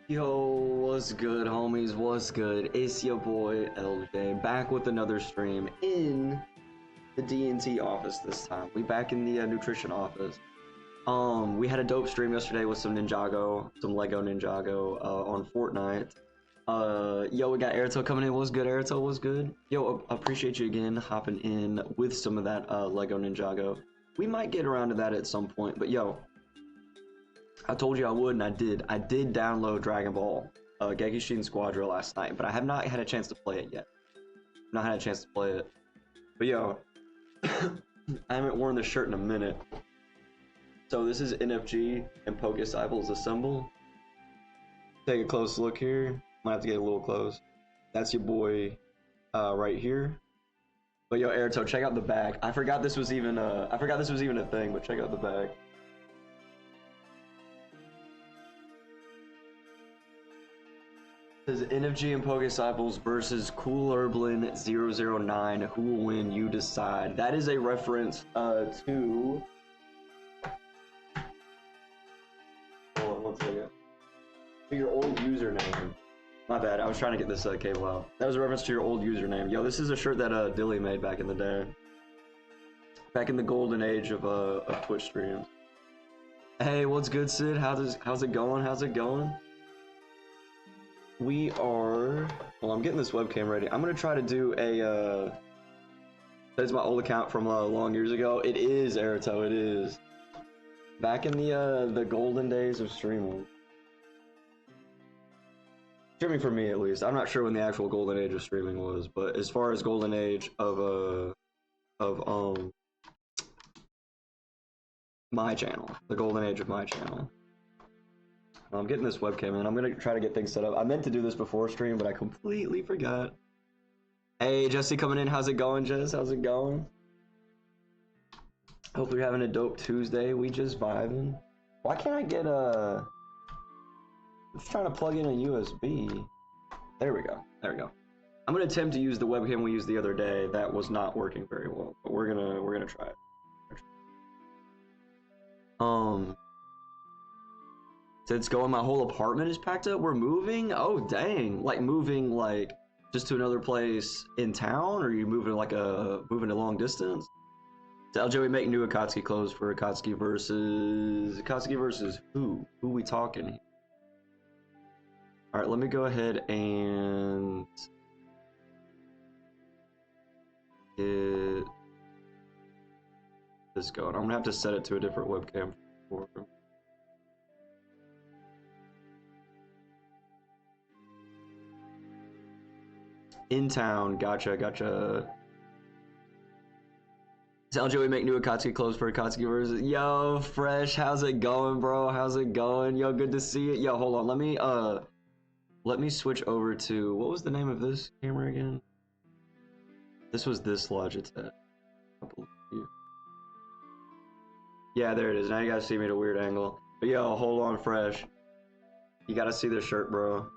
Yo, what's good, homies? What's good? It's your boy LJ back with another stream in the D&T office this time. We back in the nutrition office. We had a dope stream yesterday with some Ninjago, some Lego Ninjago on Fortnite. Yo, we got Airto coming in. What's good, Airto? What's good? Yo, appreciate you again hopping in with some of that Lego Ninjago. We might get around to that at some point, but yo, I told you I would, and I did. I did download Dragon Ball Gekishin Squadra last night, but I have not had a chance to play it yet. Not had a chance to play it. But yo, I haven't worn this shirt in a minute. So this is NFG and Pokesciples Assemble. Take a close look here. Might have to get a little close. That's your boy right here. But yo, Airto, check out the bag. I forgot this was even a thing, but check out the bag. Says NFG and Pokesciples versus Cool Herblin 009. Who will win? You decide. That is a reference to. Hold on 1 second. To your old username. My bad. I was trying to get this cable out. That was a reference to your old username. Yo, this is a shirt that Dilly made back in the day. Back in the golden age of Twitch streams. Hey, what's good, Sid? How's it going? How's it going? We are, well, I'm getting this webcam ready. I'm gonna try to do a, that's my old account from long years ago. It is, Airto, it is. Back in the golden days of streaming. Streaming for me, at least. I'm not sure when the actual golden age of streaming was, but as far as golden age of my channel, the golden age of my channel. I'm getting this webcam in. I'm gonna try to get things set up. I meant to do this before stream, but I completely forgot. Hey, Jesse coming in. How's it going, Jess? How's it going? Hope you're having a dope Tuesday. We just vibing. Why can't I get a... I'm just trying to plug in a USB. There we go. There we go. I'm gonna attempt to use the webcam we used the other day. That was not working very well, but we're gonna try it. It's going, my whole apartment is packed up. We're moving? Oh, dang. Like moving like just to another place in town? Or are you moving like moving a long distance? So LJ, we make new Akatsuki clothes for Akatsuki versus who? Who we talking here? All right, let me go ahead and get this going. I'm gonna have to set it to a different webcam for in town, gotcha. So LJ, we make new Akatsuki clothes for Akatsuki versus. Yo, Fresh, how's it going, bro? How's it going? Yo, good to see it. Yo, hold on, let me switch over to, what was the name of this camera again? This was this Logitech. Yeah, there it is. Now you guys see me at a weird angle. But yo, hold on, Fresh. You gotta see this shirt, bro.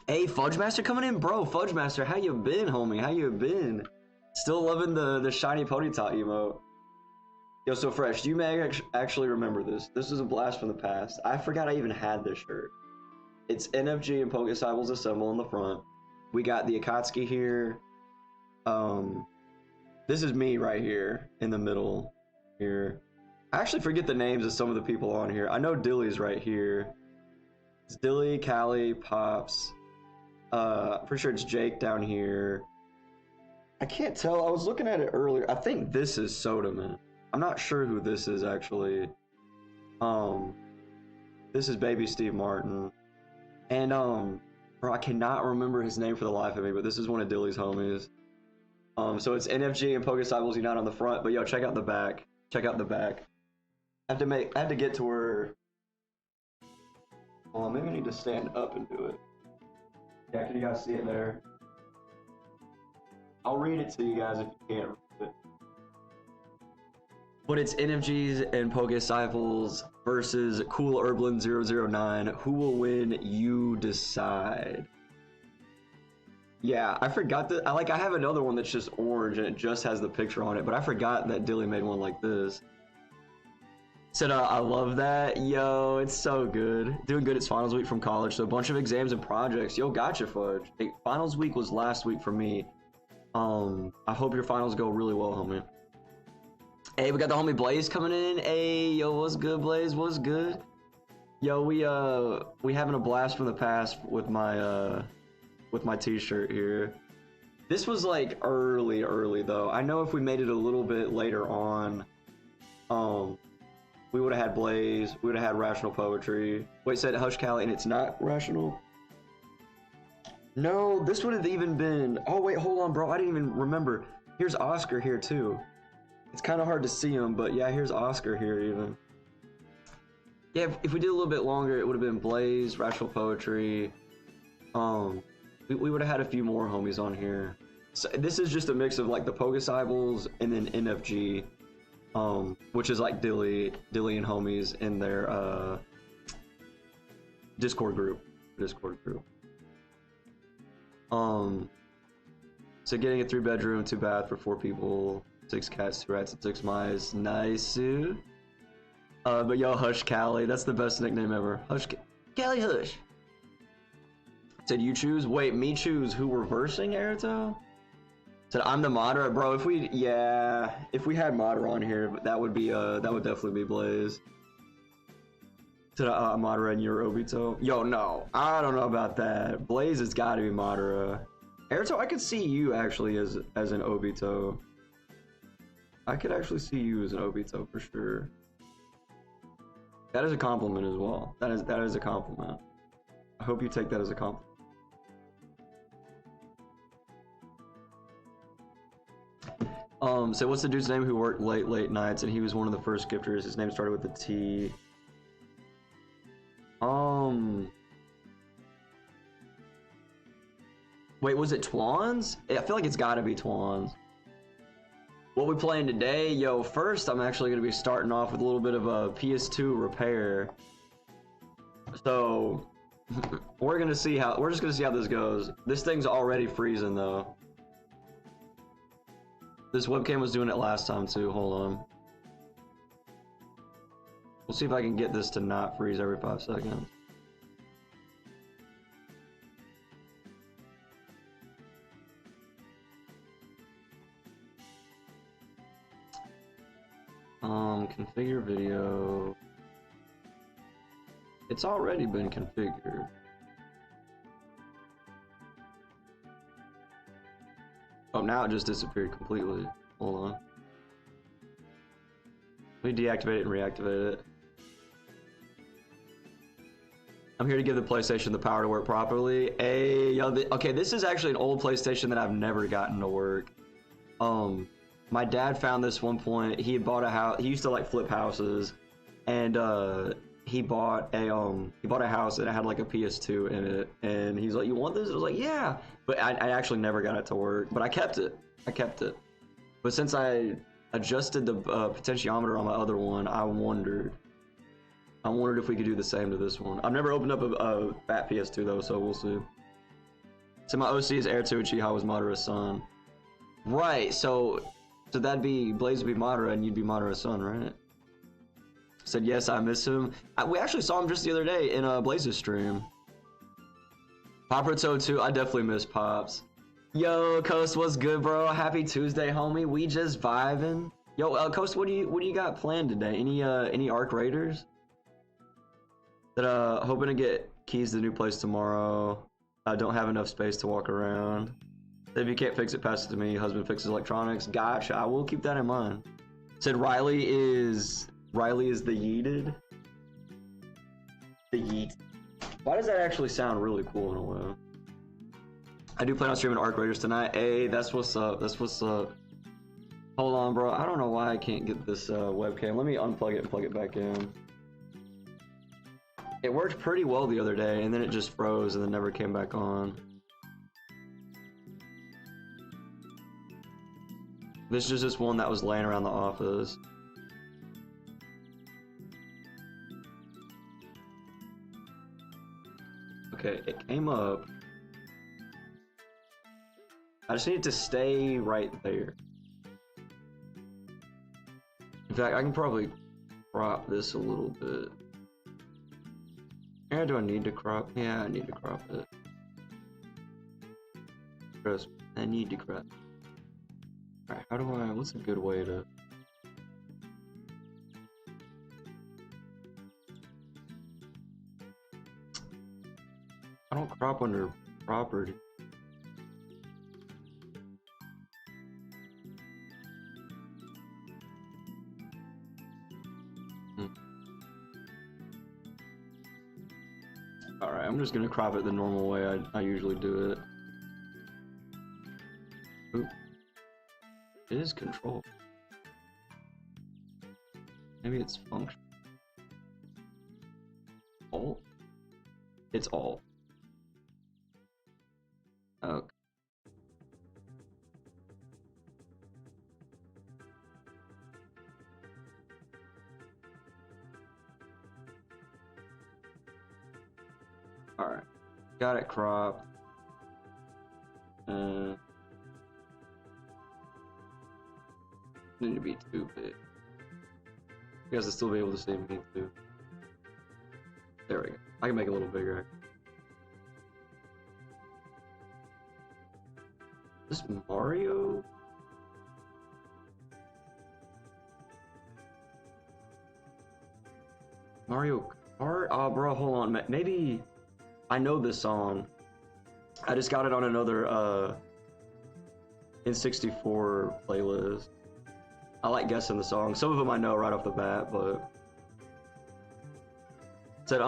Hey, Fudge Master coming in, bro. Fudge Master, how you been, homie? How you been? Still loving the shiny Ponyta emote. Yo, so Fresh, you may actually remember this. This is a blast from the past. I forgot I even had this shirt. It's NFG and Pokesciples Assemble in the front. We got the Akatsuki here. This is me right here in the middle here. I actually forget the names of some of the people on here. I know Dilly's right here. It's Dilly, Callie, Pops. Pretty sure it's Jake down here. I can't tell. I was looking at it earlier. I think this is Sodaman. I'm not sure who this is actually. This is Baby Steve Martin. And bro, I cannot remember his name for the life of me, but this is one of Dilly's homies. So it's NFG and Pokesciples Unite on the front, but yo, check out the back. Check out the back. I had to get to where. Well, maybe I need to stand up and do it. Yeah, can you guys see it there? I'll read it to you guys if you can't read it. But it's NFGs and Pokesciples versus Cool Herblin 009. Who will win? You decide. Yeah, I forgot that. I have another one that's just orange and it just has the picture on it, but I forgot that Dilly made one like this. Said, I love that. Yo, it's so good. Doing good. It's finals week from college, so a bunch of exams and projects. Yo, gotcha, Fudge. Hey, finals week was last week for me. I hope your finals go really well, homie. Hey, we got the homie Blaze coming in. Hey, yo, what's good, Blaze? What's good? Yo, we having a blast from the past with my t-shirt here. This was like early though. I know if we made it a little bit later on, we would have had Blaze, we would have had Rational Poetry. Wait, said Hush Callie, and it's not Rational? No, this would have even been... Oh, wait, hold on, bro. I didn't even remember. Here's Oscar here, too. It's kind of hard to see him, but yeah, here's Oscar here, even. Yeah, if we did a little bit longer, it would have been Blaze, Rational Poetry. We would have had a few more homies on here. So this is just a mix of, like, the Pogasibles and then NFG. Which is like Dilly and homies in their Discord group. So getting a 3-bedroom, 2-bath for 4 people, 6 cats, 2 rats, and 6 mice. Nice. But yo, Hush Callie, that's the best nickname ever. Callie Hush. Said you choose. Wait, me choose. Who we're versing, Airto? Said I'm the moderator, bro. If we had modder on here, that would definitely be Blaze. Said Madara and you're Obito. Yo, no, I don't know about that. Blaze has got to be Madara. Airto, I could see you actually as an Obito. I could actually see you as an Obito for sure. That is a compliment as well. That is a compliment. I hope you take that as a compliment. So what's the dude's name who worked late nights and he was one of the first gifters? His name started with a T. Wait, was it Twans? I feel like it's gotta be Twans. What we playing today? Yo, first I'm actually gonna be starting off with a little bit of a PS2 repair. So we're just gonna see how this goes. This thing's already freezing though. This webcam was doing it last time too, hold on. We'll see if I can get this to not freeze every 5 seconds. Configure video. It's already been configured. Oh, now it just disappeared completely. Hold on. Let me deactivate it and reactivate it. I'm here to give the PlayStation the power to work properly. Hey, yo, okay, this is actually an old PlayStation that I've never gotten to work. My dad found this one point. He had bought a house. He used to like flip houses, and he bought a house that had like a PS2 in it. And he's like, "You want this?" I was like, "Yeah," but I actually never got it to work. But I kept it. But since I adjusted the potentiometer on my other one, I wondered if we could do the same to this one. I've never opened up a fat PS2 though, so we'll see. So my OC is Air2 Uchiha was Madara's son. Right, so that'd be Blaze would be Madara and you'd be Madara's son, right? Said yes, I miss him. We actually saw him just the other day in Blaze's stream. Popperto too, I definitely miss Pops. Yo, Coast, what's good, bro? Happy Tuesday, homie. We just vibing. Yo, Coast, what do you got planned today? Any Arc Raiders? That hoping to get keys to the new place tomorrow. I don't have enough space to walk around. If you can't fix it, pass it to me. Husband fixes electronics. Gotcha. I will keep that in mind. Said Riley is the yeeted. The yeet. Why does that actually sound really cool in a way? I do plan on streaming Arc Raiders tonight. Hey, that's what's up. Hold on, bro. I don't know why I can't get this webcam. Let me unplug it and plug it back in. It worked pretty well the other day, and then it just froze and then never came back on. This is just one that was laying around the office. Okay, it came up. I just need to stay right there. In fact, I can probably crop this a little bit. Yeah, do I need to crop? Yeah, I need to crop it. Trust me, I need to crop. Alright, how do I, what's a good way to... I don't crop under property. Alright, I'm just gonna crop it the normal way I usually do it. Oop. It is control. Maybe it's function. Alt? It's alt. Okay. Alright. Got it cropped. Need to be too big. You guys will still be able to see me too. There we go. I can make it a little bigger. Is this Mario? Mario Kart? Oh, bro, hold on. Maybe I know this song. I just got it on another N64 playlist. I like guessing the song. Some of them I know right off the bat, but it said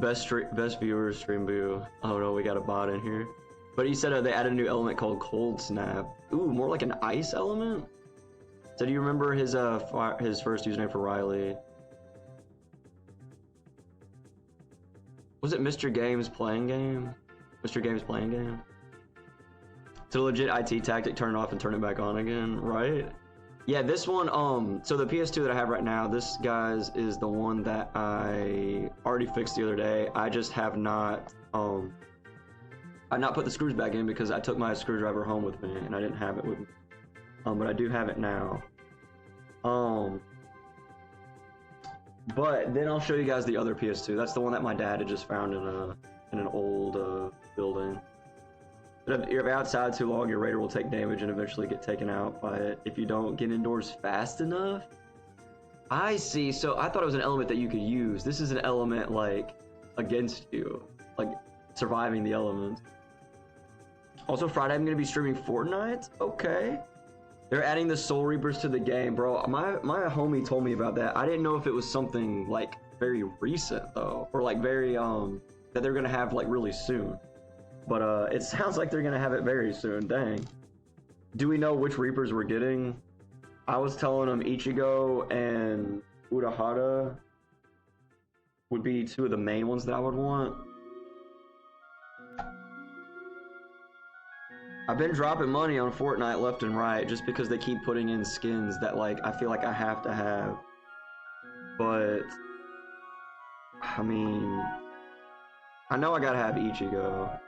best viewers stream view. Oh no, we got a bot in here. But he said they added a new element called Cold Snap. Ooh, more like an ice element. So do you remember his first username for Riley? Was it Mr. Games Playing Game? Mr. Games Playing Game? It's a legit IT tactic, turn it off and turn it back on again, right? Yeah, this one, so the PS2 that I have right now, this, guys, is the one that I already fixed the other day. I just have not, I've not put the screws back in because I took my screwdriver home with me and I didn't have it with me. But I do have it now. But then I'll show you guys the other PS2. That's the one that my dad had just found in an old building. But if you're outside too long, your radar will take damage and eventually get taken out by it if you don't get indoors fast enough. I see. So I thought it was an element that you could use. This is an element like against you, like surviving the elements. Also, Friday I'm gonna be streaming Fortnite. Okay. They're adding the Soul Reapers to the game, bro. My homie told me about that. I didn't know if it was something like very recent though, or like very that they're gonna have like really soon. But it sounds like they're gonna have it very soon. Dang. Do we know which Reapers we're getting? I was telling them Ichigo and Urahara would be two of the main ones that I would want. I've been dropping money on Fortnite left and right just because they keep putting in skins that like I feel like I have to have. But I mean, I know I gotta have Ichigo.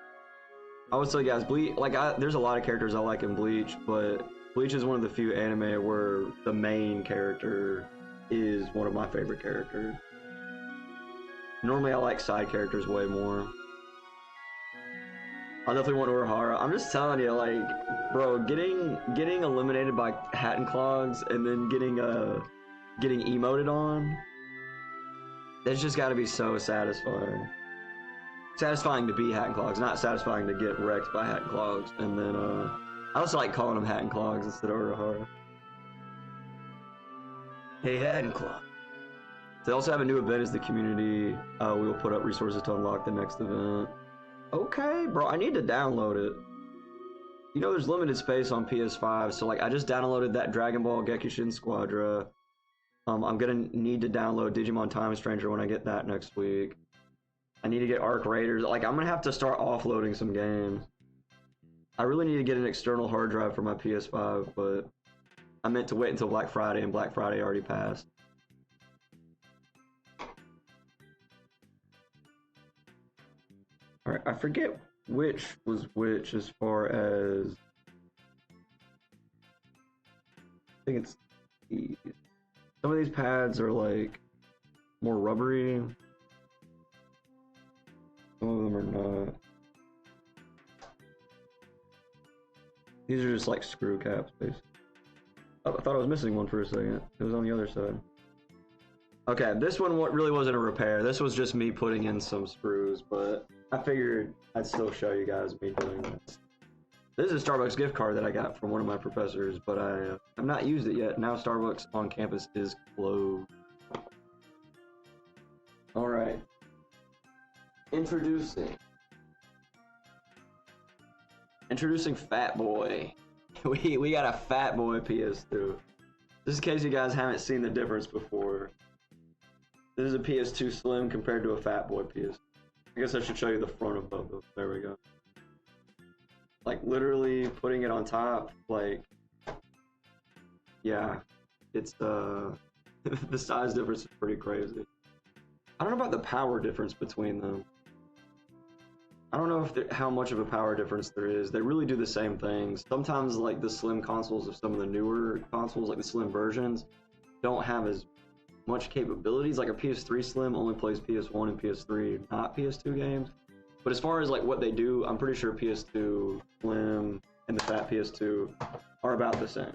I would say, guys, Bleach, like, there's a lot of characters I like in Bleach, but Bleach is one of the few anime where the main character is one of my favorite characters. Normally, I like side characters way more. I definitely want Urahara. I'm just telling you, like, bro, getting eliminated by Hat and Clogs and then getting emoted on, that's just gotta be so satisfying. Satisfying to be Hat and Clogs, not satisfying to get wrecked by Hat and Clogs. And then, I also like calling them Hat and Clogs instead of Urahara. Hey, Hat and Clog. They also have a new event as the community. We will put up resources to unlock the next event. Okay, bro, I need to download it. You know, there's limited space on PS5, so like I just downloaded that Dragon Ball Gekushin Squadra. I'm gonna need to download Digimon Time Stranger when I get that next week. I need to get Arc Raiders. Like, I'm gonna have to start offloading some games. I really need to get an external hard drive for my PS5, but I meant to wait until Black Friday, and Black Friday already passed. Alright, I forget which was which as far as... I think it's these. Some of these pads are like more rubbery. Some of them are not. These are just like screw caps, basically. Oh, I thought I was missing one for a second. It was on the other side. Okay, this one really wasn't a repair. This was just me putting in some screws, but I figured I'd still show you guys me doing this. This is a Starbucks gift card that I got from one of my professors, but I have not used it yet. Now Starbucks on campus is closed. Alright. Introducing Fat Boy. We got a Fat Boy PS2. Just in case you guys haven't seen the difference before. This is a PS2 Slim compared to a Fat Boy PS. I guess I should show you the front of both of them. There we go. Like literally putting it on top, like, yeah, it's the size difference is pretty crazy. I don't know about the power difference between them. I don't know if how much of a power difference there is. They really do the same things. Sometimes like the Slim consoles of some of the newer consoles, like the Slim versions, don't have as much capabilities. Like a PS3 Slim only plays PS1 and PS3, not PS2 games. But as far as like what they do, I'm pretty sure PS2 Slim and the Fat PS2 are about the same.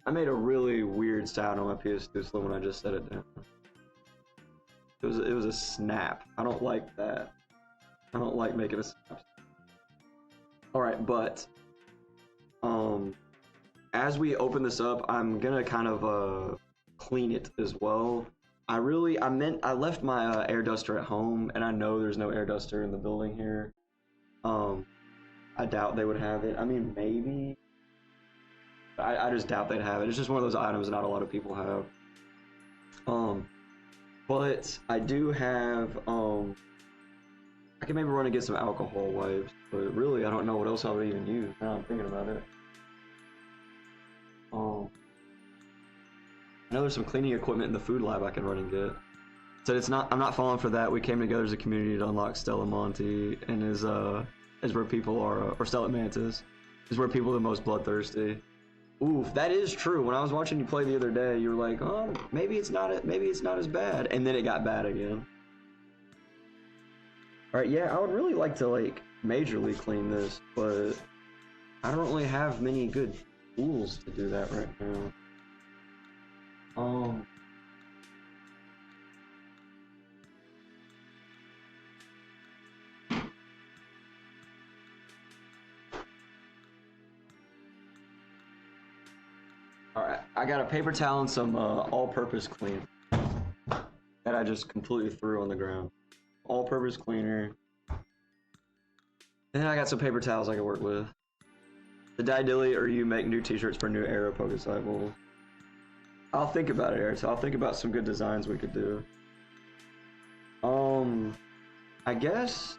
I made a really weird sound on my PS2 Slim when I just set it down. It was a snap. I don't like that. I don't like making a snap. Alright, but as we open this up, I'm gonna kind of clean it as well. I left my air duster at home, and I know there's no air duster in the building here. I doubt they would have it. I mean, maybe. I just doubt they'd have it. It's just one of those items not a lot of people have. But I do have, I can maybe run and get some alcohol wipes, but really I don't know what else I would even use now I'm thinking about it. I know there's some cleaning equipment in the food lab I can run and get. So I'm not falling for that. We came together as a community to unlock Stella Monte, and is where people are, or Stella Mantis, is where people are the most bloodthirsty. Oof, that is true. When I was watching you play the other day, you were like, oh, maybe it's not as bad, and then it got bad again. Alright, yeah, I would really like to like majorly clean this, but I don't really have many good tools to do that right now. Alright, I got a paper towel and some all-purpose clean that I just completely threw on the ground. All-purpose cleaner. And then I got some paper towels I can work with. The Dilly, or you make new t-shirts for new Arrow Pokecycle. I'll think about it, Eric. So I'll think about some good designs we could do. I guess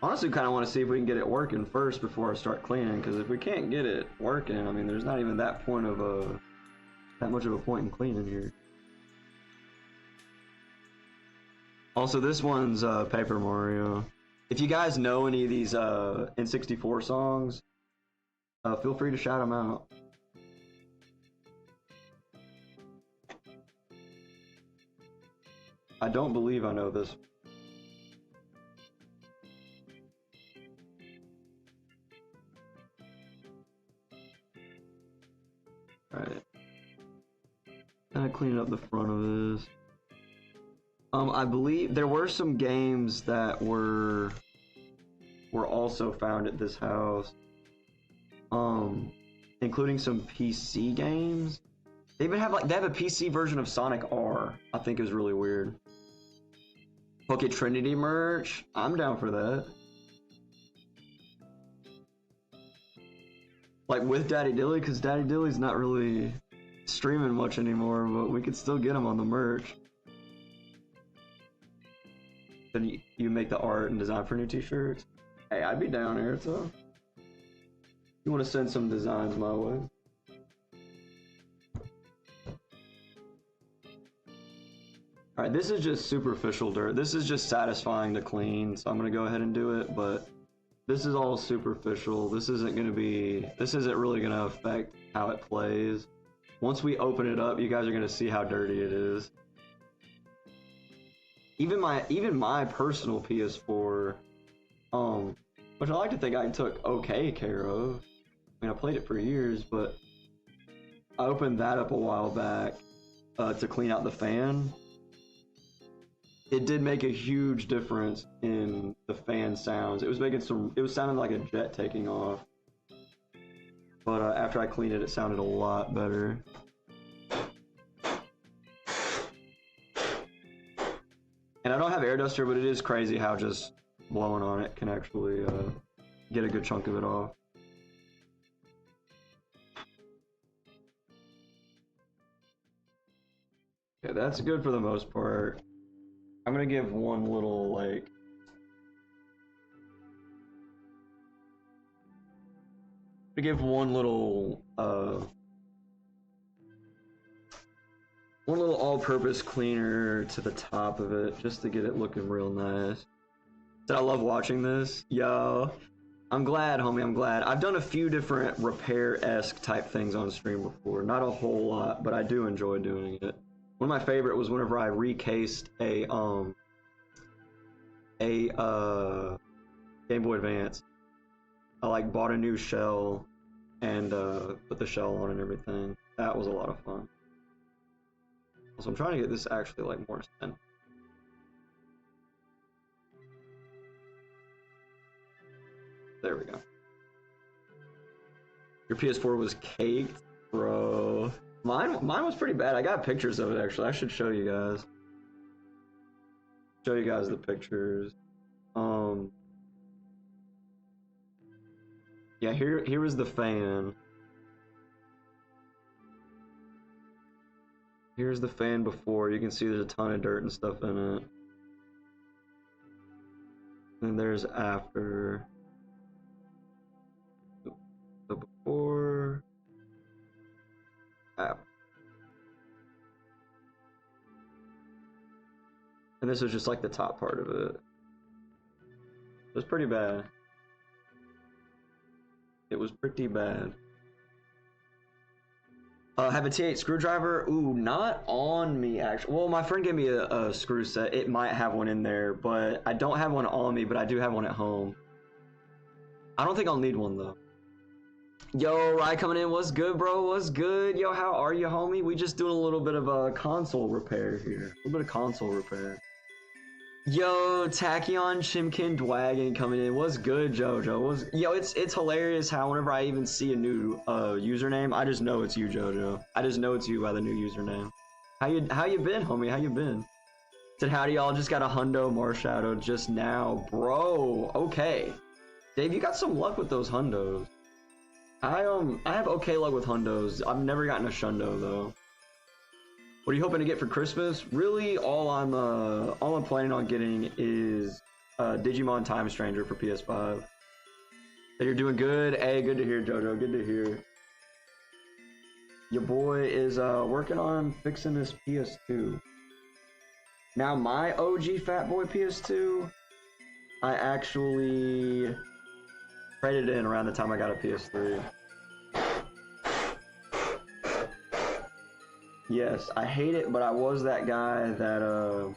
honestly kind of want to see if we can get it working first before I start cleaning, because if we can't get it working, I mean, there's not even that much of a point in cleaning here. Also, this one's Paper Mario. If you guys know any of these N64 songs, feel free to shout them out. I don't believe I know this. Alright. Kind of cleaning up the front of this. I believe there were some games that were also found at this house. Including some PC games. They even have they have a PC version of Sonic R. I think is really weird. Poke Trinity merch. I'm down for that. Like with Daddy Dilly, because Daddy Dilly's not really streaming much anymore, but we could still get him on the merch. Then you make the art and design for new t-shirts. Hey, I'd be down here, so you want to send some designs my way. Alright, this is just superficial dirt. This is just satisfying to clean, so I'm gonna go ahead and do it, but this is all superficial. This isn't really gonna affect how it plays. Once we open it up, you guys are gonna see how dirty it is. Even my personal PS4, which I like to think I took okay care of. I mean, I played it for years, but I opened that up a while back to clean out the fan. It did make a huge difference in the fan sounds. It was sounding like a jet taking off. But after I cleaned it, it sounded a lot better. And I don't have air duster, but it is crazy how just blowing on it can actually get a good chunk of it off. Okay, that's good for the most part. I'm gonna give one little all-purpose cleaner to the top of it just to get it looking real nice. Did I love watching this? Yo, I'm glad, homie, I'm glad. I've done a few different repair-esque type things on stream before. Not a whole lot, but I do enjoy doing it. One of my favorite was whenever I recased a Game Boy Advance. I bought a new shell and put the shell on and everything. That was a lot of fun. So I'm trying to get this actually more center. There we go. Your PS4 was caked, bro. Mine was pretty bad. I got pictures of it actually. I should show you guys. Show you guys the pictures. Yeah, here was the fan. Here's the fan before. You can see there's a ton of dirt and stuff in it. And there's after. So before, after. And this was just the top part of it. It was pretty bad. It was pretty bad. Have a T8 screwdriver? Ooh, not on me actually. Well, my friend gave me a screw set. It might have one in there, but I don't have one on me, but I do have one at home. I don't think I'll need one though. Yo, Rye coming in. What's good, bro? What's good? Yo, how are you, homie? We just doing a little bit of a console repair here. A little bit of console repair. Yo, Tachyon Chimkin Dwagon coming in. What's good, Jojo? Yo, it's hilarious how whenever I even see a new username, I just know it's you, Jojo. I just know it's you by the new username. How you been, homie? How you been? Said howdy, y'all. Just got a hundo Marshadow just now, bro. Okay, Dave, you got some luck with those hundos. I have okay luck with hundos. I've never gotten a shundo though. What are you hoping to get for Christmas? Really, all I'm planning on getting is Digimon Time Stranger for PS5. That you're doing good. Hey, good to hear, Jojo. Good to hear. Your boy is working on fixing this PS2. Now my OG Fat Boy PS2, I actually traded in around the time I got a PS3. Yes, I hate it, but I was that guy that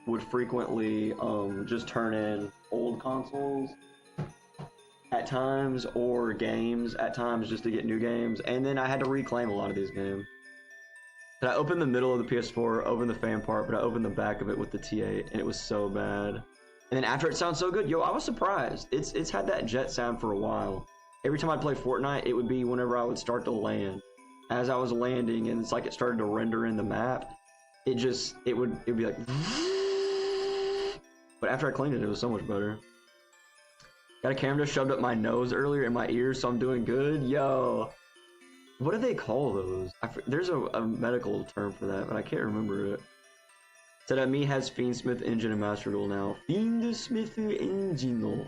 would frequently just turn in old consoles at times or games at times just to get new games, and then I had to reclaim a lot of these games. But I opened the middle of the PS4, opened the fan part, but I opened the back of it with the T8, and it was so bad. And then after it sounds so good, yo, I was surprised. It's had that jet sound for a while. Every time I'd play Fortnite, it would be whenever I would start to land. As I was landing and it's like it started to render in the map, it would be like, but after I cleaned it, it was so much better. Got a camera shoved up my nose earlier in my ears, so I'm doing good. Yo, what do they call those? There's a medical term for that, but I can't remember it. Said that me has Fiendsmith engine and Master Duel now. Fiendsmith engine.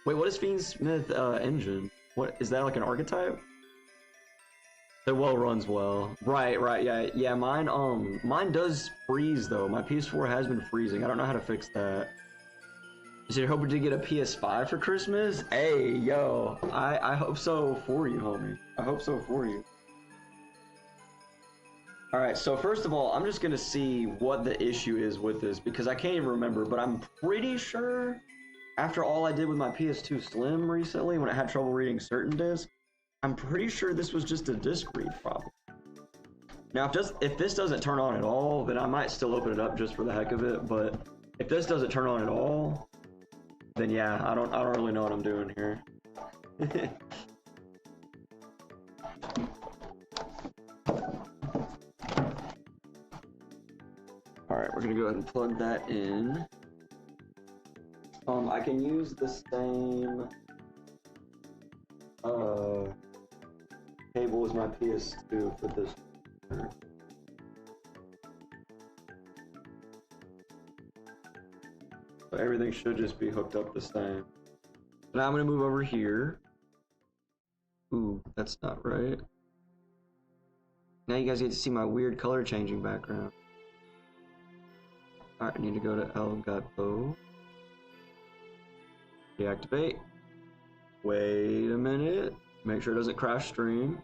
Wait, what is Fiendsmith engine? What is that, like an archetype? It runs well. Right, yeah. Mine does freeze though. My PS4 has been freezing. I don't know how to fix that. You said you're hoping to get a PS5 for Christmas? Hey, yo, I hope so for you, homie. I hope so for you. Alright, so first of all, I'm just gonna see what the issue is with this, because I can't even remember, but I'm pretty sure after all I did with my PS2 Slim recently, when I had trouble reading certain discs, I'm pretty sure this was just a disc read problem. Now, if this doesn't turn on at all, then I might still open it up just for the heck of it, but if this doesn't turn on at all, then yeah, I don't really know what I'm doing here. Alright, we're gonna go ahead and plug that in. I can use the same cable as my PS2 for this. So everything should just be hooked up the same. Now I'm gonna move over here. Ooh, that's not right. Now you guys get to see my weird color changing background. Alright, I need to go to Elgato. Deactivate. Wait a minute. Make sure it doesn't crash stream.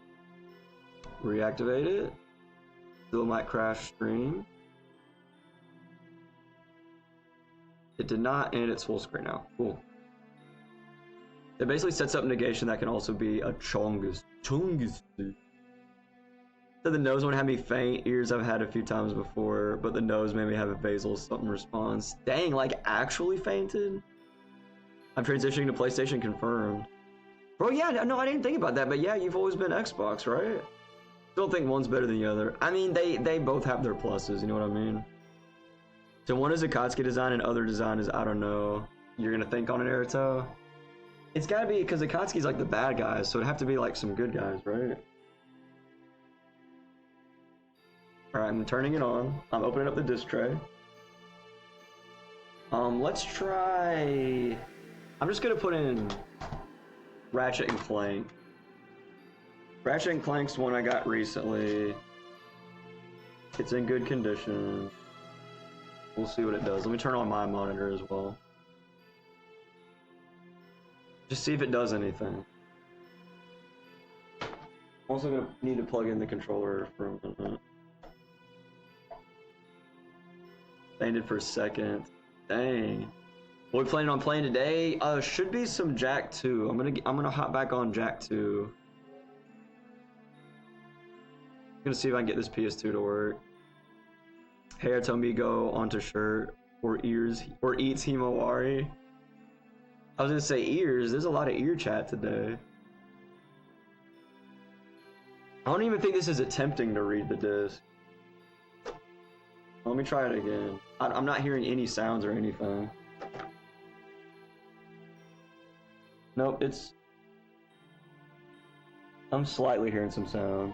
Reactivate it. Still might crash stream. It did not, and it's full screen now. Cool. It basically sets up negation that can also be a chongus. Chongus. So the nose one had me faint. Ears I've had a few times before, but the nose made me have a basal something response. Dang, like actually fainted? I'm transitioning to PlayStation confirmed. Bro, yeah, no, I didn't think about that, but yeah, you've always been Xbox, right? Don't think one's better than the other. I mean, they both have their pluses, you know what I mean? So one is Akatsuki design and other design is, I don't know. You're gonna think on an Naruto? It's gotta be, because Akatsuki's like the bad guys, so it'd have to be like some good guys, right? Alright, I'm turning it on. I'm opening up the disc tray. Let's try... I'm just gonna put in Ratchet and Clank. Ratchet and Clank's one I got recently. It's in good condition. We'll see what it does. Let me turn on my monitor as well. Just see if it does anything. I'm also gonna need to plug in the controller for a minute. Fainted for a second. Dang. What we planning on playing today? Should be some Jak II. I'm gonna hop back on Jak II. Gonna see if I can get this PS2 to work. Hair Tomigo onto shirt or ears or eats Himawari. I was gonna say ears. There's a lot of ear chat today. I don't even think this is attempting to read the disc. Let me try it again. I'm not hearing any sounds or anything. Nope, I'm slightly hearing some sound.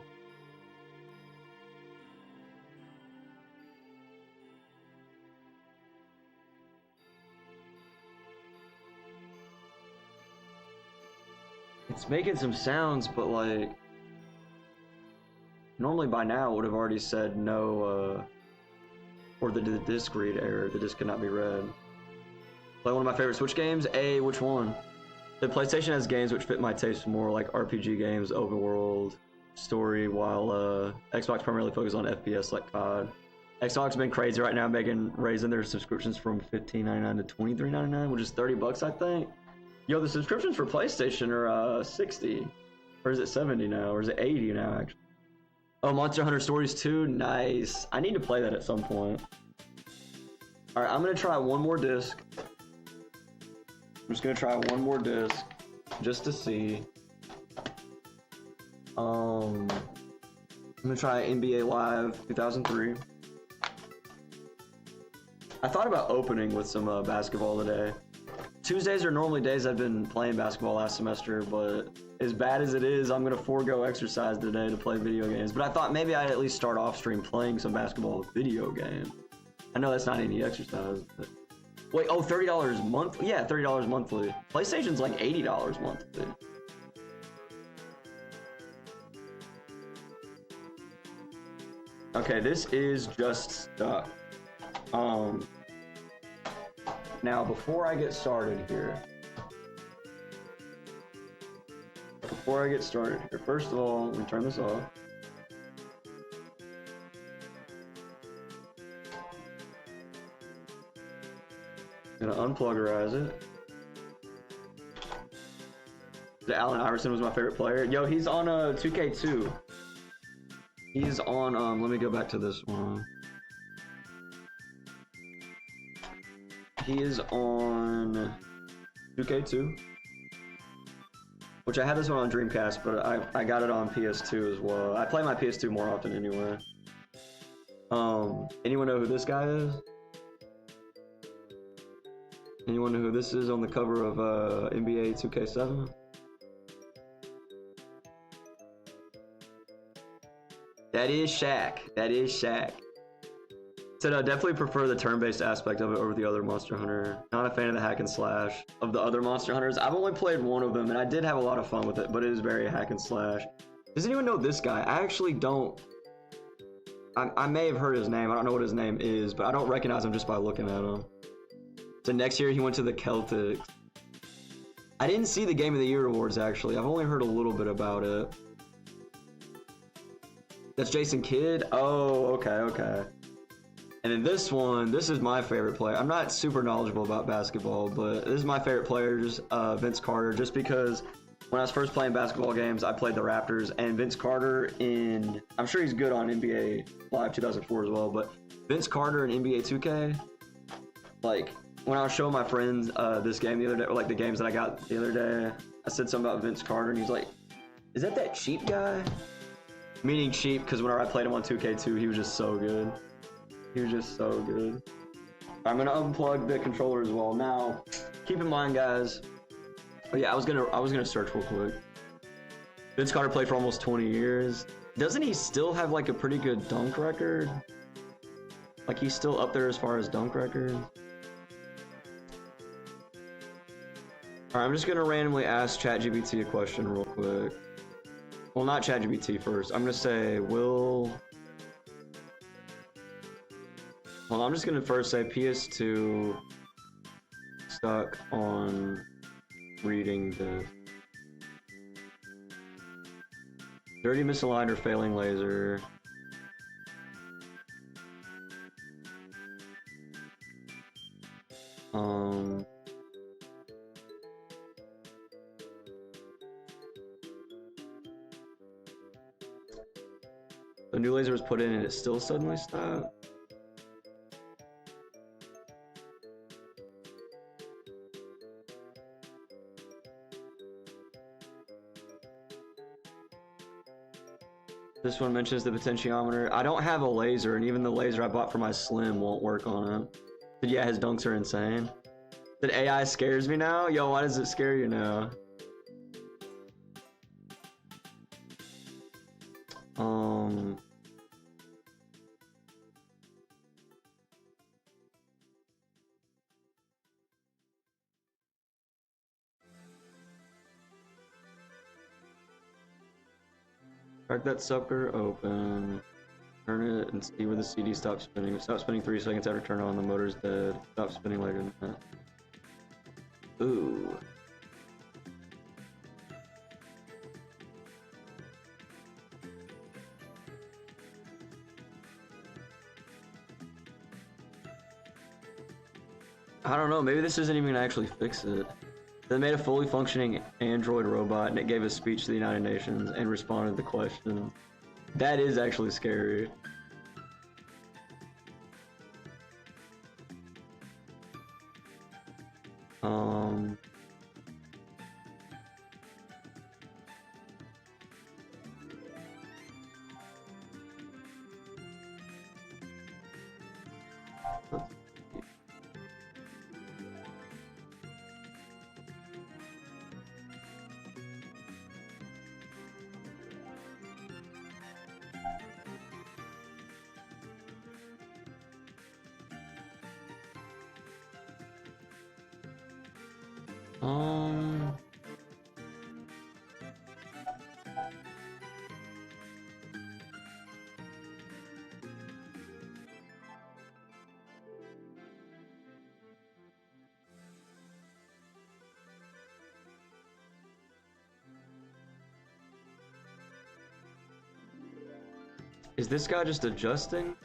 It's making some sounds, but like... Normally by now it would have already said no, or the disc read error, the disc cannot be read. Play one of my favorite Switch games? Which one? The PlayStation has games which fit my taste more, like RPG games, open world, story, while Xbox primarily focuses on FPS like COD. Xbox has been crazy right now, raising their subscriptions from $15.99 to $23.99, which is $30, I think. Yo, the subscriptions for PlayStation are 60, or is it 70 now, or is it 80 now actually? Oh, Monster Hunter Stories 2, nice. I need to play that at some point. All right, I'm gonna try one more disc. I'm just gonna try one more disc, just to see. I'm gonna try NBA Live 2003. I thought about opening with some basketball today. Tuesdays are normally days I've been playing basketball last semester, but as bad as it is, I'm gonna forego exercise today to play video games. But I thought maybe I'd at least start off stream playing some basketball video game. I know that's not any exercise, but... Wait, oh, $30 monthly? Yeah, $30 monthly. PlayStation's like $80 monthly. Okay, this is just stuck. Now, before I get started here, first of all, let me turn this off. Gonna unpluggerize it. Allen Iverson was my favorite player. Yo, he's on 2K2. He's on let me go back to this one. He is on 2K2. Which I had this one on Dreamcast, but I got it on PS2 as well. I play my PS2 more often anyway. Anyone know who this guy is? Anyone know who this is on the cover of NBA 2K7? That is Shaq. That is Shaq. So no, definitely prefer the turn-based aspect of it over the other Monster Hunter. Not a fan of the hack and slash of the other Monster Hunters. I've only played one of them, and I did have a lot of fun with it, but it is very hack and slash. Does anyone know this guy? I actually don't. I may have heard his name. I don't know what his name is, but I don't recognize him just by looking at him. So next year he went to the Celtics. I didn't see the Game of the Year awards, actually. I've only heard a little bit about it. That's Jason Kidd? Oh, okay. And then this one, this is my favorite player. I'm not super knowledgeable about basketball, but this is my favorite player, Vince Carter, just because when I was first playing basketball games, I played the Raptors, and Vince Carter I'm sure he's good on NBA Live 2004 as well, but Vince Carter in NBA 2K, like, when I was showing my friends this game the other day, or like the games that I got the other day, I said something about Vince Carter, and he's like, is that cheap guy? Meaning cheap, because whenever I played him on 2K2, he was just so good. He was just so good. I'm gonna unplug the controller as well. Now, keep in mind, guys. Oh yeah, I was gonna search real quick. Vince Carter played for almost 20 years. Doesn't he still have like a pretty good dunk record? Like he's still up there as far as dunk record. Alright, I'm just gonna randomly ask ChatGPT a question real quick. Well, not ChatGPT first. I'm gonna say, Well, I'm just gonna first say PS2 stuck on reading the dirty misaligned or failing laser. The new laser was put in and it still suddenly stopped. This one mentions the potentiometer. I don't have a laser, and even the laser I bought for my Slim won't work on it. But yeah, his dunks are insane. That AI scares me now? Yo, why does it scare you now? Crack that sucker open. Turn it and see where the CD stops spinning. Stop spinning 3 seconds after turn on. The motor's dead. Stop spinning later than that. Ooh. I don't know, maybe this isn't even gonna actually fix it. They made a fully functioning android robot and it gave a speech to the United Nations and responded to questions. That is actually scary. Is this guy just adjusting?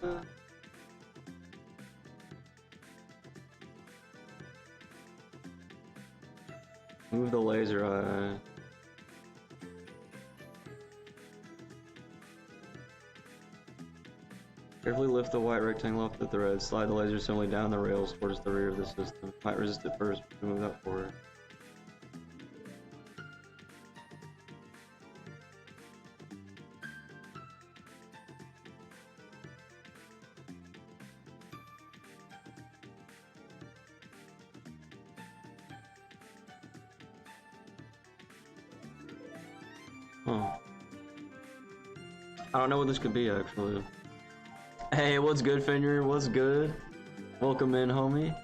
Carefully lift the white rectangle off the thread. Slide the laser assembly down the rails towards the rear of the system. Might resist it first, but move that forward. Huh. I don't know what this could be, actually. Hey, what's good, Fenrir? What's good? Welcome in, homie.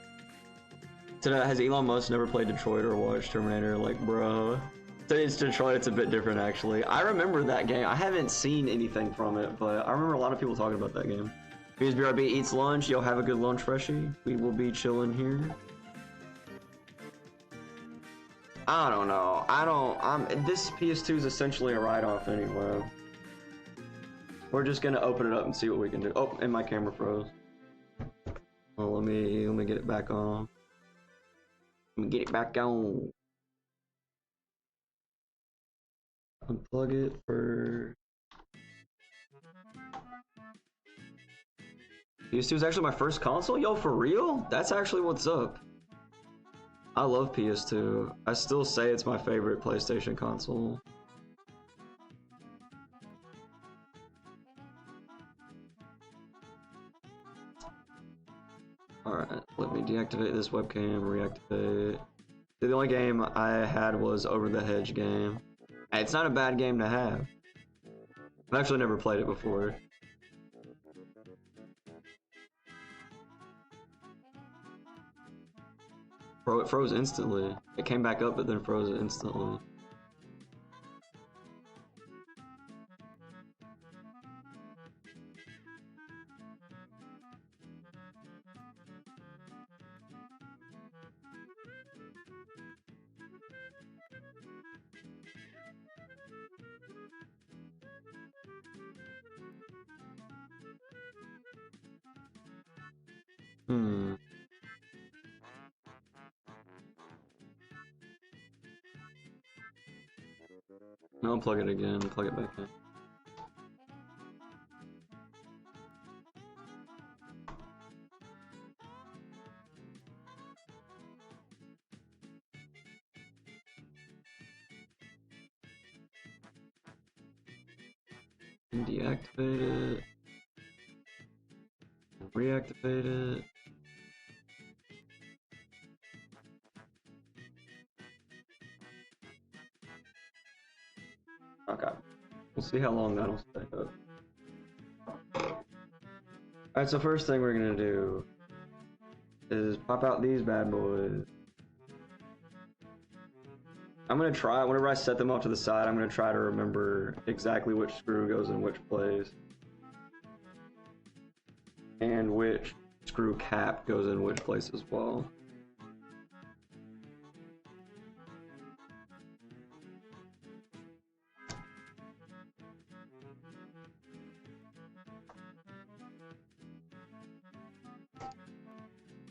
Today, has Elon Musk never played Detroit or watched Terminator? Like, bro. It's Detroit, it's a bit different, actually. I remember that game. I haven't seen anything from it, but I remember a lot of people talking about that game. BRB eats lunch. Yo, have a good lunch, freshie. We will be chilling here. I don't know. This PS2 is essentially a write-off anyway. We're just gonna open it up and see what we can do. Oh, and my camera froze. Well, let me get it back on. Let me get it back on. Unplug it for. PS2 is actually my first console? Yo, for real? That's actually what's up. I love PS2. I still say it's my favorite PlayStation console. Alright, let me deactivate this webcam, reactivate. The only game I had was Over the Hedge game. It's not a bad game to have. I've actually never played it before. Bro, it froze instantly. It came back up, but then froze it instantly. No, unplug it again, plug it back in. Deactivate it. Reactivate it. Okay. We'll see how long that'll stay up. Alright, so first thing we're gonna do is pop out these bad boys. I'm gonna try, whenever I set them off to the side, I'm gonna try to remember exactly which screw goes in which place. And which screw cap goes in which place as well.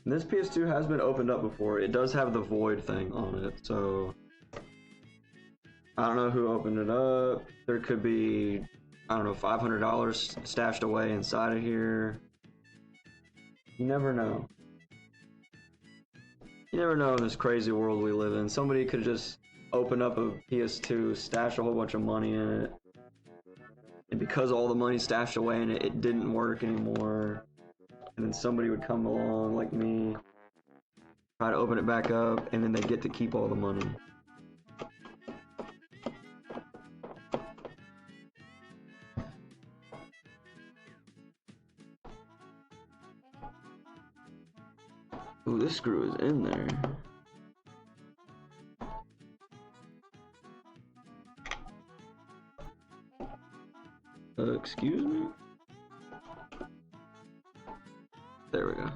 This PS2 has been opened up before. It does have the void thing on it, so I don't know who opened it up. There could be, I don't know, $500 stashed away inside of here. You never know. You never know in this crazy world we live in. Somebody could just open up a PS2, stash a whole bunch of money in it, and because all the money's stashed away in it, it didn't work anymore. And then somebody would come along like me, try to open it back up, and then they get to keep all the money. Ooh, this screw is in there. Excuse me? There we go.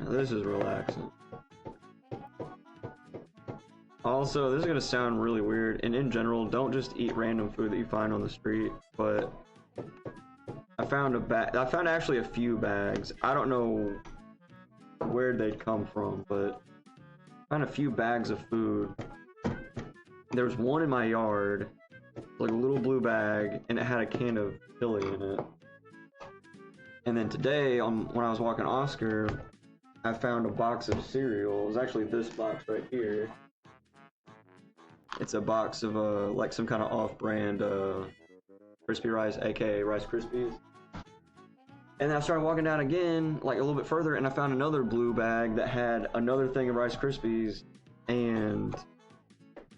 This is relaxing. Also, this is gonna sound really weird, and in general, don't just eat random food that you find on the street, but I found actually a few bags. I don't know where they'd come from, but found a few bags of food. There was one in my yard, like a little blue bag, and it had a can of chili in it. And then today, when I was walking Oscar, I found a box of cereal. It was actually this box right here. It's a box of like some kind of off-brand crispy rice, aka Rice Krispies. And then I started walking down again, like a little bit further, and I found another blue bag that had another thing of Rice Krispies and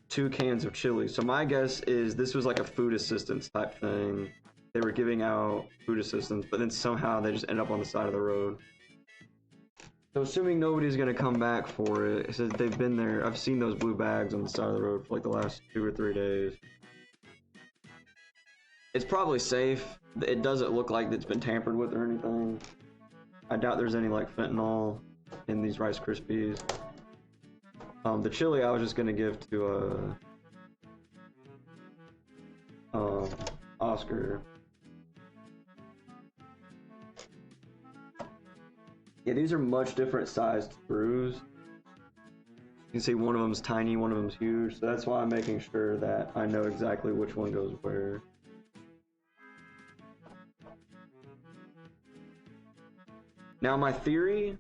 2 cans of chili. So my guess is this was like a food assistance type thing. They were giving out food assistance, but then somehow they just ended up on the side of the road. So assuming nobody's gonna come back for it, it says they've been there. I've seen those blue bags on the side of the road for like the last 2 or 3 days. It's probably safe. It doesn't look like it's been tampered with or anything. I doubt there's any like fentanyl in these Rice Krispies. The chili I was just gonna give to Oscar. Yeah, these are much different sized screws. You can see one of them's tiny, one of them's huge, so that's why I'm making sure that I know exactly which one goes where. Now my theory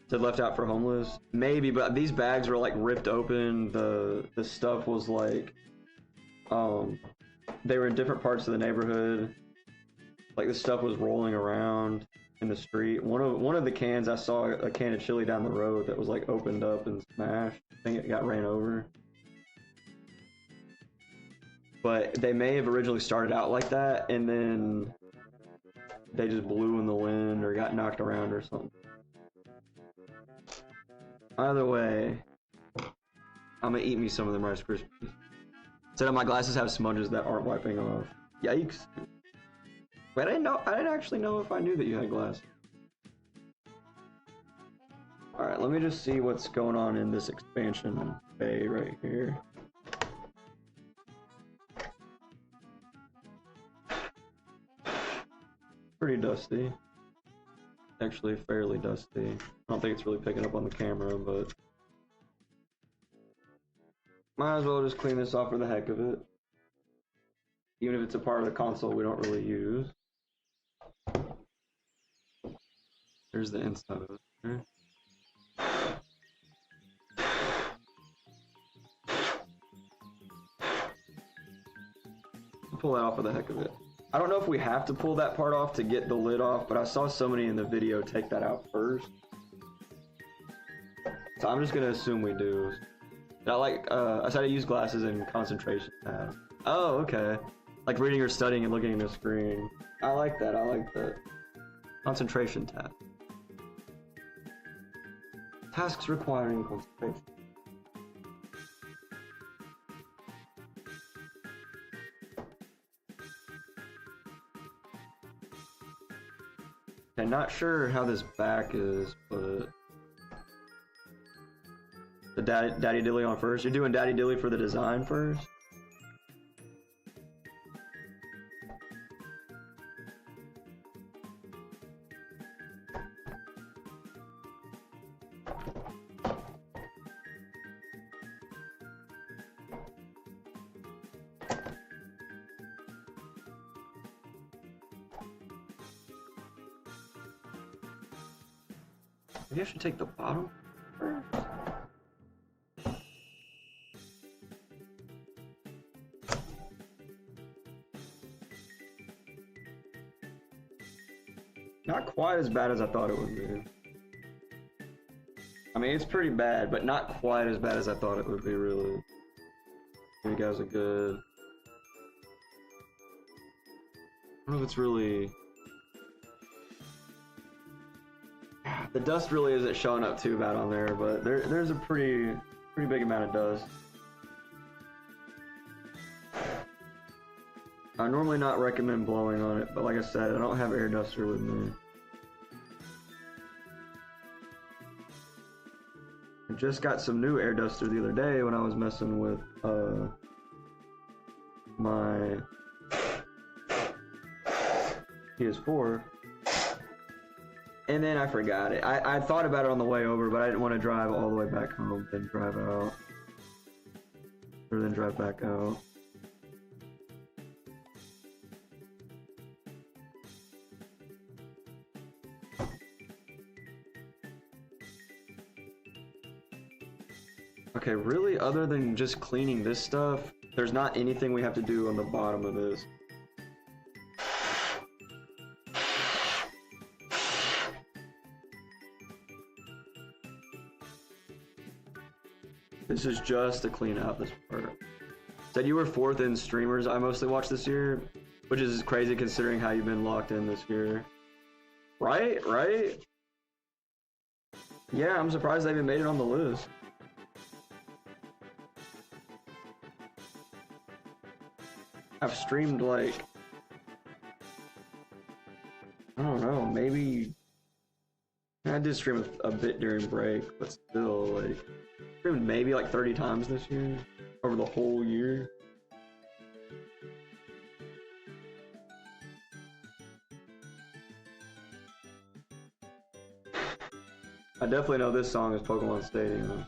said left out for homeless. Maybe, but these bags were like ripped open. The stuff was like they were in different parts of the neighborhood. Like the stuff was rolling around in the street. One of the cans, I saw a can of chili down the road that was like opened up and smashed. I think it got ran over. But they may have originally started out like that and then they just blew in the wind or got knocked around or something. Either way, I'm gonna eat me some of them Rice Krispies. Instead of my glasses have smudges that aren't wiping off. Yikes. Wait, I didn't actually know if I knew that you had glasses. Alright, let me just see what's going on in this expansion bay right here. Pretty dusty. Actually, fairly dusty. I don't think it's really picking up on the camera, but might as well just clean this off for the heck of it. Even if it's a part of the console we don't really use. There's the inside of it. Pull that off for the heck of it. I don't know if we have to pull that part off to get the lid off, but I saw somebody in the video take that out first. So I'm just gonna assume we do. I said I use glasses in concentration tabs. Oh, okay. Like reading or studying and looking at a screen. I like that, I like that. Concentration tab. Tasks requiring concentration. I'm not sure how this back is, but the Daddy Dilly on first. You're doing Daddy Dilly for the design first? Maybe I should take the bottom first. Not quite as bad as I thought it would be. I mean, it's pretty bad, but not quite as bad as I thought it would be, really. You guys are good. I don't know if it's really... The dust really isn't showing up too bad on there, but there's a pretty big amount of dust. I normally not recommend blowing on it, but like I said, I don't have air duster with me. I just got some new air duster the other day when I was messing with my PS4. And then I forgot it. I thought about it on the way over, but I didn't want to drive all the way back home, then drive out. Or then drive back out. Okay, really, other than just cleaning this stuff, there's not anything we have to do on the bottom of this. This is just to clean out this part. Said you were 4th in streamers I mostly watched this year, which is crazy considering how you've been locked in this year. Right? Right? Yeah, I'm surprised they even made it on the list. I've streamed like, I don't know, maybe I did stream a bit during break, but still, like, streamed maybe like 30 times this year over the whole year. I definitely know this song is Pokemon Stadium.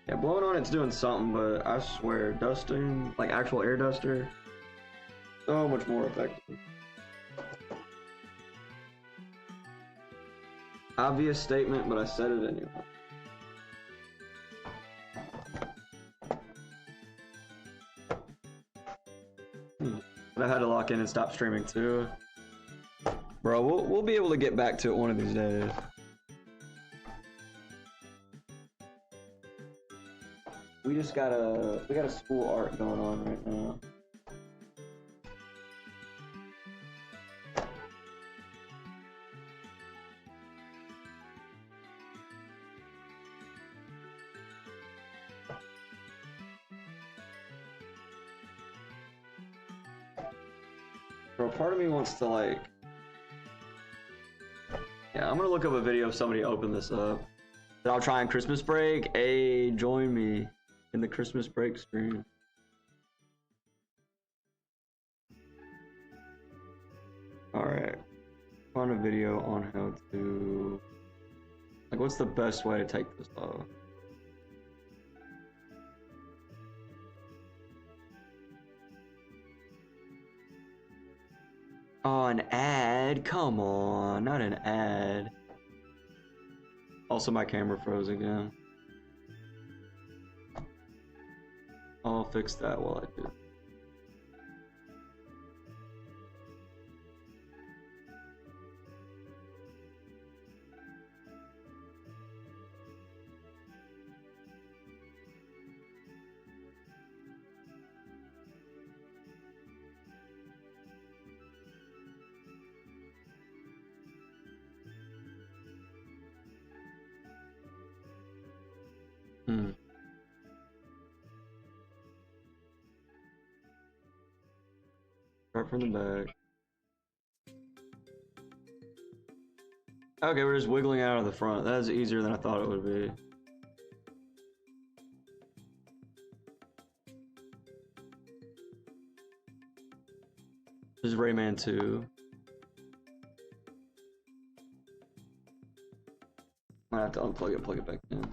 Yeah, blowing on it's doing something, but I swear, dusting, like actual air duster, so much more effective. Obvious statement, but I said it anyway. But I had to lock in and stop streaming too. Bro, we'll be able to get back to it one of these days. We just got a school art going on right now. Bro, part of me wants to like, yeah, I'm gonna look up a video of somebody open this up. Then I'll try on Christmas break. Hey, join me in the Christmas break stream. Alright. Find a video on how to, like, what's the best way to take this off? Oh, an ad? Come on, not an ad. Also, my camera froze again. I'll fix that while I do. Start from the back. Okay, we're just wiggling out of the front. That is easier than I thought it would be. This is Rayman 2. I have to unplug it and plug it back in.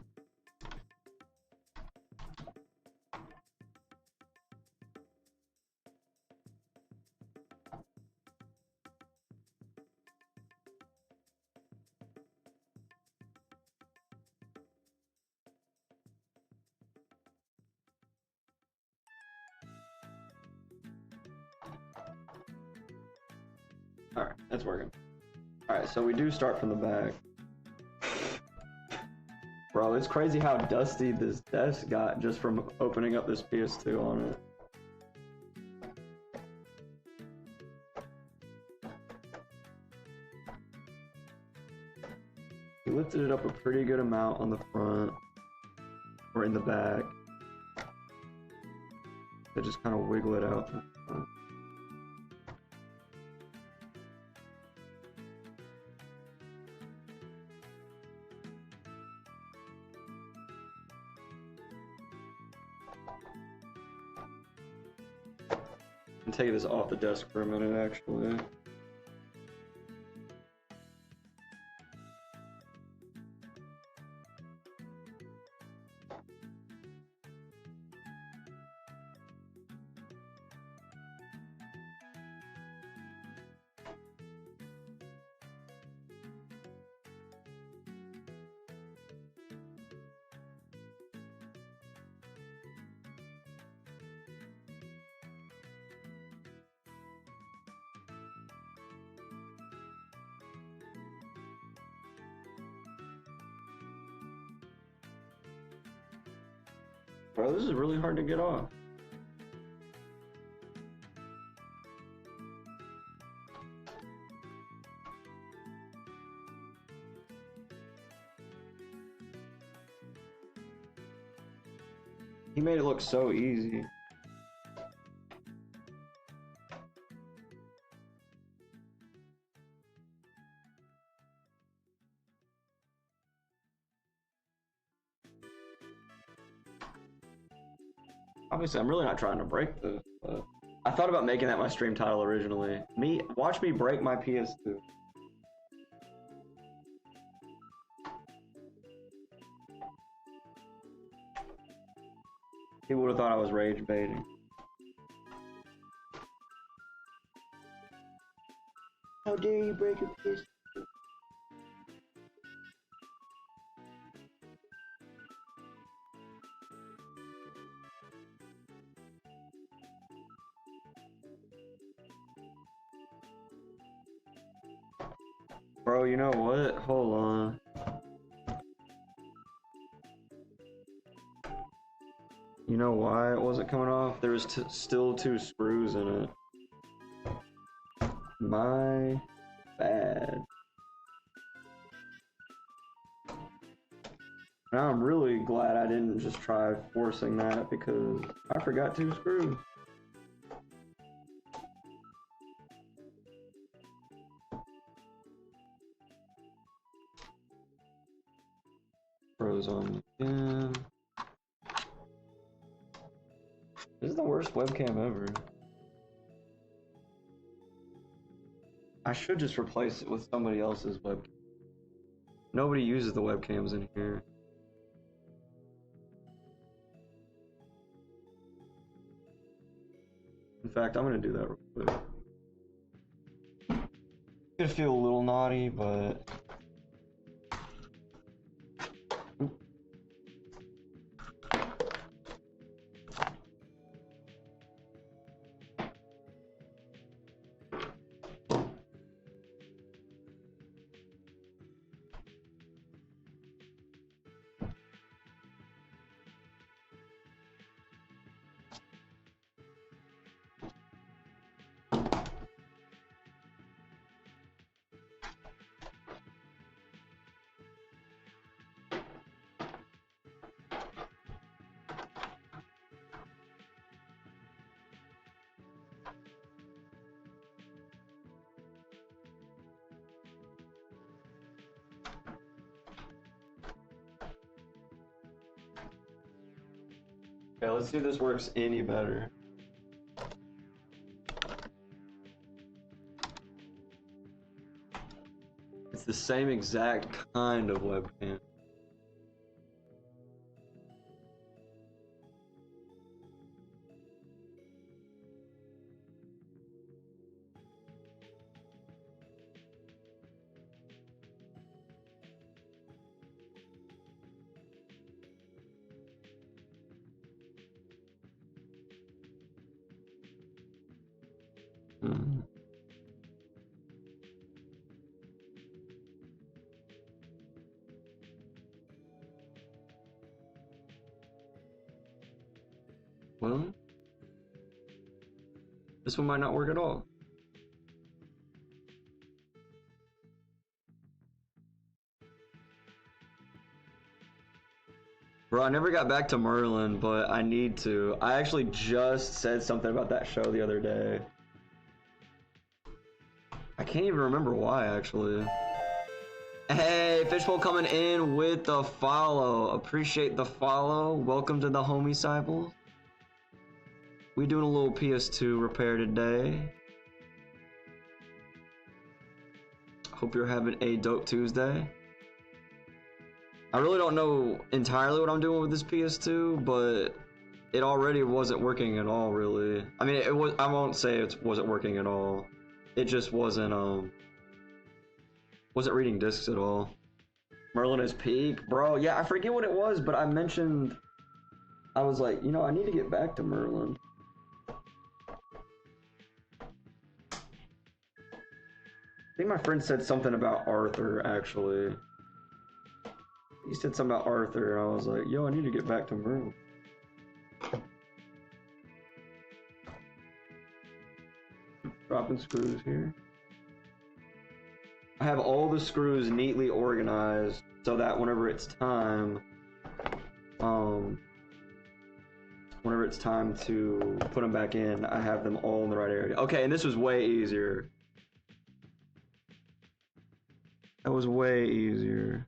Alright, that's working. Alright, so we do start from the back. Bro, it's crazy how dusty this desk got just from opening up this PS2 on it. We lifted it up a pretty good amount on the front, or in the back. So just kind of wiggle it out. I'm taking this off the desk for a minute, actually. Bro, this is really hard to get off. He made it look so easy. Obviously, I'm really not trying to break this, but I thought about making that my stream title originally. Watch me break my PS2. People would have thought I was rage baiting. How dare you break a PS2? Bro, you know what? Hold on. You know why it wasn't coming off? There was still 2 screws in it. My bad. Now I'm really glad I didn't just try forcing that because I forgot 2 screws. Froze on again. This is the worst webcam ever. I should just replace it with somebody else's webcam. Nobody uses the webcams in here. In fact, I'm gonna do that real quick. It's gonna feel a little naughty, but okay, let's see if this works any better. It's the same exact kind of webcam. Well, this one might not work at all. Bro, I never got back to Merlin, but I need to. I actually just said something about that show the other day. I can't even remember why, actually. Hey, Fishbowl coming in with the follow. Appreciate the follow. Welcome to the homie cycle. We doing a little PS2 repair today. Hope you're having a dope Tuesday. I really don't know entirely what I'm doing with this PS2, but it already wasn't working at all, really. I mean, it was. I won't say it wasn't working at all. It just wasn't reading discs at all. Merlin is peak, bro. Yeah, I forget what it was, but I mentioned. I was like, you know, I need to get back to Merlin. I think my friend said something about Arthur, actually. He said something about Arthur, and I was like, yo, I need to get back to Merlin. Dropping screws here. I have all the screws neatly organized so that whenever it's time to put them back in, I have them all in the right area. Okay, and this was way easier. That was way easier.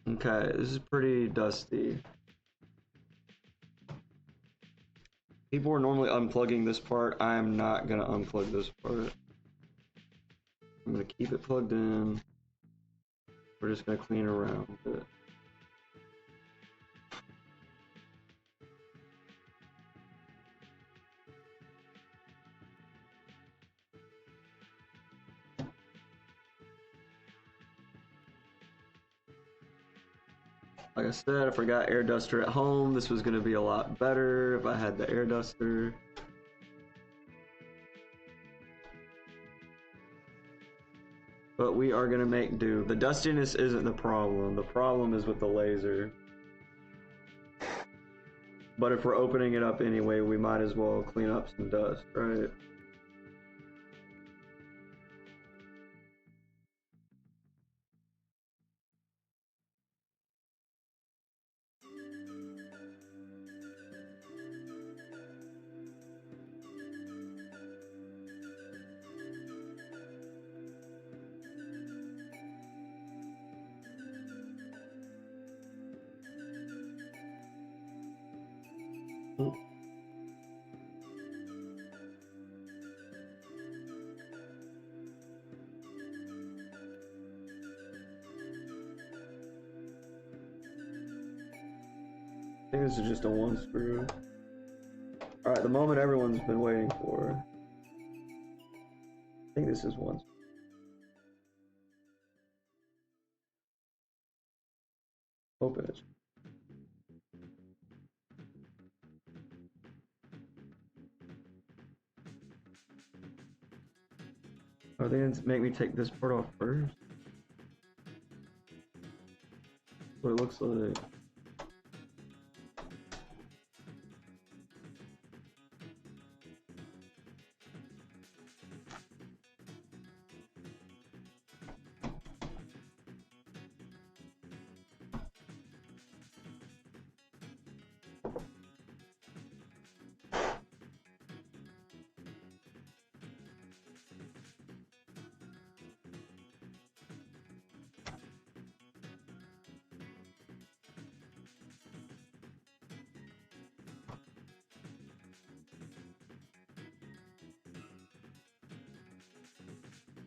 Okay, this is pretty dusty. People are normally unplugging this part. I am not gonna unplug this part. I'm gonna keep it plugged in. We're just gonna clean around it. Like I said, I forgot air duster at home. This was gonna be a lot better if I had the air duster. But we are gonna make do. The dustiness isn't the problem. The problem is with the laser. But if we're opening it up anyway, we might as well clean up some dust, right? I think this is just a one screw. Alright, the moment everyone's been waiting for. I think this is one. Open it. Oh, they didn't make me take this part off first. What it looks like.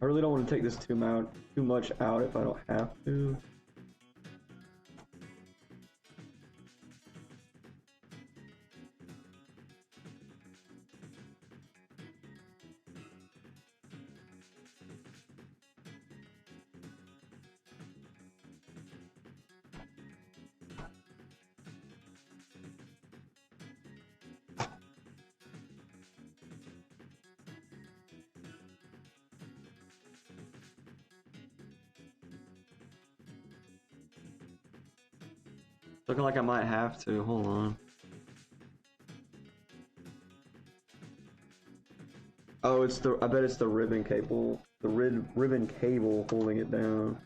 I really don't want to take this too much out if I don't have to. Looking like I might have to. Hold on. Oh, it's the. I bet it's the ribbon cable. The ribbon cable holding it down.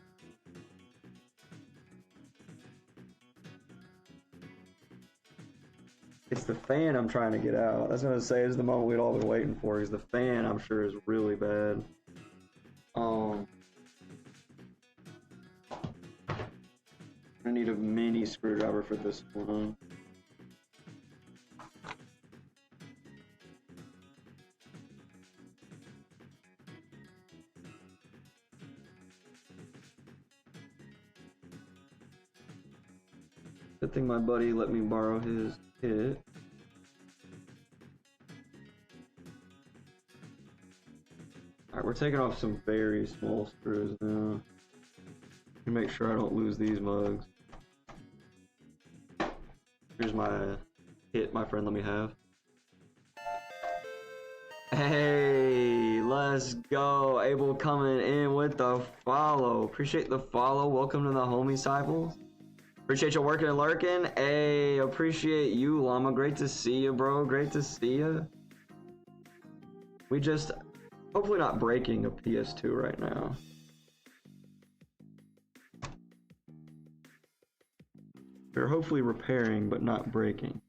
It's the fan I'm trying to get out. I was gonna say, this is the moment we'd all been waiting for. Because the fan, I'm sure, is really bad. I need a mini screwdriver for this one. Good thing my buddy let me borrow his kit. Alright, we're taking off some very small screws now. To make sure I don't lose these mugs. Here's my kit my friend let me have. Hey, let's go. Abel coming in with the follow. Appreciate the follow. Welcome to the homie disciples. Appreciate you working and lurking. Hey, appreciate you, Llama. Great to see you, bro. Great to see you. We just, hopefully not breaking a PS2 right now. We're hopefully repairing, but not breaking.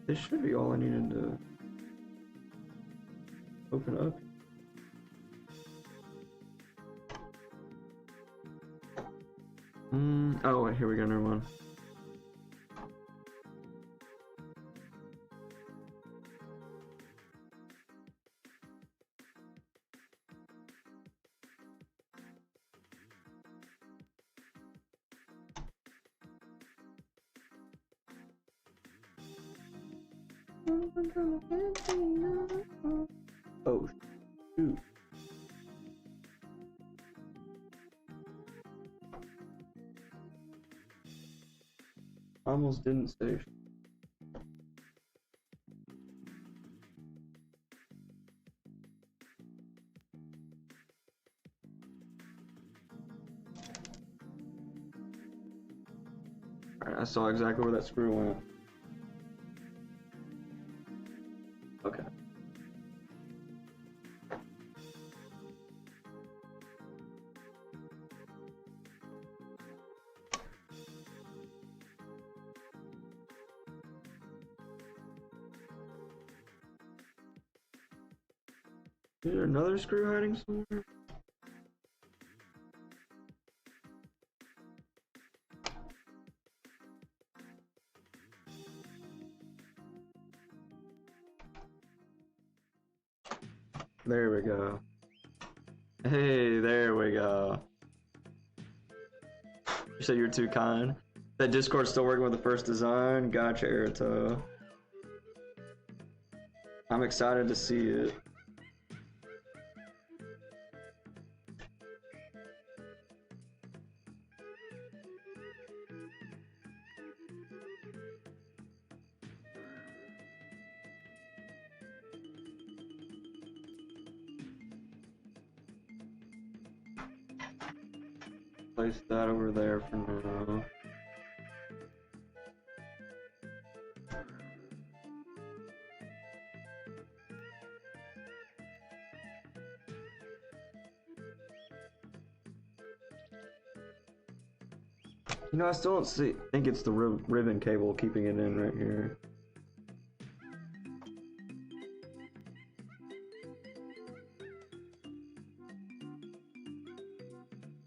This should be all I needed to open up. Oh, wait, here we go, never mind. Oh, shoot. Almost didn't save. Alright, I saw exactly where that screw went. Okay. Is there another screw hiding somewhere? There we go. Hey, there we go. You said you're too kind. That Discord's still working with the first design. Gotcha, Erito. I'm excited to see it. Place that over there for now. You know, I still don't think it's the ribbon cable keeping it in right here.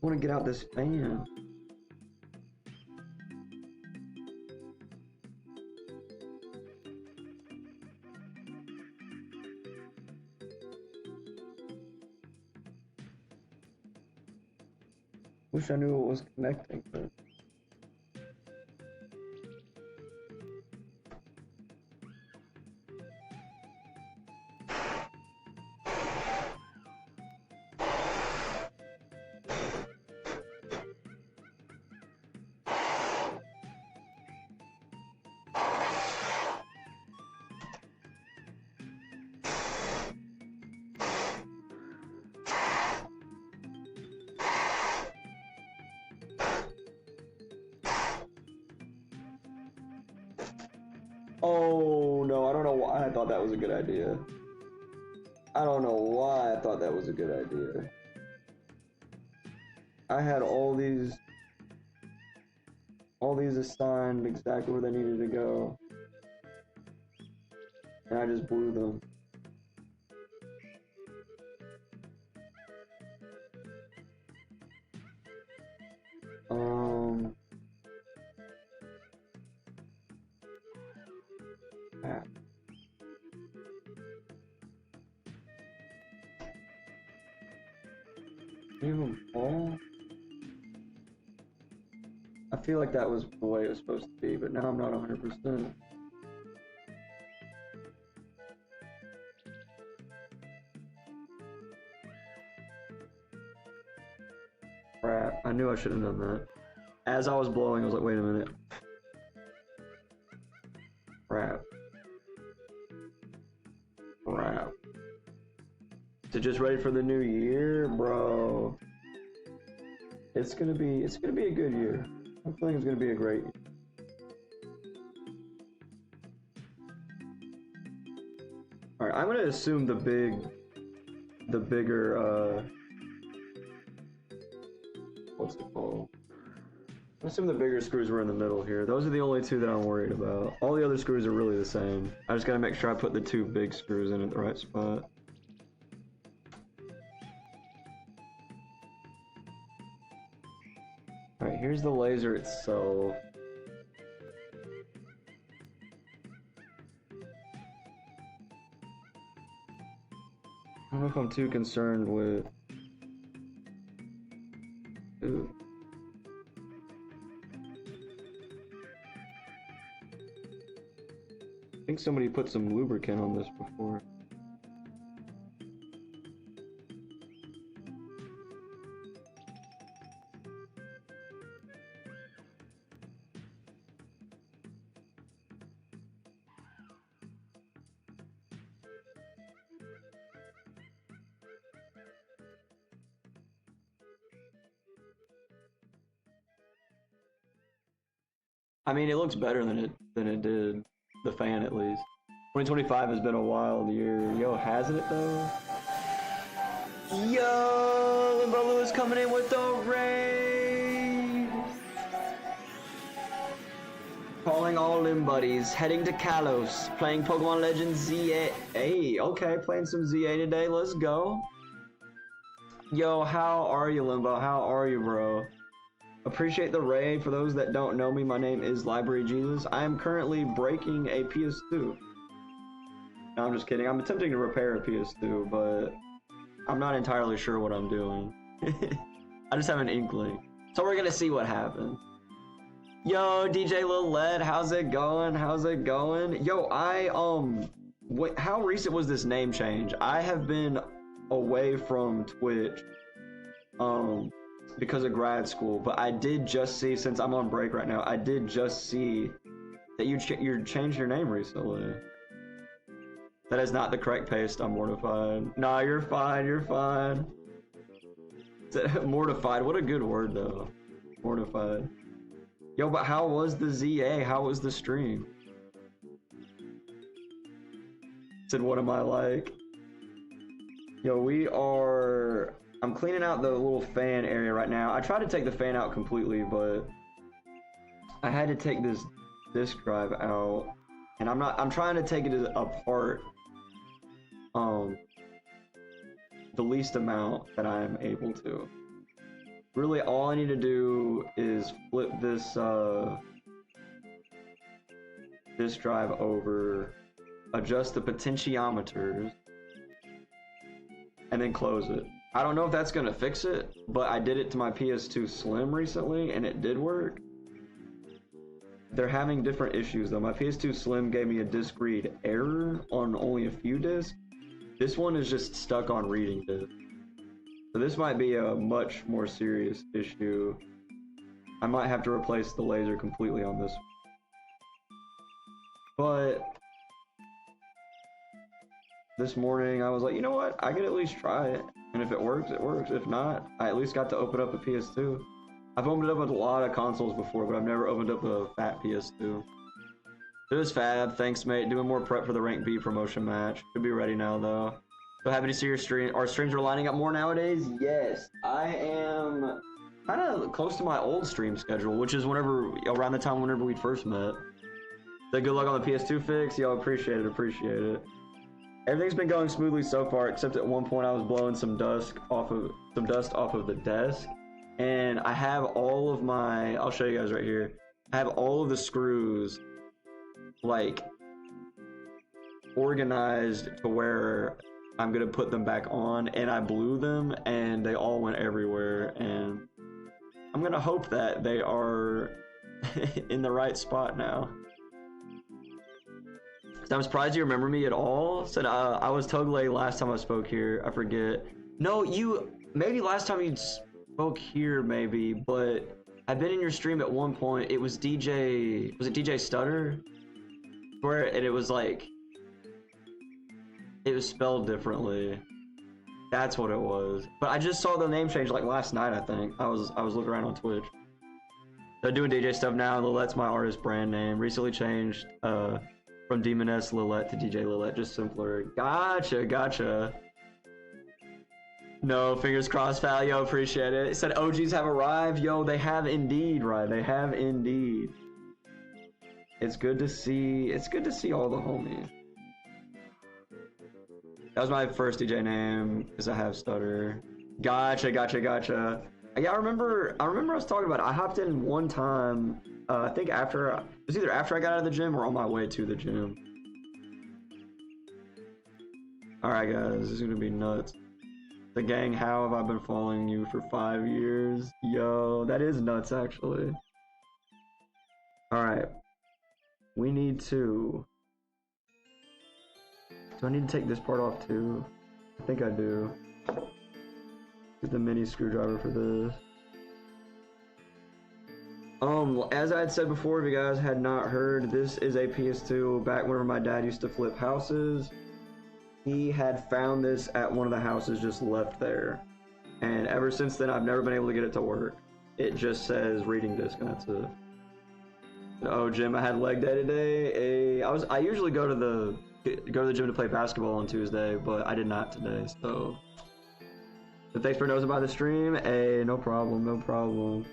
I want to get out this fan. Wish I knew it was connecting, but... Oh no, I don't know why I thought that was a good idea. I don't know why I thought that was a good idea. I had all these assigned exactly where they needed to go. And I just blew them. I feel like that was the way it was supposed to be, but now I'm not 100%. Crap, I knew I should have done that. As I was blowing, I was like, wait a minute. Crap. Crap. So just ready for the new year, bro. It's gonna be a good year. I'm feeling it's gonna be a great year. Alright, I'm gonna assume the bigger, what's it called? I'm assuming the bigger screws were in the middle here. Those are the only two that I'm worried about. All the other screws are really the same. I just gotta make sure I put the two big screws in at the right spot. Alright, here's the laser itself. I don't know if I'm too concerned with... Ooh. I think somebody put some lubricant on this before. I mean, it looks better than it did. The fan, at least. 2025 has been a wild year. Yo, hasn't it though? Yo, Limbo Lewis coming in with the raid. Calling all Lim buddies, heading to Kalos, playing Pokemon Legends ZA. Hey, okay, playing some ZA today. Let's go. Yo, how are you, Limbo? How are you, bro? Appreciate the raid. For those that don't know me, my name is Library Jesus. I am currently breaking a PS2. No, I'm just kidding. I'm attempting to repair a PS2, but I'm not entirely sure what I'm doing. I just have an inkling. So we're gonna see what happens. Yo, DJ Lil Led, how's it going? How's it going? Yo, how recent was this name change? I have been away from Twitch, because of grad school, but I did just see, since I'm on break right now, I did just see that you changed your name recently. That is not the correct paste. I'm mortified. Nah, you're fine. You're fine. Mortified. What a good word, though. Mortified. Yo, but how was the ZA? How was the stream? Said, what am I like? Yo, I'm cleaning out the little fan area right now. I tried to take the fan out completely, but I had to take this disk drive out, and I'm trying to take it apart the least amount that I'm able to. Really, all I need to do is flip this disk drive over, adjust the potentiometers, and then close it. I don't know if that's gonna fix it, but I did it to my PS2 Slim recently, and it did work. They're having different issues though. My PS2 Slim gave me a disk read error on only a few disks. This one is just stuck on reading disks. So this might be a much more serious issue. I might have to replace the laser completely on this one. But this morning I was like, you know what? I could at least try it. And if it works, it works. If not, I at least got to open up a PS2. I've opened up a lot of consoles before, but I've never opened up a fat PS2. It was fab. Thanks, mate. Doing more prep for the Rank B promotion match. Should be ready now, though. So happy to see your stream. Our streams are lining up more nowadays. Yes, I am kind of close to my old stream schedule, which is around the time whenever we first met. So good luck on the PS2 fix. Yo, appreciate it, appreciate it. Everything's been going smoothly so far, except at one point I was blowing some dust off of the desk, and I have all of my. I'll show you guys right here. I have all of the screws, like, organized to where I'm gonna put them back on, and I blew them, and they all went everywhere, and I'm gonna hope that they are in the right spot now. I'm surprised you remember me at all. Said I was Toglay last time I spoke here. I forget. No, maybe last time you spoke here, maybe, but I've been in your stream at one point. It was DJ. Was it DJ Stutter? And it was like, it was spelled differently. That's what it was. But I just saw the name change like last night. I think I was looking around on Twitch. So doing DJ stuff now. Lilette's my artist brand name. Recently changed. From Demoness Lilette to DJ Lilette, just simpler. Gotcha. No, fingers crossed, Fal. Yo, appreciate it. It said OGs have arrived. Yo, they have indeed, right? They have indeed. It's good to see. It's good to see all the homies. That was my first DJ name, because I have Stutter. Gotcha. Yeah, I remember I was talking about it. I hopped in one time. I think it was either after I got out of the gym or on my way to the gym. Alright guys, this is gonna be nuts. The gang, how have I been following you for 5 years? Yo, that is nuts actually. Alright. We need to... Do I need to take this part off too? I think I do. Get the mini screwdriver for this. As I had said before, if you guys had not heard, this is a PS2. Back whenever my dad used to flip houses, he had found this at one of the houses just left there. And ever since then, I've never been able to get it to work. It just says reading disc, and that's it. Oh, Jim, I had leg day today. I usually go to the gym to play basketball on Tuesday, but I did not today, so thanks for knows about the stream. Hey, no problem.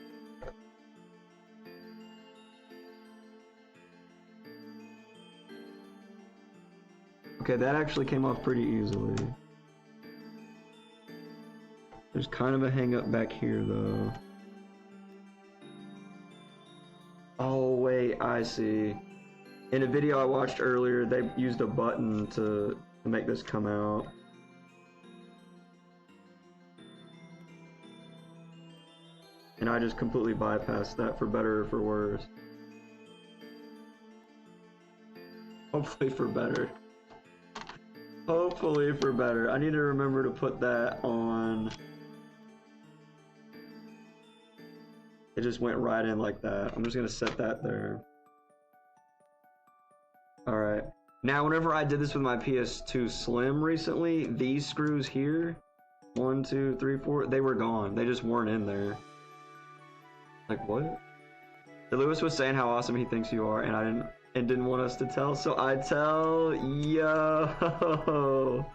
Okay, that actually came off pretty easily. There's kind of a hang up back here though. Oh wait, I see. In a video I watched earlier, they used a button to make this come out. And I just completely bypassed that, for better or for worse. Hopefully for better. Hopefully for better. I need to remember to put that on. It just went right in like that. I'm just gonna set that there. Alright. Now whenever I did this with my PS2 Slim recently, these screws here, 1, 2, 3, 4, they were gone. They just weren't in there. Like what? So Lewis was saying how awesome he thinks you are, and didn't want us to tell, so I tell. Yo,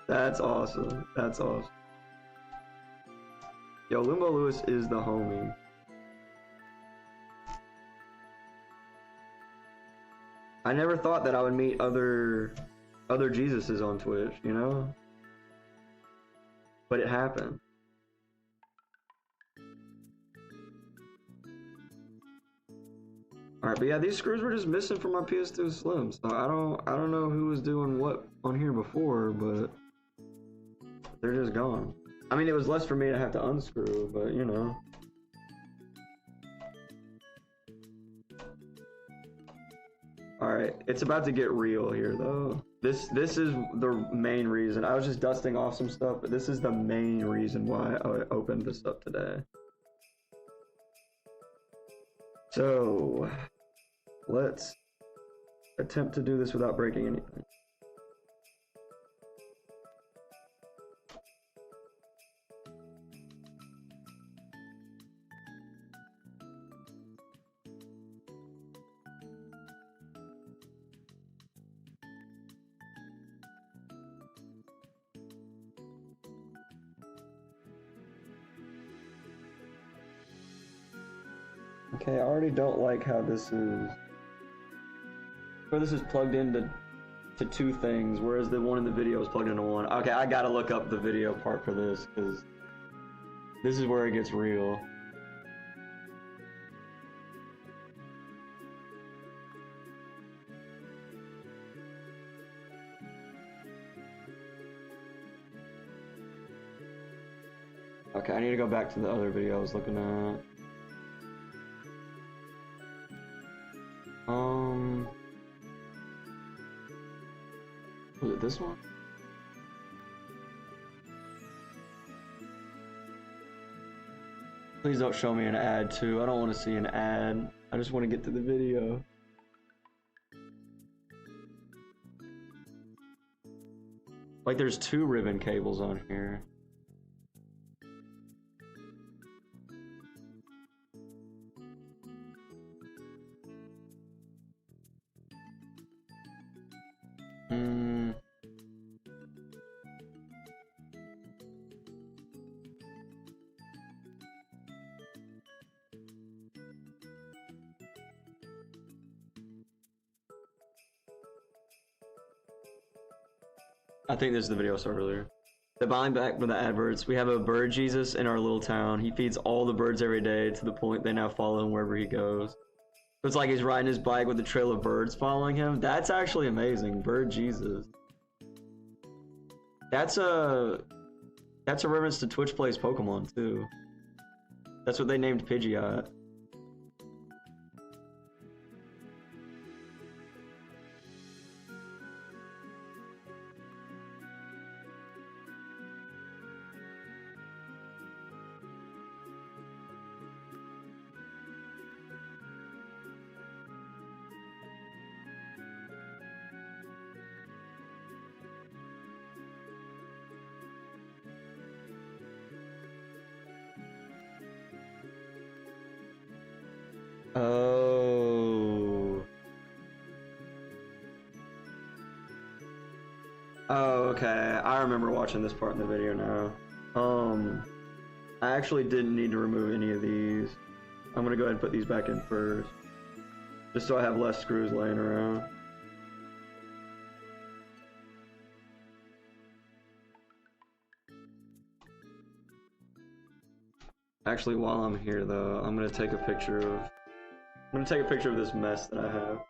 that's awesome. Yo, Limbo Lewis is the homie. I never thought that I would meet other Jesuses on Twitch, you know? But it happened. Alright, but yeah, these screws were just missing from my PS2 Slim, so I don't know who was doing what on here before, but they're just gone. I mean, it was less for me to have to unscrew, but you know. Alright, it's about to get real here though. This is the main reason. I was just dusting off some stuff, but this is the main reason why I opened this up today. So, let's attempt to do this without breaking anything. Okay, I already don't like how this is Or this is plugged into two things, whereas the one in the video is plugged into one. Okay, I gotta look up the video part for this, because this is where it gets real. Okay, I need to go back to the other video I was looking at. Was it this one? Please don't show me an ad too. I don't want to see an ad. I just want to get to the video. Like there's 2 ribbon cables on here. I think this is the video I saw earlier. The buying back from the adverts. We have a bird Jesus in our little town. He feeds all the birds every day to the point they now follow him wherever he goes. So it's like he's riding his bike with a trail of birds following him. That's actually amazing. Bird Jesus. That's a reference to Twitch Plays Pokemon too. That's what they named Pidgeot. Oh. Oh, okay. I remember watching this part in the video now. I actually didn't need to remove any of these. I'm gonna go ahead and put these back in first. Just so I have less screws laying around. Actually, while I'm here though, I'm gonna take a picture of this mess that I have.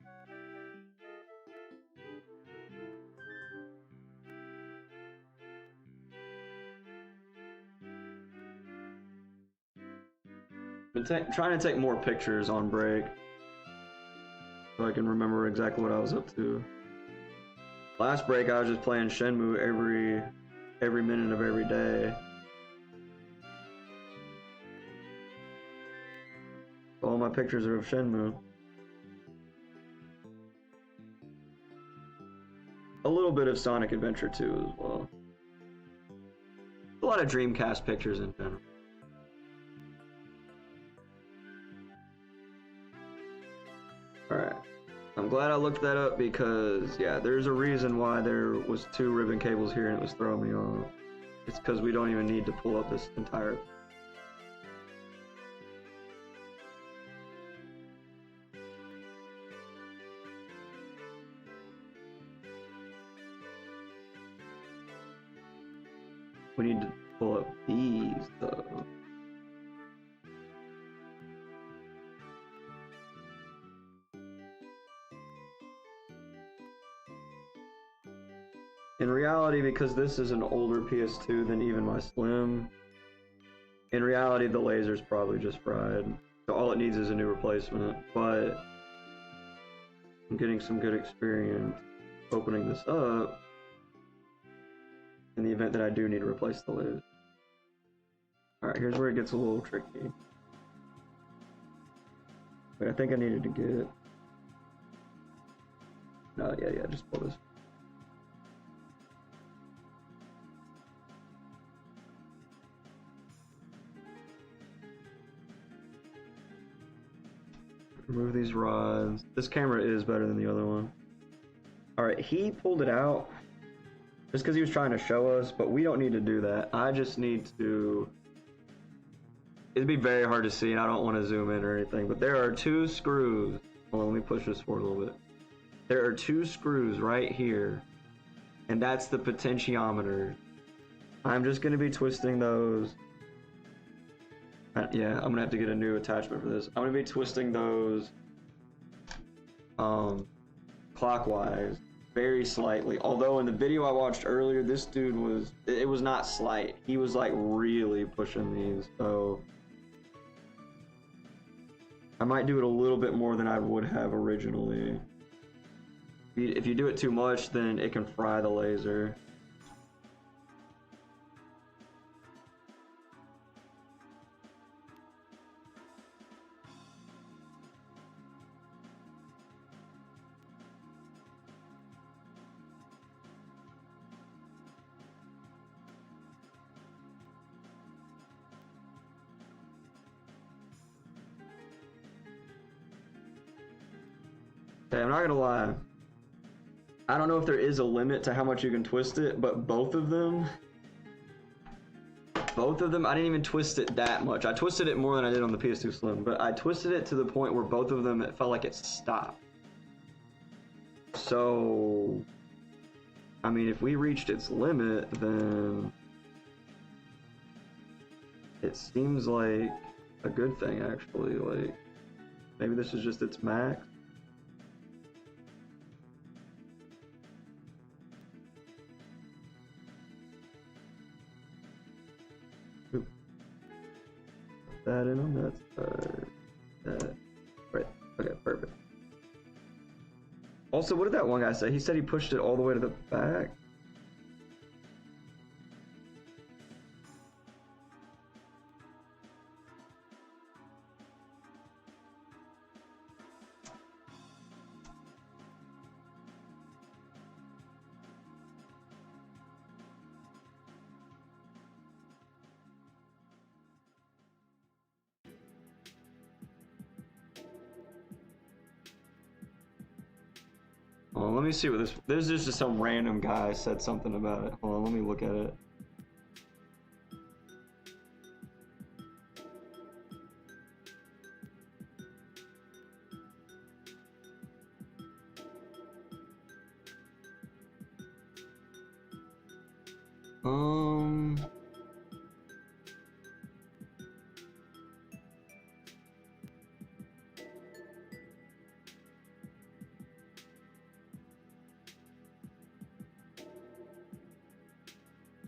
Been trying to take more pictures on break so I can remember exactly what I was up to. Last break I was just playing Shenmue every minute of every day. All my pictures are of Shenmue. A little bit of Sonic Adventure 2 as well. A lot of Dreamcast pictures in general. Alright. I'm glad I looked that up because, yeah, there's a reason why there was 2 ribbon cables here and it was throwing me off. It's because we don't even need to pull up this entire... We need to pull up these, though. In reality, because this is an older PS2 than even my Slim, in reality the laser's probably just fried. So all it needs is a new replacement, but I'm getting some good experience opening this up in the event that I do need to replace the lid. Alright, here's where it gets a little tricky. Wait, I think I needed to get... No, yeah, just pull this. Remove these rods. This camera is better than the other one. Alright, he pulled it out just because he was trying to show us, but we don't need to do that. I just need to... It'd be very hard to see, and I don't want to zoom in or anything, but there are 2 screws. Hold on, let me push this forward a little bit. There are 2 screws right here, and that's the potentiometer. I'm just gonna be twisting those. Yeah, I'm gonna have to get a new attachment for this. I'm gonna be twisting those clockwise, very slightly. Although in the video I watched earlier, this dude was, it was not slight. He was like really pushing these, so I might do it a little bit more than I would have originally. If you do it too much, then it can fry the laser. Okay, I'm not gonna lie. I don't know if there is a limit to how much you can twist it, but both of them, I didn't even twist it that much. I twisted it more than I did on the PS2 Slim, but I twisted it to the point where both of them, it felt like it stopped. So, I mean, if we reached its limit, then it seems like a good thing, actually. Like, maybe this is just its max. That in on that side. That. Right. Okay, perfect. Also, what did that one guy say? He said he pushed it all the way to the back. Well, let me see what this. This is just some random guy said something about it. Hold on, let me look at it.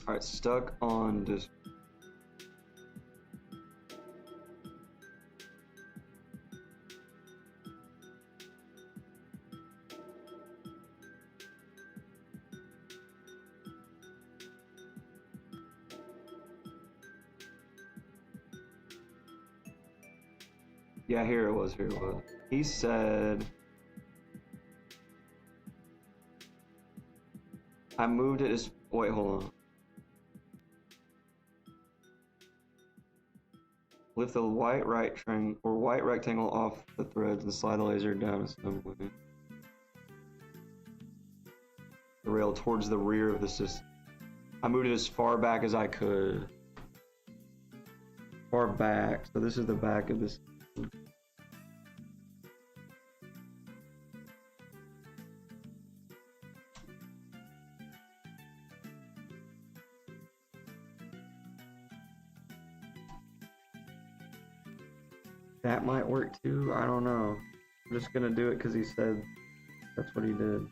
All right, stuck on this. Yeah, here it was, here it was. He said, I moved it as, wait, hold on. Lift the white rectangle off the threads and slide the laser down assembly. The rail towards the rear of the system. I moved it as far back as I could. Far back, so this is the back of this. That might work too, I don't know. I'm just gonna do it because he said that's what he did.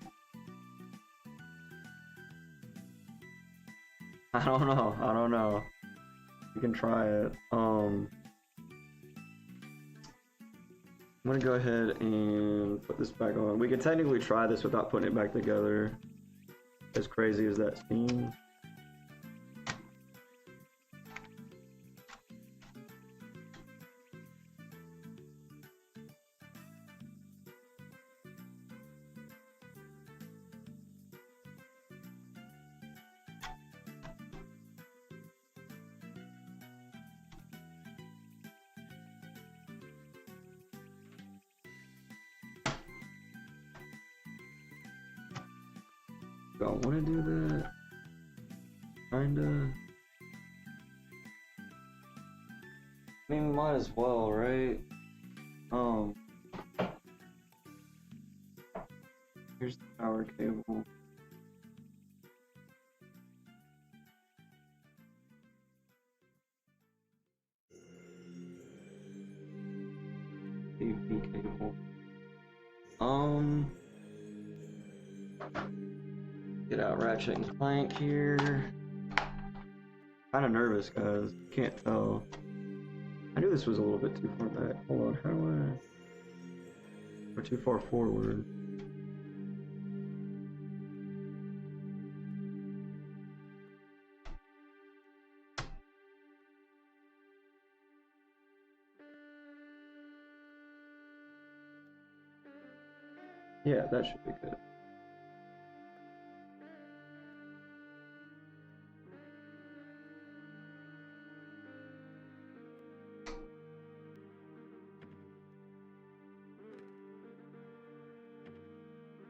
I don't know. You can try it. I'm gonna go ahead and put this back on. We can technically try this without putting it back together. As crazy as that seems. Do I want to do that? Kinda. I mean, we might as well, right? Here's the power cable. AV cable. Get out ratchet and clank here. Kinda nervous, guys. Can't tell. I knew this was a little bit too far back. Hold on, how do I... Or too far forward. Yeah, that should be good.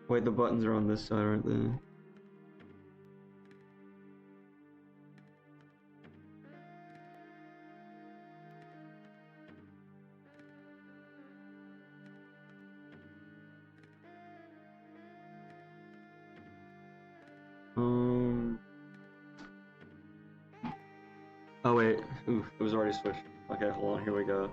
Wait, the buttons are on this side, aren't they? Oh wait, ooh, it was already switched. Okay, hold on, here we go.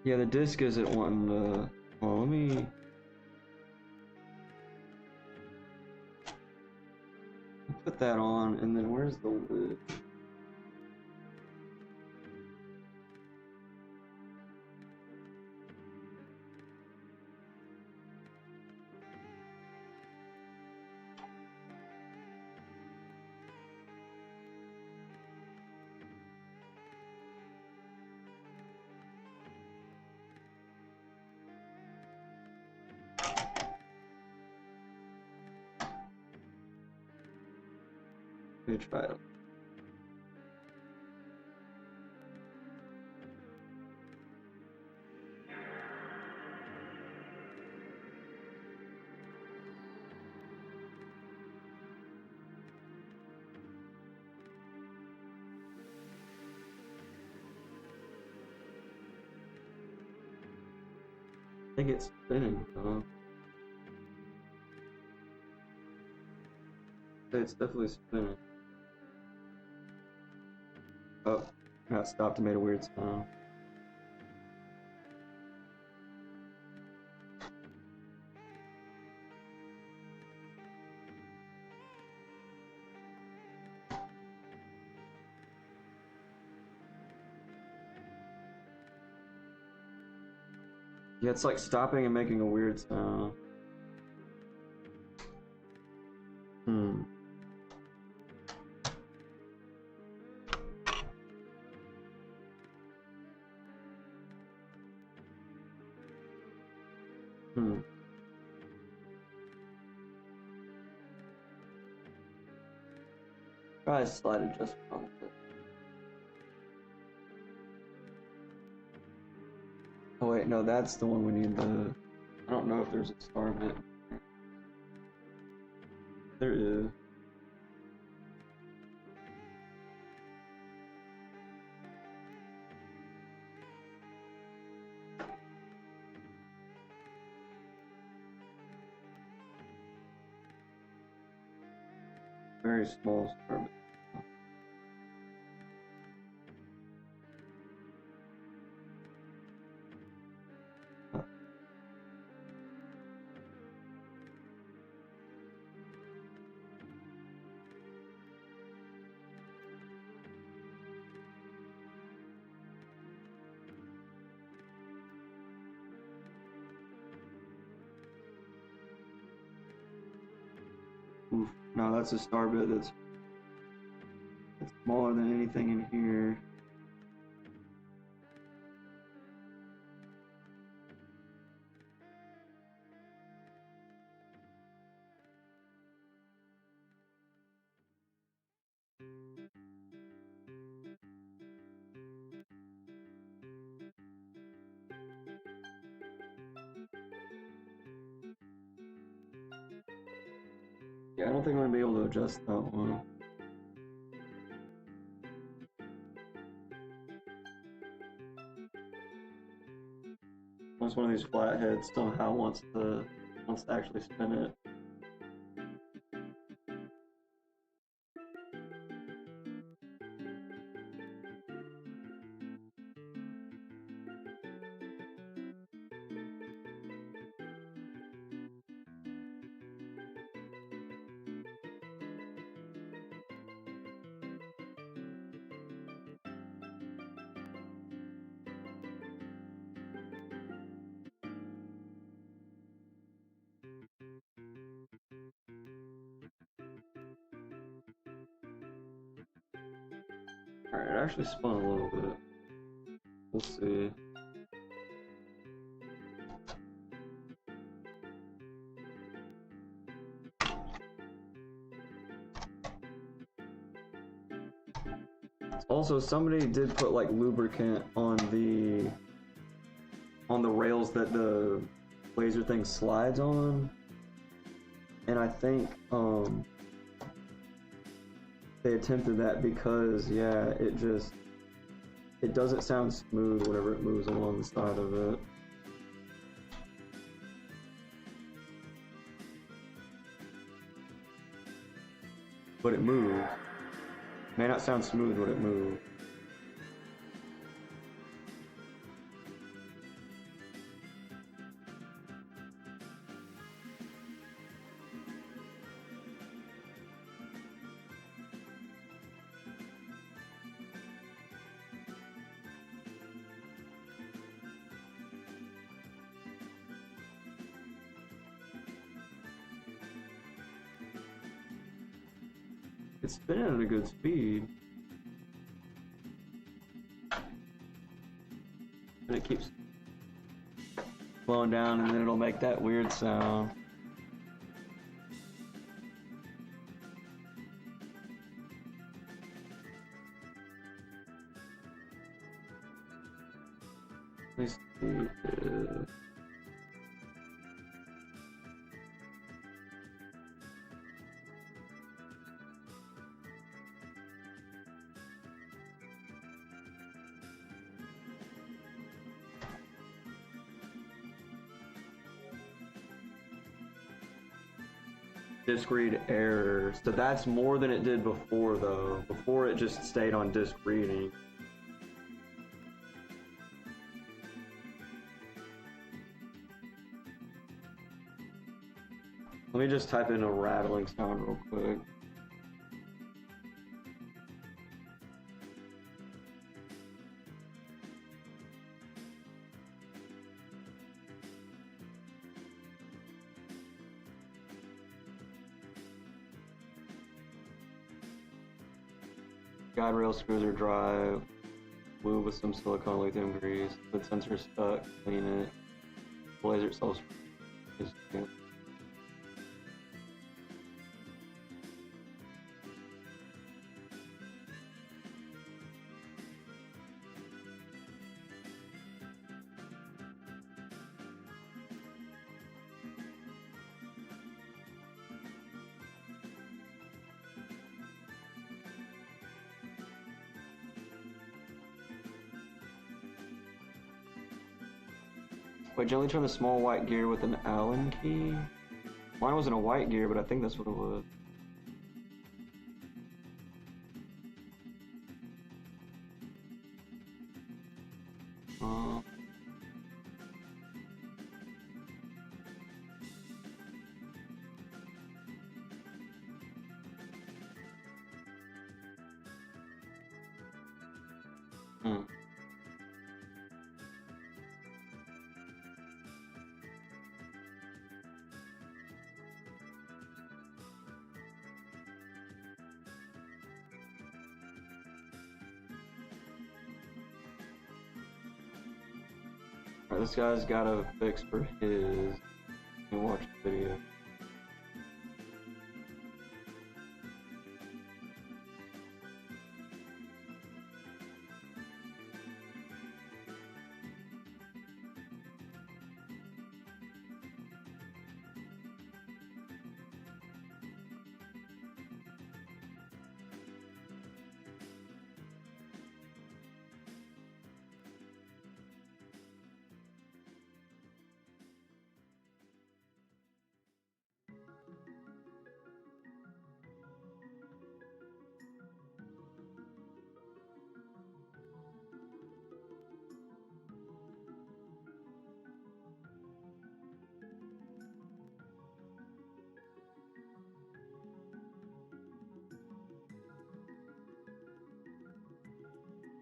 Yeah, the disc isn't wanting to... Well, let me put that on, and then where's the lid? Let me try it. I think it's spinning, though. It's definitely spinning. Oh, now it stopped and made a weird sound. Yeah, it's like stopping and making a weird sound. Try slide adjustment on it. Oh wait, no, that's the one we need the... I don't know if there's a star bit. There is. Very small star bit. Oof. No, that's a star bit that's smaller than anything in here. Yeah, I don't think I'm gonna be able to adjust that one. Once one of these flatheads somehow wants to actually spin it. Alright, it actually spun a little bit. We'll see. Also, somebody did put like lubricant on the rails that the laser thing slides on, and I think they attempted that because yeah, it doesn't sound smooth whenever it moves along the side of it. But it moves. May not sound smooth when it moves. It's spinning at a good speed. And it keeps slowing down, and then it'll make that weird sound. Let me see. Disk read error. So that's more than it did before, though. Before it just stayed on disk reading. Let me just type in a rattling sound real quick. Guide rail screws are dry. Lube with some silicone lithium grease. Put sensor stuck. Clean it. The laser itself is good. Wait, gently turn the small white gear with an Allen key? Mine wasn't a white gear, but I think that's what it was. Alright, this guy's got a fix for his. You can watch the video.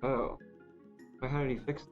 Oh. Wait, how did he fix it?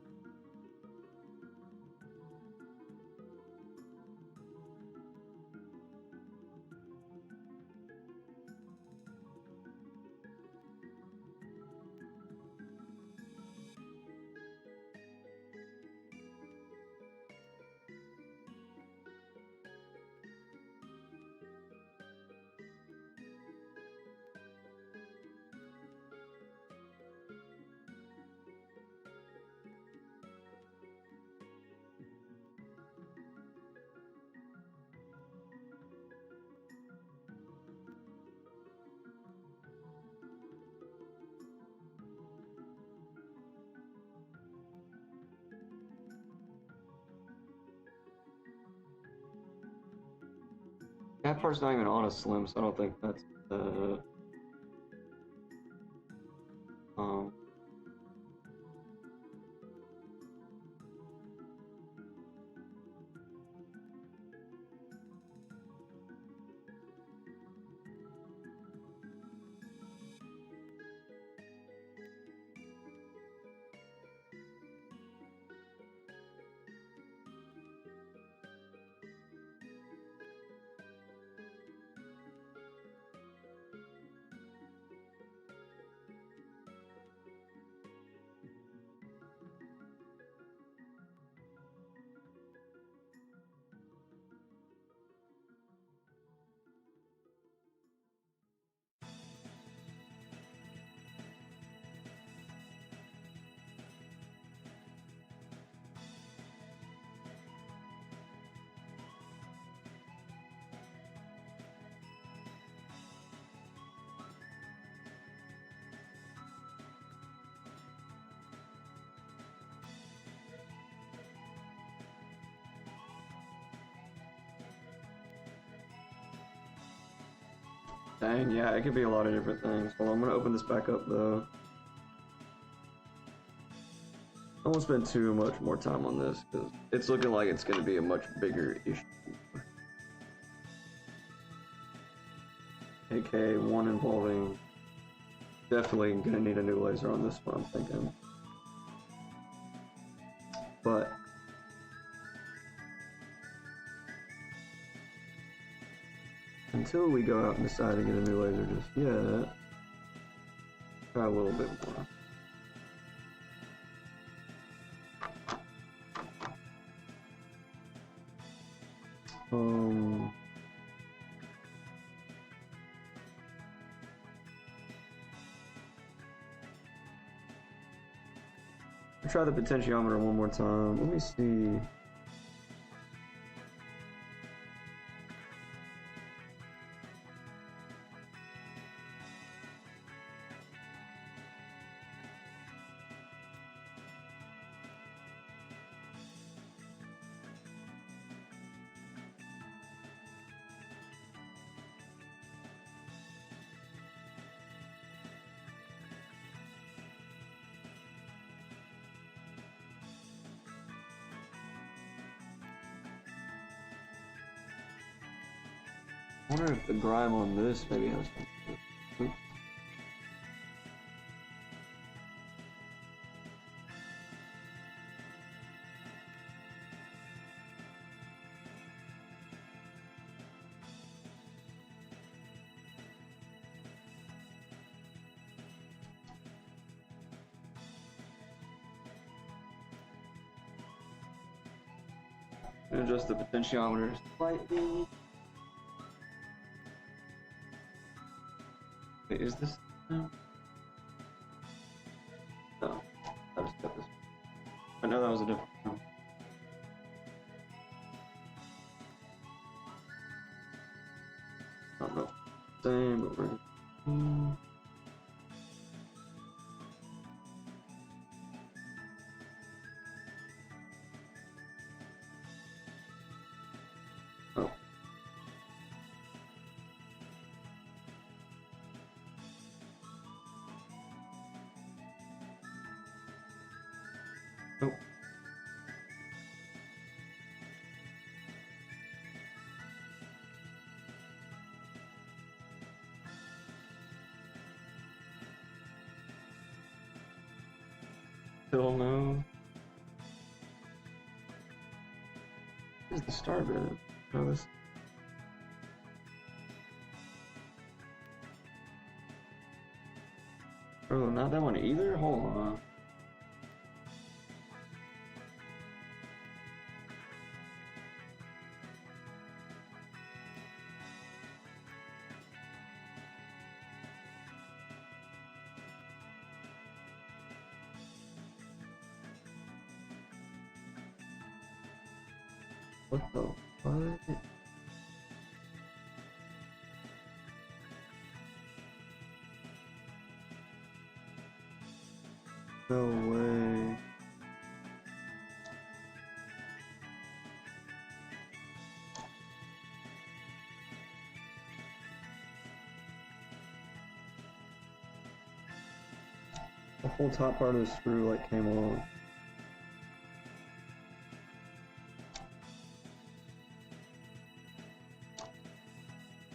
That part's not even on a slim, so I don't think that's um dang, yeah, it could be a lot of different things. Well, I'm gonna open this back up though. I won't spend too much more time on this because it's looking like it's gonna be a much bigger issue. AK one involving definitely gonna need a new laser on this one, I'm thinking. But until we go out and decide to get a new laser just yet, try a little bit more. Try the potentiometer one more time. Let me see. I wonder if the grime on this maybe has something to do. Oops. Adjust the potentiometer slightly. Wait, is this? No. No. I just got this. I know that was a different one. Not the same, but we're. Oh. Oh. Still no. Where's the star bit? No, this. Oh, not that one either? Hold on. What the what? No way. The whole top part of the screw like came off.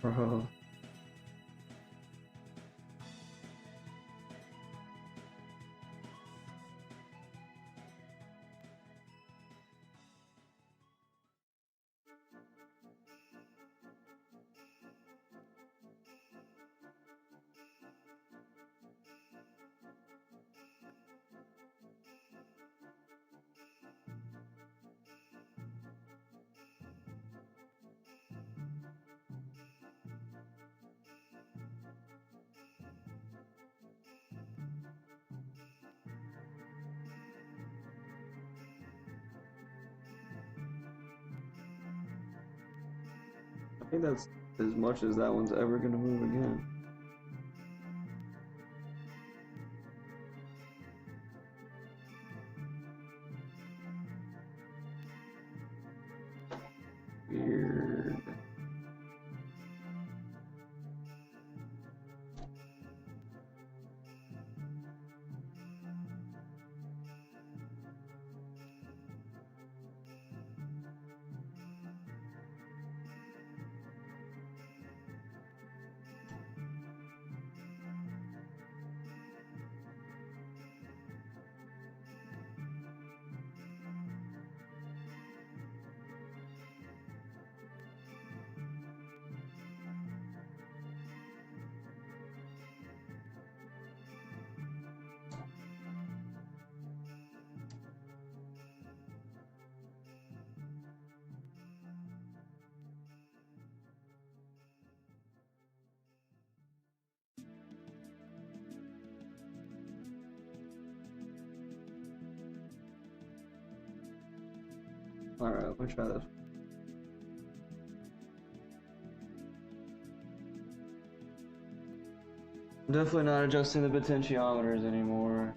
Bro. I think that's as much as that one's ever gonna move again. Weird. Alright, let me try this. I'm definitely not adjusting the potentiometers anymore.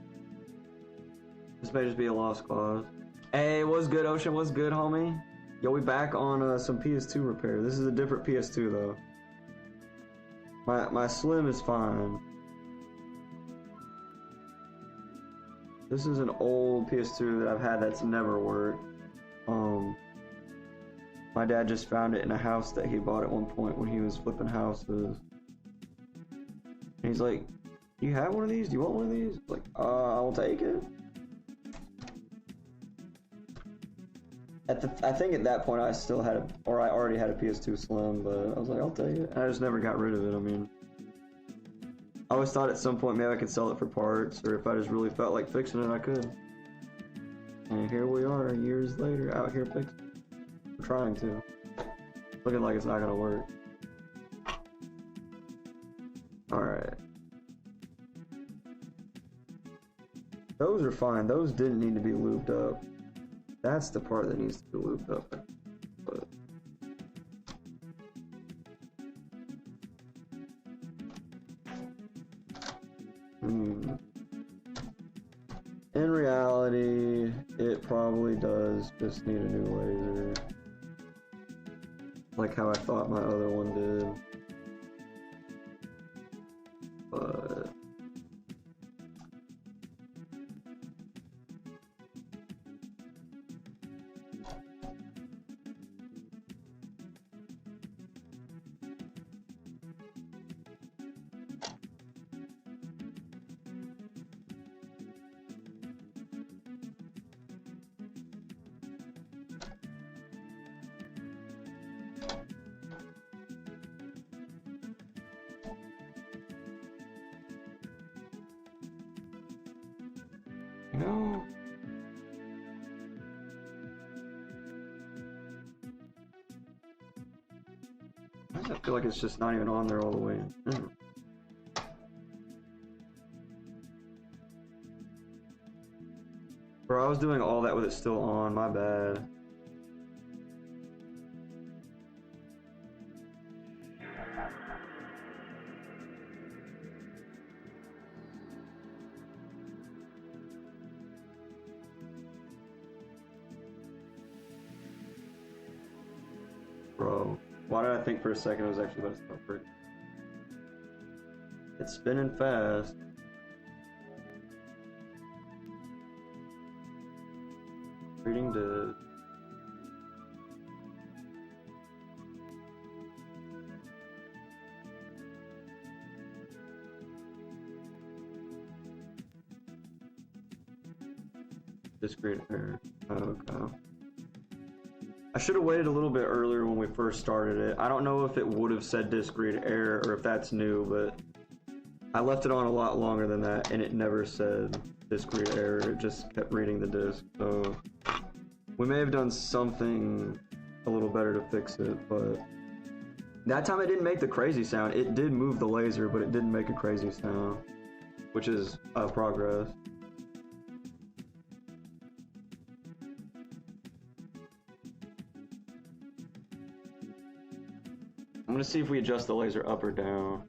This may just be a lost cause. Hey, what's good, Ocean? What's good, homie? Yo, we back on some PS2 repair. This is a different PS2, though. My Slim is fine. This is an old PS2 that I've had that's never worked. My dad just found it in a house that he bought at one point when he was flipping houses. And he's like, "You have one of these? Do you want one of these?" Like, I'll take it. I think at that point I still had I already had a PS2 Slim, but I was like, I'll take it. And I just never got rid of it. I mean, I always thought at some point maybe I could sell it for parts, or if I just really felt like fixing it, I could. And here we are, years later, out here fixing it. I'm trying to. Looking like it's not gonna work. Alright. Those are fine. Those didn't need to be lubed up. That's the part that needs to be lubed up. But in reality, it probably does just need a new laser. Like how I thought my other one did. But You know? Why does it feel like it's just not even on there all the way? Bro, I was doing all that with it still on, my bad. Bro, why did I think for a second it was actually about to start breaking? It's spinning fast. Reading the... Discrete error. Okay. I should have waited a little bit earlier when we first started it. I don't know if it would have said discrete error or if that's new, but I left it on a lot longer than that and it never said discrete error. It just kept reading the disk. So we may have done something a little better to fix it, but that time it didn't make the crazy sound. It did move the laser, but it didn't make a crazy sound, which is progress. I'm gonna see if we adjust the laser up or down.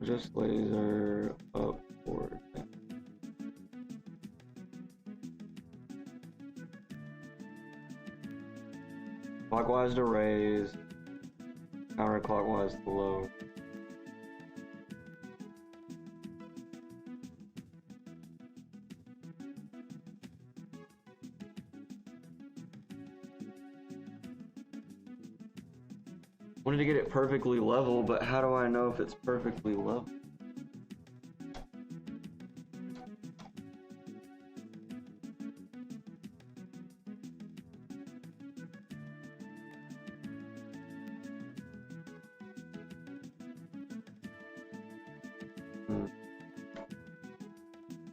Adjust laser up or down. Clockwise to raise, counterclockwise to lower. Wanted to get it perfectly level, but how do I know if it's perfectly level?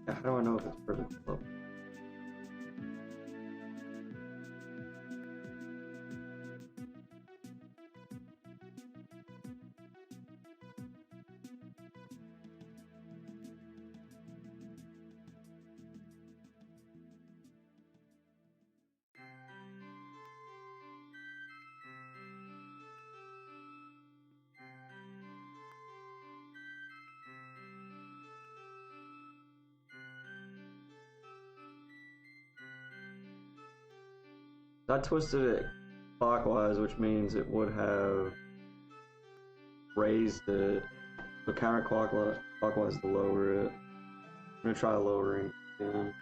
Yeah, how do I know if it's perfectly level? I twisted it clockwise, which means it would have raised it, but counterclockwise to lower it. I'm gonna try lowering again.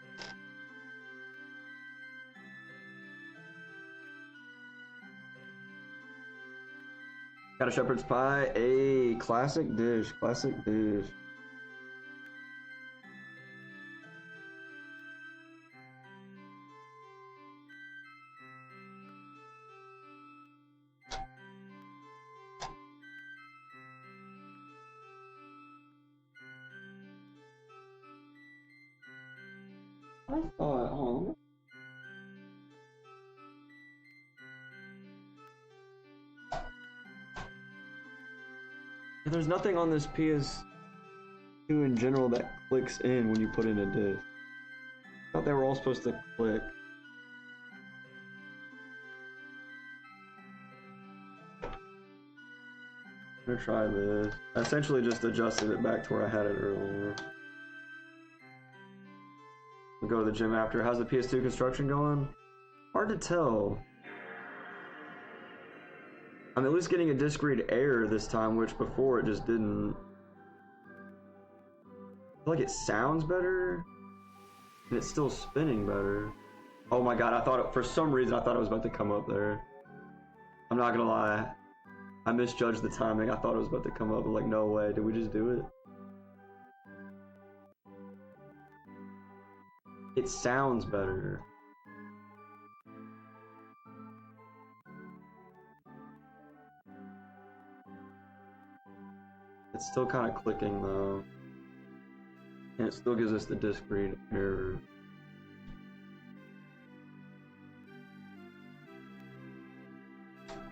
Got a shepherd's pie, a classic dish, classic dish. I thought, hold on. There's nothing on this PS2 in general that clicks in when you put in a disc. I thought they were all supposed to click. I'm gonna try this. I essentially just adjusted it back to where I had it earlier. We'll go to the gym after. How's the PS2 construction going? Hard to tell. I'm at least getting a discrete error this time, which before it just didn't. I feel like it sounds better, and it's still spinning better. Oh my god, I thought it, for some reason I thought it was about to come up there. I'm not gonna lie. I misjudged the timing. I thought it was about to come up, but like, no way. Did we just do it? It sounds better. It still kind of clicking though. And it still gives us the disk read error.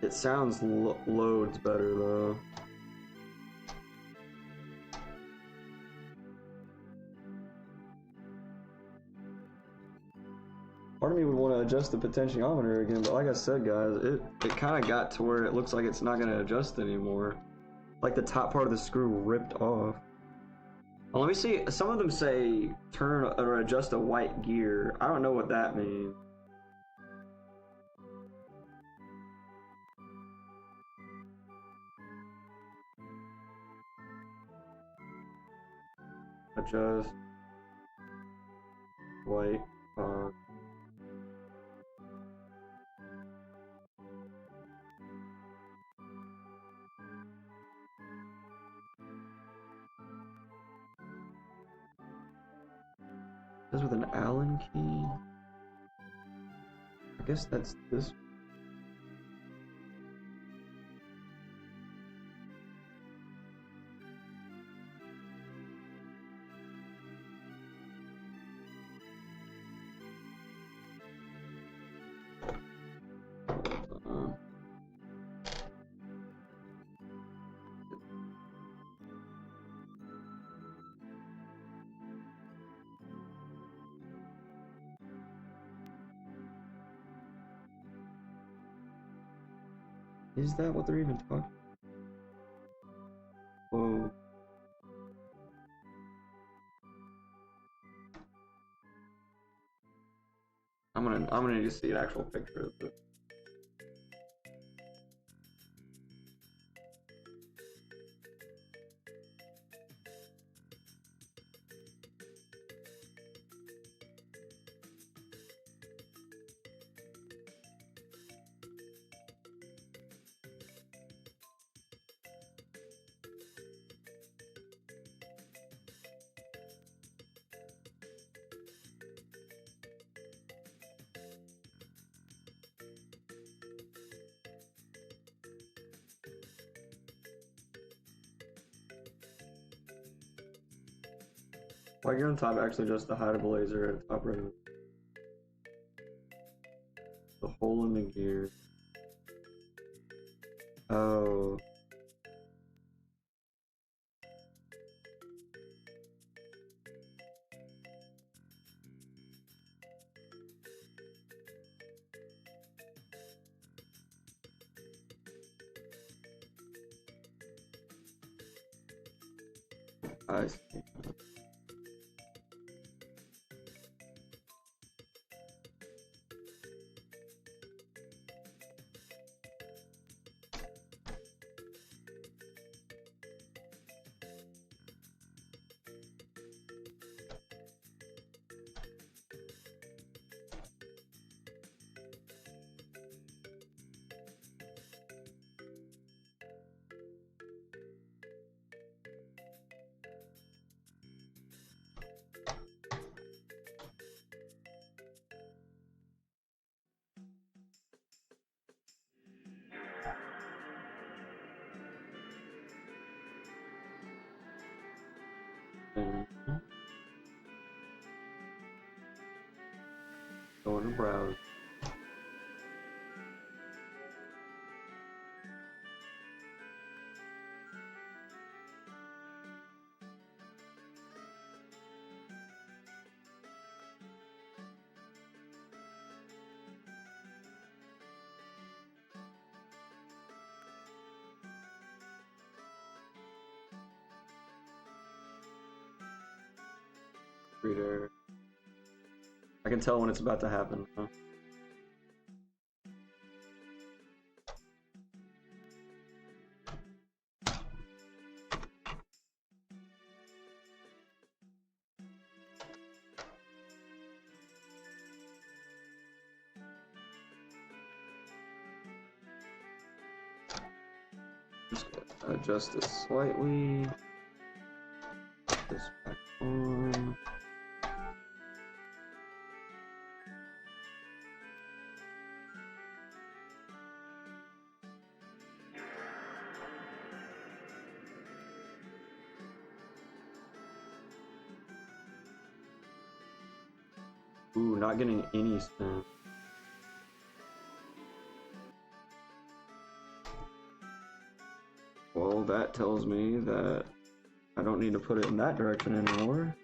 It sounds loads better though. Part of me would want to adjust the potentiometer again, but like I said, guys, it kind of got to where it looks like it's not going to adjust anymore. Like the top part of the screw ripped off. Well, let me see. Some of them say turn or adjust a white gear. I don't know what that means. Adjust white fog. This with an Allen key. I guess that's this. Is that what they're even talking? Whoa. I'm gonna need to see an actual picture of this. While you're on top, actually just the hideable laser at the top right. The hole in the gear. Oh. I see. Go to browse. Reader. I can tell when it's about to happen. Huh? Just adjust this slightly. Put this back on. Ooh, not getting any spin. Well, that tells me that I don't need to put it in that direction anymore.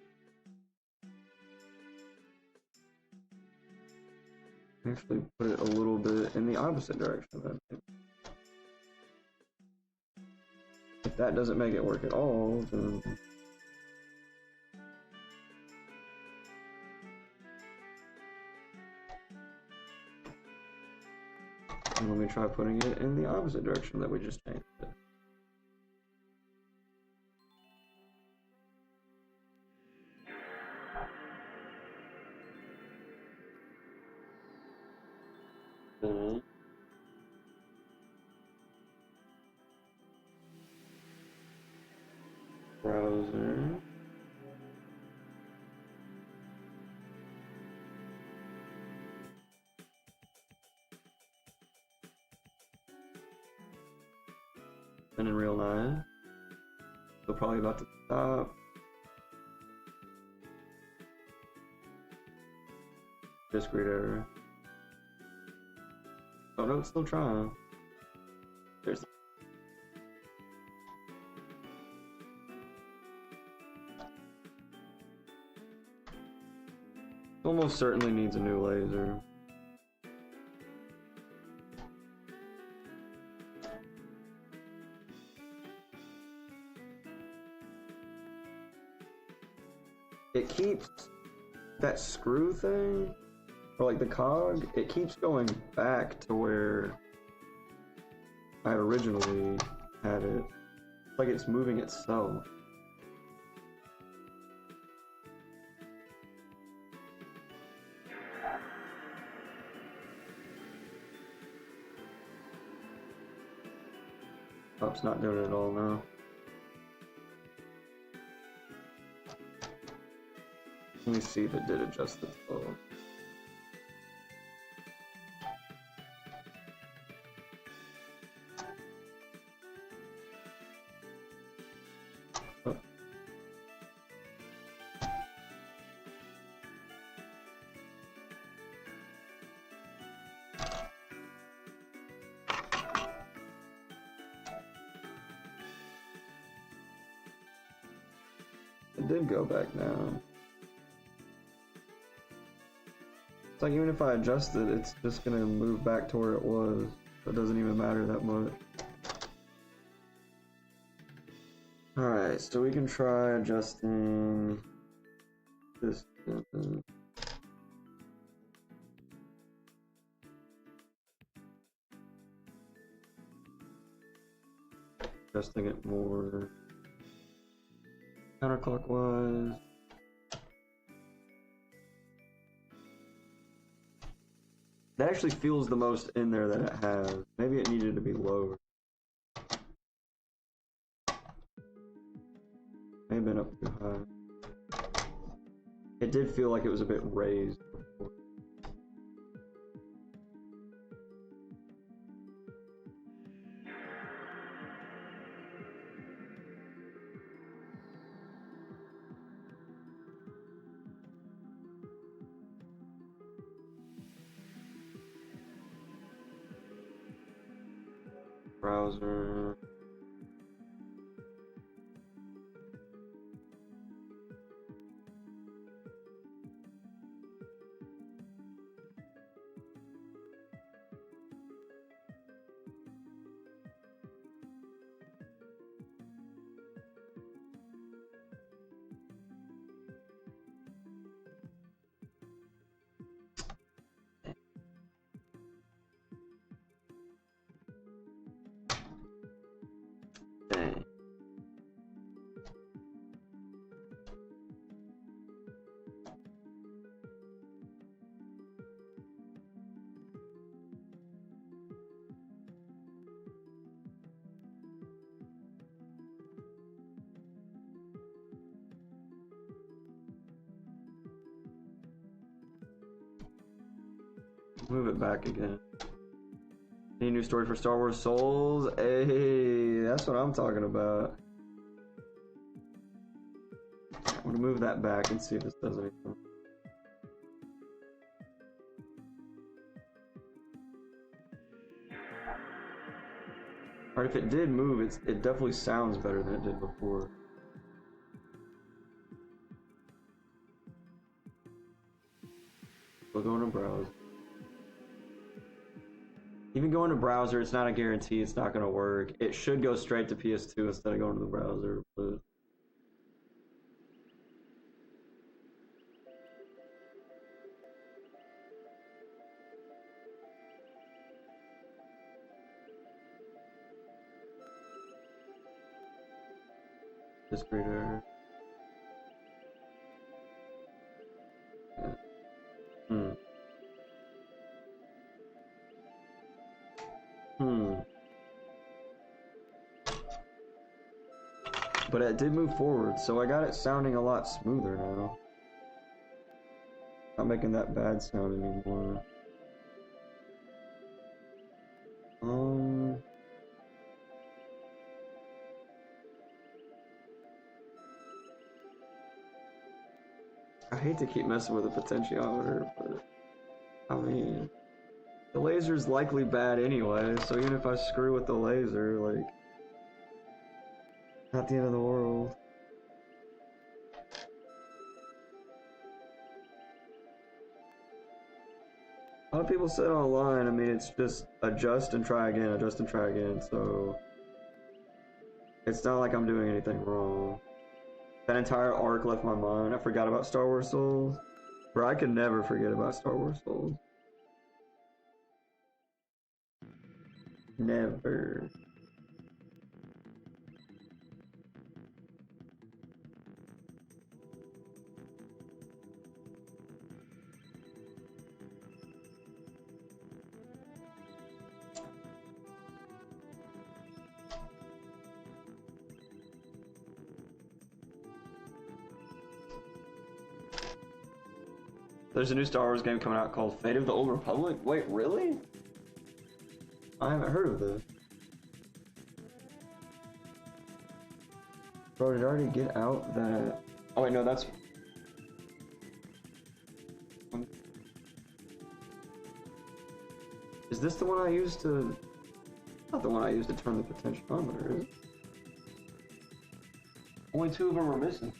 Actually, put it a little bit in the opposite direction then. If that doesn't make it work at all, then let me try putting it in the opposite direction that we just changed it. Browser. And in real life, so probably about to stop. Discrete error. Oh no, it's still trying. There's. Almost certainly needs a new laser. It keeps that screw thing, or like the cog, it keeps going back to where I originally had it. It's like it's moving itself. Oh, it's not doing it at all now. Let me see if it did adjust the flow. Oh. It did go back now. It's like even if I adjust it, it's just gonna move back to where it was. So it doesn't even matter that much. Alright, so we can try adjusting this. Adjusting it more counterclockwise. That actually feels the most in there that it has. Maybe it needed to be lower. May have been up too high. It did feel like it was a bit raised before. Browser. Dang. Move it back again. Any new story for Star Wars Souls? Hey, that's what I'm talking about. I'm gonna move that back and see if this does anything. Or if it did move, it definitely sounds better than it did before. We'll go into browser. Even going to browser, it's not a guarantee it's not going to work. It should go straight to PS2 instead of going to the browser, but... Discrete error. Yeah. But it did move forward, so I got it sounding a lot smoother now. Not making that bad sound anymore. I hate to keep messing with the potentiometer, but I mean, the laser's likely bad anyway, so even if I screw with the laser, like, not the end of the world. A lot of people said online, I mean, it's just adjust and try again, adjust and try again, so it's not like I'm doing anything wrong. That entire arc left my mind. I forgot about Star Wars Souls. Bro, I could never forget about Star Wars Souls. Never. There's a new Star Wars game coming out called Fate of the Old Republic? Wait, really? I haven't heard of this. Bro, did it already get out that... Oh wait, no, that's... Is this the one I used to... Not the one I used to turn the potentiometer, is it? Only 2 of them are missing.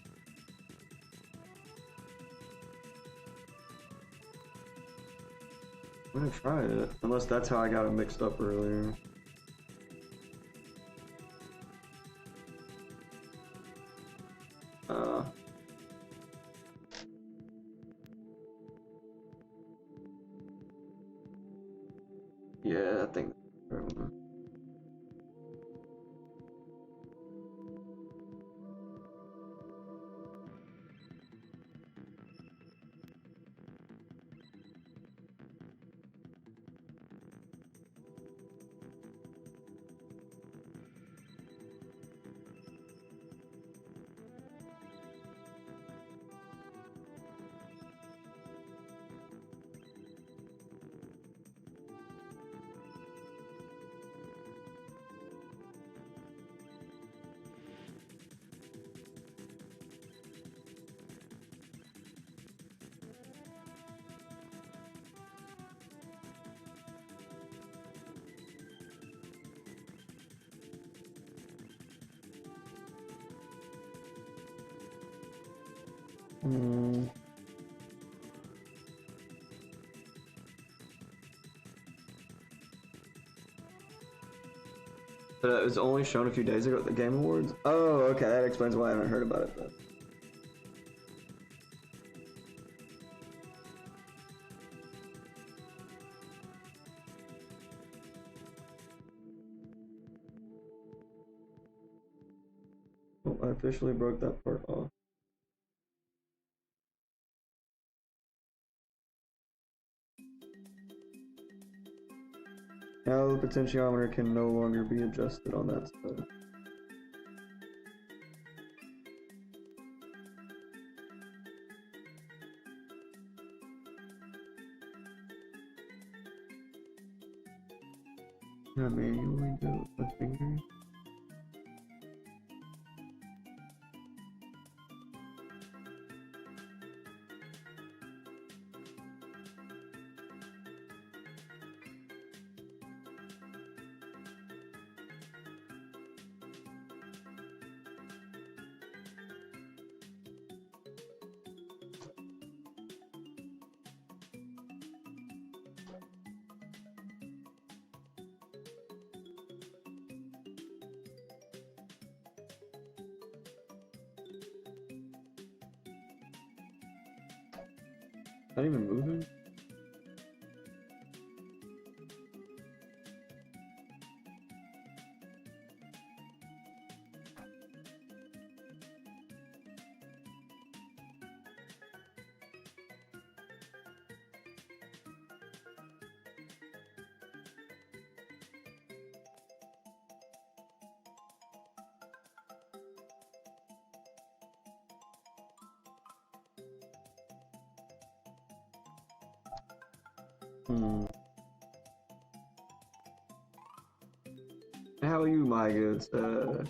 I'm gonna try it, unless that's how I got it mixed up earlier. Yeah, I think that's the right one. But it was only shown a few days ago at the Game Awards? Oh, okay, that explains why I haven't heard about it then. Oh, I officially broke that part off. Now the potentiometer can no longer be adjusted on that side. Can I manually do it with my fingers? Not even moving? How are you, my good sir?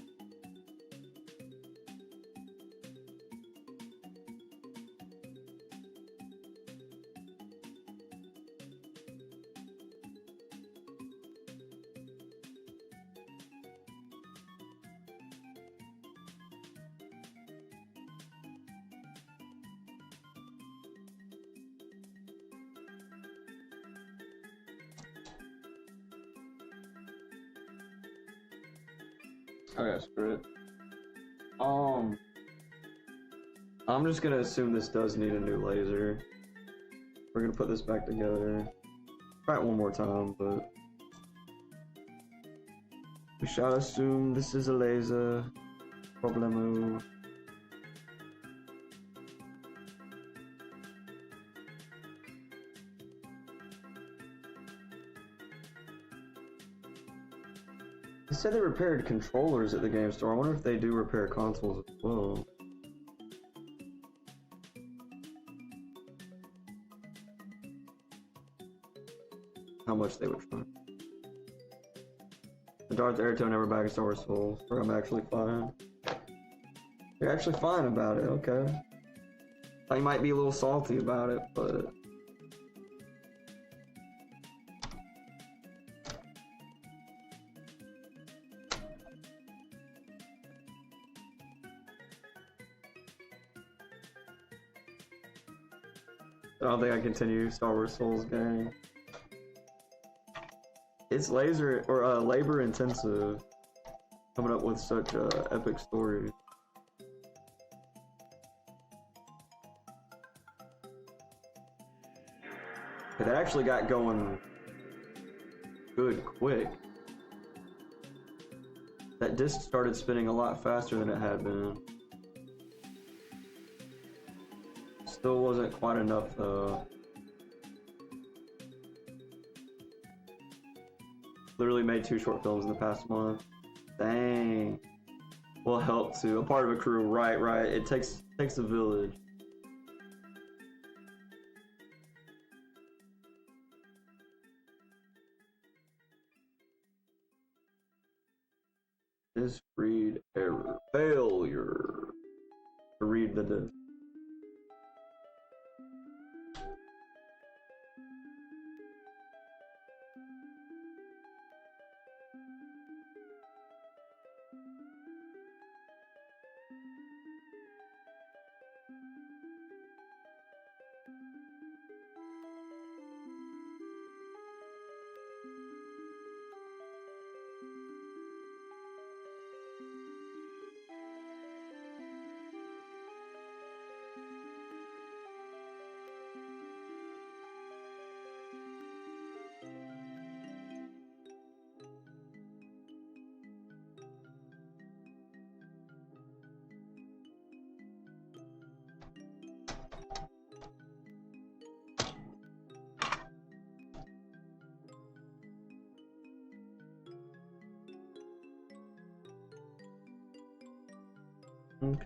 Okay, screw it. I'm just gonna assume this does need a new laser. We're gonna put this back together. Try it one more time, but we shall assume this is a laser. Problemo. They said they repaired controllers at the game store. I wonder if they do repair consoles as well. How much they would try. The Darth Airtone never back in Star Wars Souls. Or I'm actually fine. You're actually fine about it, okay. I might be a little salty about it, but I don't think I continue Star Wars Souls gang. It's laser or labor intensive coming up with such epic stories. It actually got going good quick. That disc started spinning a lot faster than it had been. Still wasn't quite enough though. Literally made 2 short films in the past month. Dang. Will help too. A part of a crew, right. It takes a village. Disc read error. Failure. To read the disc.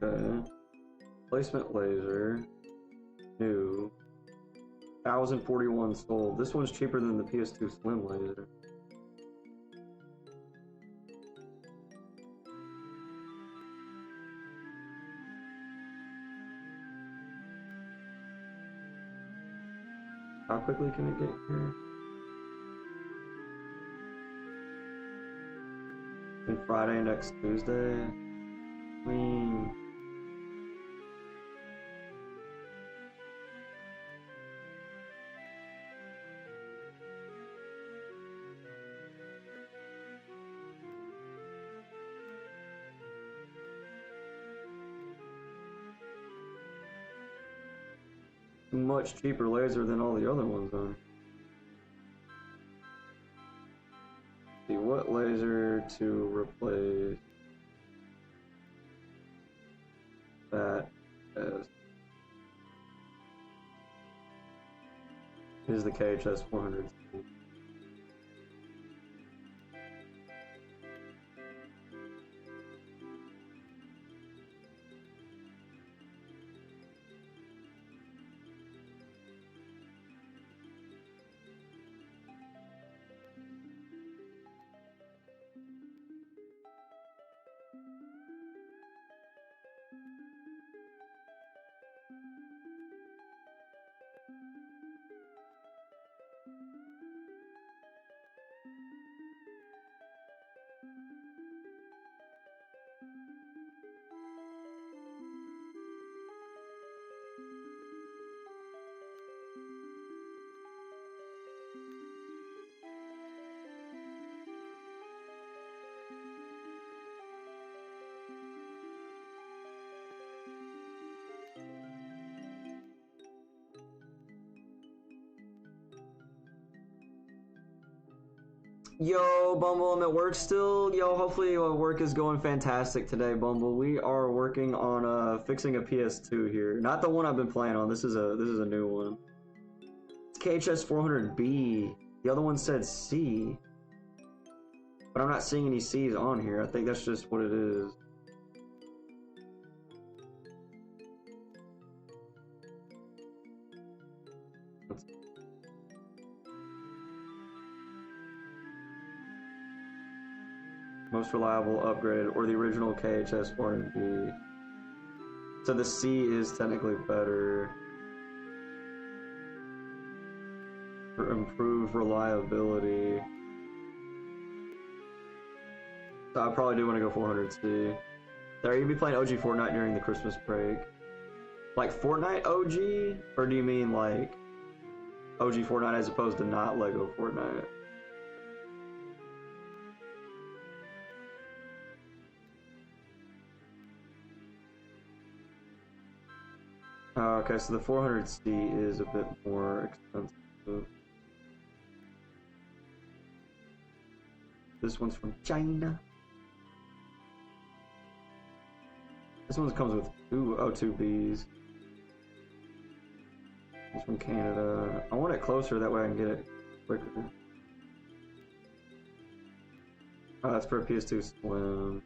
Okay. Placement laser. New. 1041 sold. This one's cheaper than the PS2 Slim laser. How quickly can it get here? And Friday next Tuesday? I mean... much cheaper laser than all the other ones on. See what laser to replace that as. Here's the KHS 400. Yo, Bumble, I'm at work still. Yo, hopefully work is going fantastic today, Bumble. We are working on fixing a PS2 here. Not the one I've been playing on. This is a new one. It's KHS 400B. The other one said C. But I'm not seeing any C's on here. I think that's just what it is. Most reliable upgrade, or the original KHS 400B. So the C is technically better. For improved reliability. So I probably do want to go 400C. Are you gonna be playing OG Fortnite during the Christmas break? Like Fortnite OG? Or do you mean like OG Fortnite as opposed to not Lego Fortnite? Okay, so the 400C is a bit more expensive. This one's from China. This one comes with two Bs. It's from Canada. I want it closer, that way I can get it quicker. Oh, that's for a PS2 Slim.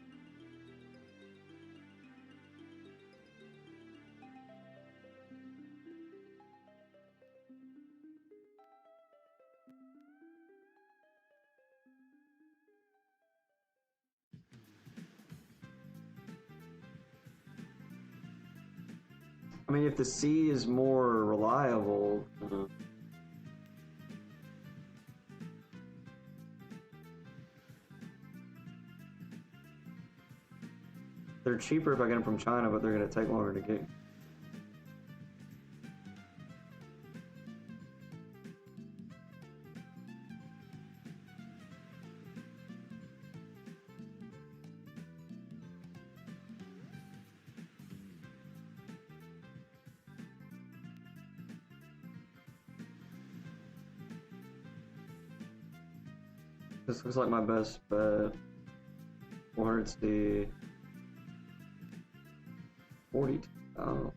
I mean, if the C is more reliable, they're cheaper if I get them from China, but they're going to take longer to get. This looks like my best bet. 400C. 42. Oh.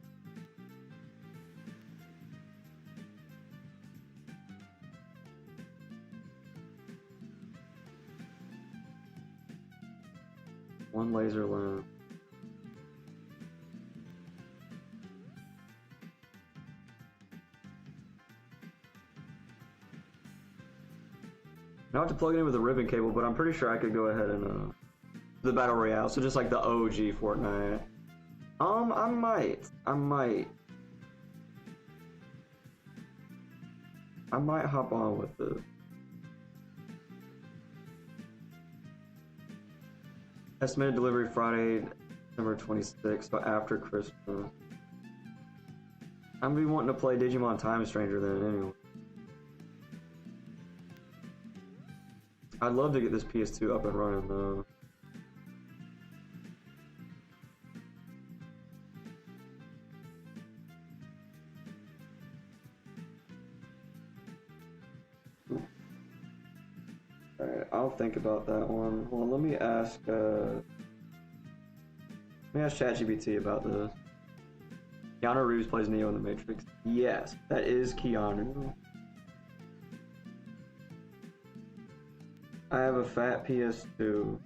One laser lamp. I have to plug it in with a ribbon cable, but I'm pretty sure I could go ahead and the Battle Royale, so just like the OG Fortnite. I might hop on with it. Estimated delivery Friday, December 26th, so after Christmas. I'm gonna be wanting to play Digimon Time Stranger then anyway. I'd love to get this PS2 up and running though. I'll think about that one. Well, let me ask ChatGPT about this. Keanu Reeves plays Neo in The Matrix. Yes, that is Keanu. I have a fat PS2.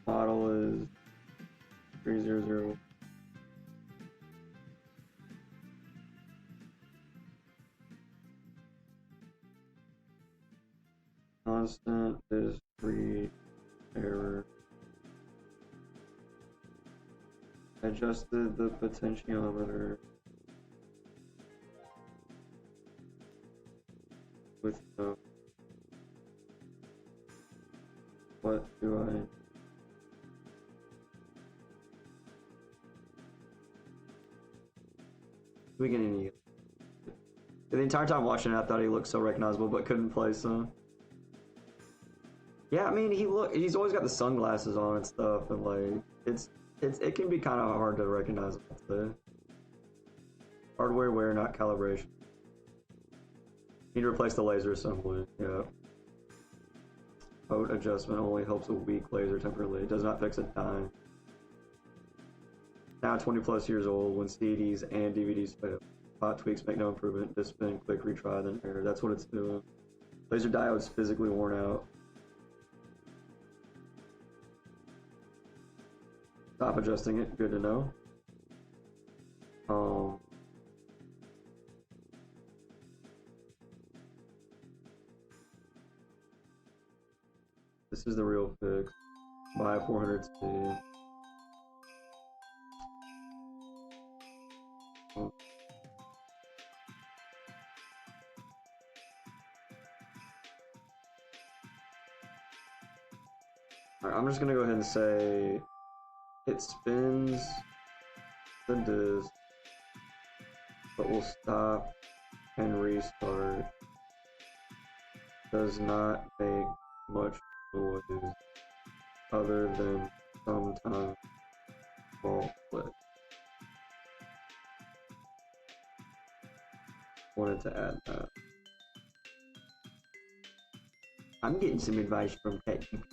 Model is 300. Constant is free error. Adjusted the potentiometer with the what do I beginning to the entire time watching it I thought he looked so recognizable but couldn't place him. Yeah, I mean he's always got the sunglasses on and stuff and like it can be kind of hard to recognize him. Hardware wear, not calibration. Need to replace the laser assembly. Yeah. Mode adjustment only helps a weak laser temporarily. It does not fix a dime. Now 20 plus years old when CDs and DVDs fail. Hot tweaks make no improvement. Disband, click, retry, then error. That's what it's doing. Laser diode's physically worn out. Stop adjusting it. Good to know. This is the real fix. Buy 400C. Oh. Alright, I'm just gonna go ahead and say it spins the disk, but will stop and restart. Does not make much noise other than sometimes small click. Wanted to add that. I'm getting some advice from ChatGPT.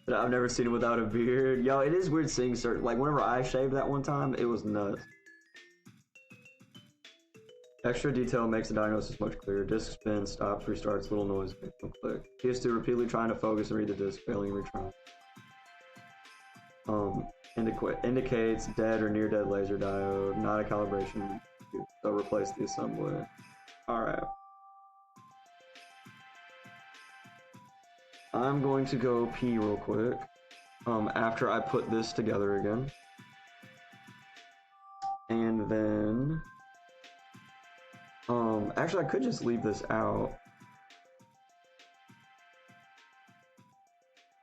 But I've never seen him without a beard. Yo, it is weird seeing certain, like whenever I shaved that one time, it was nuts. Extra detail makes the diagnosis much clearer. Disk spins, stops, restarts, little noise, no click. PS2 repeatedly trying to focus and read the disk, failing and retrying. Indicates dead or near dead laser diode, not a calibration. So replace the assembly. Alright. I'm going to go pee real quick. After I put this together again. And then actually I could just leave this out.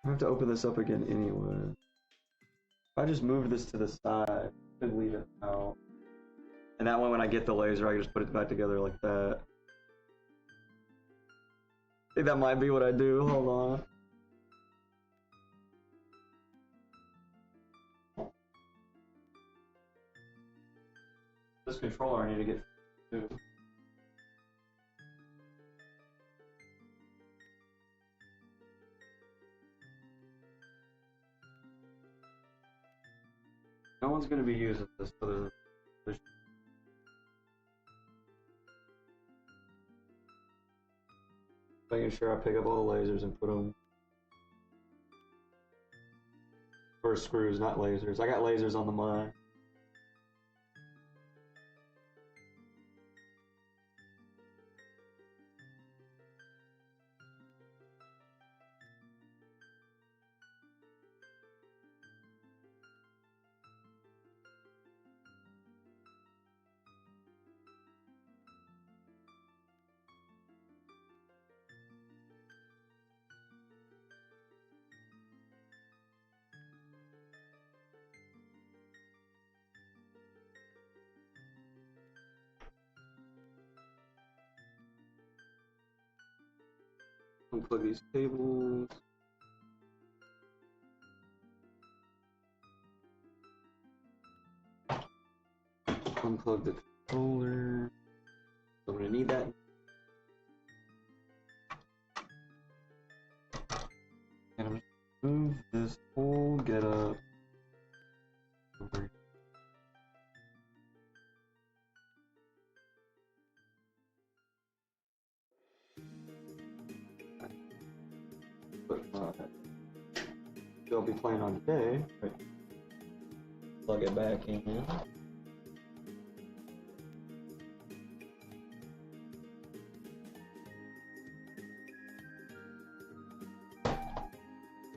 I have to open this up again anyway. If I just moved this to the side, I could leave it out. And that way when I get the laser, I can just put it back together like that. I think that might be what I do. Hold on. This controller I need to get too. No one's going to be using this other than this. Making sure I pick up all the lasers and put them. Or screws, not lasers. I got lasers on the mine. Unplug these cables. Unplug the controller. I'm gonna need that. I'll be playing on today. Right. Plug it back in.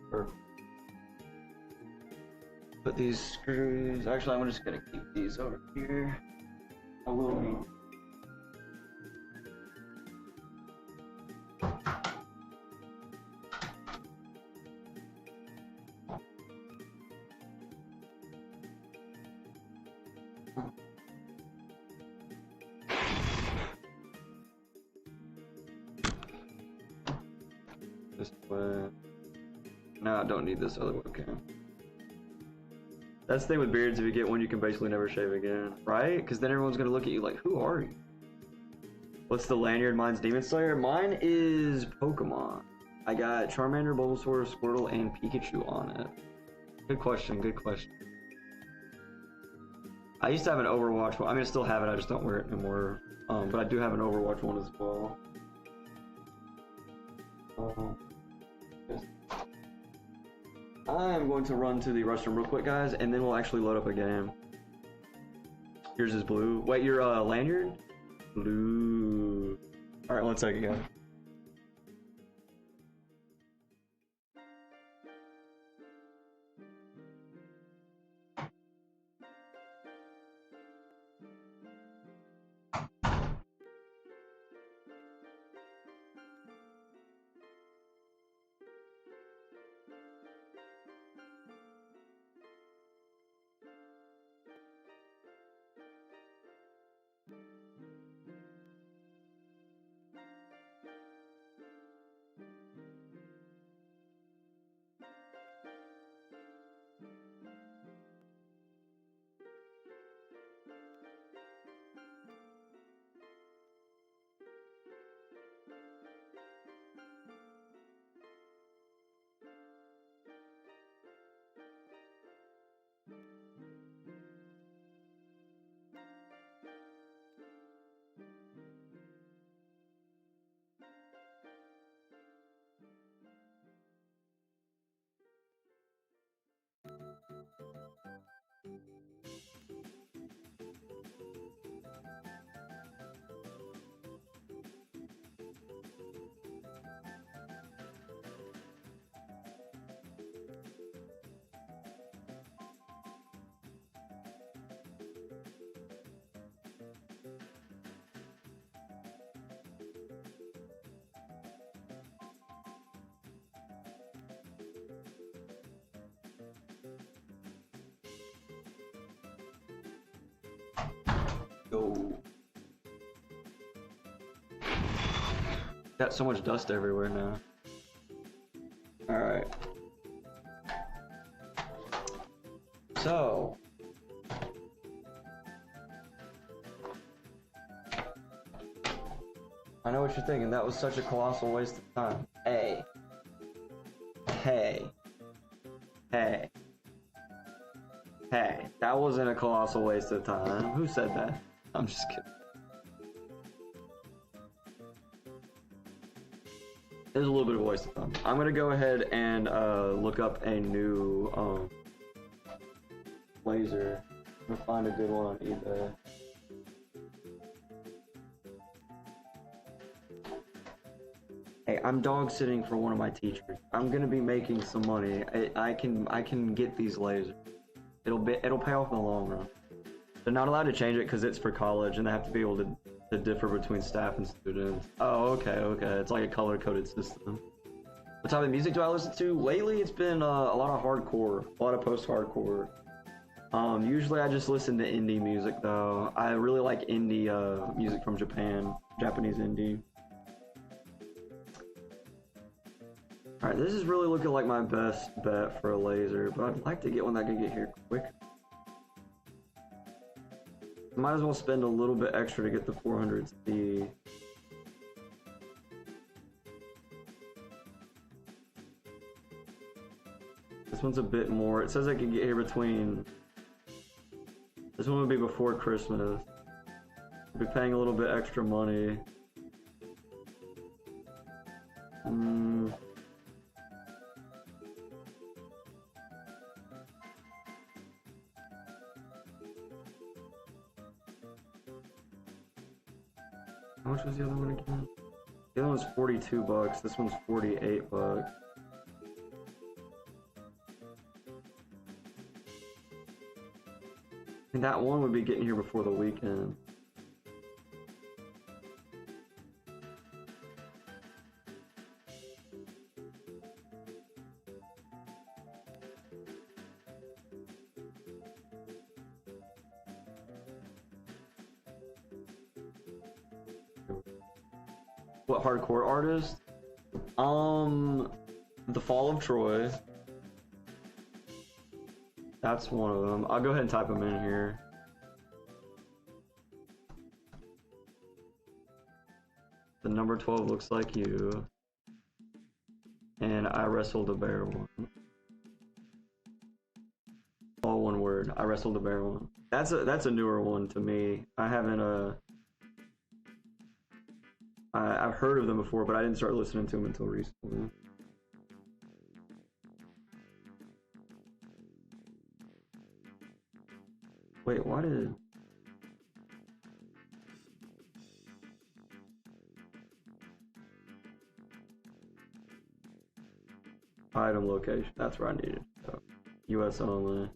Perfect. Put these screws. Actually, I'm just gonna keep these over here. I will need. This way. No, I don't need this other webcam. That's the thing with beards, if you get one, you can basically never shave again, right? Because then everyone's gonna look at you like, who are you? What's the lanyard? Mine's Demon Slayer. Mine is Pokemon. I got Charmander, Bulbasaur, Squirtle, and Pikachu on it. Good question, good question. I used to have an Overwatch one. I mean, I still have it, I just don't wear it anymore. But I do have an Overwatch one as well. Yes. I'm going to run to the restroom real quick, guys, and then we'll actually load up a game. Yours is blue. Wait, your lanyard? Blue. Alright, 1 second, guys. Go. Got so much dust everywhere now. Alright. So. I know what you're thinking. That was such a colossal waste of time. Hey. Hey. Hey. Hey. That wasn't a colossal waste of time. Who said that? I'm just kidding. It was a little bit of a waste of time. I'm gonna go ahead and look up a new laser. I'm gonna find a good one on eBay. Hey, I'm dog sitting for one of my teachers. I'm gonna be making some money. I can get these lasers. It'll pay off in the long run. They're not allowed to change it because it's for college, and they have to be able to differ between staff and students. Oh, okay. It's like a color-coded system. What type of music do I listen to? Lately, it's been a lot of hardcore, a lot of post-hardcore. Usually I just listen to indie music, though. I really like indie music from Japan, Japanese indie. Alright, this is really looking like my best bet for a laser, but I'd like to get one that can get here quick. Might as well spend a little bit extra to get the 400C. This one's a bit more. It says I can get here between... This one would be before Christmas. I'll be paying a little bit extra money. How much was the other one again? The other one's 42 bucks. This one's 48 bucks. And that one would be getting here before the weekend. What hardcore artist? The Fall of Troy. That's one of them. I'll go ahead and type them in here. The number 12 looks like you. And I wrestled a bear one. All one word. I wrestled a bear one. That's a newer one to me. I haven't I've heard of them before, but I didn't start listening to them until recently. Wait, why did... Item location, that's where I needed. So, US only.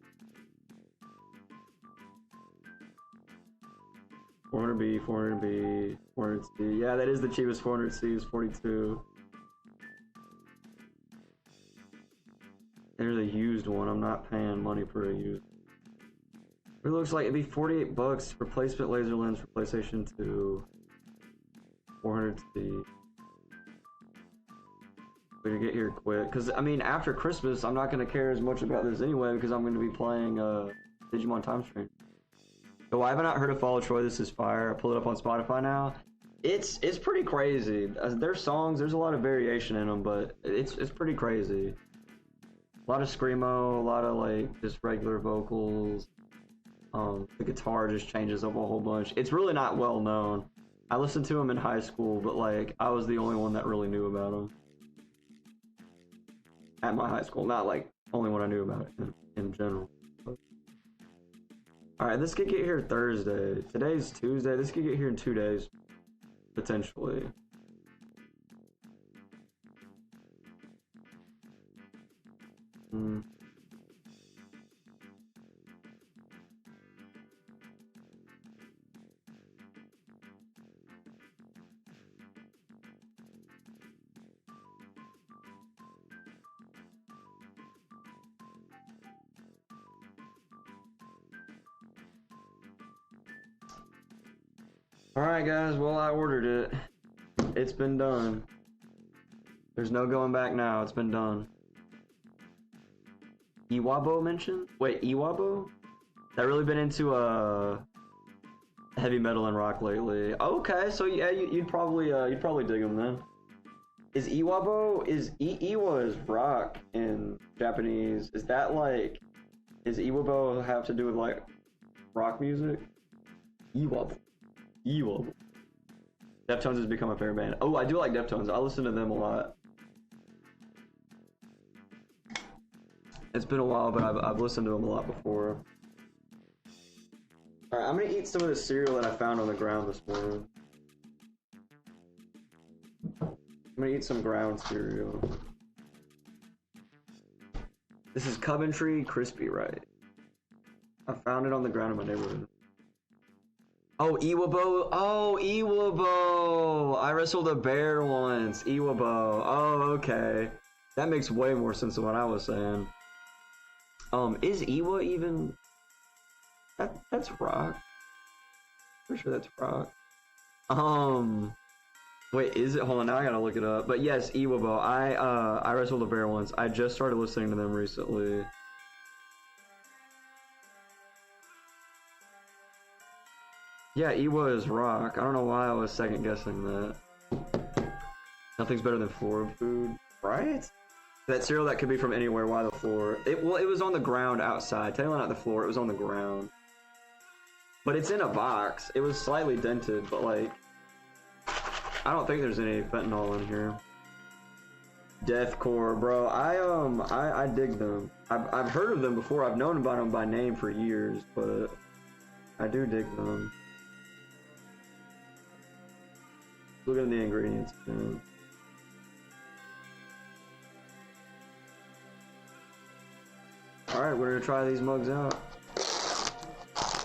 400B, 400B, 400C. Yeah, that is the cheapest 400C, is 42. There's a used one. I'm not paying money for a used. It looks like it'd be 48 bucks. Replacement laser lens for PlayStation 2. 400C. Way to get here quick. Because, I mean, after Christmas, I'm not going to care as much about this anyway because I'm going to be playing Digimon Time Stream. So why have I not heard of Fall of Troy? This is fire. I pulled it up on Spotify now. It's pretty crazy. Their songs, there's a lot of variation in them, but it's pretty crazy. A lot of screamo, a lot of like just regular vocals. The guitar just changes up a whole bunch. It's really not well known. I listened to them in high school, but like I was the only one that really knew about them at my high school. Not like only one I knew about it in general. Alright, this could get here Thursday. Today's Tuesday. This could get here in 2 days. Potentially. Alright guys, well I ordered it. It's been done. There's no going back now, it's been done. Iwabo mentioned? Wait, Iwabo? That really been into heavy metal and rock lately. Okay, so yeah, you'd probably dig them then. Is Iwabo, Iwa is rock in Japanese. Is that like, does Iwabo have to do with like rock music? Iwabo. Deftones has become my favorite band. Oh, I do like Deftones. I listen to them a lot. It's been a while, but I've listened to them a lot before. Alright, I'm gonna eat some of the cereal that I found on the ground this morning. I'm gonna eat some ground cereal. This is Coventry Crispy Right. I found it on the ground in my neighborhood. Oh, Iwabo. Oh, Iwabo. I wrestled a bear once. Iwabo. Oh, okay. That makes way more sense than what I was saying. Is Iwa even... That's rock. Pretty sure that's rock. Wait, is it? Hold on, now I gotta look it up. But yes, Iwabo. I wrestled a bear once. I just started listening to them recently. Yeah, Iwa is rock. I don't know why I was second guessing that. Nothing's better than floor food, right? That cereal that could be from anywhere. Why the floor? Well, it was on the ground outside. Technically not the floor. It was on the ground. But it's in a box. It was slightly dented, but like, I don't think there's any fentanyl in here. Deathcore, bro. I dig them. I've heard of them before. I've known about them by name for years, but I do dig them. Look at the ingredients, man. Alright, we're gonna try these mugs out.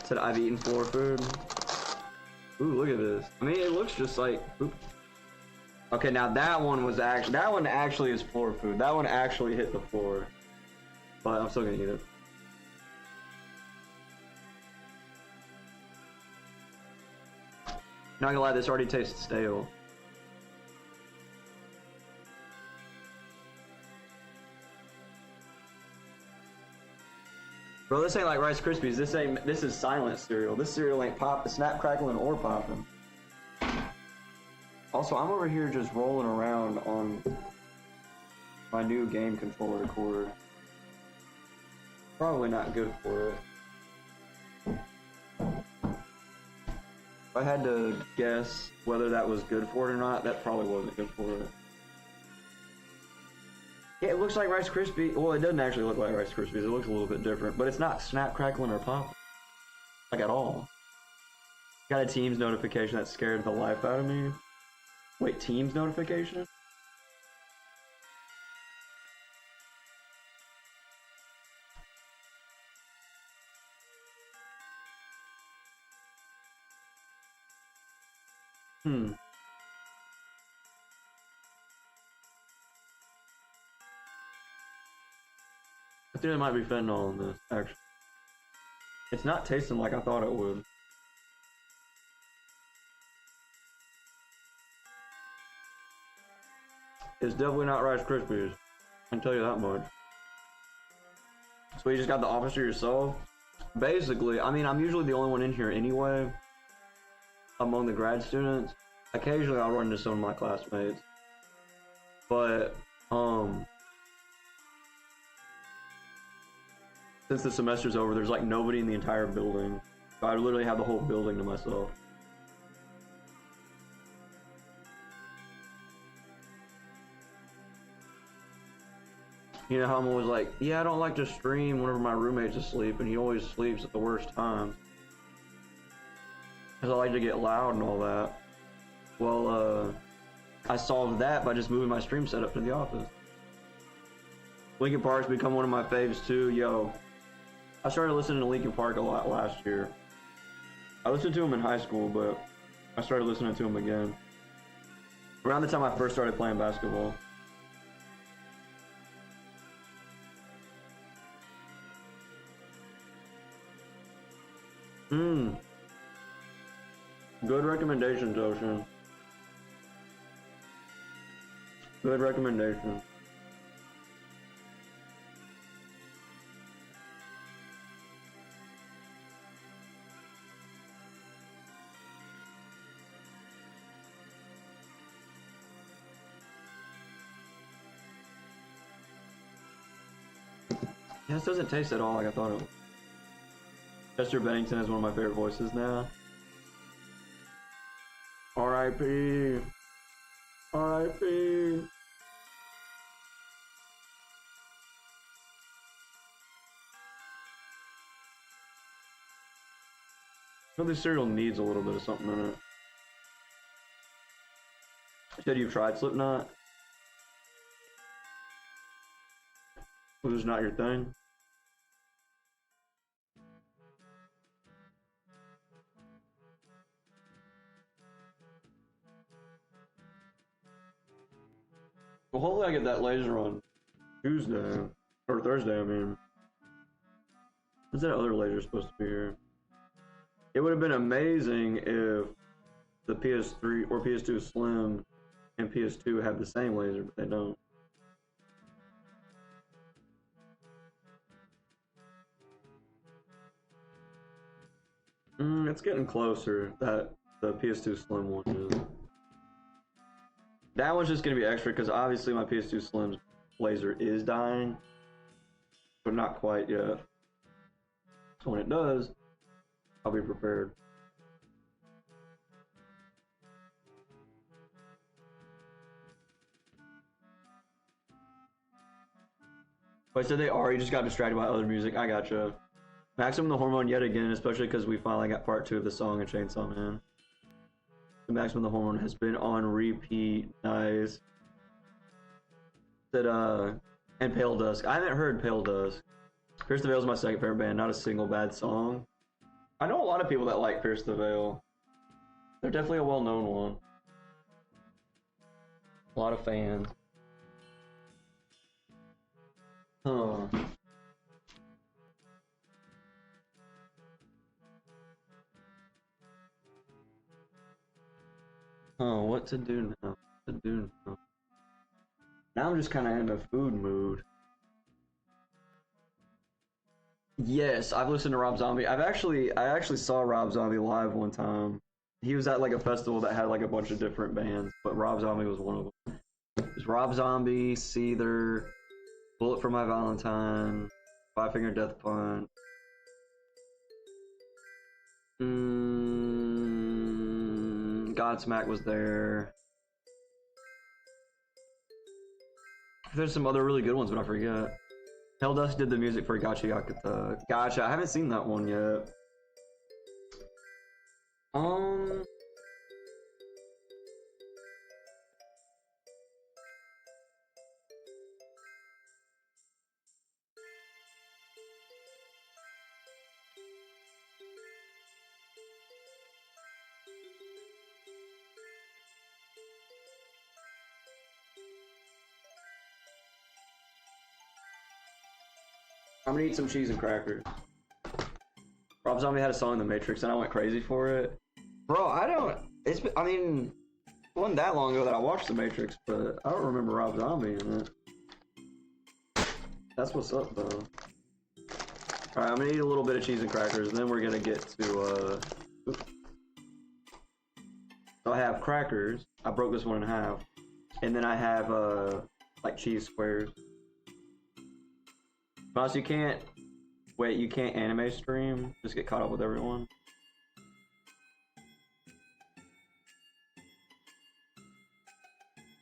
Said I've eaten floor food. Ooh, look at this. I mean, it looks just like... Oops. Okay, now that one was actually... That one actually is floor food. That one actually hit the floor. But I'm still gonna eat it. Not gonna lie, this already tastes stale. Bro, this ain't like Rice Krispies. This is silent cereal. This cereal ain't snap, crackling, or popping. Also, I'm over here just rolling around on my new game controller cord. Probably not good for it. If I had to guess whether that was good for it or not, that probably wasn't good for it. Yeah, it looks like Rice Krispies. Well, it doesn't actually look like Rice Krispies. It looks a little bit different, but it's not snap, crackling, or popping. Like at all. Got a Teams notification that scared the life out of me. Wait, Teams notification? I think there might be fentanyl in this, actually. It's not tasting like I thought it would. It's definitely not Rice Krispies. I can tell you that much. So you just got the office to yourself? Basically, I mean, I'm usually the only one in here anyway. Among the grad students. Occasionally I'll run into some of my classmates. But, since the semester's over, there's like nobody in the entire building. So I literally have the whole building to myself. You know how I'm always like, yeah, I don't like to stream whenever my roommate's asleep, and he always sleeps at the worst time. Because I like to get loud and all that. Well, I solved that by just moving my stream setup to the office. Linkin Park's become one of my faves too, yo. I started listening to Linkin Park a lot last year. I listened to him in high school, but I started listening to him again around the time I first started playing basketball. Good recommendations, Ocean. Good recommendation. Yeah, this doesn't taste at all like I thought it would. Chester Bennington is one of my favorite voices now. R.I.P. R.I.P. I know this cereal needs a little bit of something in it. You said you've tried Slipknot? Which is not your thing? Well, hopefully I get that laser on Tuesday. Or Thursday, I mean. When's that other laser supposed to be here? It would have been amazing if the PS3 or PS2 Slim and PS2 have the same laser, but they don't. It's getting closer, that the PS2 Slim one is. That one's just gonna be extra because obviously my PS2 Slim's laser is dying, but not quite yet. So when it does, I'll be prepared. But I said they already just got distracted by other music. I gotcha. Maximum the Hormone yet again, especially because we finally got part 2 of the song of Chainsaw Man. The Maximum the Horn has been on repeat. Nice. Said, and Pale Dusk. I haven't heard Pale Dusk. Pierce the Veil is my second favorite band, not a single bad song. I know a lot of people that like Pierce the Veil. They're definitely a well-known one. A lot of fans. Huh. Huh, what to do now? What to do now? Now I'm just kind of in a food mood. Yes, I've listened to Rob Zombie. I actually saw Rob Zombie live one time. He was at like a festival that had like a bunch of different bands, but Rob Zombie was one of them. It was Rob Zombie, Seether, Bullet for My Valentine, Five Finger Death Punch. Godsmack was there. There's some other really good ones, but I forget. Helldust did the music for Gotcha Jak II. Gotcha, I haven't seen that one yet. I'm gonna eat some cheese and crackers. Rob Zombie had a song in The Matrix and I went crazy for it. Bro, I mean, it wasn't that long ago that I watched The Matrix, but I don't remember Rob Zombie in it. That's what's up, though. Alright, I'm gonna eat a little bit of cheese and crackers, and then we're gonna get to, So I have crackers. I broke this one in half. And then I have, like cheese squares. Plus, you can't anime stream. Just get caught up with everyone.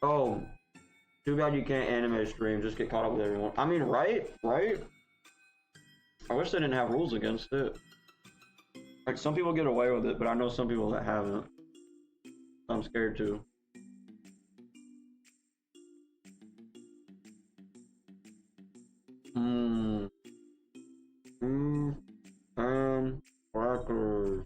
Oh, too bad you can't anime stream. Just get caught up with everyone. I mean, right? I wish they didn't have rules against it. Like, some people get away with it, but I know some people that haven't. I'm scared too. Crackers.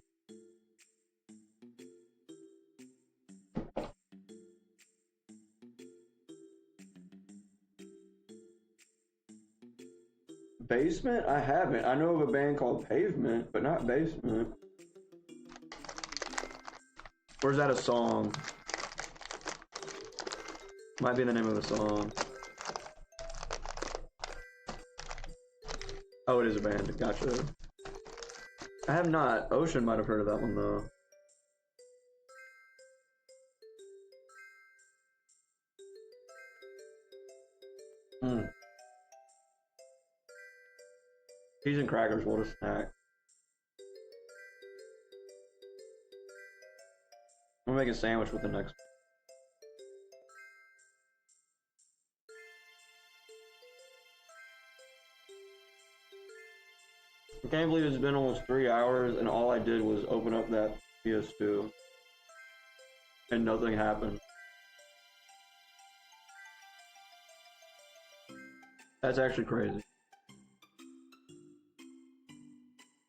Basement? I haven't. I know of a band called Pavement, but not Basement. Or is that a song? Might be the name of the song. Oh, it is a band. Gotcha. I have not. Ocean might have heard of that one, though. Cheese and crackers, what a snack. I'm gonna make a sandwich with the next one. I can't believe it's been almost 3 hours and all I did was open up that PS2 and nothing happened. That's actually crazy.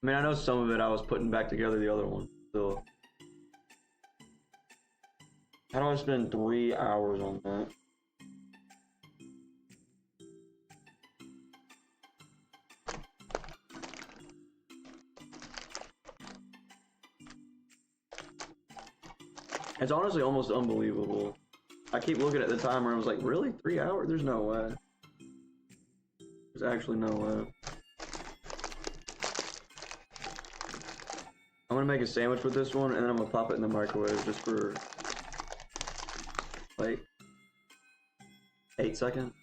I mean, I know some of it I was putting back together the other one, so. How do I spend 3 hours on that? It's honestly almost unbelievable. I keep looking at the timer and I was like, really? 3 hours? There's no way. There's actually no way. I'm gonna make a sandwich with this one and then I'm gonna pop it in the microwave just for like 8 seconds.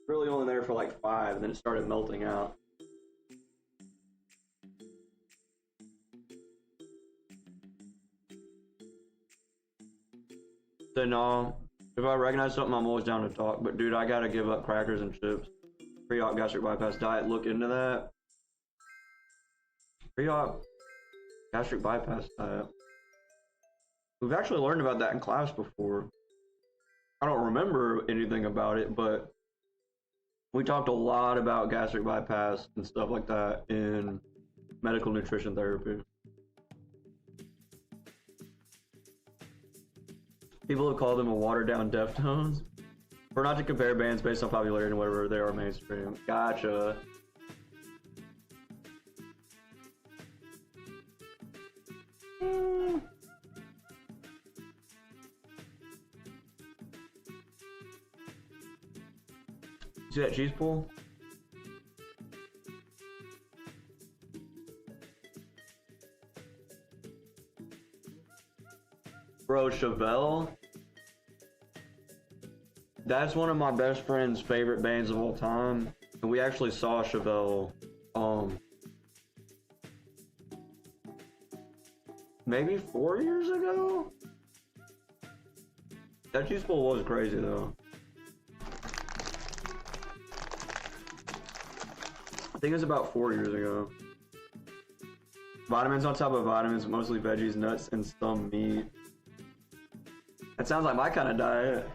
Really only there for like 5 and then it started melting out. Say no. If I recognize something, I'm always down to talk. But dude, I gotta give up crackers and chips. Pre-op gastric bypass diet. Look into that. Pre-op gastric bypass diet. We've actually learned about that in class before. I don't remember anything about it, but we talked a lot about gastric bypass and stuff like that in medical nutrition therapy. People have called them a watered-down Deftones. Or not to compare bands based on popularity and whatever they are mainstream. Gotcha. See that cheese pull? Bro, Chevelle? That's one of my best friend's favorite bands of all time. And we actually saw Chevelle, maybe 4 years ago? That cheese pull was crazy though. I think it was about 4 years ago. Vitamins on top of vitamins, mostly veggies, nuts, and some meat. That sounds like my kind of diet.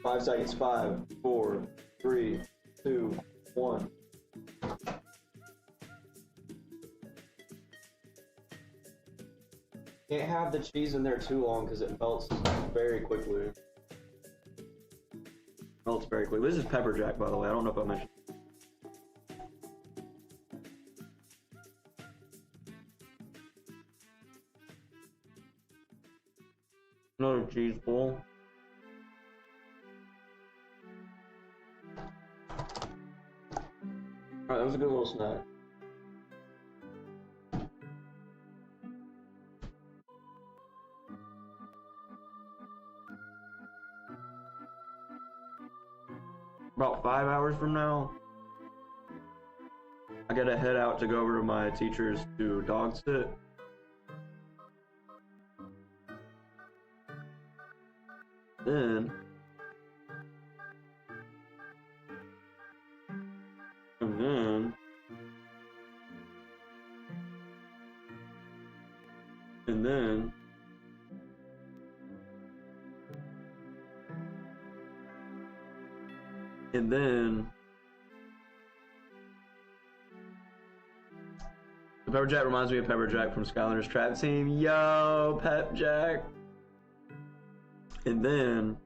5 seconds. 5, 4, 3, 2, 1. Can't have the cheese in there too long because it melts very quickly. Melts very quickly. This is pepper jack, by the way. I don't know if I mentioned. Another cheese bowl. Alright, that was a good little snack. About 5 hours from now, I gotta head out to go over to my teacher's to dog sit. Then, and then, and then, and then, the Pepper Jack reminds me of Pepper Jack from Skylanders Trap Team. Yo, Pep Jack. And then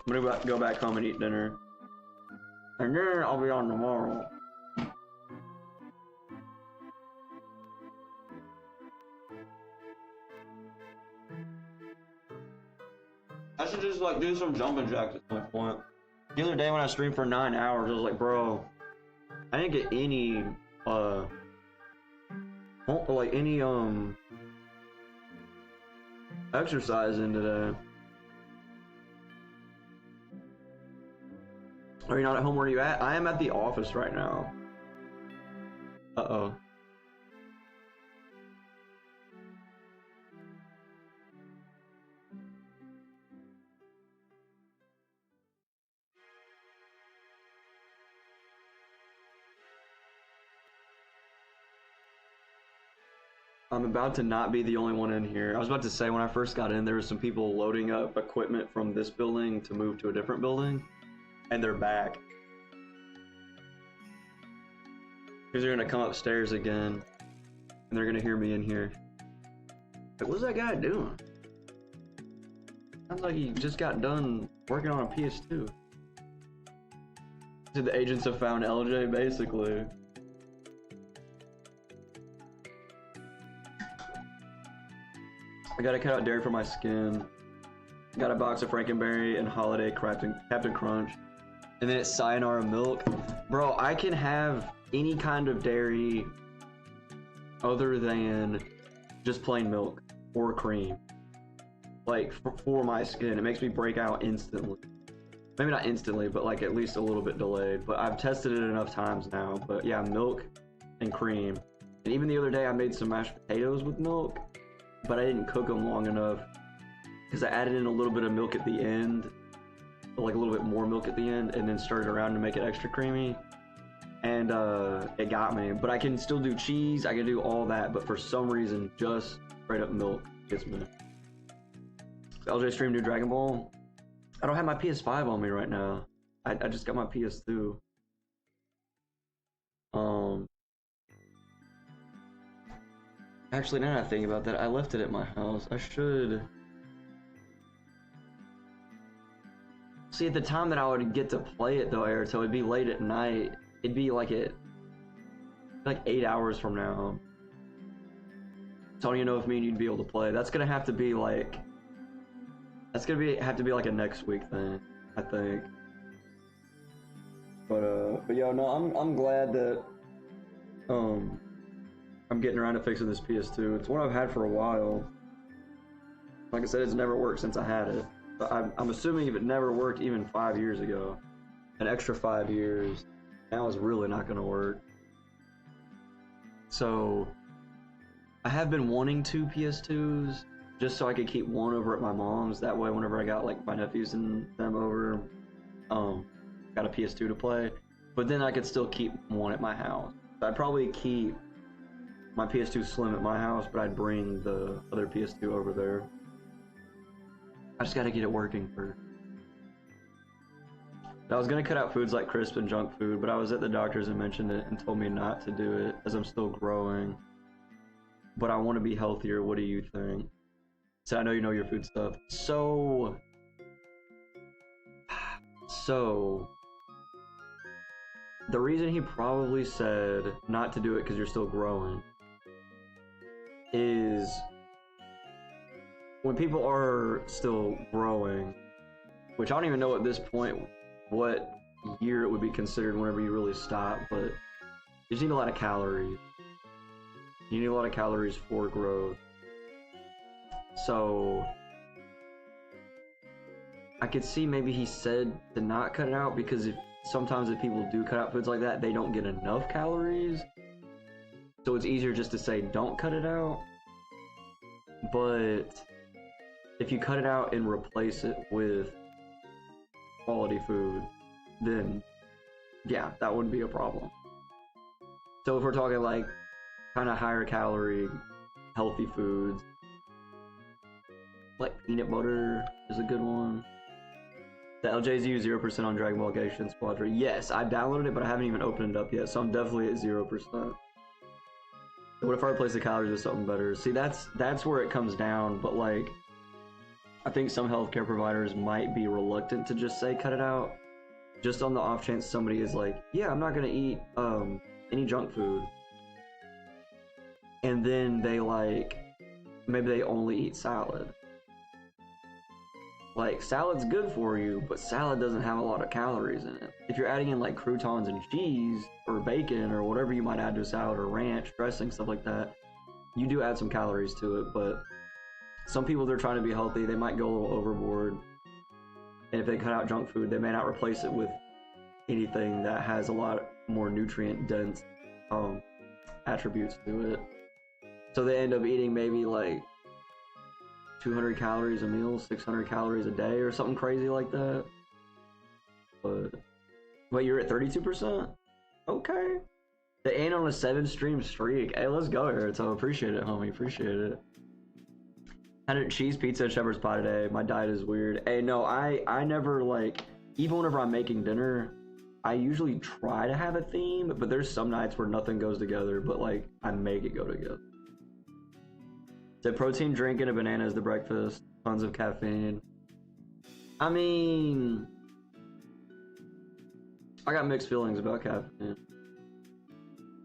I'm gonna go back home and eat dinner. And then I'll be on tomorrow. I should just like do some jumping jacks at some point. The other day when I streamed for 9 hours, I was like, bro, I didn't get any exercise in today. Are you not at home? Where are you at? I am at the office right now. Uh-oh. I'm about to not be the only one in here. I was about to say, when I first got in, there were some people loading up equipment from this building to move to a different building. And they're back. Because they're gonna come upstairs again. And they're gonna hear me in here. Like, what's that guy doing? Sounds like he just got done working on a PS2. So the agents have found LJ, basically. I gotta cut out dairy for my skin. Got a box of Frankenberry and Holiday Captain Crunch. And then it's Sayonara milk. Bro, I can have any kind of dairy other than just plain milk or cream. Like, for my skin. It makes me break out instantly. Maybe not instantly, but like at least a little bit delayed. But I've tested it enough times now. But yeah, milk and cream And even the other day I made some mashed potatoes with milk, but I didn't cook them long enough because I added in a little bit of milk at the end, like a little bit more milk at the end, and then stirred it around to make it extra creamy. And it got me. But I can still do cheese, I can do all that, but for some reason just straight up milk gets me. LJ stream new Dragon Ball. I don't have my PS5 on me right now. I just got my PS2. Actually, now that I think about that, I left it at my house. I should... See, at the time that I would get to play it though, Air, so it'd be late at night. It'd be like 8 hours from now. So I don't even know if me and you'd be able to play. That's gonna have to be like... That's gonna have to be like a next week thing, I think. But yeah, no, I'm glad that I'm getting around to fixing this PS2. It's one I've had for a while. Like I said, it's never worked since I had it. But I'm assuming if it never worked even 5 years ago, an extra 5 years, now it's really not gonna work. So I have been wanting 2 PS2s just so I could keep one over at my mom's. That way, whenever I got like my nephews and them over, got a PS2 to play. But then I could still keep one at my house. So I'd probably keep my PS2 Slim at my house, but I'd bring the other PS2 over there. I just gotta get it working first. I was gonna cut out foods like crisp and junk food, but I was at the doctor's and mentioned it and told me not to do it as I'm still growing. But I want to be healthier. What do you think? So I know you know your food stuff. So the reason he probably said not to do it because you're still growing is when people are still growing, which I don't even know at this point what year it would be considered whenever you really stop, but you just need a lot of calories. You need a lot of calories for growth. So I could see maybe he said to not cut it out because sometimes if people do cut out foods like that, they don't get enough calories. So it's easier just to say don't cut it out. But if you cut it out and replace it with quality food, then yeah, that wouldn't be a problem. So if we're talking like kind of higher calorie, healthy foods, like peanut butter is a good one. The LJZU 0% on Dragon Ball Gation Squadron. Yes, I downloaded it, but I haven't even opened it up yet, so I'm definitely at 0%. What if I replace the calories with something better? See, that's where it comes down, but like, I think some healthcare providers might be reluctant to just say cut it out, just on the off chance somebody is like, yeah, I'm not gonna eat any junk food, and then they like, maybe they only eat salad. Like, salad's good for you, but salad doesn't have a lot of calories in it. If you're adding in like croutons and cheese or bacon or whatever you might add to a salad, or ranch dressing, stuff like that, you do add some calories to it. But some people, they're trying to be healthy, they might go a little overboard, and if they cut out junk food, they may not replace it with anything that has a lot more nutrient dense attributes to it. So they end up eating maybe like 200 calories a meal, 600 calories a day, or something crazy like that. But you're at 32%? Okay. They ain't on a 7-stream streak. Hey, let's go, Erito. Appreciate it, homie. Appreciate it. Had a cheese pizza and shepherd's pie today. My diet is weird. Hey, no, I never, like, even whenever I'm making dinner, I usually try to have a theme, but there's some nights where nothing goes together, but, like, I make it go together. The protein drink and a banana is the breakfast. Tons of caffeine. I mean, I got mixed feelings about caffeine.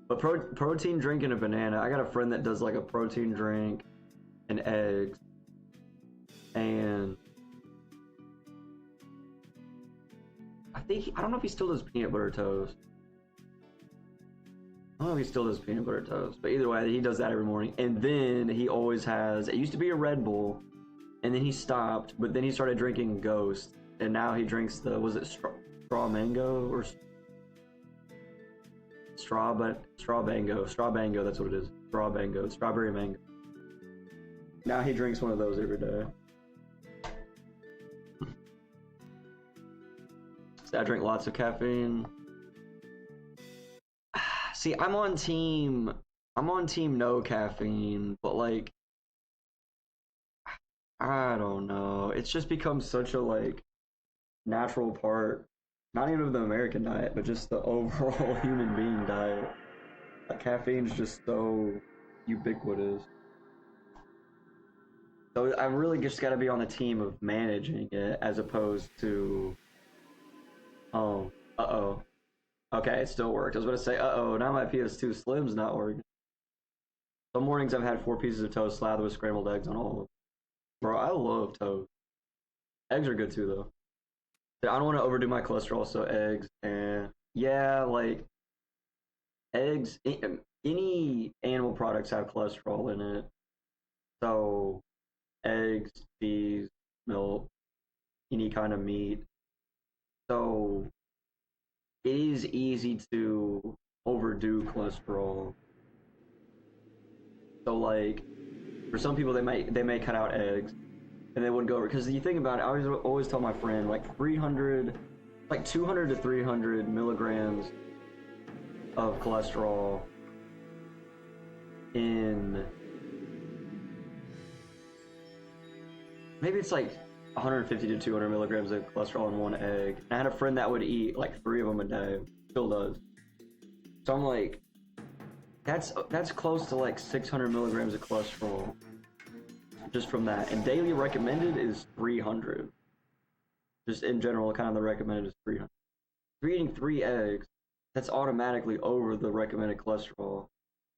But protein drink and a banana. I got a friend that does like a protein drink and eggs. And I don't know if he still does peanut butter toast. I don't know if he still does peanut butter toast, but either way, he does that every morning. And then he always has, it used to be a Red Bull, and then he stopped, but then he started drinking Ghost, and now he drinks the, was it straw mango or Strawbango, that's what it is. Strawbango, strawberry mango. Now he drinks one of those every day. So I drink lots of caffeine. See, I'm on team no caffeine, but like, I don't know. It's just become such a like natural part, not even of the American diet, but just the overall human being diet. Like, caffeine's just so ubiquitous. So I really just got to be on the team of managing it as opposed to, okay, it still worked. I was about to say, now my PS2 Slim's not working. Some mornings I've had 4 pieces of toast slathered with scrambled eggs on all of them. Bro, I love toast. Eggs are good too, though. I don't want to overdo my cholesterol, so eggs, and yeah, like, eggs, any animal products have cholesterol in it. So, eggs, cheese, milk, any kind of meat. So, it is easy to overdo cholesterol. So, like, for some people, they may cut out eggs, and they wouldn't go over, because you think about it, I always tell my friend, like 200 to 300 milligrams of cholesterol in, maybe it's like 150 to 200 milligrams of cholesterol in one egg. And I had a friend that would eat like 3 of them a day, still does. So I'm like, that's close to like 600 milligrams of cholesterol just from that. And daily recommended is 300. Just in general, kind of the recommended is 300. If you're eating 3 eggs, that's automatically over the recommended cholesterol.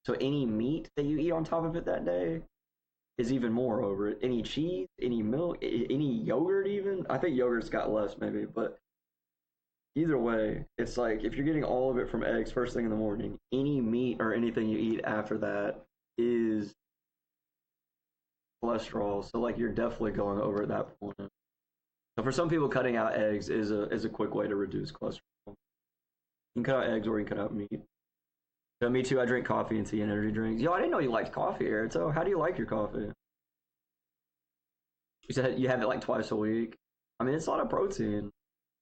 So any meat that you eat on top of it that day is even more over it. Any cheese, any milk, any yogurt even. I think yogurt's got less maybe, but either way, it's like if you're getting all of it from eggs first thing in the morning, any meat or anything you eat after that is cholesterol. So like you're definitely going over at that point. So for some people, cutting out eggs is a quick way to reduce cholesterol. You can cut out eggs or you can cut out meat. So me too, I drink coffee and tea and energy drinks. Yo, I didn't know you liked coffee, Erito. How do you like your coffee? You said you have it like twice a week. I mean, it's a lot of protein.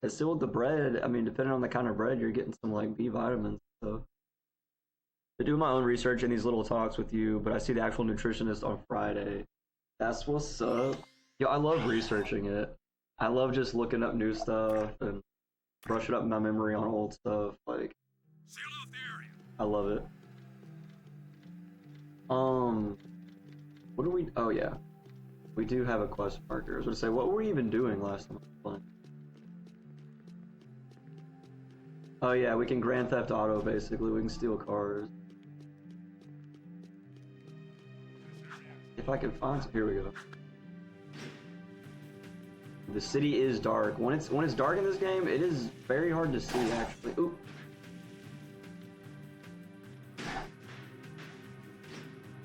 It's still with the bread. I mean, depending on the kind of bread, you're getting some like B vitamins. So I do my own research in these little talks with you, but I see the actual nutritionist on Friday. That's what's up. Yo, I love researching it. I love just looking up new stuff and brushing up my memory on old stuff. Like, seal off the area. I love it. What do we? Oh yeah, we do have a quest marker. I was gonna say, what were we even doing last time? Oh yeah, we can Grand Theft Auto basically. We can steal cars. If I can find some, here we go. The city is dark. When it's dark in this game, it is very hard to see actually. Ooh.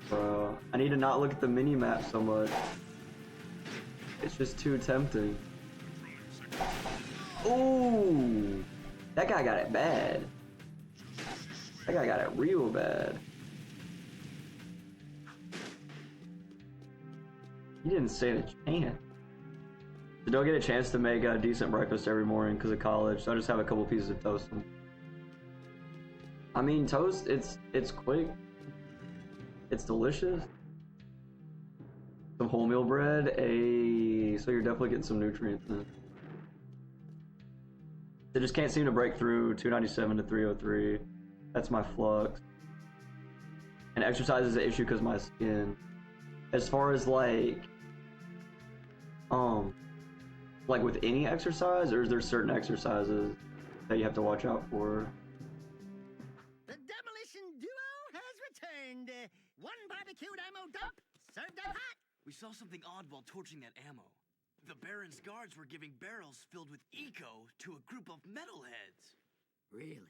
Bro, I need to not look at the mini-map so much. It's just too tempting. Ooh! That guy got it bad. That guy got it real bad. He didn't stand a chance. I don't get a chance to make a decent breakfast every morning because of college, so I just have a couple pieces of toast. I mean, toast, it's quick. It's delicious. Some wholemeal bread, so you're definitely getting some nutrients in. They just can't seem to break through 297 to 303. That's my flux. And exercise is an issue because my skin. As far as like with any exercise, or is there certain exercises that you have to watch out for? The demolition duo has returned. One barbecued ammo dump, served up hot. We saw something odd while torching that ammo. The Baron's guards were giving barrels filled with eco to a group of metalheads. Really?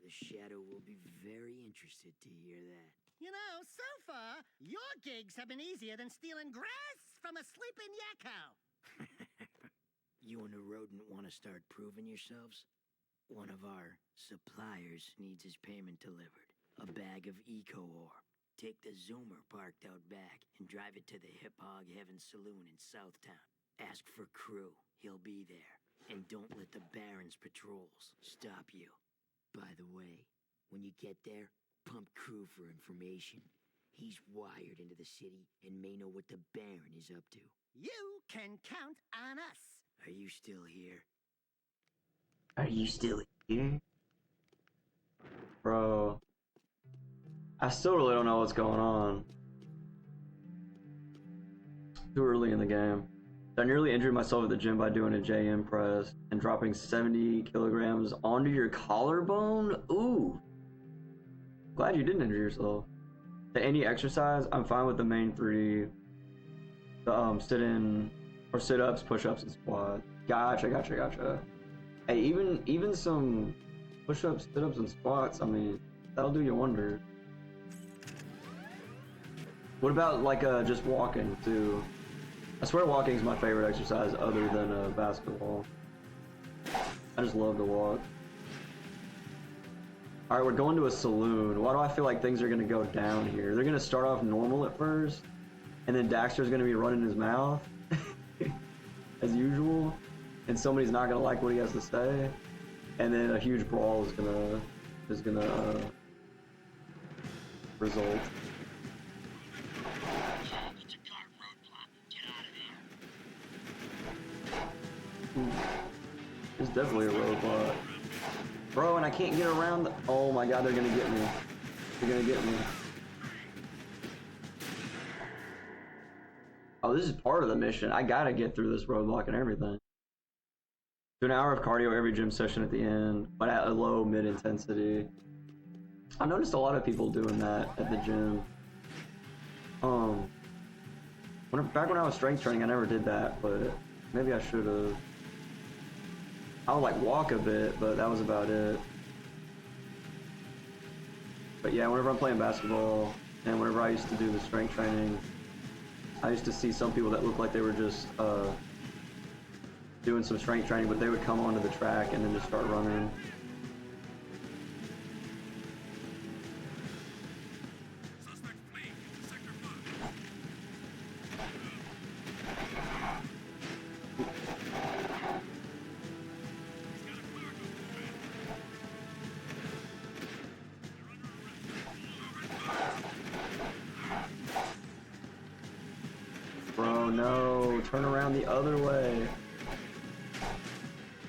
The Shadow will be very interested to hear that. You know, so far, your gigs have been easier than stealing grass from a sleeping yak cow. You and the rodent want to start proving yourselves? One of our suppliers needs his payment delivered. A bag of eco ore. Take the Zoomer parked out back and drive it to the Hip Hog Heaven Saloon in Southtown. Ask for Crew. He'll be there. And don't let the Baron's patrols stop you. By the way, when you get there, pump Crew for information. He's wired into the city and may know what the Baron is up to. You can count on us. Are you still here? Are you still here? Bro. I still really don't know what's going on. Too early in the game. I nearly injured myself at the gym by doing a JM press and dropping 70 kilograms onto your collarbone? Ooh. Glad you didn't injure yourself. To any exercise, I'm fine with the main 3. The sit-in or sit-ups, push-ups, and squats. Gotcha. Hey, even some push-ups, sit-ups, and squats, I mean, that'll do you wonders. What about like just walking too? I swear walking is my favorite exercise other than basketball. I just love to walk. Alright, we're going to a saloon. Why do I feel like things are going to go down here? They're going to start off normal at first, and then Daxter's going to be running his mouth, as usual, and somebody's not going to like what he has to say, and then a huge brawl is gonna result. There's definitely a roadblock. Bro, and I can't get around the... Oh my god, they're gonna get me. They're gonna get me. Oh, this is part of the mission. I gotta get through this roadblock and everything. Do an hour of cardio every gym session at the end, but at a low mid-intensity. I noticed a lot of people doing that at the gym. Back when I was strength training, I never did that, but maybe I should have. I would like walk a bit, but that was about it. But yeah, whenever I'm playing basketball and whenever I used to do the strength training, I used to see some people that looked like they were just doing some strength training, but they would come onto the track and then just start running. Bro, no, turn around the other way.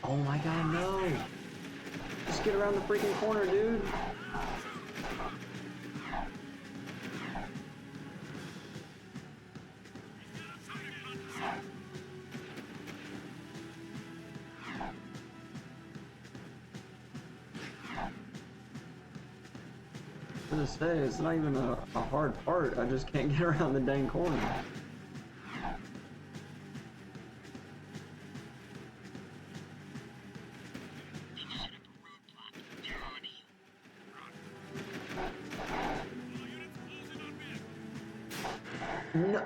Oh my god, no. Just get around the freaking corner, dude. I was gonna say, it's not even a hard part, I just can't get around the dang corner. No.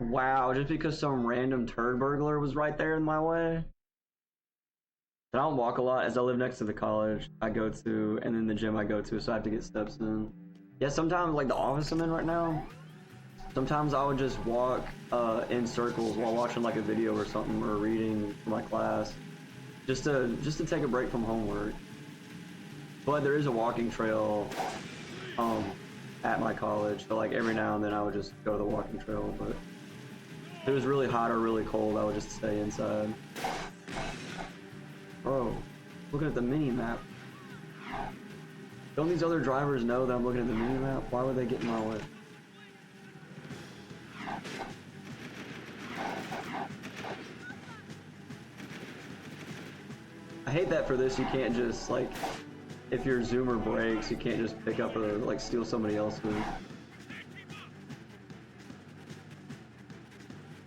Wow, just because some random turd burglar was right there in my way? I don't walk a lot as I live next to the college I go to and then the gym I go to, so I have to get steps in. Yeah, sometimes, like the office I'm in right now, sometimes I would just walk in circles while watching like a video or something or reading for my class, just to take a break from homework. But there is a walking trail at my college, so like every now and then I would just go to the walking trail, but if it was really hot or really cold, I would just stay inside. Bro, looking at the mini-map. Don't these other drivers know that I'm looking at the mini-map? Why would they get in my way? I hate that for this, you can't just, like, if your zoomer breaks, you can't just pick up or, like, steal somebody else's.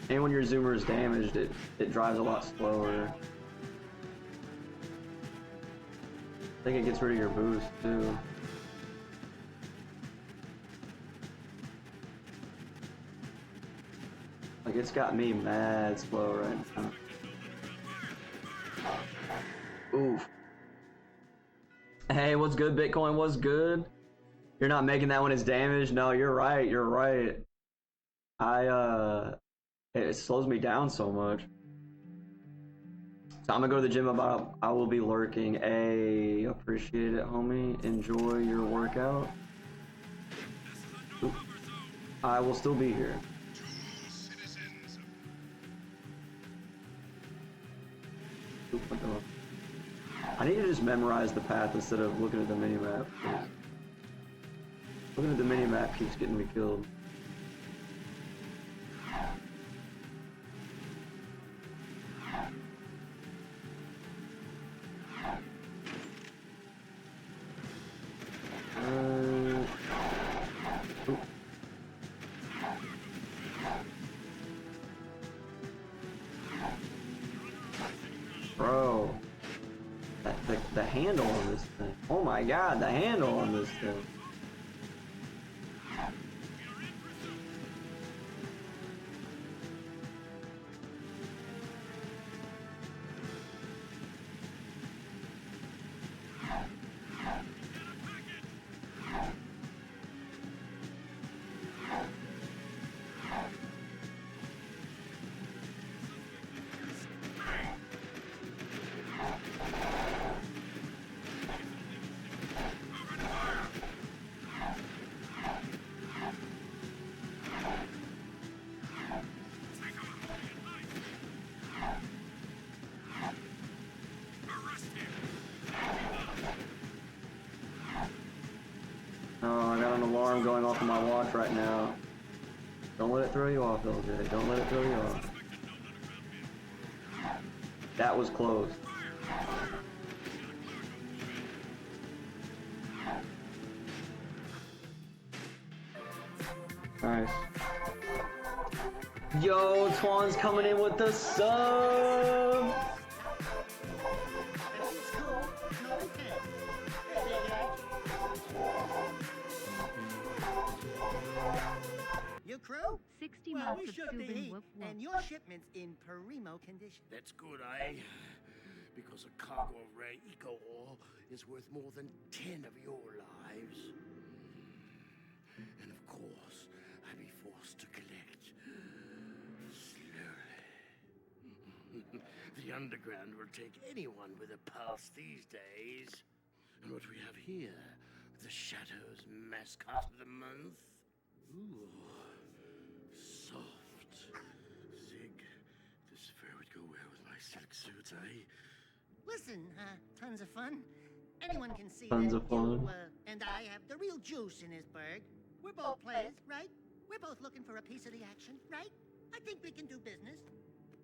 And when your zoomer is damaged, it drives a lot slower. I think it gets rid of your boost, too. Like, it's got me mad slow right now. Oof. Hey, what's good, Bitcoin? What's good? You're not making that when it's damaged? No, you're right. You're right. It slows me down so much. So I'm gonna go to the gym about. I will be lurking. Hey, appreciate it, homie. Enjoy your workout. Oop. I will still be here. Oop, what the- I need to just memorize the path instead of looking at the minimap. Looking at the minimap keeps getting me killed. Oop. Bro. The handle on this thing. Oh my god, the handle on this thing. Oh, I got an alarm going off on my watch right now. Don't let it throw you off, LJ. Don't let it throw you off. That was close. Nice. Yo, Twan's coming in with the sub! Everything's cool. Nobody cares. Hey, big guy. Your crew? 60 Well, months we of shook the Subin heat, whoop whoop. and your shipment's in primo condition. That's good, eh? Because a cargo of rare eco ore is worth more than 10 of your lives. And of course, I'd be forced to collect slowly. The underground will take anyone with a pulse these days. And what we have here, the Shadow's mascot of the month. Ooh, soft. Zig, this fur would go well with my silk suit, eh? Listen, tons of fun. Anyone can see Tons that of fun. you and I have the real juice in this burg. We're both players, right? We're both looking for a piece of the action, right? I think we can do business,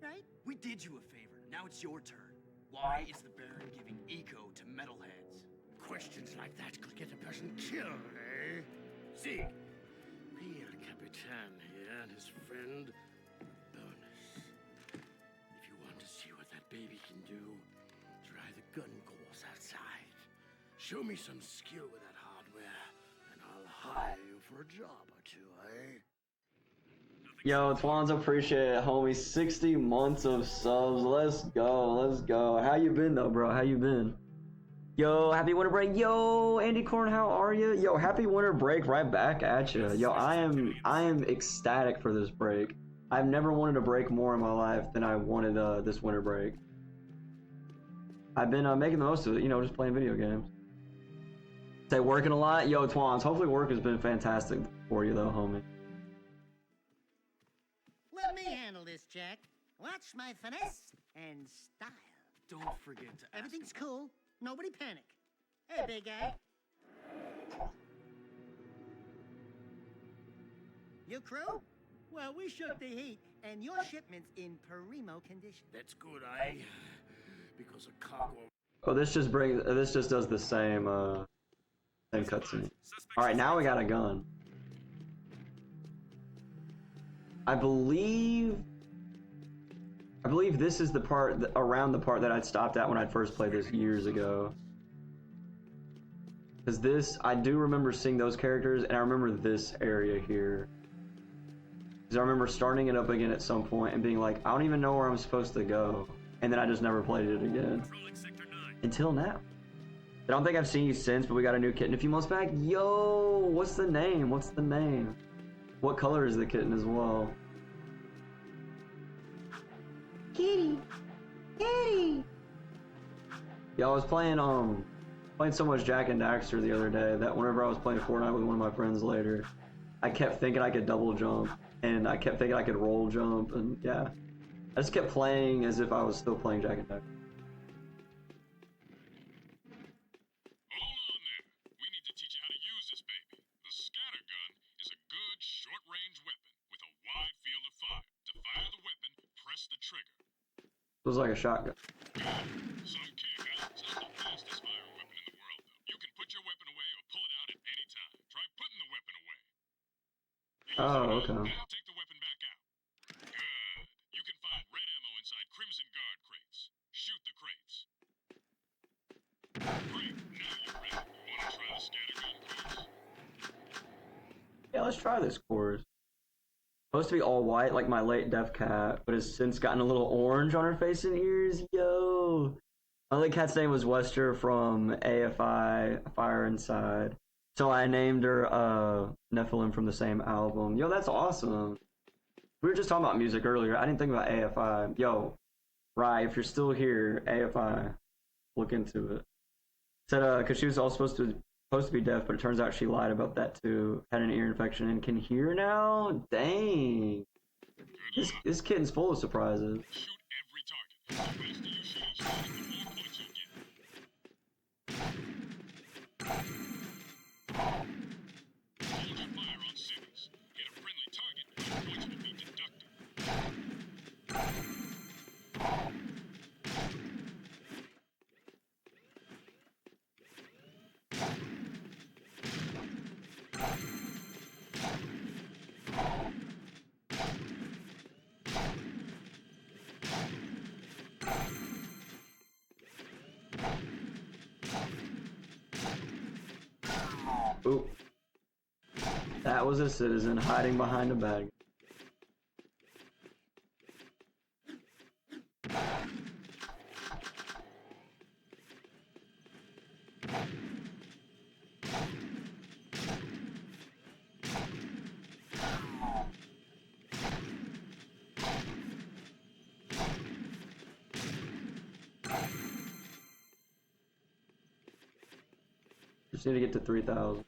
right? We did you a favor. Now it's your turn. Why is the Baron giving eco to metalheads? Questions like that could get a person killed, eh? Zig, Pierre Capitan here and his friend, Bonus. If you want to see what that baby can do, try the gun course outside. Show me some skill with that hardware, and I'll hire you for a job or two, eh? Yo, Twans, appreciate it, homie. 60 months of subs. Let's go. Let's go. How you been, though, bro? How you been? Yo, happy winter break. Yo, Andy Corn, how are you? Yo, happy winter break right back at you. Yo, I am ecstatic for this break. I've never wanted a break more in my life than I wanted this winter break. I've been making the most of it, you know, just playing video games. Say working a lot? Yo, Twans, hopefully work has been fantastic for you, though, homie. Let me handle this, Jack. Watch my finesse and style. Don't forget to ask Everything's him. cool. Nobody panic. Hey, big guy. Your crew? Well, we shook the heat, and your shipment's in primo condition. That's good, eh? Because a cargo. Oh, this just does the same cutscene. All right, now we got a gun. I believe this is the part around the part that I'd stopped at when I'd first played this years ago. Because this, I do remember seeing those characters, and I remember this area here. Because I remember starting it up again at some point and being like, I don't even know where I'm supposed to go. And then I just never played it again. Until now. I don't think I've seen you since, but we got a new kitten a few months back. Yo, what's the name? What's the name? What color is the kitten as well? Kitty, kitty. Yeah, I was playing so much Jak and Daxter the other day that whenever I was playing Fortnite with one of my friends later, I kept thinking I could double jump, and I kept thinking I could roll jump, and yeah, I just kept playing as if I was still playing Jak and Daxter. It was like a shotgun. Some kid has not the fastest fire weapon in the world, though. You can put your weapon away or pull it out at any time. Try putting the weapon away. Oh, okay. Now take the weapon back out. Good. You can find red ammo inside Crimson Guard crates. Shoot the crates. Great. Now you're ready. You want to try the scattergun course? Yeah, let's try this course. Supposed to be all white like my late deaf cat, but has since gotten a little orange on her face and ears. Yo! My late cat's name was Wester from AFI, Fire Inside. So I named her Nephilim from the same album. Yo, that's awesome. We were just talking about music earlier. I didn't think about AFI. Yo, Rye, if you're still here, AFI, look into it. Said, because she was all supposed to be deaf, but it turns out she lied about that too. Had an ear infection and can hear now? Dang. This kitten's full of surprises. Shoot every target. The faster you shoot each target, the more points you'll get. Hold your fire on cities. Hit a friendly target, your points will be deducted. Oop. That was a citizen hiding behind a bag. Just need to get to 3,000.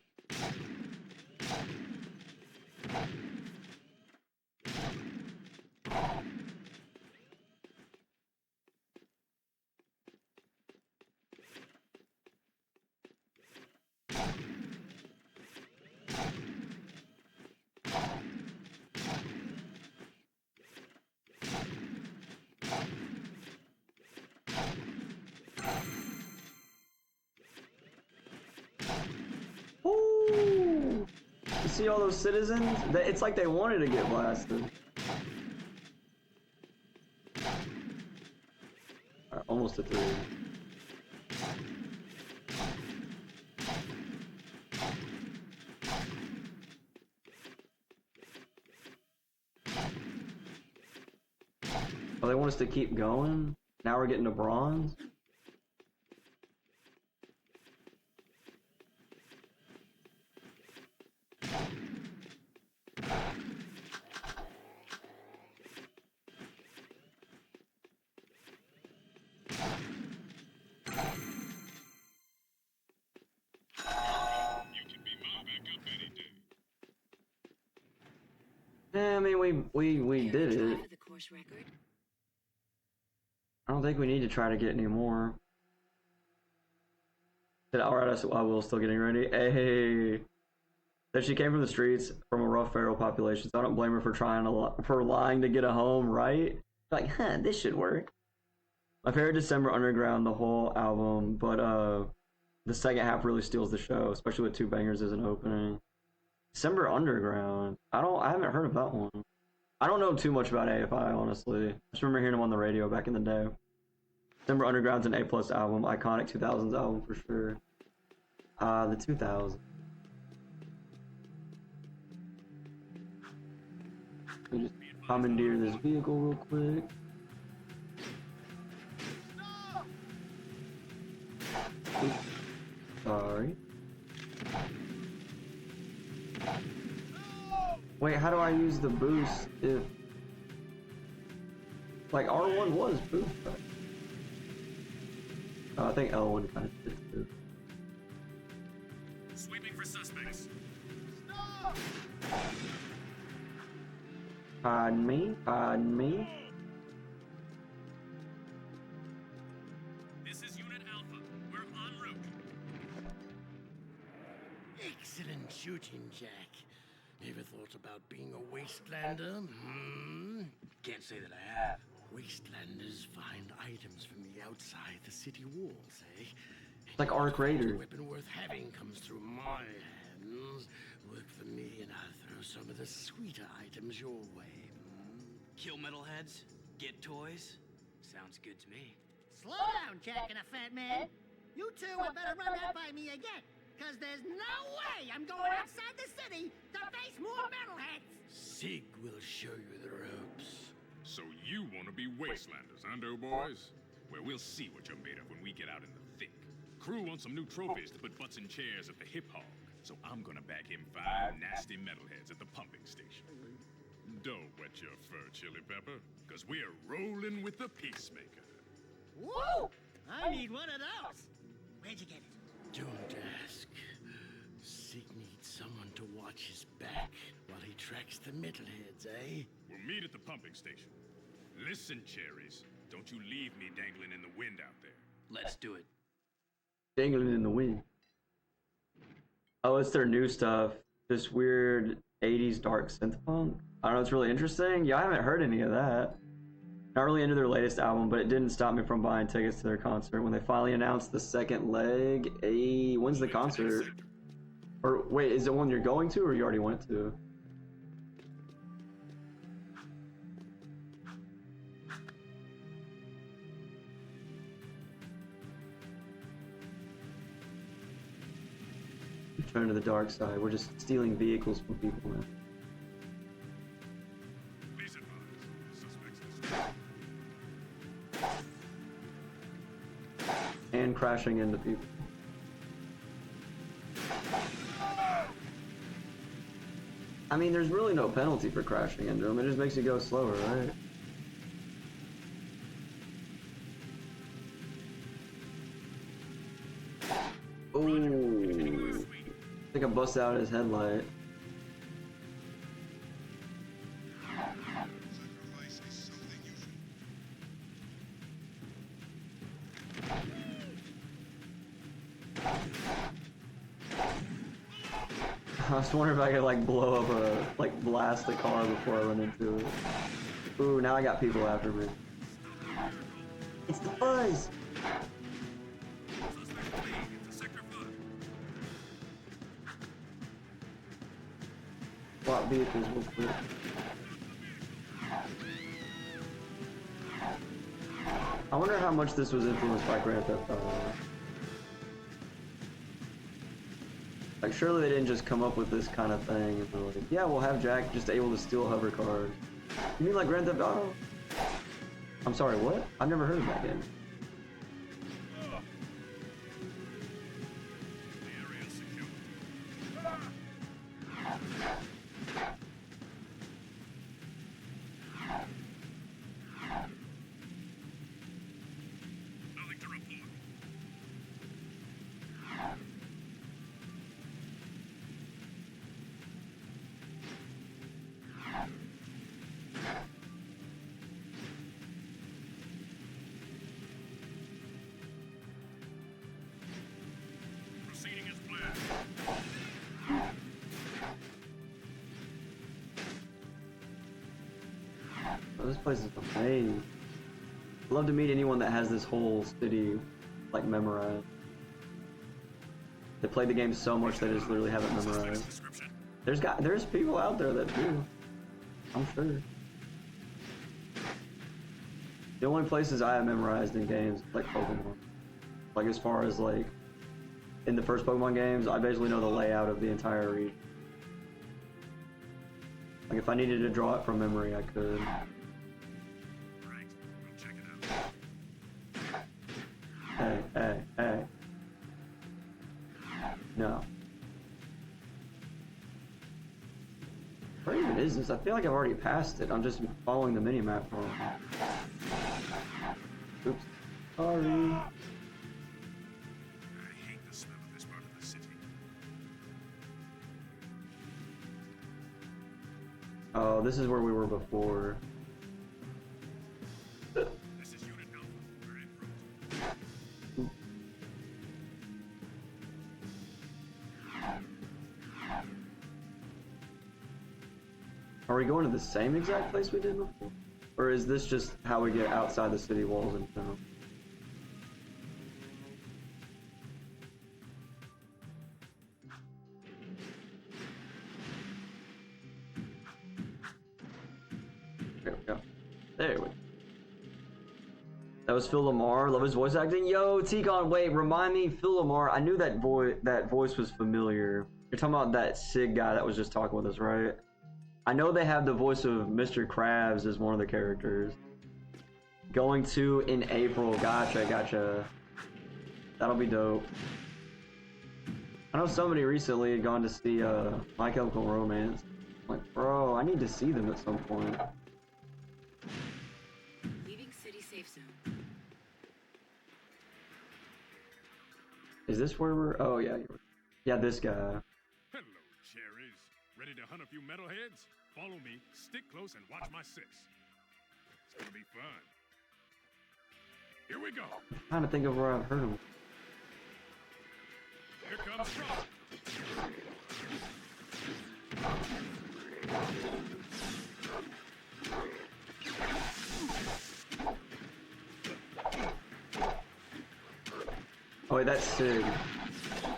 Ooh! You see all those citizens? It's like they wanted to get blasted. Alright, almost to 3. Oh, they want us to keep going? Now we're getting to bronze? Yeah, I mean, we did it. I don't think we need to try to get any more. Alright, I will still getting ready. Hey, that she came from the streets from a rough feral population, so I don't blame her for lying to get a home, right? Like, this should work. My favorite December Underground, the whole album, but the second half really steals the show, especially with 2 bangers as an opening. December Underground. I haven't heard of that one. I don't know too much about AFI, honestly. I just remember hearing them on the radio back in the day. December Underground's an A+ album, iconic 2000s album for sure. The 2000s. Let me just commandeer this vehicle real quick. Wait, how do I use the boost if... Like, R1 was boost, right? Oh, I think L1 kind of did too. Sweeping for suspects. Pardon me, pardon me. This is Unit Alpha. We're en route. Excellent shooting, Jack. Ever thought about being a wastelander? Can't say that I have. Wastelanders find items from the outside the city walls, eh? It's like Arc Raider. A weapon worth having comes through my hands. Work for me and I'll throw some of the sweeter items your way. Kill metalheads? Get toys? Sounds good to me. Slow down, Jack and a fat man. You two had better run that by me again. Because there's no way I'm going outside the city to face more metalheads! Sig will show you the ropes. So you want to be wastelanders, huh, doughboys? Well, we'll see what you're made of when we get out in the thick. Crew wants some new trophies to put butts in chairs at the hip hog, so I'm gonna bag him 5 nasty metalheads at the pumping station. Don't wet your fur, Chili Pepper, because we're rolling with the Peacemaker. Woo! I need one of those! Where'd you get it? Don't ask. Sig needs someone to watch his back while he tracks the metalheads, eh? We'll meet at the pumping station. Listen, cherries, don't you leave me dangling in the wind out there. Let's do it. Dangling in the wind. Oh, it's their new stuff. This weird 80s dark synth punk. I don't know, it's really interesting. Yeah, I haven't heard any of that. Not really into their latest album, but it didn't stop me from buying tickets to their concert when they finally announced the second leg. When's the concert? Or wait, is it one you're going to or you already went to? Turn to the dark side. We're just stealing vehicles from people now. Please advise. Suspects And crashing into people. I mean, there's really no penalty for crashing into them. It just makes you go slower, right? Ooh. I think I busted out his headlight. I was wondering if I could like blow up blast the car before I run into it. Ooh, now I got people after me. It's the buzz! Swap vehicles real quick. I wonder how much this was influenced by Grand Theft Auto. Like, surely they didn't just come up with this kind of thing and like, yeah, we'll have Jack just able to steal hover cars. You mean like Grand Theft Auto? I'm sorry, what? I've never heard of that game. Nothing to report. Proceeding as planned. Oh, this place is amazing. I'd love to meet anyone that has this whole city like memorized. They played the game so much they just literally have it memorized. Description. There's people out there that do. I'm sure. The only places I have memorized in games like Pokemon. Like as far as like in the first Pokemon games, I basically know the layout of the entire region. Like if I needed to draw it from memory, I could. Right. We'll check it out. Hey. No. Where even is this? I feel like I've already passed it. I'm just following the mini-map wrong. Oops. Sorry. I hate the smell of this part of the city. Oh, this is where we were before. This is Unit Alpha. We're en route. Are we going to the same exact place we did before? Or is this just how we get outside the city walls in general? There we go. There we go. That was Phil Lamar. Love his voice acting. Yo, T-Con, wait, remind me, Phil Lamar. I knew that voice was familiar. You're talking about that Sig guy that was just talking with us, right? I know they have the voice of Mr. Krabs as one of the characters. Going to in April. Gotcha, gotcha. That'll be dope. I know somebody recently had gone to see My Chemical Romance. Like, bro, I need to see them at some point. Leaving city safe zone. Is this where we're? Oh yeah, yeah, this guy. Hello, cherries. Ready to hunt a few metalheads? Follow me, stick close, and watch my six. It's gonna be fun. Here we go. I'm trying to think of where I've heard him. Here comes trouble. Oh wait, that's Sig.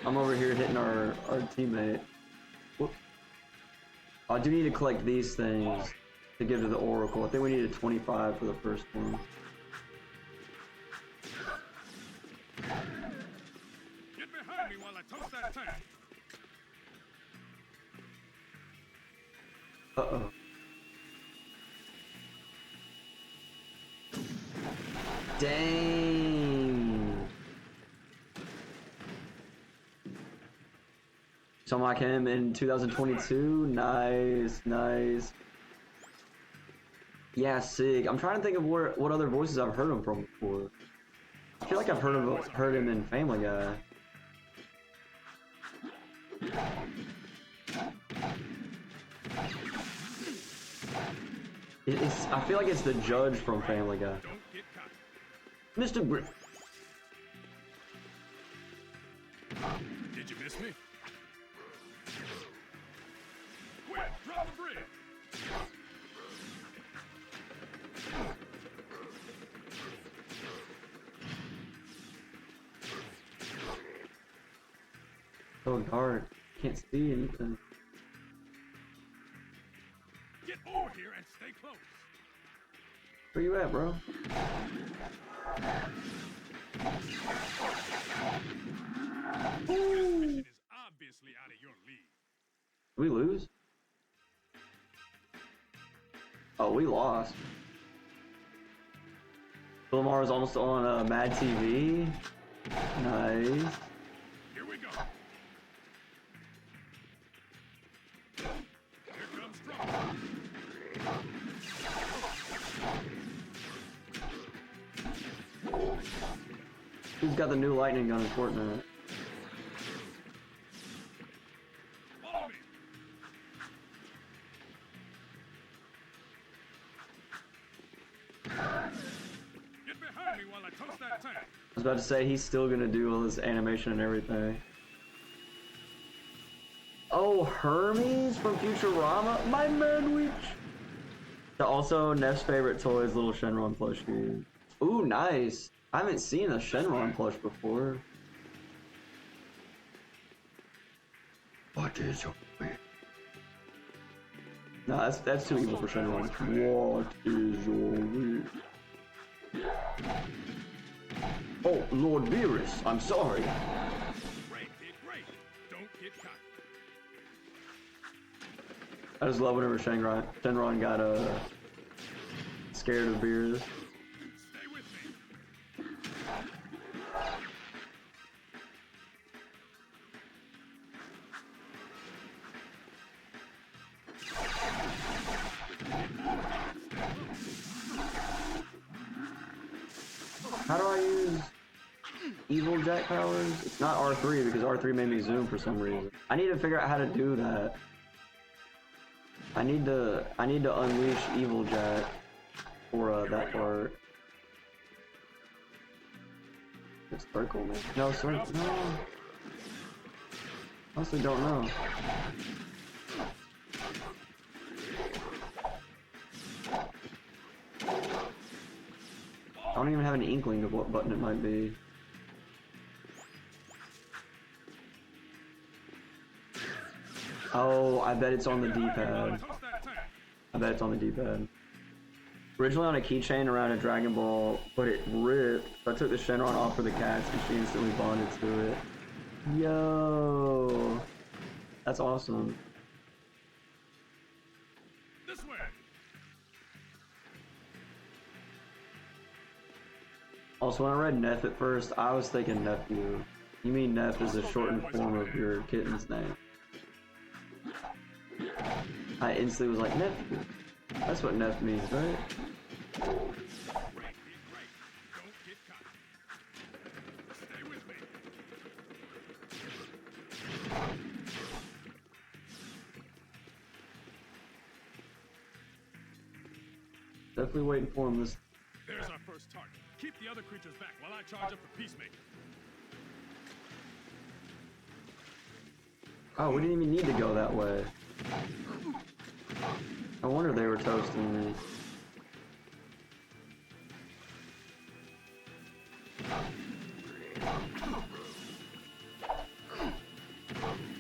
I'm over here hitting our teammate. Whoop. I do need to collect these things to give to the Oracle. I think we needed 25 for the first one. Get behind me while I toast that tank. Uh-oh. Dang. Someone like him in 2022. Nice, nice. Yeah, Sig. I'm trying to think of what other voices I've heard him from before. I feel like I've heard him in Family Guy. I feel like it's the judge from Family Guy. Don't get caught. Mr. Griff. Did you miss me? Quick, drop the bridge. So dark. Can't see anything. Get over here and stay close. Where you at, bro? Mission is obviously out of your league. Did we lose? Oh, we lost. Lamar is almost on Mad TV. Nice. Here we go. Here comes trouble. Who's got the new lightning gun in Fortnite? Follow me. Get behind me while I toast that tank. I was about to say he's still gonna do all this animation and everything. Oh, Hermes from Futurama? My man witch! Also, Neff's favorite toy is little Shenron plushie. Ooh, nice! I haven't seen a Shenron plush before. What is your name? No, that's too evil for Shenron. What is your name? Oh, Lord Beerus, I'm sorry. Great, kid, great. Don't get caught. I just love whenever Shenron got scared of Beerus. Stay with me. How do I use evil jack powers? It's not R3 because R3 made me zoom for some reason. I need to figure out how to do that. I need to unleash evil jack for that part. It's circle, man. No, circle. No. Honestly, don't know. I don't even have an inkling of what button it might be. Oh, I bet it's on the D-pad. I bet it's on the D-pad. Originally on a keychain around a Dragon Ball, but it ripped. So I took the Shenron off for the cats and she instantly bonded to it. Yo! That's awesome. This way. Also, when I read Neff at first, I was thinking nephew. You mean Neff is a shortened form of your kitten's name. I instantly was like, nephew. That's what Neff means, right? Right. Don't get caught. Stay with me. Definitely waiting for him this. There's our first target. Keep the other creatures back while I charge up the Peacemaker. Oh, we didn't even need to go that way. I wonder they were toasting me.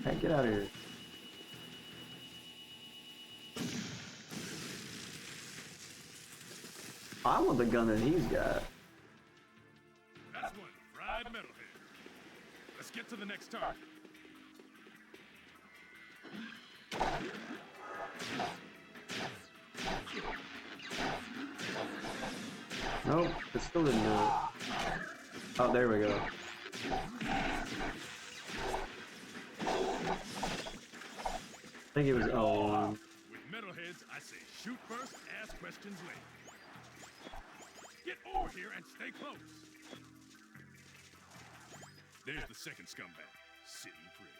Hey, get out of here. I want the gun that he's got. That's one fried metalhead. Let's get to the next target. Nope, it still didn't do it. Oh, there we go. I think it was L1. With metalheads, I say shoot first, ask questions later. Get over here and stay close. There's the second scumbag, sitting pretty.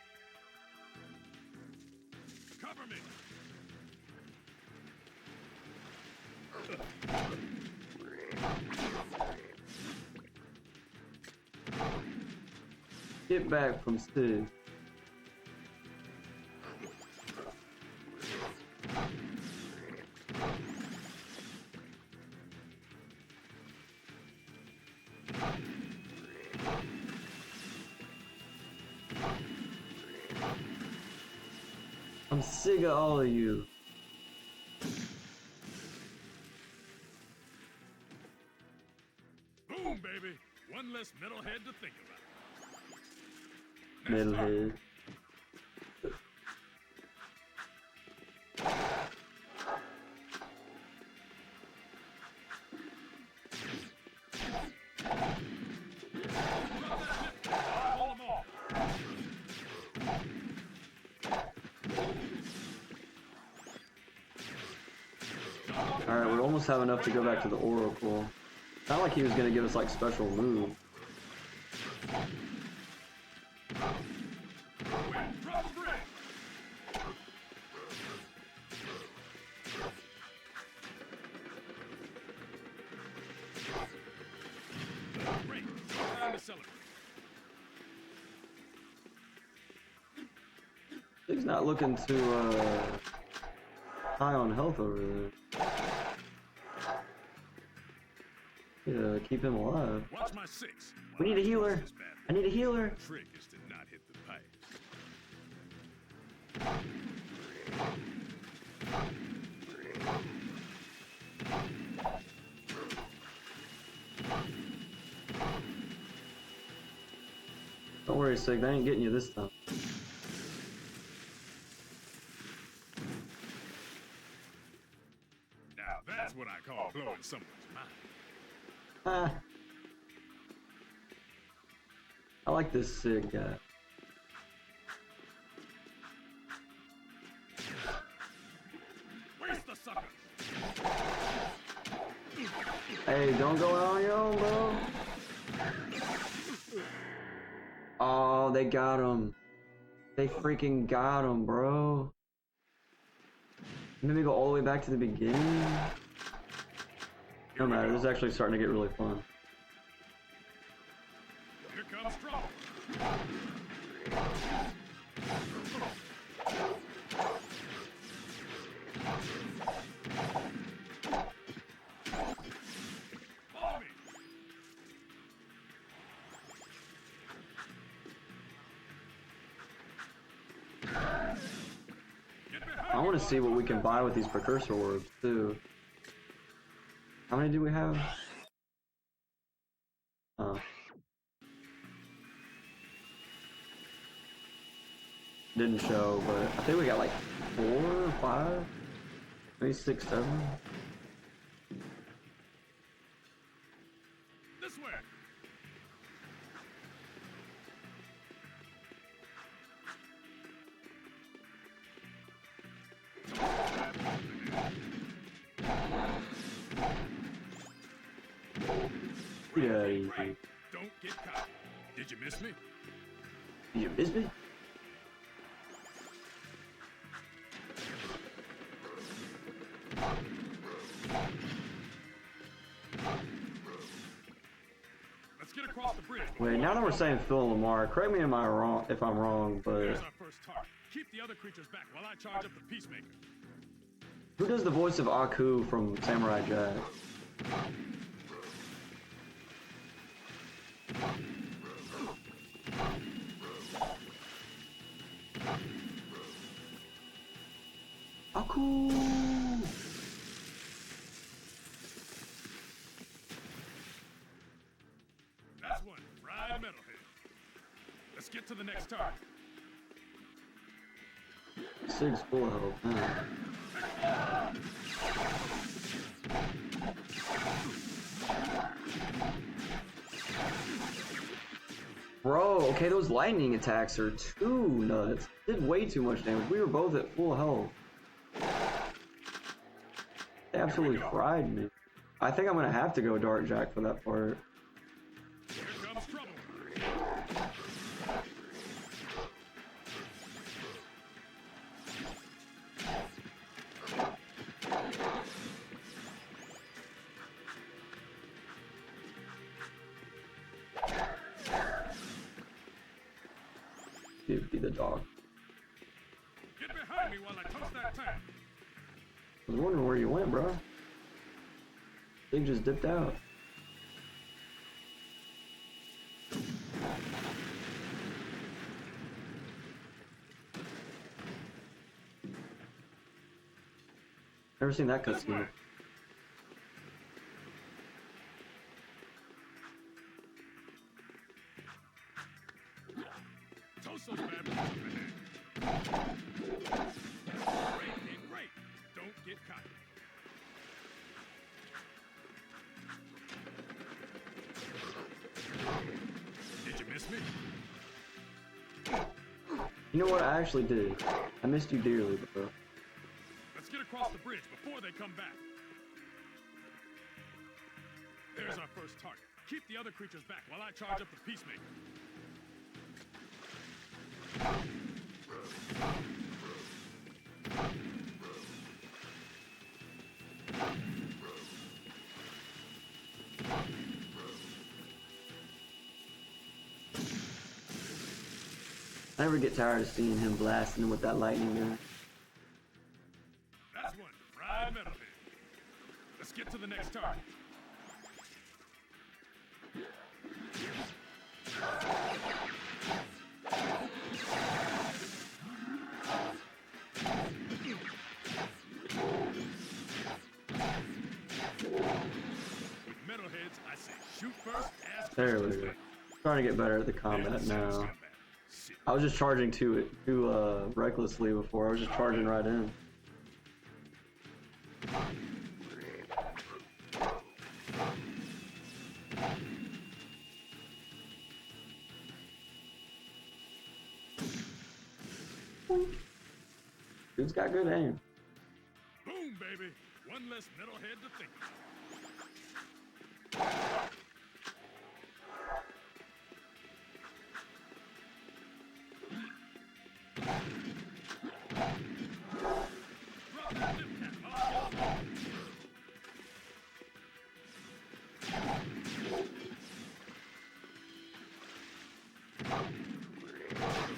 Cover me. Get back from Sid. I'm sick of all of you. Boom, baby. One less metalhead to think about. Metalhead. Hold them all. Alright, we almost have enough to go back to the Oracle. Not like he was gonna give us like special move. Drop the ring. Great. Time to celebrate. He's not looking too high on health over there. Yeah, keep him alive. Watch my six. We need a healer. I need a healer. The trick is to not hit the pipes. Don't worry, Sig. They ain't getting you this time. Now that's what I call blowing someone's mind. Ah. I like this Sig guy. Where's the sucker? Hey, don't go out on your own, bro. Oh, they got him. They freaking got him, bro. Maybe go all the way back to the beginning. No matter, this is actually starting to get really fun. Here comes trouble. Follow me. I want to see what we can buy with these precursor orbs too. How many do we have? Oh. Didn't show, but I think we got like 4 or 5, maybe 6, 7. This way. Yeah, easy. Right. Don't get caught. Did you miss me? You miss me? Let's get across the bridge. Wait, now that we're saying Phil Lamar, correct me if I'm wrong, but There's our first target. Keep the other creatures back while I charge up the peacemaker. who does the voice of Aku from Samurai Jack? Aku! That's one. Fried metalhead. Let's get to the next target. Sig's full of hope. Man. Bro, okay, those lightning attacks are too nuts. Did way too much damage. We were both at full health. They absolutely fried me. I think I'm gonna have to go Dark Jack for that part. Here comes trouble. Dude, be the dog. Get behind me while I toast that tank. I was wondering where you went, bro. Thing just dipped out. Never seen that cutscene. Toast those bad boys up ahead. Great, King, great. Don't get caught. Did you miss me? You know what? I actually did. I missed you dearly, bro. Let's get across the bridge before they come back. There's our first target. Keep the other creatures back while I charge up the peacemaker. I never get tired of seeing him blasting with that lightning gun. That's one. Fried metalhead. Let's get to the next target. With metalheads, I say shoot first, ask There we questions go. later. Trying to get better at the combat now. I was just charging too recklessly before. I was just charging right in. Dude's got good aim. Boom, baby. One less metalhead to think about.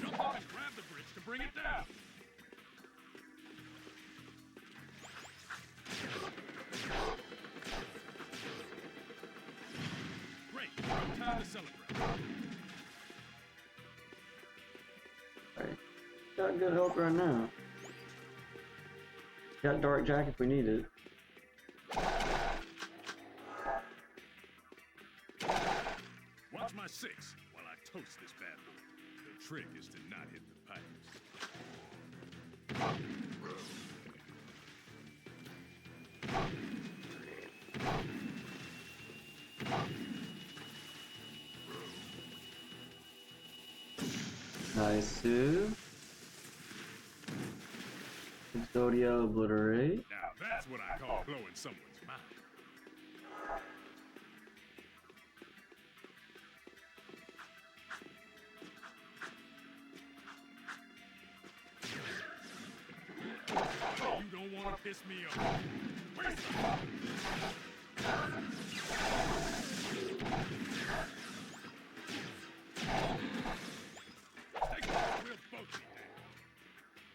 Jump up and grab the bridge to bring it down. Great. No time to celebrate. Alright. Got good help right now. Got Dark Jak if we need it. Watch my six while I toast this bad boy. The trick is to not hit the pipes. Nice too. Exodia obliterate. Now that's what I call blowing someone's mind. You don't want to piss me off. Waste time. Take off, we'll both be dead.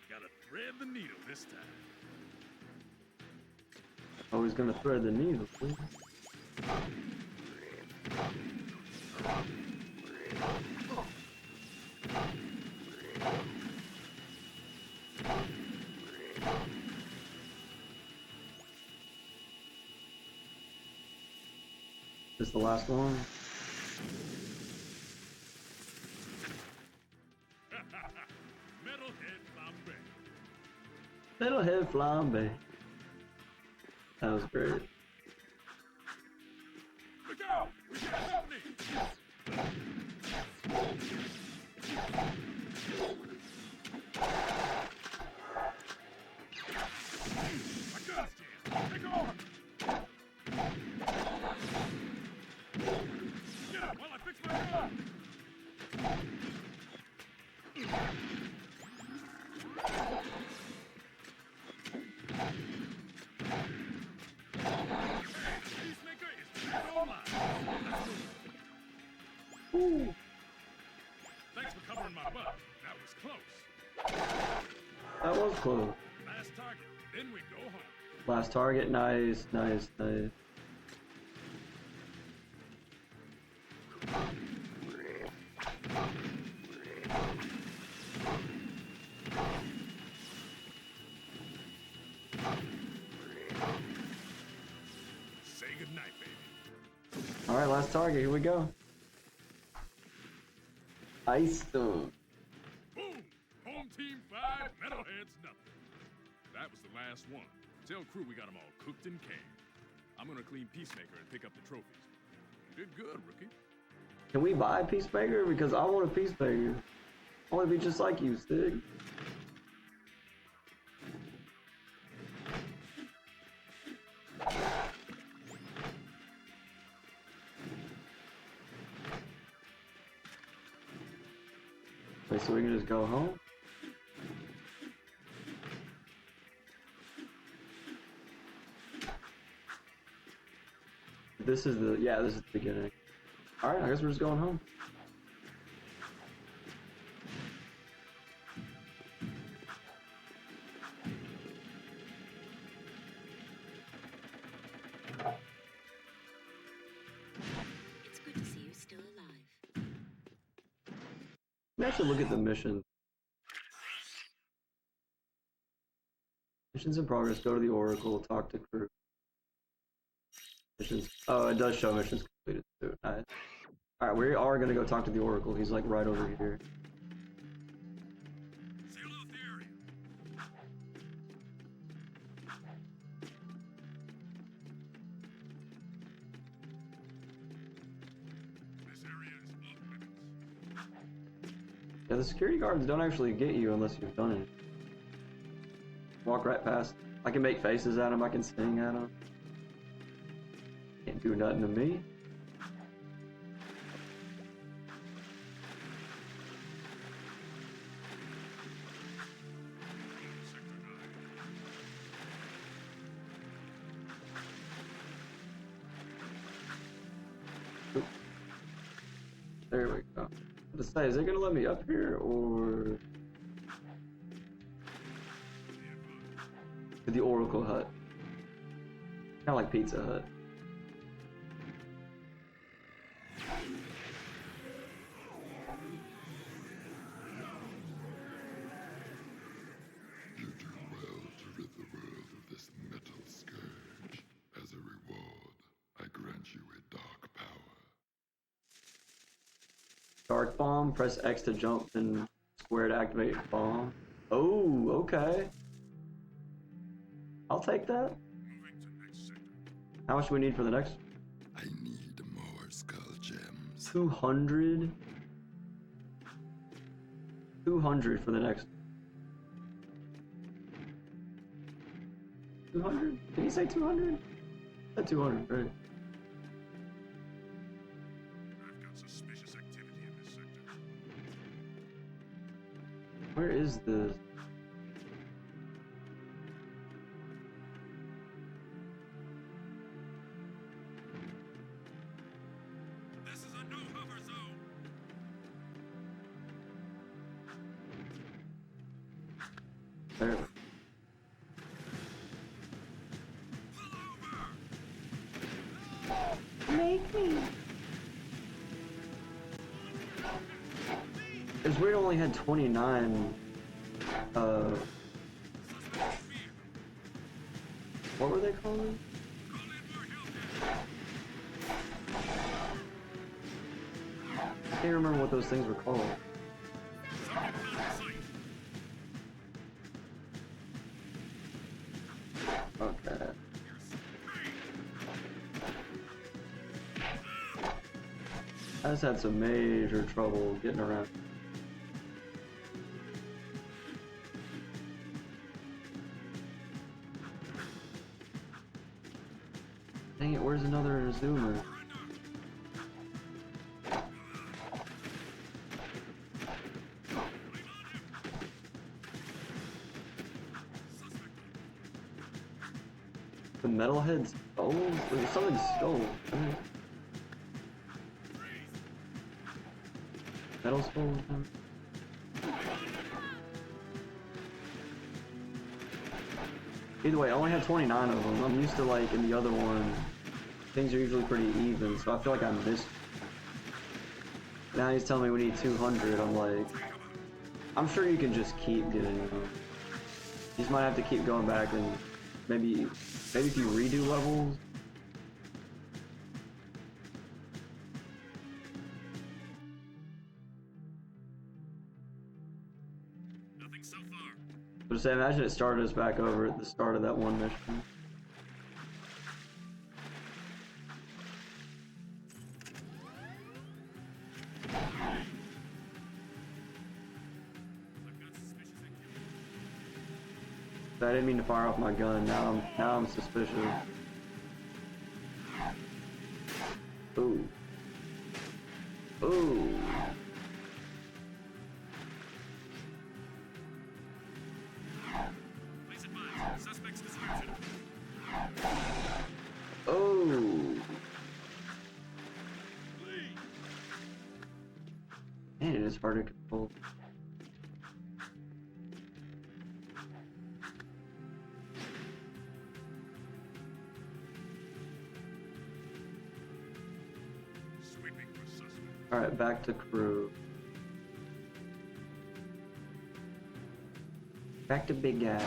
Gotta thread the needle this time. Oh, he's gonna thread the needle. Please. This the last one? Metalhead flambe. Metalhead flambe. That was great. Look out! We got company! My gun's jammed! Take on! Get up while I fix my gun! Peacemaker is back online! Ooh. Thanks for covering my butt. That was close. That was close. Last target, then we go home. Last target, nice, nice, nice. Say goodnight, baby. Alright, last target, here we go. Ice Stone. Boom! Home team 5, metalheads nothing. That was the last one. Tell crew we got them all cooked and canned. I'm gonna clean Peacemaker and pick up the trophies. You did good, rookie. Can we buy a Peacemaker? Because I want a Peacemaker. I want to be just like you, Stig. Wait, so we can just go home? This is the, yeah, this is the beginning. Alright, I guess we're just going home. It's good to see you still alive. Let's actually look at the mission. Missions in progress, go to the Oracle, talk to crew. Missions, oh, it does show missions completed too, nice. Alright, we are gonna go talk to the Oracle, he's like right over here. Seal off the area. This area is off limits. Yeah, the security guards don't actually get you unless you've done it. Walk right past. I can make faces at them, I can sing at them. Can't do nothing to me. There we go. To say, is it gonna let me up here or to the Oracle Hut? Kind of like Pizza Hut. You do well to rid the world of this metal scourge. As a reward, I grant you a dark power. Dark bomb, press X to jump and square to activate bomb. Oh, okay. I'll take that. How much do we need for the next? I need more skull gems. 200? 200 for the next. 200? Did he say 200? Said 200, right? I've got suspicious activity in this sector. Where is this? This is a no-hover zone. There. Make me. It's weird. I only had 29. What were they called? I can't remember what those things were called. Okay. I just had some major trouble getting around. Dang it, where's another zoomer? The metalhead stole? Something stole. Metal stole? Either way, I only have 29 of them. I'm used to, like, in the other one, things are usually pretty even, so I feel like I missed. Now he's telling me we need 200. I'm like, I'm sure you can just keep getting them. You just might have to keep going back and maybe if you redo levels. Nothing so far. But say, imagine it started us back over at the start of that one mission. I didn't mean to fire off my gun. Now I'm suspicious. Ooh. Ooh. Please advise. Suspect's description. Oh. Man, it is hard to control. Sweeping for suspect. Alright, back to crew. Back to big guy.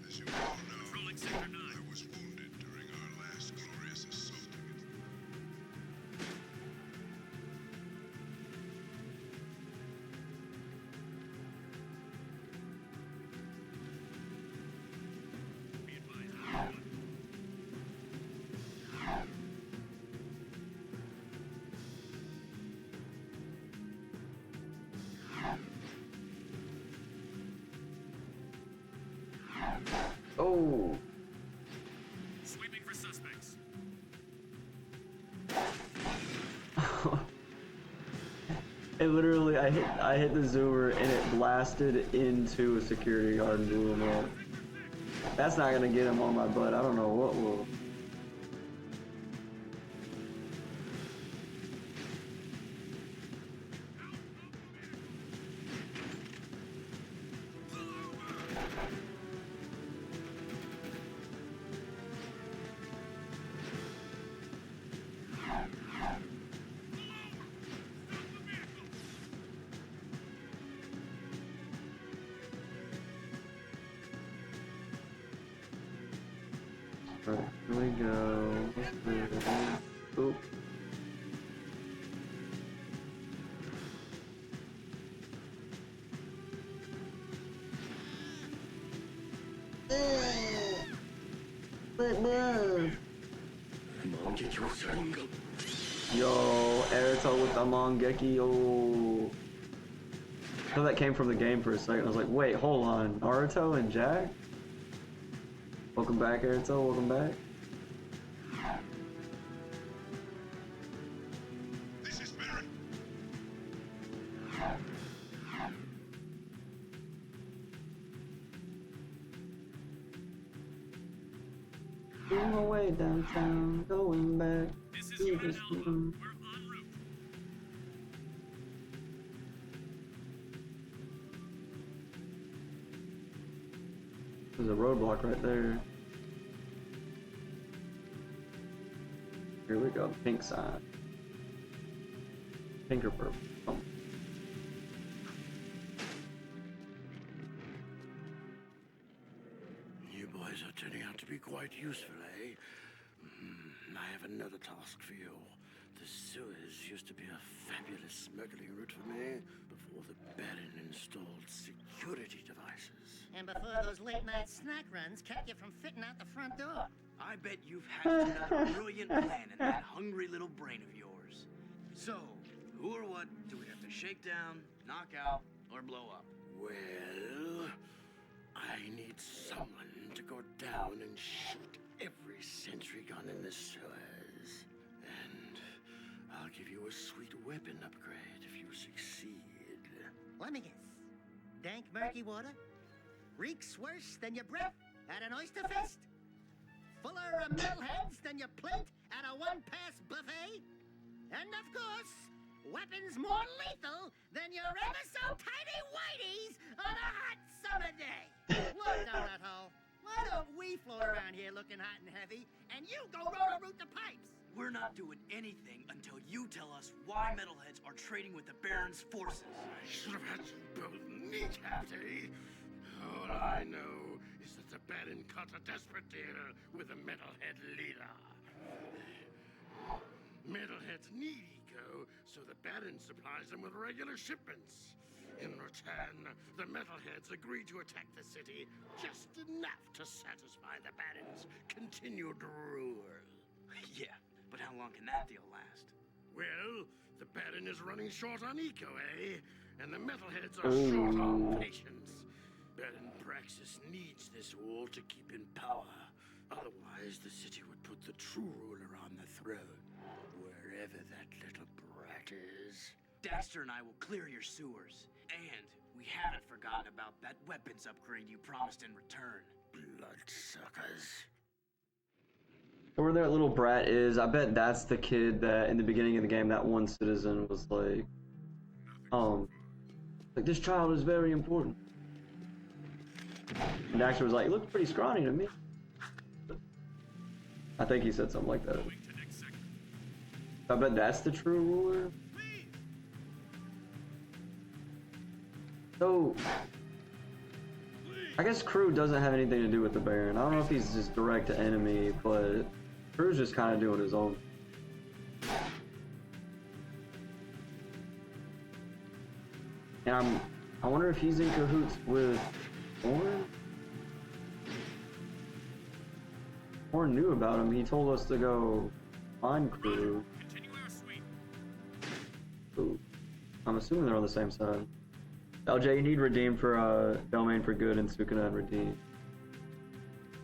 As you all know, Controlling Sector 9. I was wounded during our last glorious assault against Be advised. It literally, I hit the zoomer and it blasted into a security guard and blew him up. That's not gonna get him on my butt. I don't know what will. Right, here we go. Oop. Yo, Naruto with the Mangeki, yo. I thought that came from the game for a second. I was like, wait, hold on. Naruto and Jak? Welcome back, Naruto, welcome back. This is Baron. On my way downtown, going back. This is Unit Alpha. We're en route. There's a roadblock right there. Here we go, pink sign. Pink or purple? Oh. You boys are turning out to be quite useful, eh? I have another task for you. The sewers used to be a fabulous smuggling route for me before the Baron installed security devices. And before those late-night snack runs kept you from fitting out the front door. I bet you've hatched another brilliant plan in that hungry little brain of yours. So, who or what do we have to shake down, knock out, or blow up? Well, I need someone to go down and shoot every sentry gun in the sewers. And I'll give you a sweet weapon upgrade if you succeed. Let me guess. Dank murky water? Reeks worse than your breath at an oyster fest? Fuller of metalheads than your plate at a one-pass buffet? And of course, weapons more lethal than your ever-so-tiny whiteys on a hot summer day. Look, donut hole, why don't we float around here looking hot and heavy, and you go root the pipes? We're not doing anything until you tell us why metalheads are trading with the Baron's forces. I should have had you both kneecapped, eh? All I know is that the Baron cut a desperate deal with the metalhead leader. Metalheads need eco, so the Baron supplies them with regular shipments. In return, the metalheads agree to attack the city just enough to satisfy the Baron's continued rule. Yeah, but how long can that deal last? Well, the Baron is running short on eco, eh? And the metalheads are short on patience. Baron Praxis needs this wall to keep in power. Otherwise, the city would put the true ruler on the throne, wherever that little brat is. Daxter and I will clear your sewers. And we haven't forgotten about that weapons upgrade you promised in return. Bloodsuckers. Where that little brat is, I bet that's the kid that in the beginning of the game that one citizen was like, like this child is very important. And Daxter was like, he looks pretty scrawny to me. I think he said something like that. I bet that's the true ruler. So, I guess Crew doesn't have anything to do with the Baron. I don't know if he's just direct enemy, but Crew's just kind of doing his own. And I wonder if he's in cahoots with Horn? Horn knew about him. He told us to go find Crew. Ooh. I'm assuming they're on the same side. LJ, you need redeem for Domain for Good and Sukuna and redeem.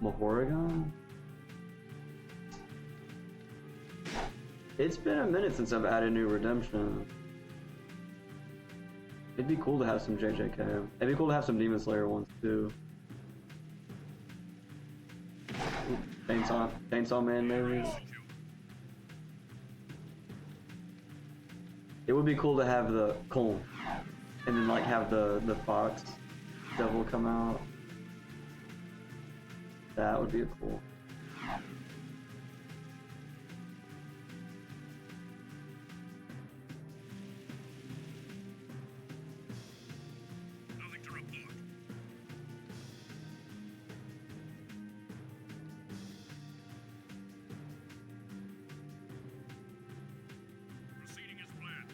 Mahoragan? It's been a minute since I've added new redemption. It'd be cool to have some JJK. It'd be cool to have some Demon Slayer ones too. Chainsaw Man maybe. It would be cool to have the Colm, and then like have the Fox Devil come out. That would be cool. Nothing to report. Proceeding as planned.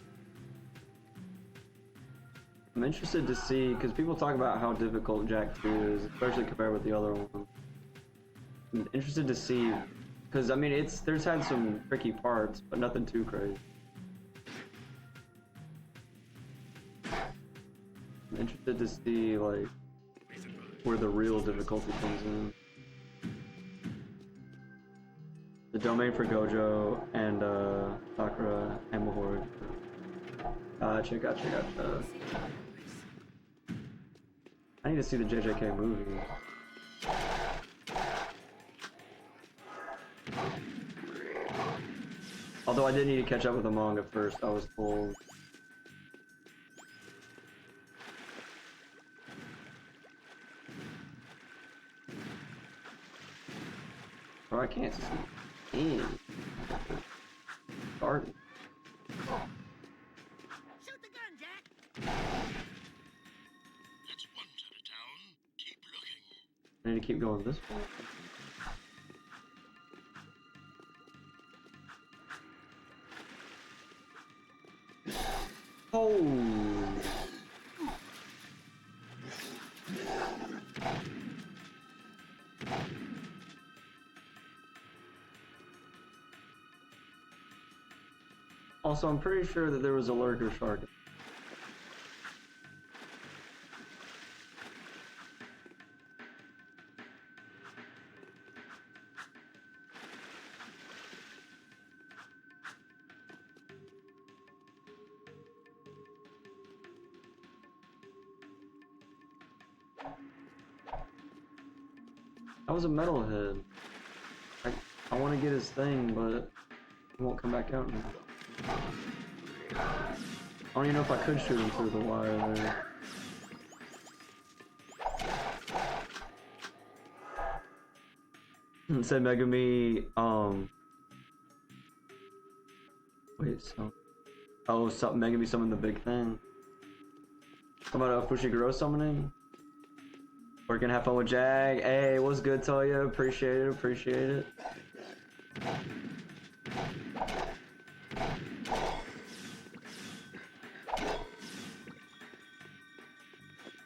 I'm interested to see, because people talk about how difficult Jak II is, especially compared with the other one. I'm interested to see, because I mean, there's had some tricky parts, but nothing too crazy. I'm interested to see like where the real difficulty comes in. The domain for Gojo and Sakura and Mahori. Gotcha. I need to see the JJK movie. Although I did need to catch up with the manga first, I was told. Oh, I can't see in. Dark. Shoot the gun, Jack! That's one side of town. Keep looking. I need to keep going this way. Oh. Also, I'm pretty sure that there was a lurker shark. That was a metalhead. I want to get his thing, but he won't come back out now. I don't even know if I could shoot him through the wire there. It said Megami, wait, so... Oh, Megami summoned the big thing. Come out of Fushiguro summoning? We're gonna have fun with Jag. Hey, what's good, Toya? Appreciate it.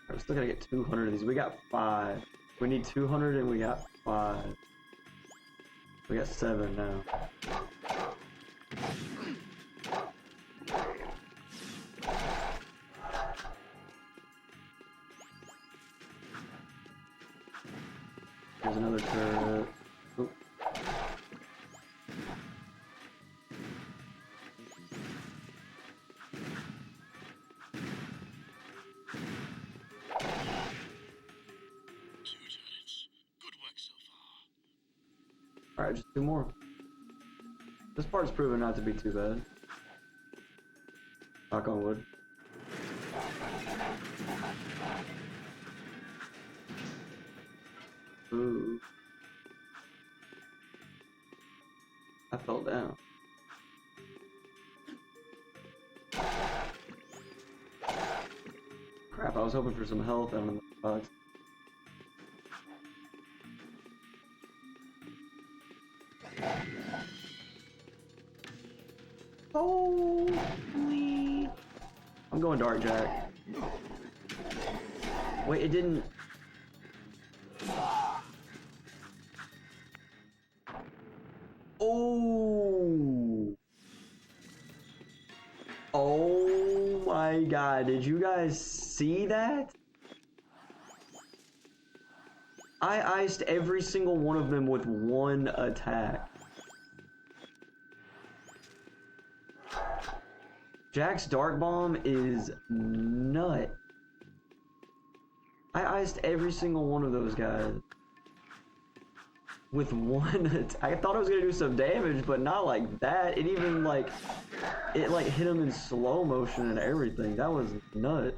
We're still gonna get 200 of these. We got 5. We need 200 and we got 5. We got 7 now. There's another turret. Oop. Alright, just 2 more. This part's proven not to be too bad. Knock on wood. Ooh. I fell down. Crap, I was hoping for some health out of the box. Holy! I'm going dark, Jak. Wait, it didn't... Oh! Oh my god, did you guys see that? I iced every single one of them with 1 attack. Jack's Dark Bomb is nut. I iced every single one of those guys. With one attack. I thought I was gonna do some damage, but not like that. It even like, it like hit him in slow motion and everything. That was nuts.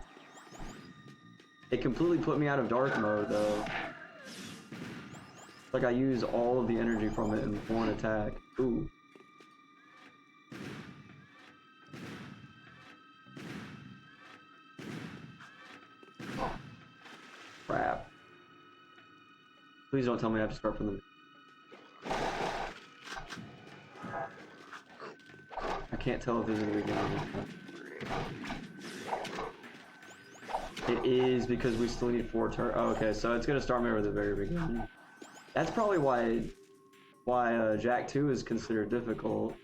It completely put me out of dark mode though. Like I used all of the energy from it in one attack. Ooh. Crap. Please don't tell me I have to start from the... I can't tell if this is the beginning. It is because we still need 4 turns. Oh, okay, so it's gonna start me over the very beginning. That's probably why Jak II is considered difficult.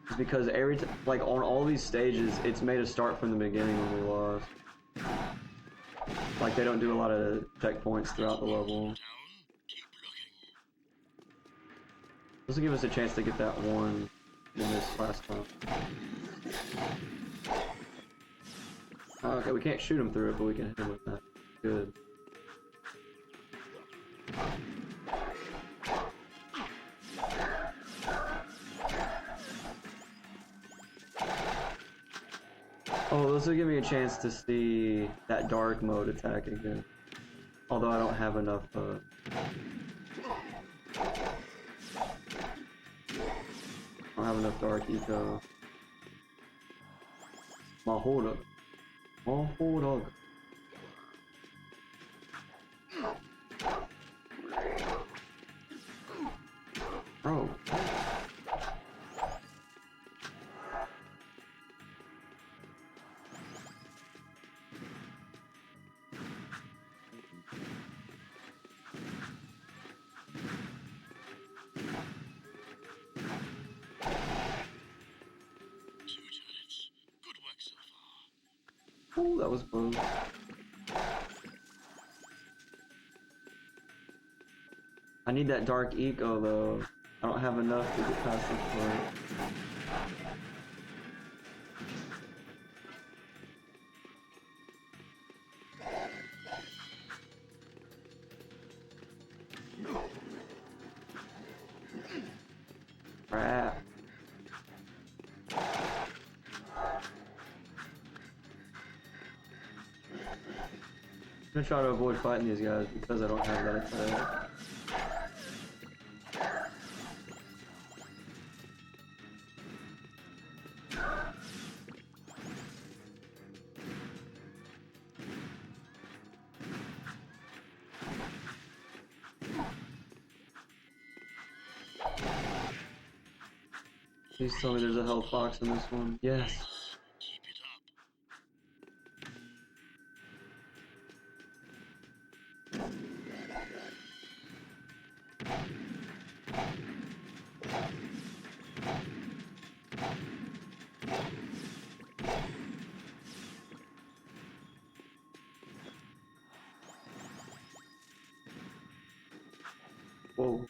It's because every like on all these stages, it's made us start from the beginning when we lost. Like they don't do a lot of checkpoints throughout the level. This will give us a chance to get that one in this last time. Okay, we can't shoot him through it, but we can hit him with that. Good. Oh, this will give me a chance to see that dark mode attack again. Although I don't have enough, I don't have enough dark eco. My hold up. My hold up. Bro. Oh, that was close. I need that dark eco though. I don't have enough to get past this point. Crap. I'm gonna try to avoid fighting these guys because I don't have that attack. Please tell me there's a health box in this one. Yes. Whoa.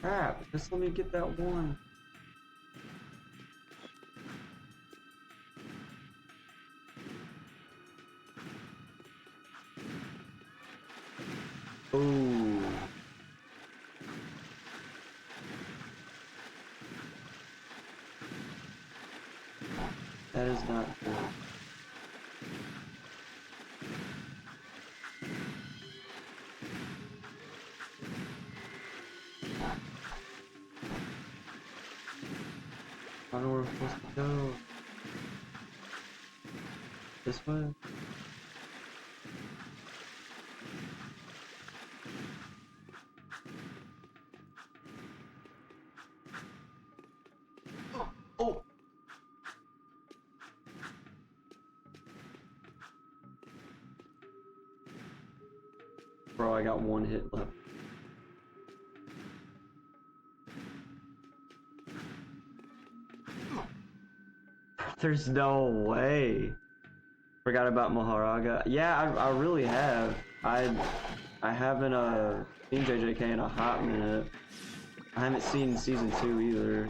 Crap, just let me get that one. Ooh. That is not good. I don't know where we're supposed to go. This way? Oh! Bro, I got one hit left. There's no way. Forgot about Maharaga. Yeah, I really have. I haven't seen JJK in a hot minute. I haven't seen season 2 either.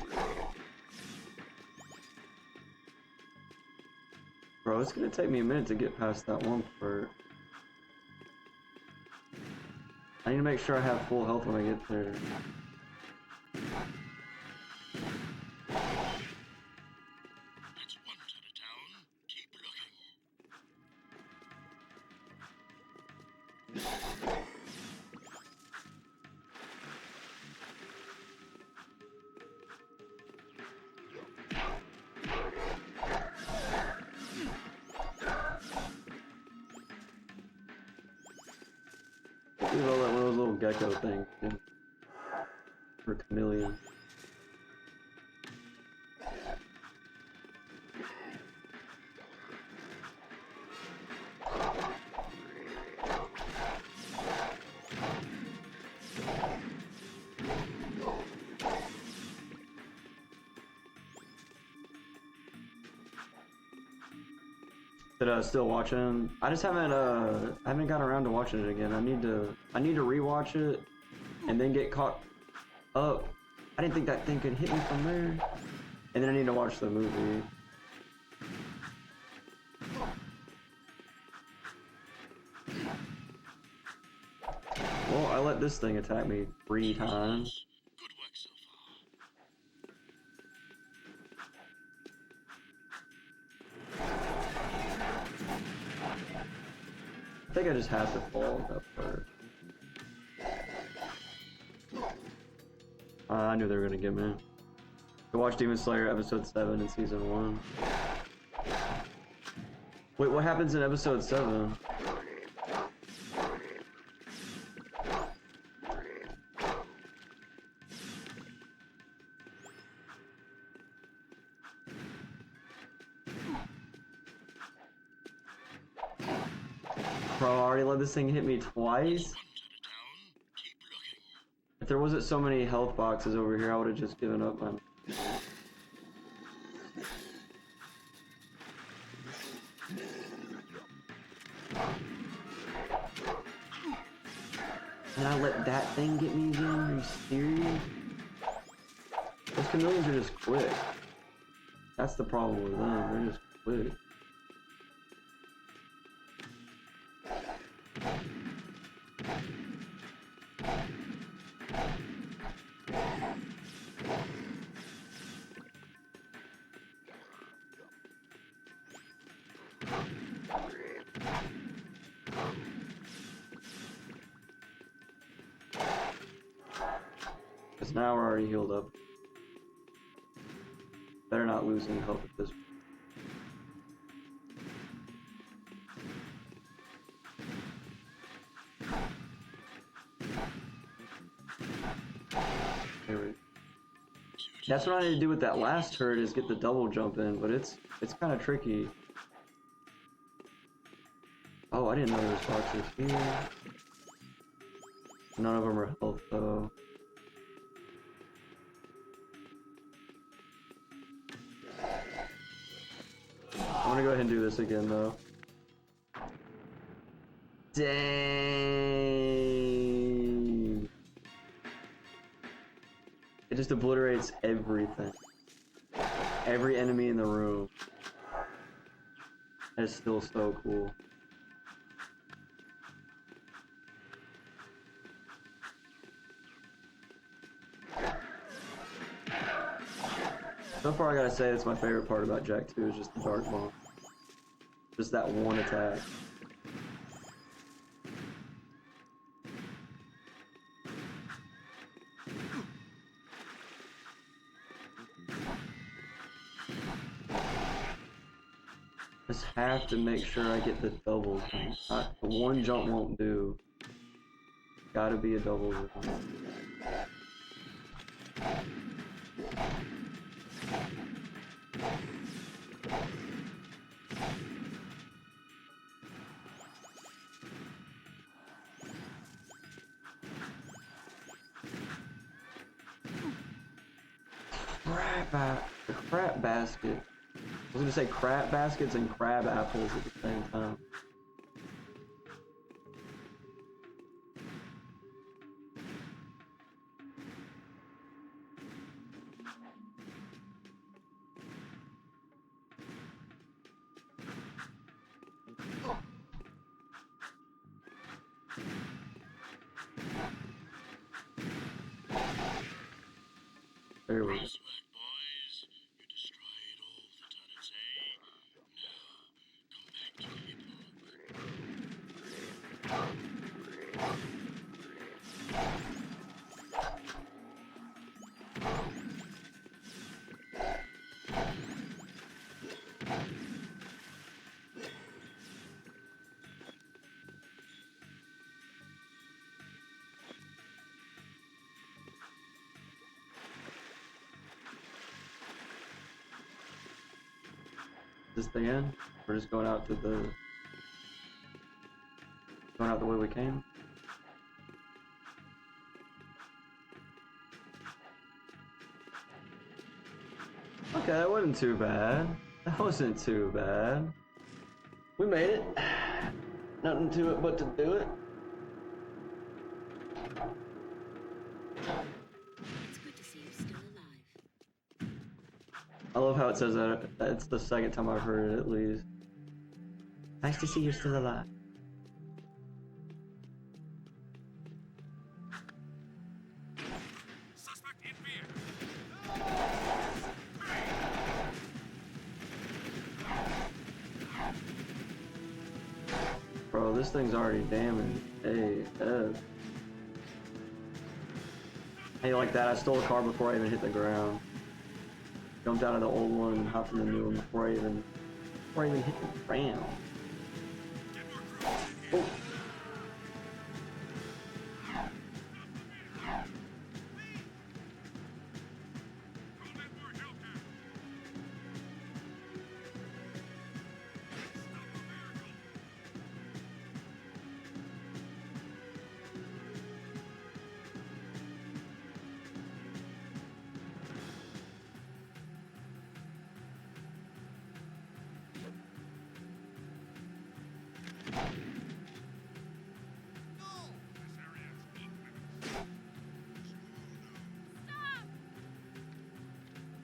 Bro, it's gonna take me a minute to get past that one part. I need to make sure I have full health when I get there. That's one side of town. Keep looking. Leave all that one of those little gecko things. Yeah. For chameleon. Still watching. I just haven't gotten around to watching it again. I need to rewatch it and then get caught up. I didn't think that thing could hit me from there. And then I need to watch the movie. Well, I let this thing attack me 3 times. Good work so I think I just have to fall that part. I knew they were gonna get me. I watched Demon Slayer episode 7 in season 1. Wait, what happens in episode 7? Bro, I already let this thing hit me twice? If there wasn't so many health boxes over here, I would have just given up, man. And I let that thing get me again? Are you serious? Those chameleons are just quick. That's the problem with them, they're just quick. Because now we're already healed up. Better not lose any health at this point. That's what I need to do with that last turret, is get the double jump in, but it's kind of tricky. Oh, I didn't know there was boxes here. None of them are health though. I'm gonna go ahead and do this again though. Dang! It just obliterates everything. Every enemy in the room. That's still so cool. So far I gotta say that's my favorite part about Jak II is just the Dark Bomb. Just that one attack. Just have to make sure I get the double jump. The one jump won't do. Gotta be a double jump. The crap basket. I was gonna say crab baskets and crab apples at the same time. There we go. Nice work, boys. You destroyed all the turrets, eh? Now, come back to the hip hog. Is this the end? We're just going out to the... Going out the way we came? Okay, that wasn't too bad. That wasn't too bad. We made it. Nothing to it but to do it. It's good to see you still alive. I love how it says that. It's the second time I've heard it, at least. Nice to see you're still alive. Suspect in vehicle. Bro, this thing's already damaged. AF. Hey, like that, I stole a car before I even hit the ground. Jumped out of the old one and hopped in the new one before I even hit the ground. Oh.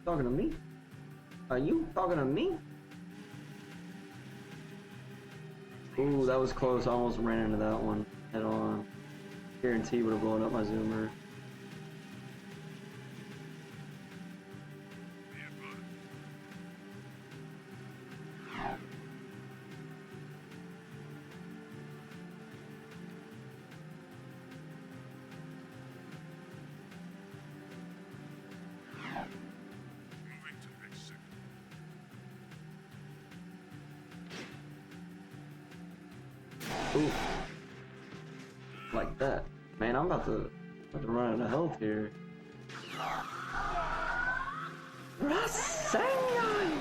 Talking to me? Are you talking to me? Ooh, that was close. I almost ran into that one head on. Guarantee would have blown up my zoomer. Moving to next sector. Ooh. Like that. Man, I'm about to run out of health here. Rasengan!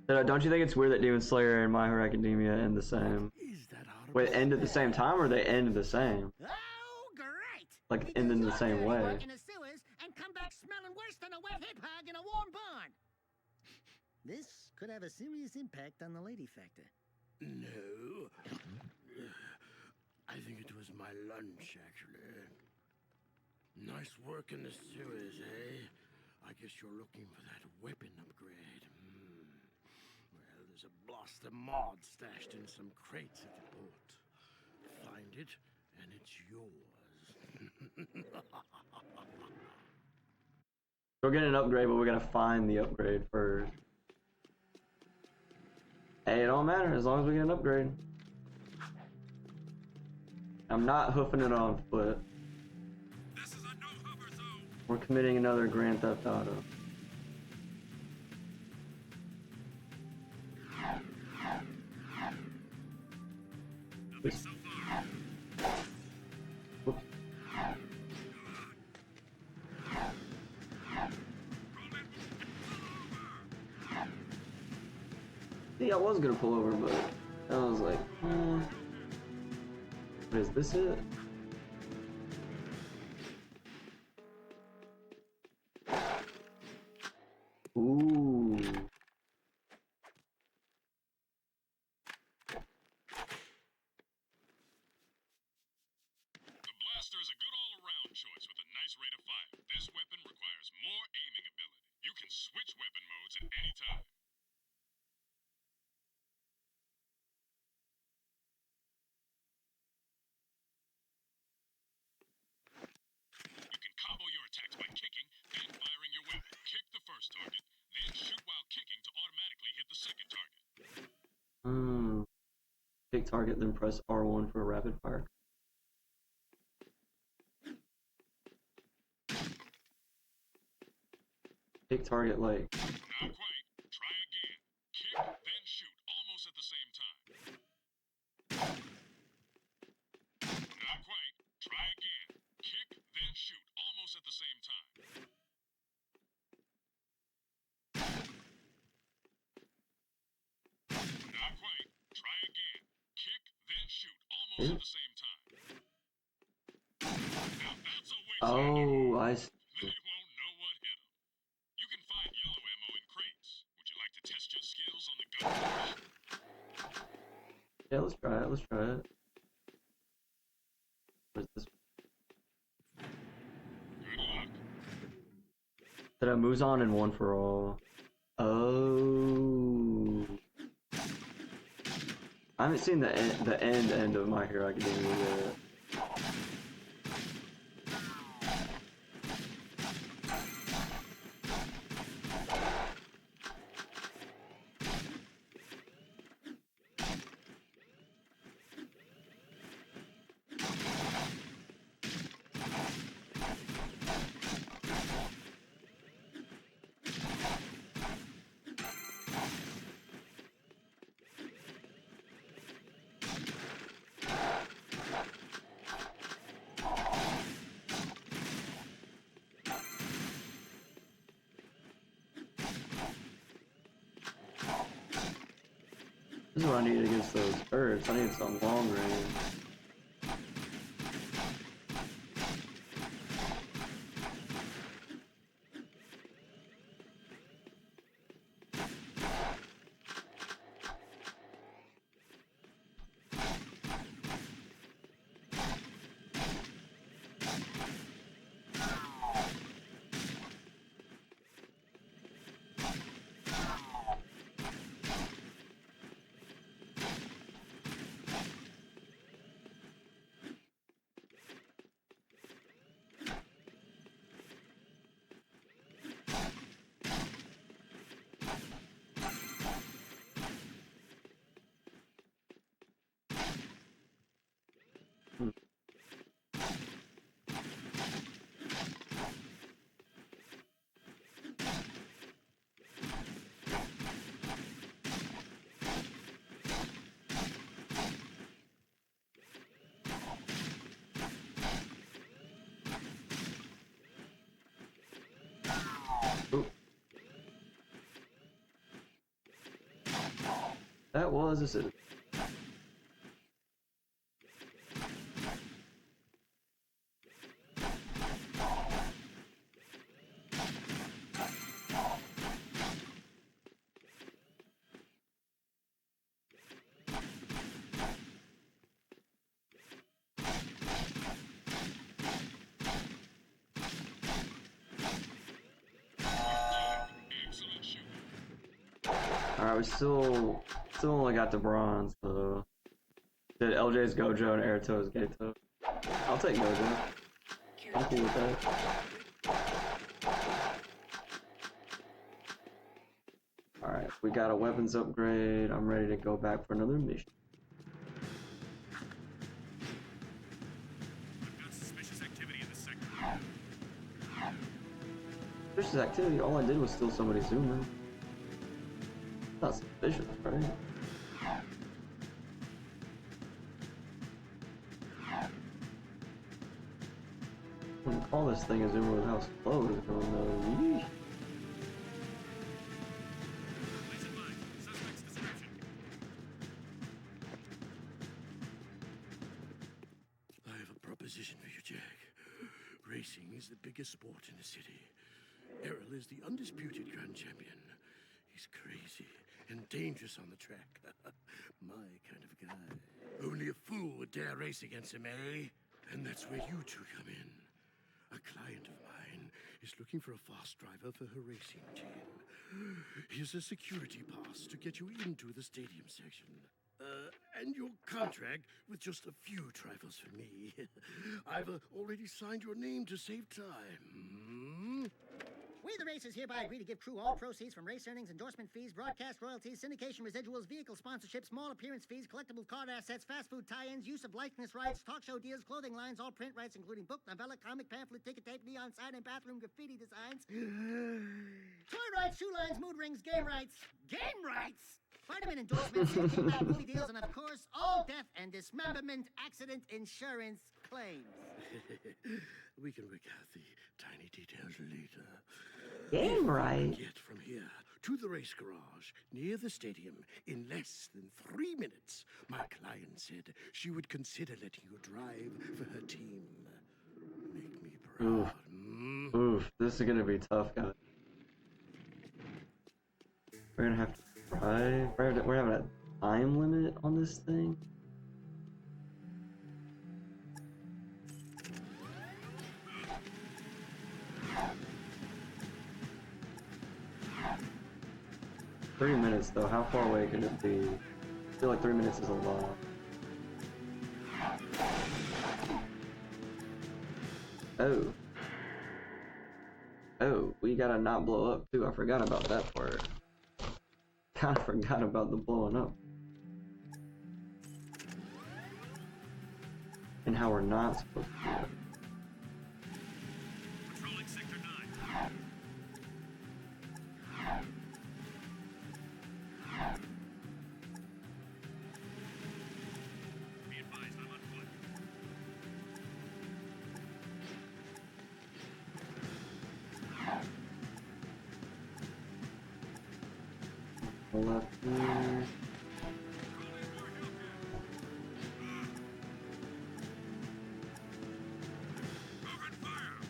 Don't you think it's weird that Demon Slayer and My Hero Academia end the same? Is that horrible? Wait, end at the same time or they end the same? Oh, great! Like, end in the same way. Work in the sewers and come back smelling worse than a wet hip hog in a warm barn. This could have a serious impact on the lady factor. No. I think it was my lunch, actually. Nice work in the sewers, eh? I guess you're looking for that weapon upgrade. Well, there's a blaster mod stashed in some crates at the port. Find it, and it's yours. We're getting an upgrade, but we gotta find the upgrade first. Hey, it don't matter as long as we get an upgrade. I'm not hoofing it on foot. This is a no-hover zone. We're committing another Grand Theft Auto. Nothing so far. Whoops. See, I was gonna pull over, but I was like, What is this? It? second target. Pick target, then press R1 for a rapid fire. Pick target like. Not quite. Try again. Kick, then shoot, almost at the same time. Not quite. Try again. Kick, then shoot, almost at the same time. Not quite. Try again. Kick, then shoot, almost at the same time. Now that's a waste. Oh, I see. They won't know what hit them. You can find yellow ammo in crates. Would you like to test your skills on the gun course? Yeah, let's try it. Let's try it. Where's this? Good luck. Did I moves on in one for all? Oh. I haven't seen the end of My Hero Academia yet. This is what I need against those birds. I need some long range. That was a city. Excellent shooting. Alright, we still only got the bronze, though. Did LJ's Gojo and Airto's Gato. I'll take Gojo. I'm cool with that. Alright, we got a weapons upgrade. I'm ready to go back for another mission. I've got suspicious activity in the sector. Suspicious activity? All I did was steal somebody's Zoomer. Not suspicious, right? Wouldn't call this thing a Zoomer with how slow it's going though. Yeesh. Place in mind. Suspect's description. I have a proposition for you, Jak. Racing is the biggest sport in the city. Errol is the undisputed grand champion. He's crazy and dangerous on the track. My kind of guy. Only a fool would dare race against him, eh? And that's where you two come in. A client of mine is looking for a fast driver for her racing team. Here's a security pass to get you into the stadium section. And your contract with just a few trifles for me. I've already signed your name to save time. We We, the racers, hereby agree to give crew all proceeds from race earnings, endorsement fees, broadcast royalties, syndication residuals, vehicle sponsorships, mall appearance fees, collectible card assets, fast food tie-ins, use of likeness rights, talk show deals, clothing lines, all print rights, including book, novella, comic, pamphlet, ticket tape, neon sign, and bathroom graffiti designs. Toy rights, shoe lines, mood rings, game rights. Game rights? Vitamin endorsements, syndicate lab movie deals, and of course, all death and dismemberment accident insurance claims. We can work out the tiny details later. Game right. Get from here to the race garage near the stadium in less than 3 minutes. My client said she would consider letting you drive for her team. Make me proud. Oof. Oof, this is gonna be tough, guys. We're gonna have to try. We're having a time limit on this thing. Three minutes though, how far away can it be? I feel like 3 minutes is a lot. Oh. Oh, we gotta not blow up too. I forgot about that part. Kinda forgot about the blowing up. And how we're not supposed to do it. Patrolling Sector 9. Be advised, I'm on foot. Pull up here. Open fire! Pull over!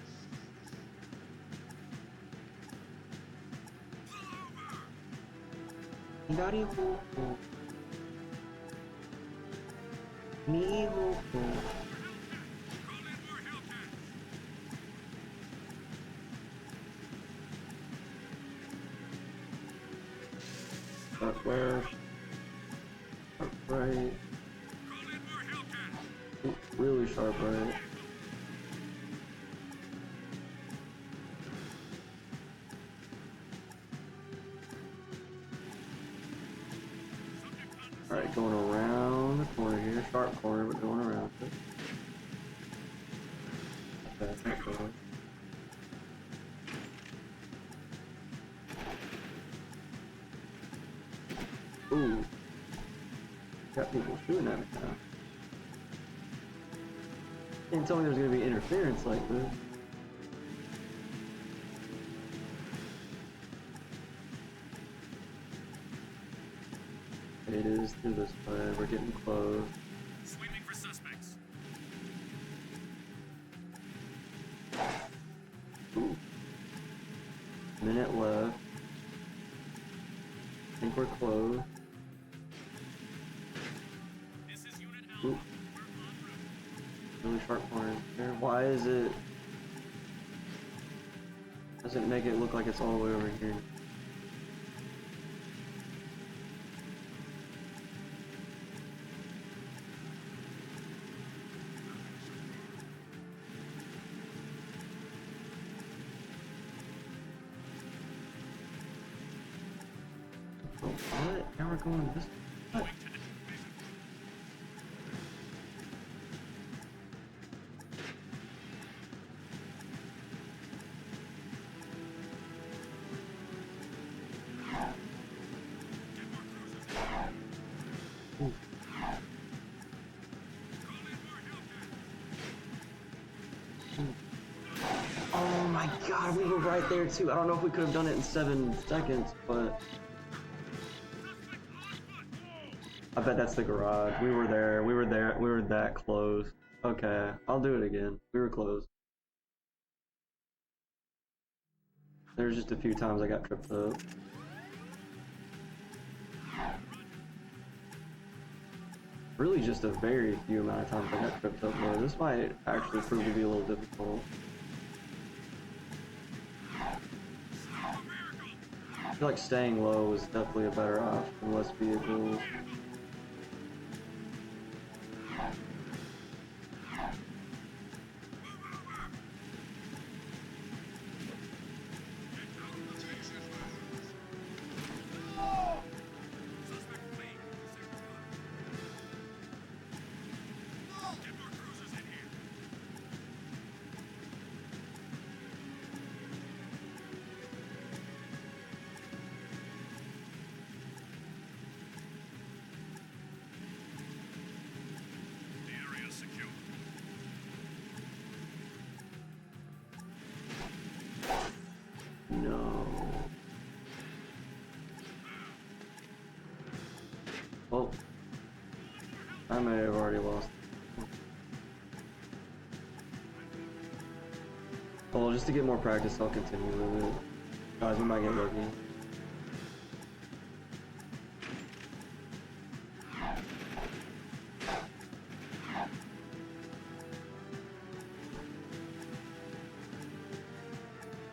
Dari hukum. Ni hukum. Call in more Hellcats! Up left. Up right. Call in more Hellcats! Ooh, really sharp right. Alright, going around the corner here. Sharp corner, but going around it. That's not good. Ooh. Got people shooting at me now. Can't tell me there's gonna be interference like this. It is through this way. We're getting close. Sweeping for suspects. Ooh. Minute left. I think we're close. This is Unit Ooh. Alpha. We're en route. Really sharp corners here. Why is it... Doesn't make it look like it's all the way over here. Oh, what? Now we're going this way. What? Ooh. Oh my god, we were right there too. I don't know if we could have done it in 7 seconds, but I bet that's the garage. We were there. We were that close. Okay, I'll do it again. We were close. There's just a few times I got tripped up. Really just a very few amount of times I got tripped up though. This might actually prove to be a little difficult. I feel like staying low is definitely a better option, less vehicles. Well, I may have already lost. Well, just to get more practice, I'll continue with it. Guys, we might get lucky.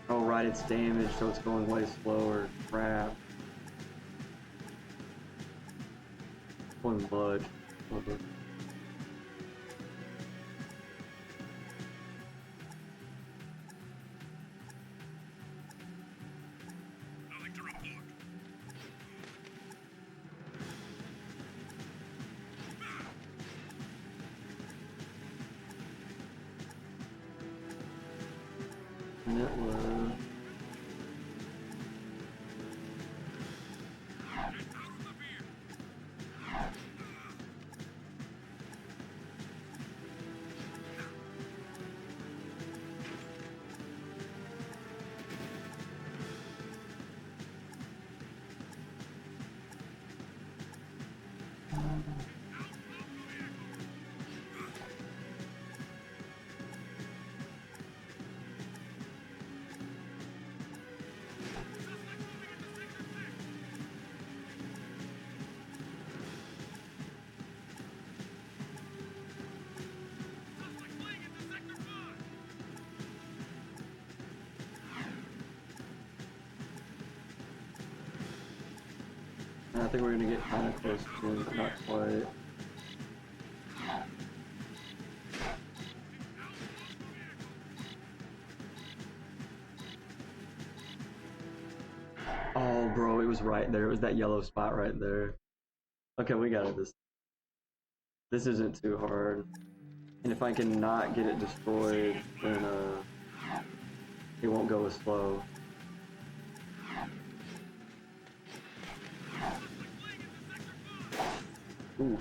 Oh, right, it's damaged, so it's going way slower. Crap. Going mud. Okay. Nothing to report. And it was... I think we're gonna get kind of close to it, but not quite. Oh, bro, it was right there. It was that yellow spot right there. Okay, we got it. This isn't too hard. And if I can not get it destroyed, then it won't go as slow. Ooh.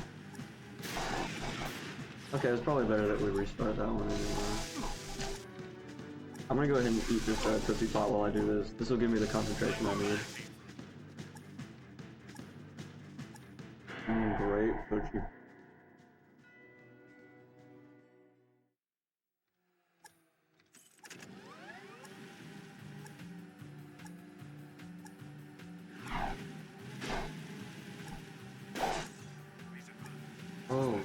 Okay, it's probably better that we restart that one anyway. I'm gonna go ahead and eat this Tootsie Pop while I do this. This will give me the concentration I need. Great, Tootsie. Oh.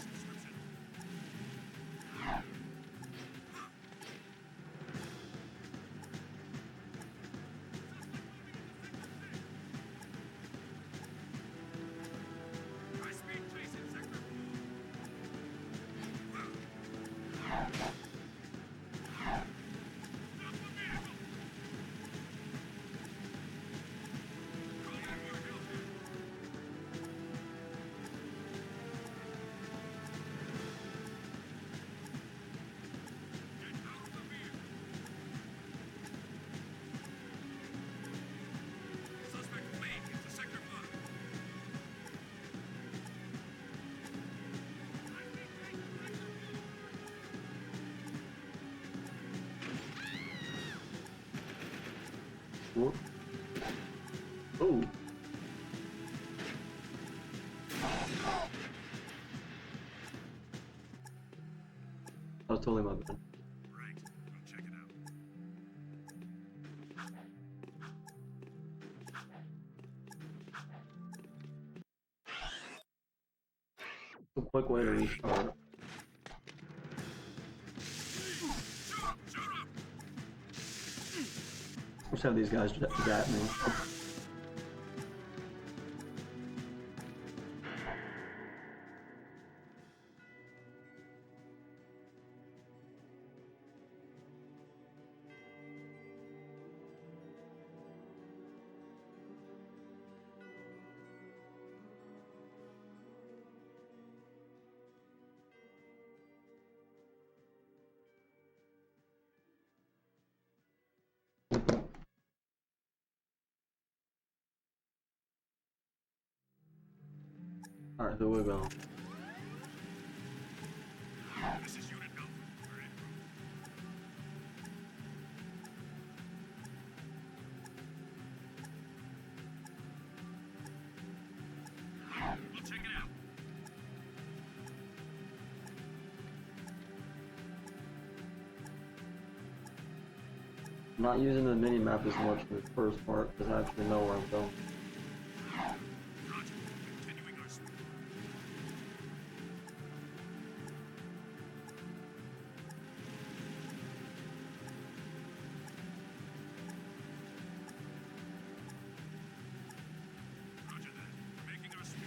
Whoop. Oh. That was totally my bad. Right, I'll check it out. A quick way to restart. Let's have these guys zap me. Alright, here we go. This is Unit Alpha. We're in. We'll check it out. I'm not using the mini map as much for the first part because I actually know where I'm going. Roger. Continuing our speed. Roger that. We're making our speed.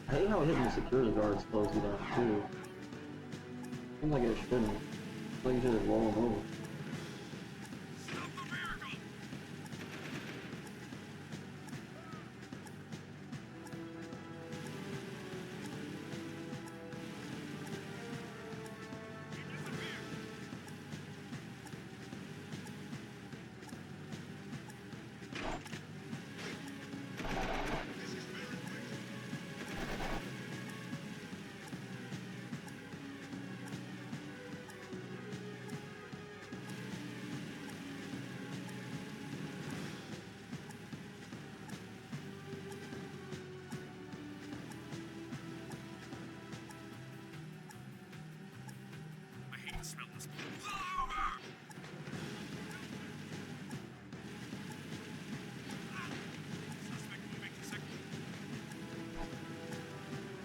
I hate how hitting the security guards slows you down too. Seems like it shouldn't. It's like you should just roll them over. Stop the miracle! He disappeared! This is very quick. I hate to smell this. Pull over! Suspect moving to sector.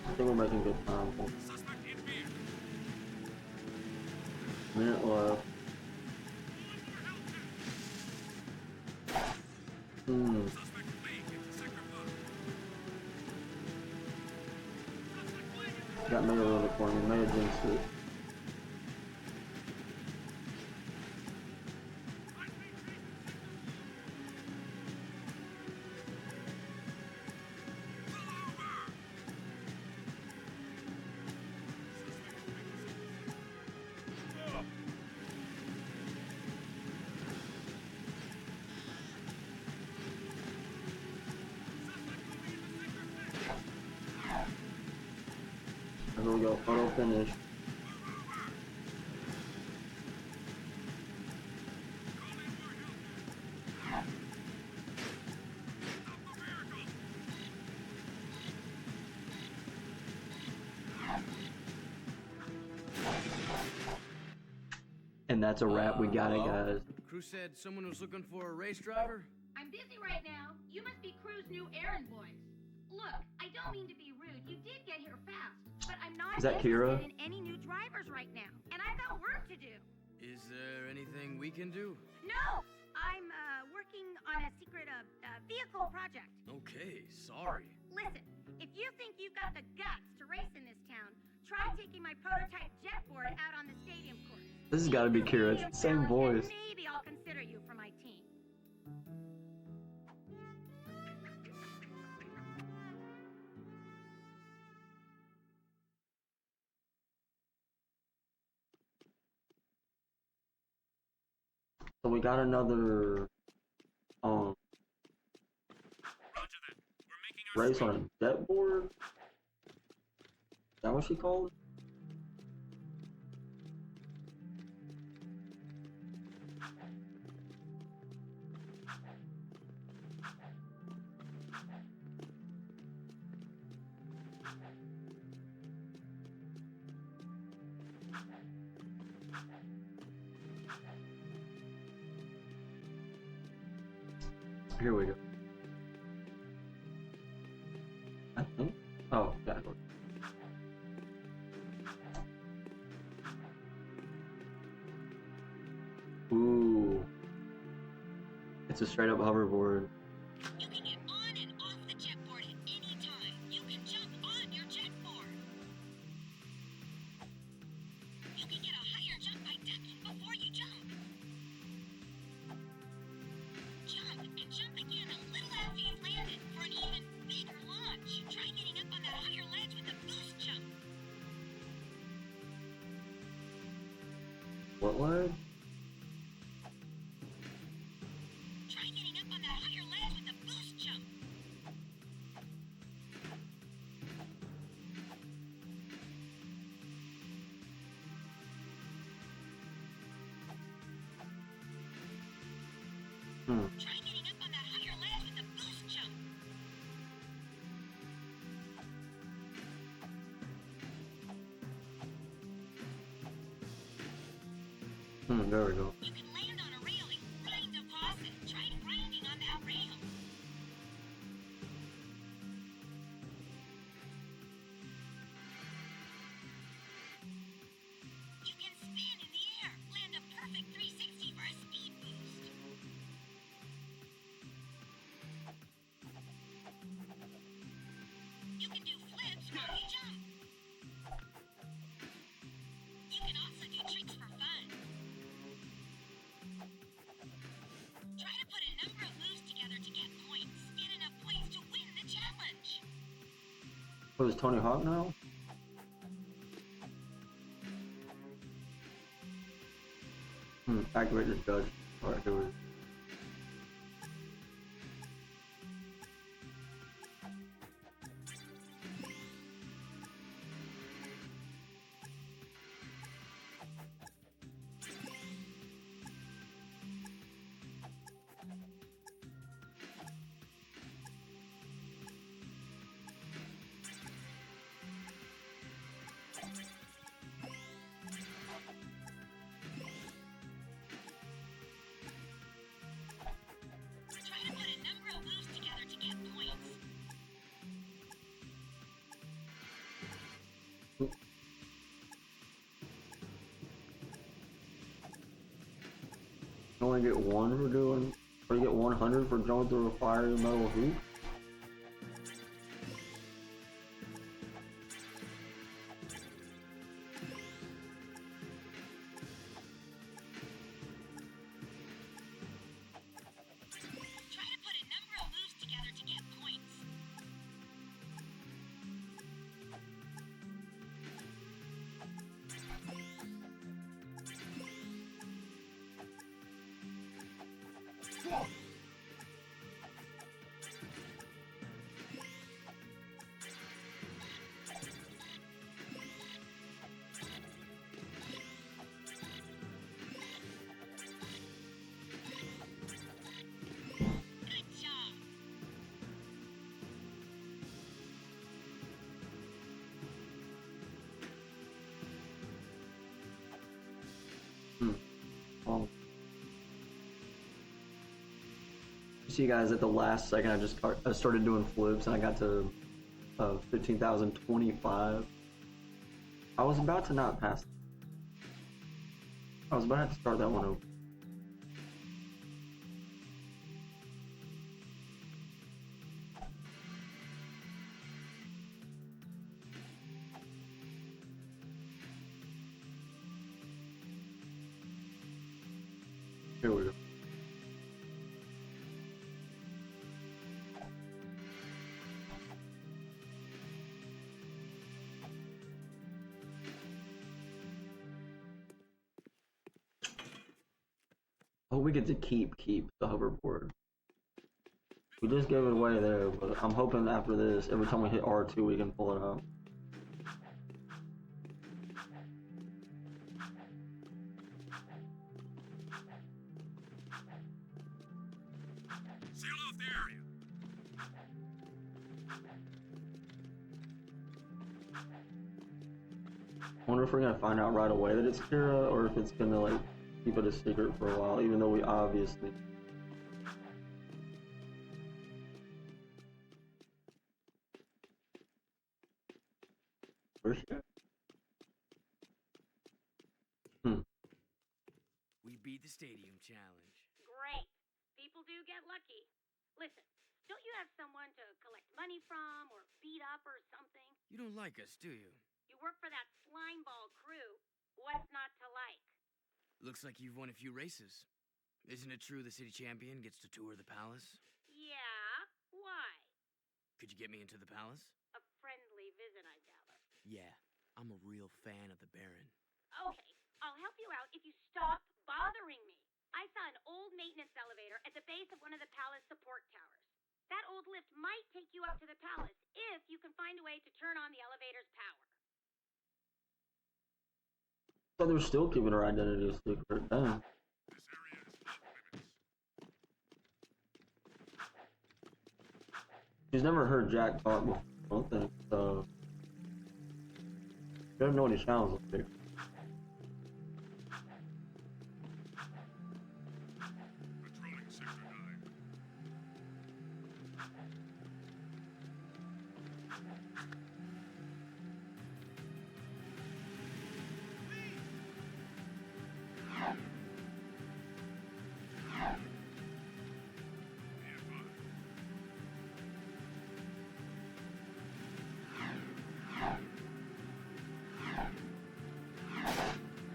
I think we're making good time. Suspect in vehicle. Minute left. Suspect fleeing into sector 5. Suspect fleeing into Got Mega Roller for me. Mega jinxed it. Here we go. Photo finish. And that's a wrap. We got it, Hello? guys. Crew said someone was looking for a race driver. I'm busy right now. You must be Crew's new errand boys. Look, I don't mean to be rude. You did get here fast, but I'm not Is that interested Kira? in any new drivers right now, and I've got work to do. Is there anything we can do? No, I'm working on a secret vehicle project. Okay, sorry. Listen, if you think you've got the guts to race in this town, try taking my prototype jet board out on the stadium course. This has got to be Kira. It's the same voice. Maybe I'll consider you for my team. So we got another Roger that. We're making our race speed. on a jet board. Is that what she called it? Here we go. I think. Oh, yeah. Ooh. It's a straight up hoverboard. You can get on and off the jetboard at any time. You can jump on your jetboard. You can get a higher jump by ducking before you jump. Jump and jump again a little after you've landed for an even bigger launch. Try getting up on that higher ledge with a boost jump. What ledge? Try getting up on that higher ledge with a boost jump. Try getting up on that higher ledge with a boost jump. There we go. You can land on a railing, grind a faucet. Try grinding on that rail. You can spin in the air, land a perfect 360 for a speed boost. You can do flips while you jump. You can also do tricks for fun. Try to put a number of moves together to get points. Get enough points to win the challenge. What is Tony Hawk now? Activate the judge. Alright, here we go. Try to put a number of moves together to get points. You only get one for doing, or you get 100 for jumping through a fiery metal hoop? Try to put a number of moves together to get points. Good job. You see, guys, at the last second, I started doing flips, and I got to 15,025. I was about to not pass. I was about to have to start that one over. Here we go. Oh, we get to keep the hoverboard. We just gave it away there, but I'm hoping after this, every time we hit R2, we can pull it out. Seal off the area. I wonder if we're gonna find out right away that it's Kira, or if it's gonna like keep it a secret for a while, even though we obviously. Where's she at? We beat the stadium challenge. Great. People do get lucky. Listen, don't you have someone to collect money from or beat up or something? You don't like us, do you? You work for that slimeball crew. What's not to like? Looks like you've won a few races. Isn't it true the city champion gets to tour the palace? Yeah? Why? Could you get me into the palace? A friendly visit, I gather. Yeah, I'm a real fan of the Baron. Okay, I'll help you out if you stop bothering me. I saw an old maintenance elevator at the base of one of the palace support towers. That old lift might take you up to the palace if you can find a way to turn on the elevator's power. So they're still keeping her identity a secret. Damn. This area is off limits. She's never heard Jack talk before, I don't think, so. She doesn't know what he sounds like. Sector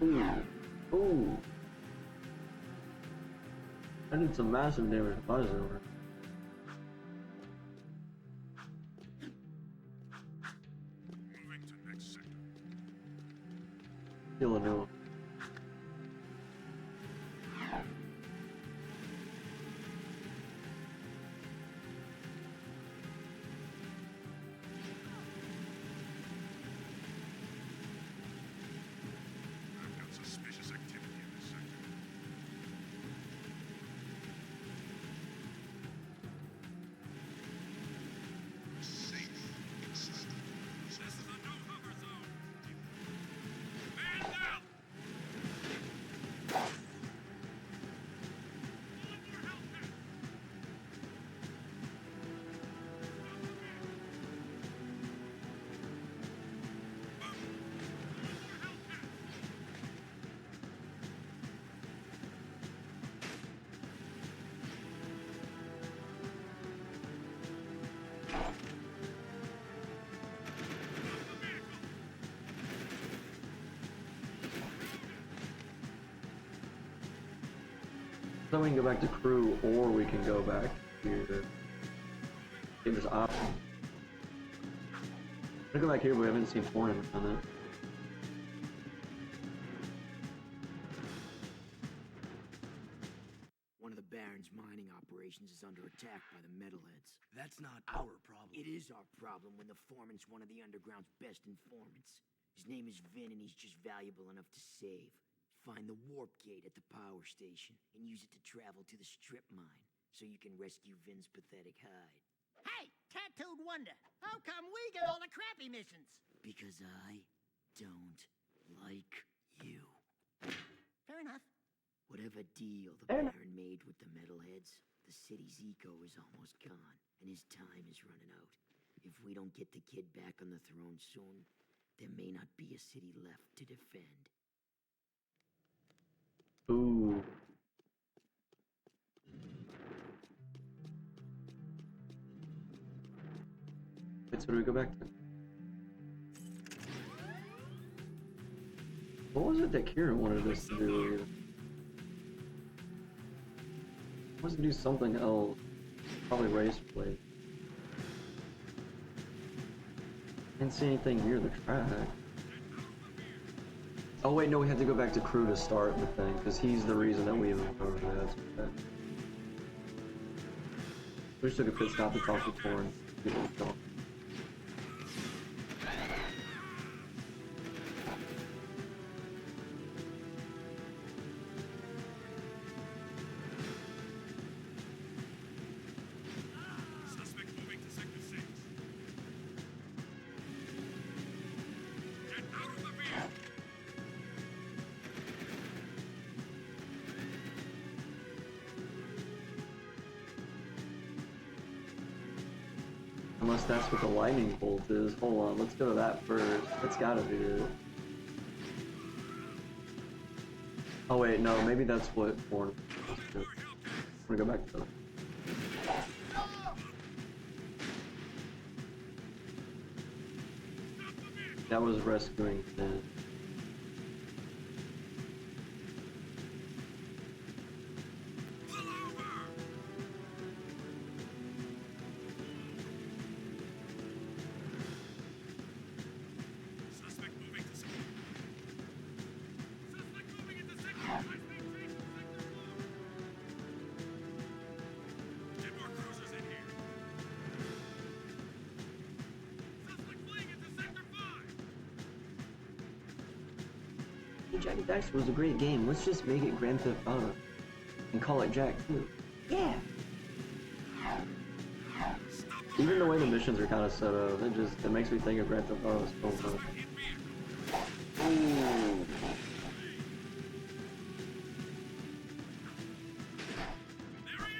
9. Ooh. Ooh. I did some massive damage to my zoomer. Moving to next sector. Kill a new one. I've got suspicious activity in this sector. Safe inside. This is a no-hover zone. Man down! One more health pack. So we can go back to crew, or we can go back here. Give us option. I'm gonna go back here, but we haven't seen Hornet on it. One of the Baron's mining operations is under attack by the metalheads. That's not our problem. It is our problem when the foreman's one of the underground's best informants. His name is Vin, and he's just valuable enough to save. Find the warp gate at the power station and use it to travel to the strip mine so you can rescue Vin's pathetic hide. Hey, tattooed wonder, how come we get all the crappy missions? Because I don't like you. Fair enough. Whatever deal the Baron made with the metalheads, the city's eco is almost gone, and his time is running out. If we don't get the kid back on the throne soon, there may not be a city left to defend. Ooh. Wait, so do we go back to... What was it that Kieran wanted us to do? He wants to do something else. Probably race play. Didn't see anything near the track. Oh wait, no, we had to go back to crew to start the thing, because he's the reason that we even over there. That's okay. We just took a pit stop to talk to Torn. Suspect moving to sector 6. Get out of the vehicle! Unless that's what the lightning bolt is. Hold on, let's go to that first. That's gotta be it. Oh wait, no, maybe that's what Horn wants to do. I'm gonna go back to the... That was rescuing Finn. Suspect moving to sector. Suspect moving into sector. High speed chase to sector 4. Get more cruisers in here. Suspect fleeing into sector 5. Hey, Jak Daxter was a great game. Let's just make it Grand Theft Auto and call it Jak II. Yeah. Even the way the missions are kind of set up, it makes me think of Grand Theft Auto so much. Suspect in vehicle. Ooh. There he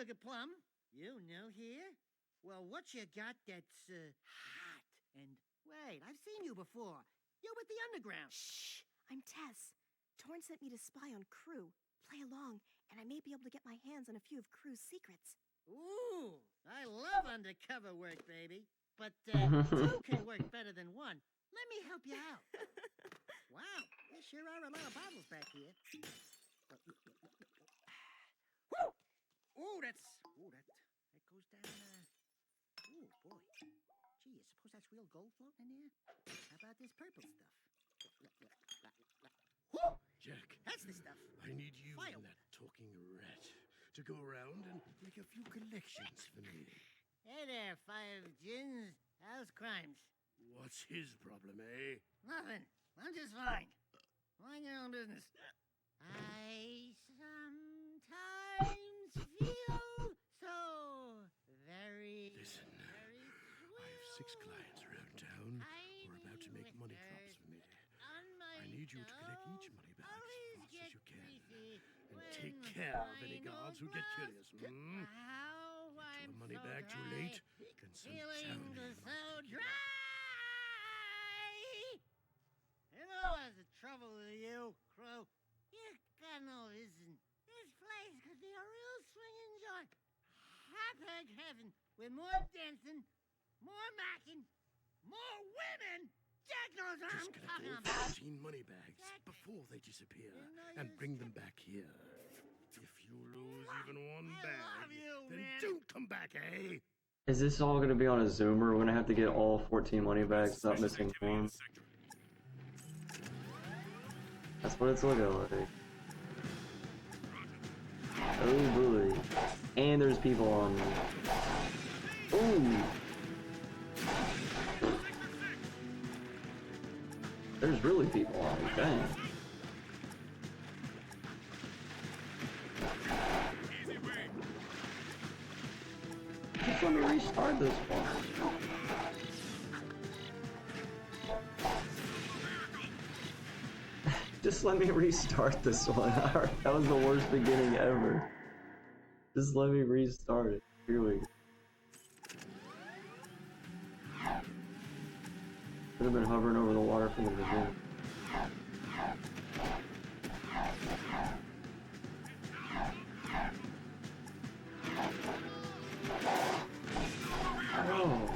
sugar plum. You new here? Well, what you got that's hot? And wait, I've seen you before. You're with the underground. Shh! I'm Tess. Torn sent me to spy on Crew. Play along, and I may be able to get my hands on a few of Crew's secrets. Ooh, I love undercover work, baby. But two can work better than one. Let me help you out. Wow, there sure are a lot of bottles back here. Woo! Ooh, that goes down. Ooh, boy. Gee, you suppose that's real gold floating in there? How about this purple stuff? Woo! Jack, That's the stuff. I need you Firewood. and that talking rat to go around and make a few collections for me. Hey there, Five Gins. How's crimes? What's his problem, eh? Nothing. I'm just fine. Mind your own business. I sometimes feel so very, Listen, very I have 6 clients around town who are about to make money drops for me. I need you to collect each money bag as fast as you can. And take care of any guards who get curious. Get to a money bag too late, can some feeling sound so dry. You know what's the trouble with you, Crow? You got no vision. This place could be a real swinging joint. Hot egg heaven with more dancing, more macking, more women. Jack knows what I'm Just talking collect all about. 14 money bags before they disappear and bring them back here. If you lose even one bag, then don't come back, eh? Is this all gonna be on a Zoomer? We're gonna have to get all 14 money bags without missing one. That's what it's looking like. Oh boy. And there's people on me. Ooh! There's really people on me, dang. Just let me restart this one. Just let me restart this one. That was the worst beginning ever. Just let me restart it. Here we go. Could have been hovering over the water from the beginning. Oh.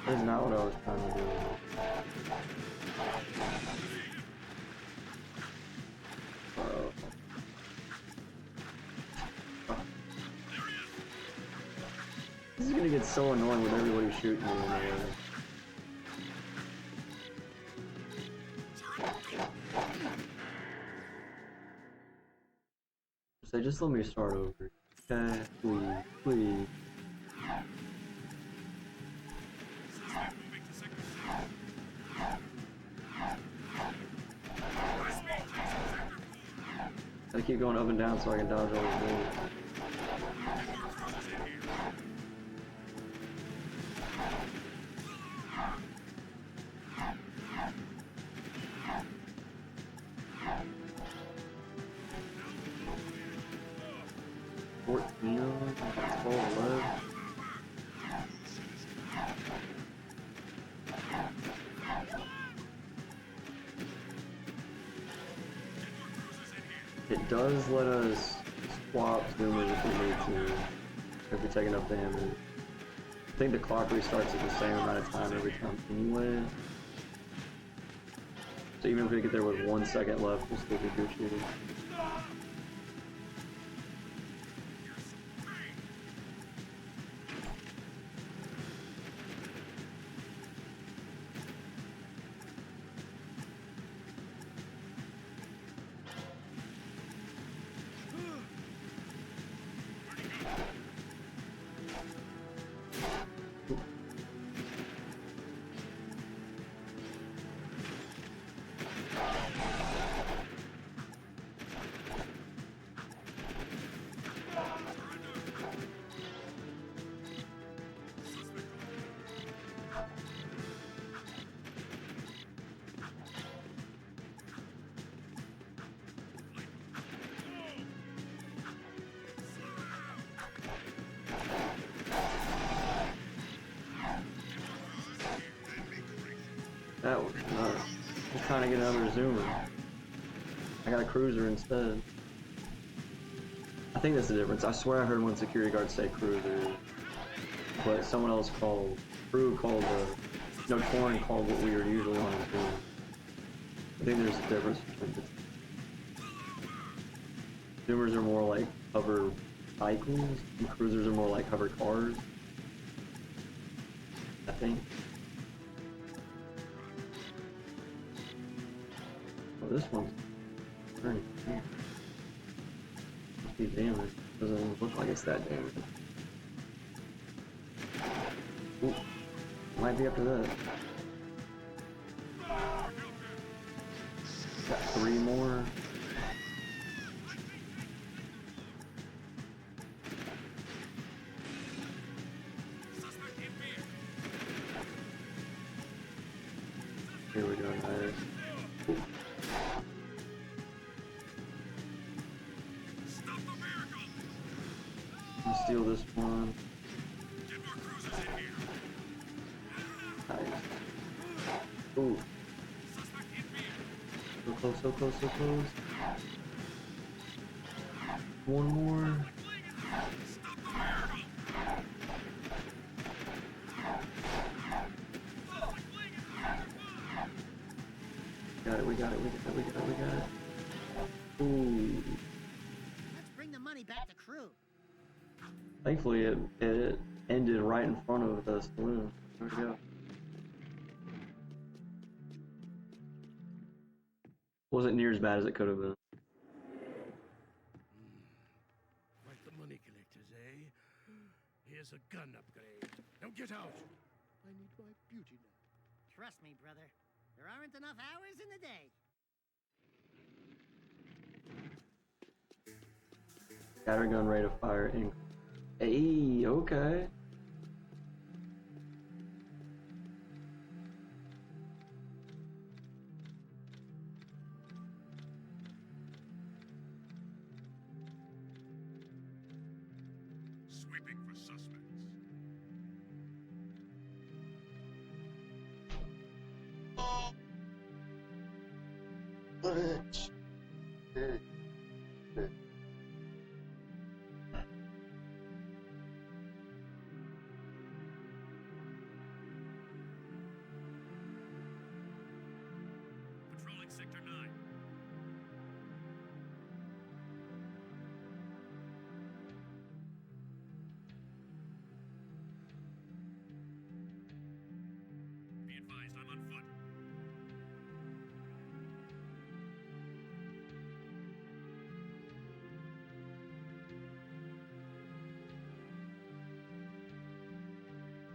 That is not what I was trying to do. This is gonna get so annoying with everybody shooting me in the way. So just let me start over. Okay, please, please. Gotta keep going up and down so I can dodge all the bullets. It does let us swap zoomers if we need to, if we take enough damage. I think the clock restarts at the same amount of time every time anyway. So even if we get there with 1 second left, we'll still be Gucci. trying to get another zoomer. I got a cruiser instead. I think that's the difference. I swear I heard one security guard say cruiser, but someone else called crew called no, Torn called what we were usually on the team. I think there's a difference between the two. Zoomers are more like hover cycles, and cruisers are more like hover cars. I think. Oh, this one's turning. Must be damaged. Doesn't look like it's that damaged. Ooh, might be after that. Got 3 more. Here we go, guys. Let's steal this one. Nice. Ooh. So close, so close, so close. One more. Got it, we got it, we got it, we got it, we got it. Ooh. Let's bring the money back to crew. Thankfully it ended right in front of the saloon. There we go. Wasn't near as bad as it could have been. Quite the money collectors, eh? Here's a gun upgrade. Now get out! I need my beauty nap. Trust me, brother. There aren't enough hours in the day. Scattergun rate of fire in. Hey, okay. Sweeping for suspects. Patrolling Sector 9. Be advised, I'm on foot.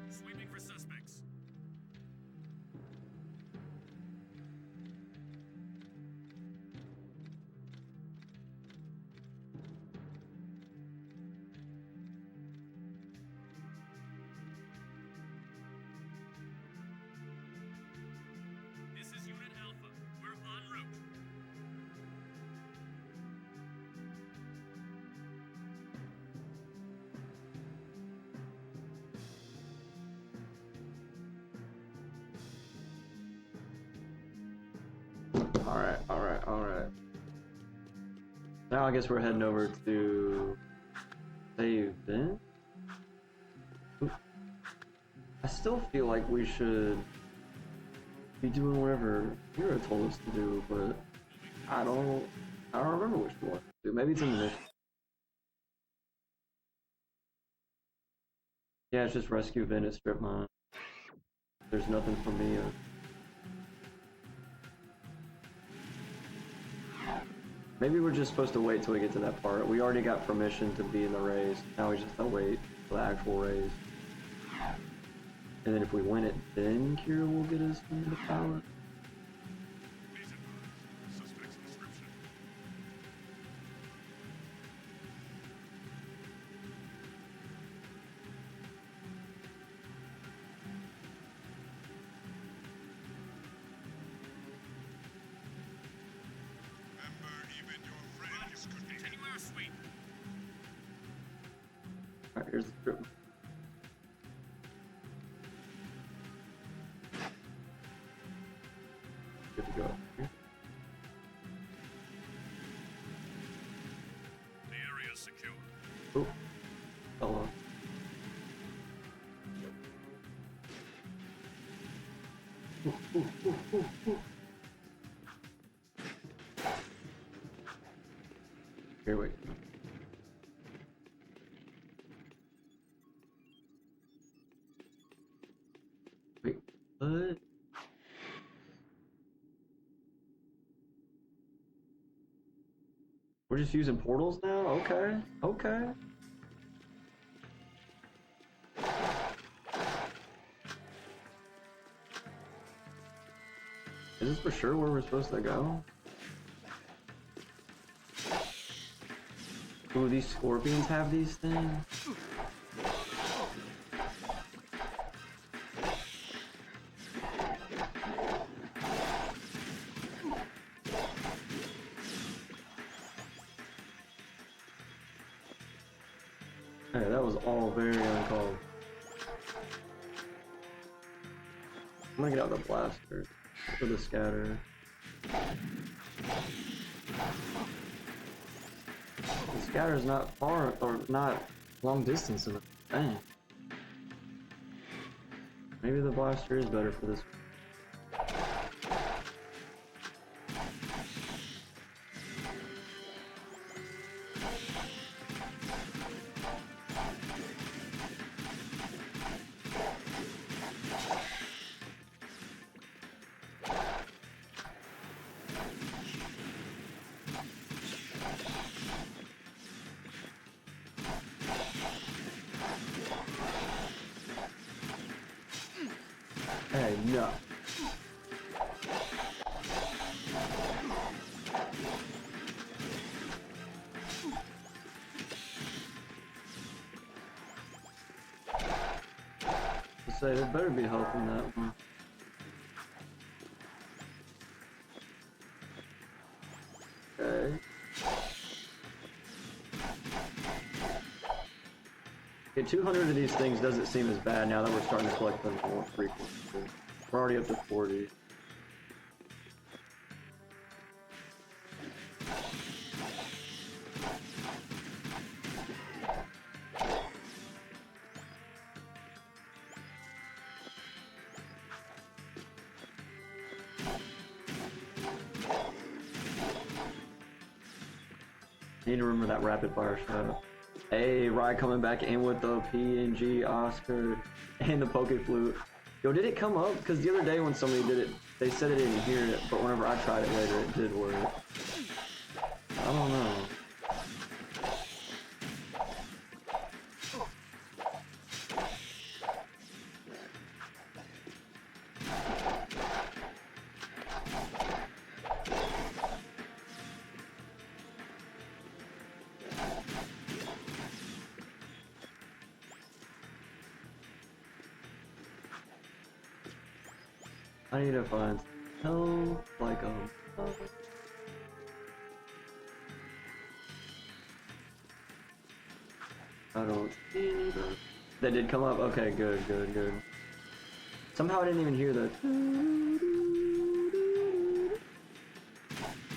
Sweeping for suspects. This is Unit Alpha. We're en route. Alright, alright, alright. Now I guess we're heading over to save Ben. Oop. I still feel like we should be doing whatever Hero told us to do, but I don't remember which one to do. Maybe it's in the mission. Yeah, it's just rescue Ben at strip mine. There's nothing for me. Maybe we're just supposed to wait till we get to that part. We already got permission to be in the race. Now we just have to wait for the actual race. And then if we win it, then Kira will get us into the pallet. Suspect's description. Alright, here's the strip. Good to go. secure. Oh, hello. Here we go. Wait, what? We're just using portals now? Okay, okay. Is this for sure where we're supposed to go? Ooh, these scorpions have these things? Hey, that was all very uncalled. I'm gonna get out the blaster for the scatter. The scatter's not far, or not long distance enough. Dang. Maybe the blaster is better for this. Hey, no. Let's say there better be help in that one. Okay. Okay, 200 of these things doesn't seem as bad now that we're starting to collect them more frequently. We're already up to 40. Need to remember that rapid fire shot. Hey, Rye coming back in with the PNG Oscar and the Poke Flute. Yo, did it come up? Because the other day when somebody did it, they said it didn't hear it, but whenever I tried it later, it did work. I don't know. I need to find help, like I don't see anything. That did come up? Okay, good, good, good. Somehow I didn't even hear that.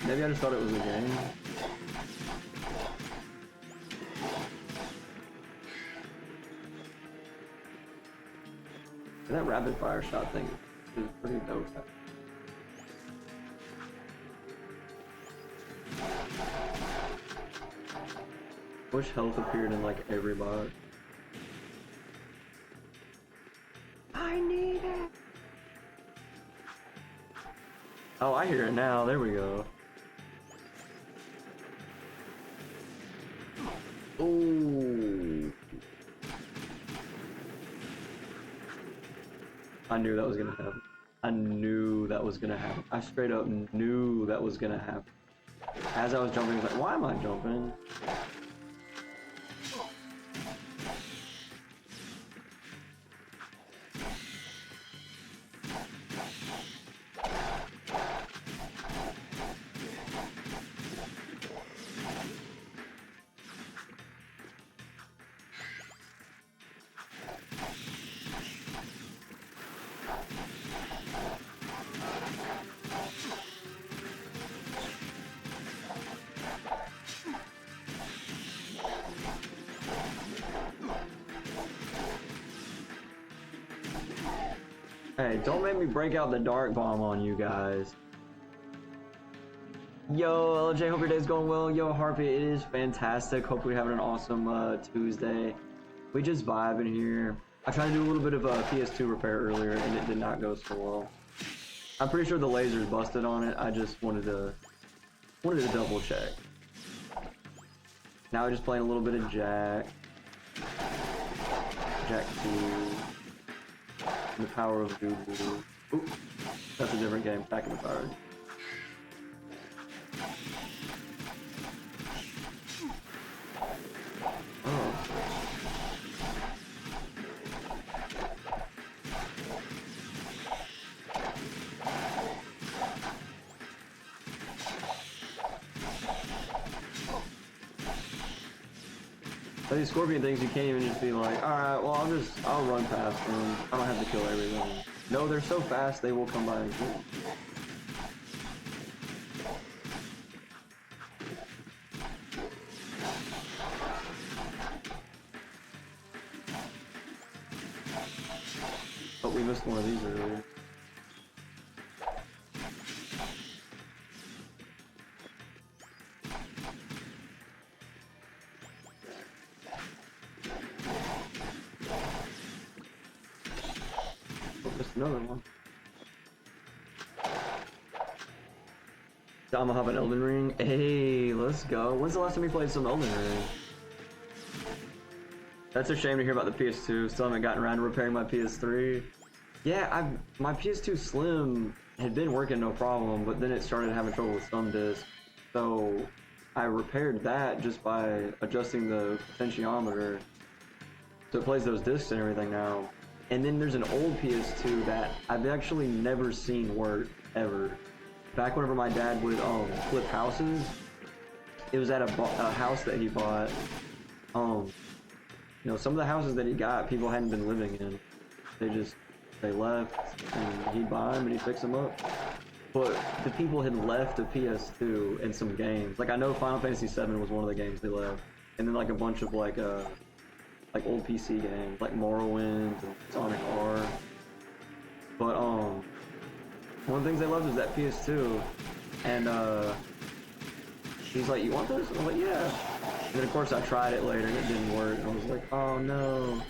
Maybe I just thought it was a game. That rapid fire shot thing is pretty dope. Wish health appeared in like every box. I need it. Oh, I hear it now. There we go. Ooh. I knew that was gonna happen. I knew that was gonna happen. I straight up knew that was gonna happen. As I was jumping, I was like, why am I jumping? Hey, don't make me break out the dark bomb on you guys. Yo, LJ, hope your day's going well. Yo, Harpy, it is fantastic. Hope we're having an awesome Tuesday. We just vibing here. I tried to do a little bit of PS2 repair earlier, and it did not go so well. I'm pretty sure the laser's busted on it. I just wanted to double check. Now we're just playing a little bit of Jak II. The power of Voodoo. Oop, that's a different game. Back in the Power. Oh. But these scorpion things, you can't even just be like, alright, well, I'll run past them. I don't have to kill everything. No, they're so fast, they will come by and kill. But we missed one of these earlier. Another one. I'm gonna have an Elden Ring. Hey, let's go. When's the last time you played some Elden Ring? That's a shame to hear about the PS2. Still haven't gotten around to repairing my PS3. Yeah, my PS2 Slim had been working no problem, but then it started having trouble with some discs. So I repaired that just by adjusting the potentiometer so it plays those discs and everything now. And then there's an old PS2 that I've actually never seen work, ever. Back whenever my dad would flip houses, it was at a house that he bought. You know, some of the houses that he got, people hadn't been living in. They left, and he'd buy them and he'd fix them up. But the people had left a PS2 and some games. Like, I know Final Fantasy VII was one of the games they left. And then like a bunch of like old PC games, like Morrowind and Sonic R. But one of the things they loved was that PS2, and he's like, "You want this?" And I'm like, "Yeah." And then of course I tried it later and it didn't work, and I was like, "Oh no."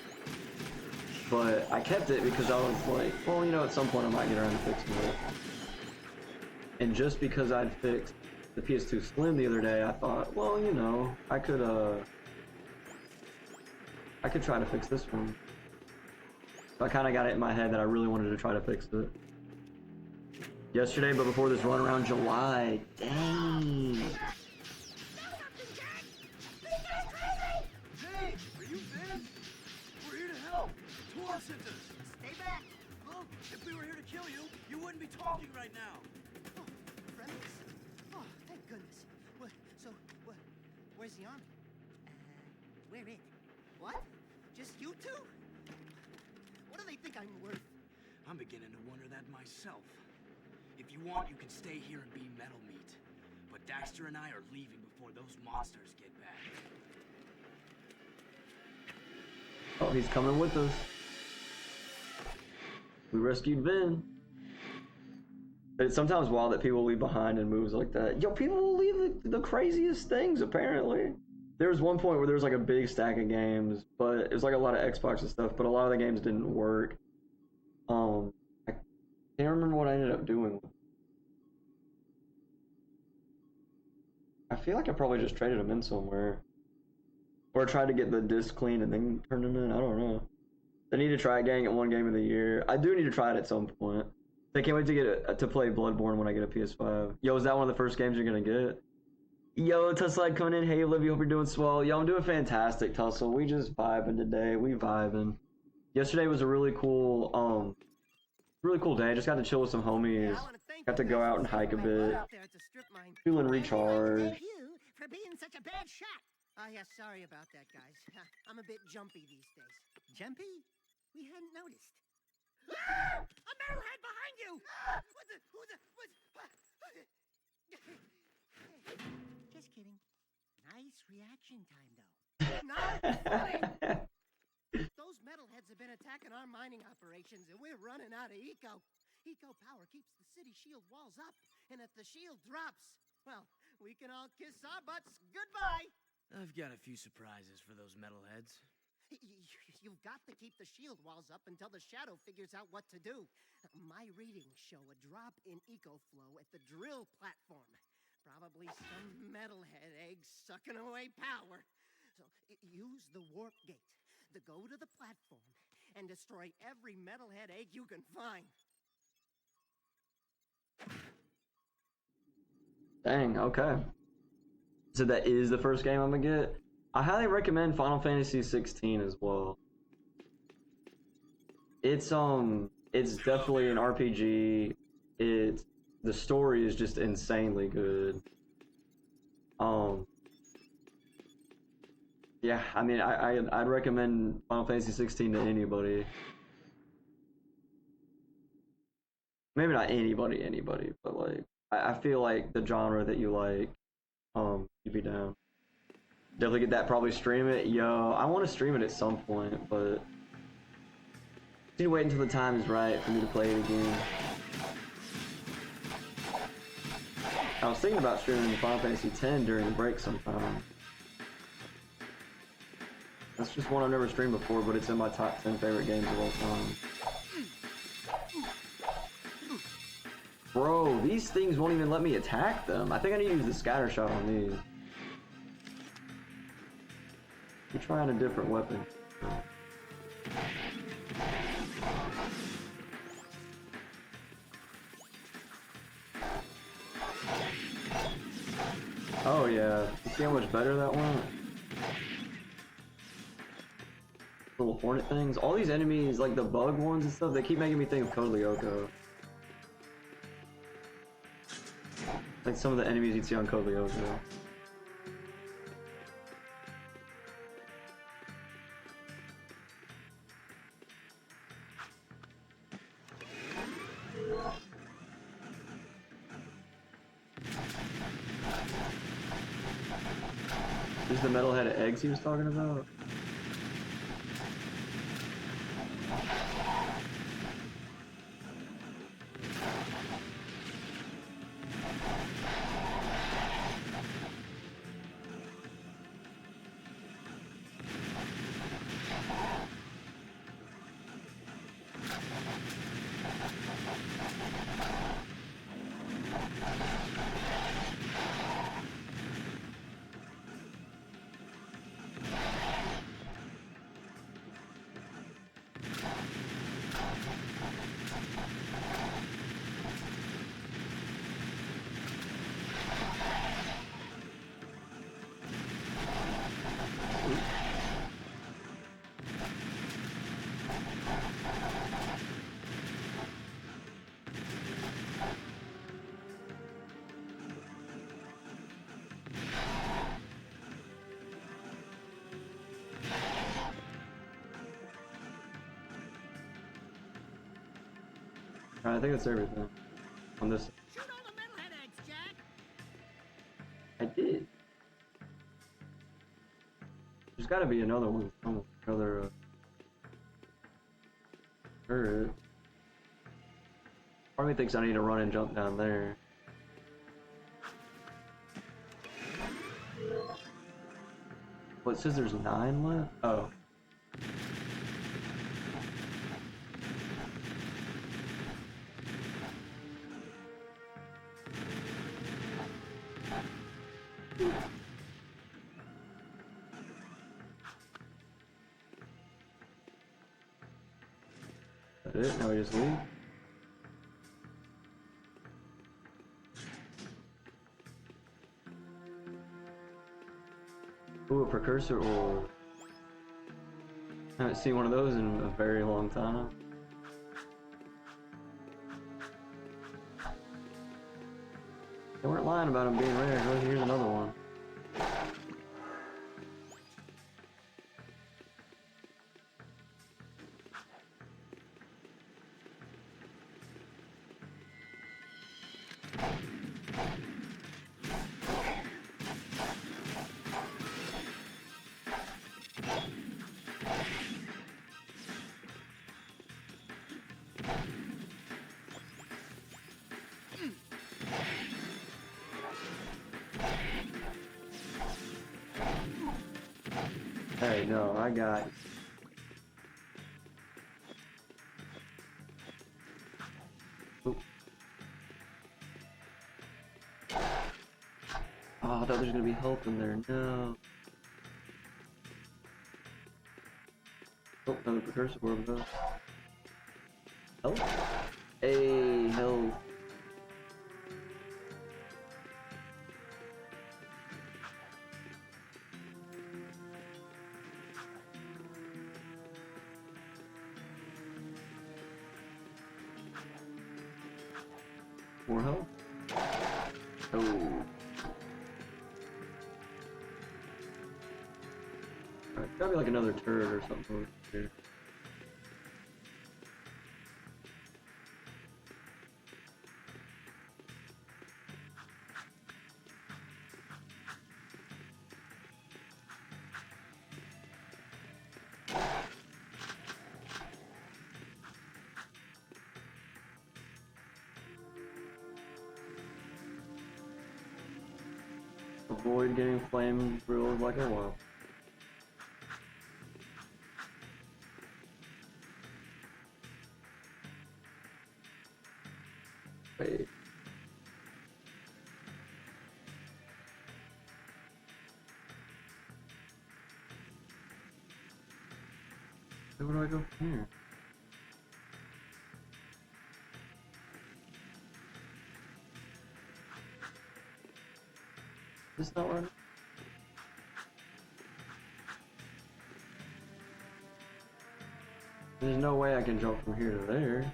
But I kept it because I was like, well, you know, at some point I might get around to fixing it. And just because I'd fixed the PS2 Slim the other day, I thought, well, you know, I could try to fix this one. So I kind of got it in my head that I really wanted to try to fix it. Yesterday, but before this run around July. Dang. Hey, are you finished? We're here to help. Tour sent us. Stay back. Look, if we were here to kill you, you wouldn't be talking right now. Oh, friendlies. Oh, thank goodness. Where's the army? Where it? What? Just you two? What do they think I'm worth? I'm beginning to wonder that myself. If you want, you can stay here and be metal meat. But Daxter and I are leaving before those monsters get back. Oh, he's coming with us. We rescued Ben. It's sometimes wild that people leave behind in moves like that. Yo, people will leave the craziest things, apparently. There was one point where there was like a big stack of games, but it was like a lot of Xbox and stuff, but a lot of the games didn't work. I can't remember what I ended up doing. I feel like I probably just traded them in somewhere. Or tried to get the disc clean and then turned them in. I don't know. I need to try it getting it one game of the year. I do need to try it at some point. I can't wait to get to play Bloodborne when I get a PS5. Yo, is that one of the first games you're gonna get? Yo, Tussle coming in. Hey, Olivia, hope you're doing swell. Yo, I'm doing fantastic, Tussle. We just vibing today. We vibing. Yesterday was a really cool day. Just got to chill with some homies. Got to go out and hike a bit. Feeling recharged. Thank you for being such a bad shot. Oh, yeah, sorry about that, guys. I'm a bit jumpy these days. Jumpy? We hadn't noticed. Ah! A metalhead behind you! Ah! Just kidding. Nice reaction time, though. Not funny. Those metalheads metalheads have been attacking our mining operations, and we're running out of eco. Eco power keeps the city shield walls up, and if the shield drops, well, we can all kiss our butts goodbye. I've got a few surprises for those metalheads. You've got to keep the shield walls up until the shadow figures out what to do. My readings show a drop in eco flow at the drill platform. Probably some metalhead egg sucking away power. So use the warp gate to go to the platform and destroy every metalhead egg you can find. Dang, okay. So that is the first game I'm gonna get. I highly recommend Final Fantasy 16 as well. It's definitely an RPG. The story is just insanely good. Yeah, I mean, I'd recommend Final Fantasy 16 to anybody. Maybe not anybody, but like, I feel like the genre that you like, you'd be down. Definitely get that, probably stream it. Yo, I want to stream it at some point, but I need to wait until the time is right for me to play it again. I was thinking about streaming Final Fantasy X during the break sometime. That's just one I've never streamed before, but it's in my top 10 favorite games of all time. Bro, these things won't even let me attack them. I think I need to use the scatter shot on these. We're trying a different weapon. Oh yeah, you see how much better that went? Little hornet things. All these enemies, like the bug ones and stuff, they keep making me think of Code Lyoko. Like some of the enemies you'd see on Code Lyoko. This is the metalhead eggs he was talking about? Alright, I think that's everything on this. Shoot all the metalhead eggs, Jack! I did. There's gotta be another one somewhere. Another turret. Part of me thinks I need to run and jump down there. Well, it says there's 9 left? Oh. That's it? Now we just leave? Ooh, a precursor ore. I haven't seen one of those in a very long time. They weren't lying about them being rare. Look, here's another one. Hey, no, I got you. Oop. Oh, I thought there's gonna be help in there. No. Oh, another precursor orb though. Help? Hey, help. More help? Oh. Alright, gotta be like another turret or something over here. Avoid getting flame grilled like a wild. Wait. Where do I go from here? Is this not right? There's no way I can jump from here to there.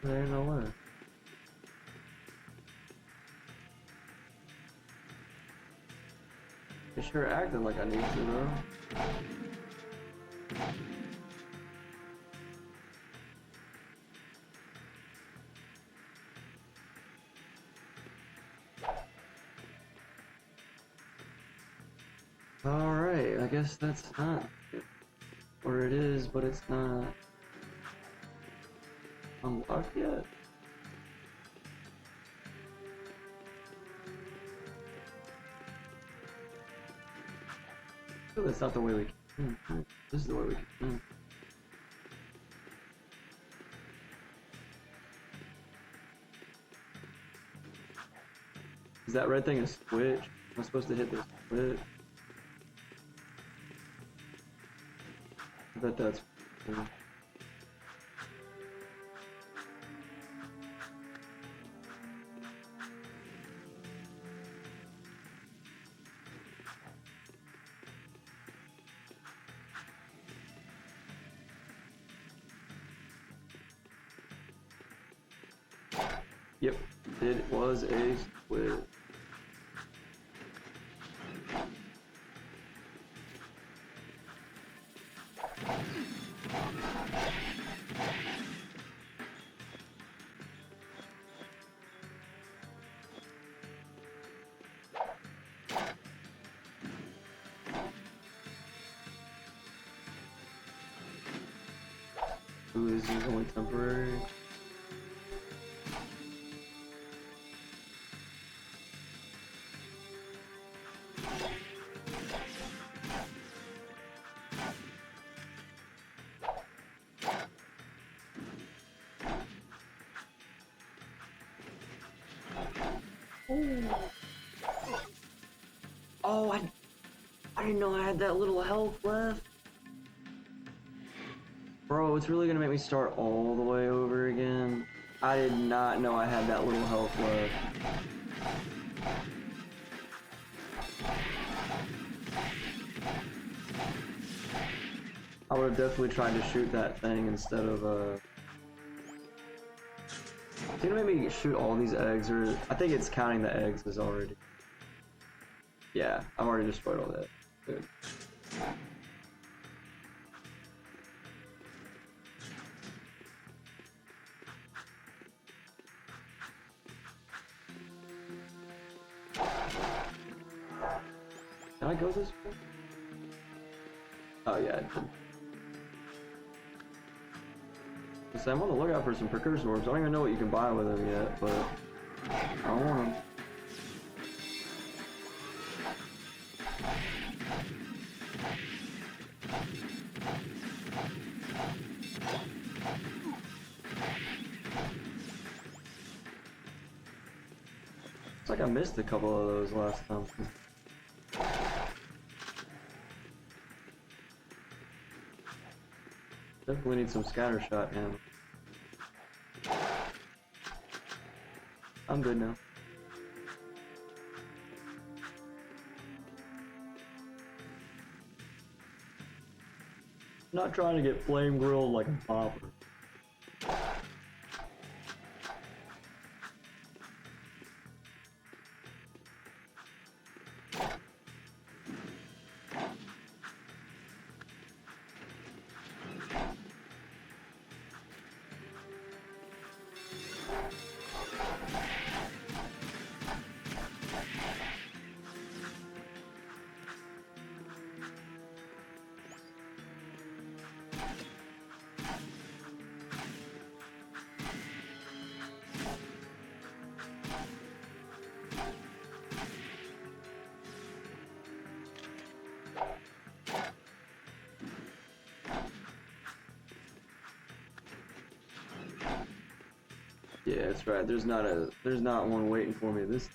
There ain't no way. It sure acting like I need to though. Alright, I guess that's not or it is, but it's not unlocked yet. Oh, that's not the way we can. This is the way we can. Is that red thing a switch? Am I supposed to hit this switch? I bet that's. Yep, it was a switch. Ooh, this is only temporary. Oh, I didn't know I had that little health left. Bro, it's really gonna make me start all the way over again. I did not know I had that little health left. I would have definitely tried to shoot that thing instead of It's gonna make me shoot all these eggs, or I think it's counting the eggs as already. Yeah, I've already destroyed all that. Good. Can I go this way? Oh yeah, I did. So I'm on the lookout for some precursor orbs. I don't even know what you can buy with them yet, but I want them. Looks like I missed a couple of those last time. Definitely need some scatter shot ammo. I'm good now. Not trying to get flame grilled like a popper. Yeah, that's right. There's not one waiting for me this.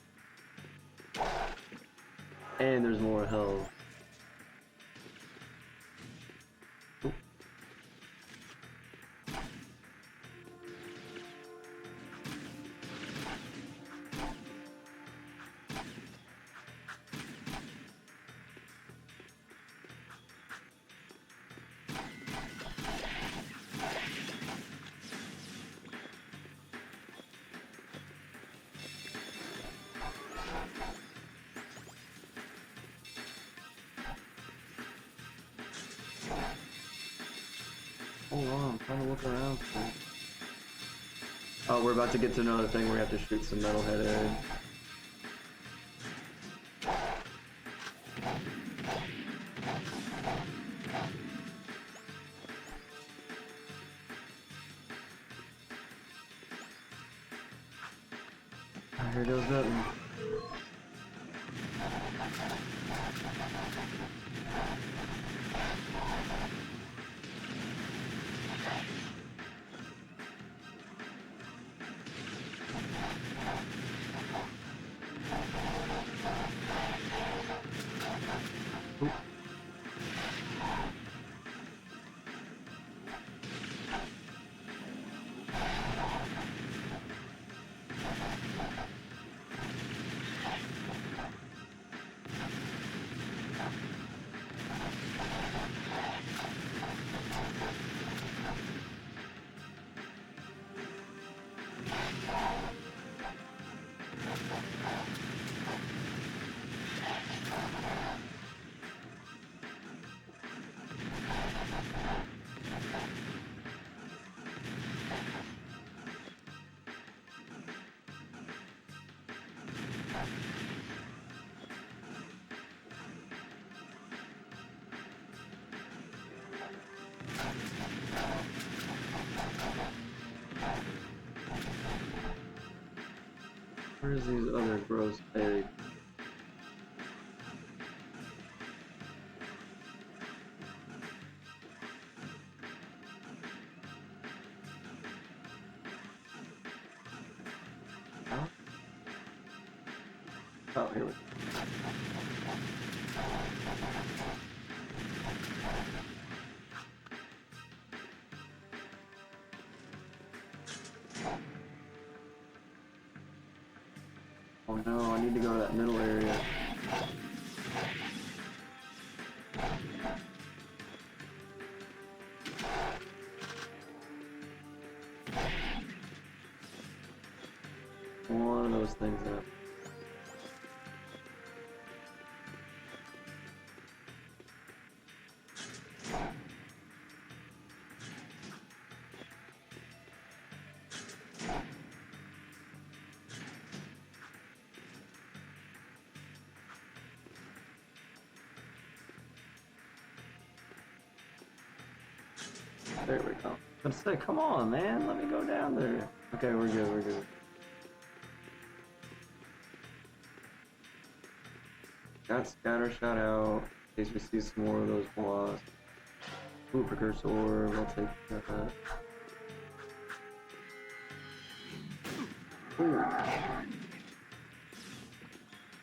And there's more health. Hold on, I'm trying to look around. Oh, we're about to get to another thing where we have to shoot some metalhead eggs. Here goes nothing. Where's these other gross eggs? Huh? Oh, here we go. Oh no, I need to go to that middle area. One of those things up. There we go. Let's say, come on, man. Let me go down there. Okay, we're good. We're good. Got scatter shot out. In case we see some more of those boss. Ooh, precursor orb. I'll take that. Ooh.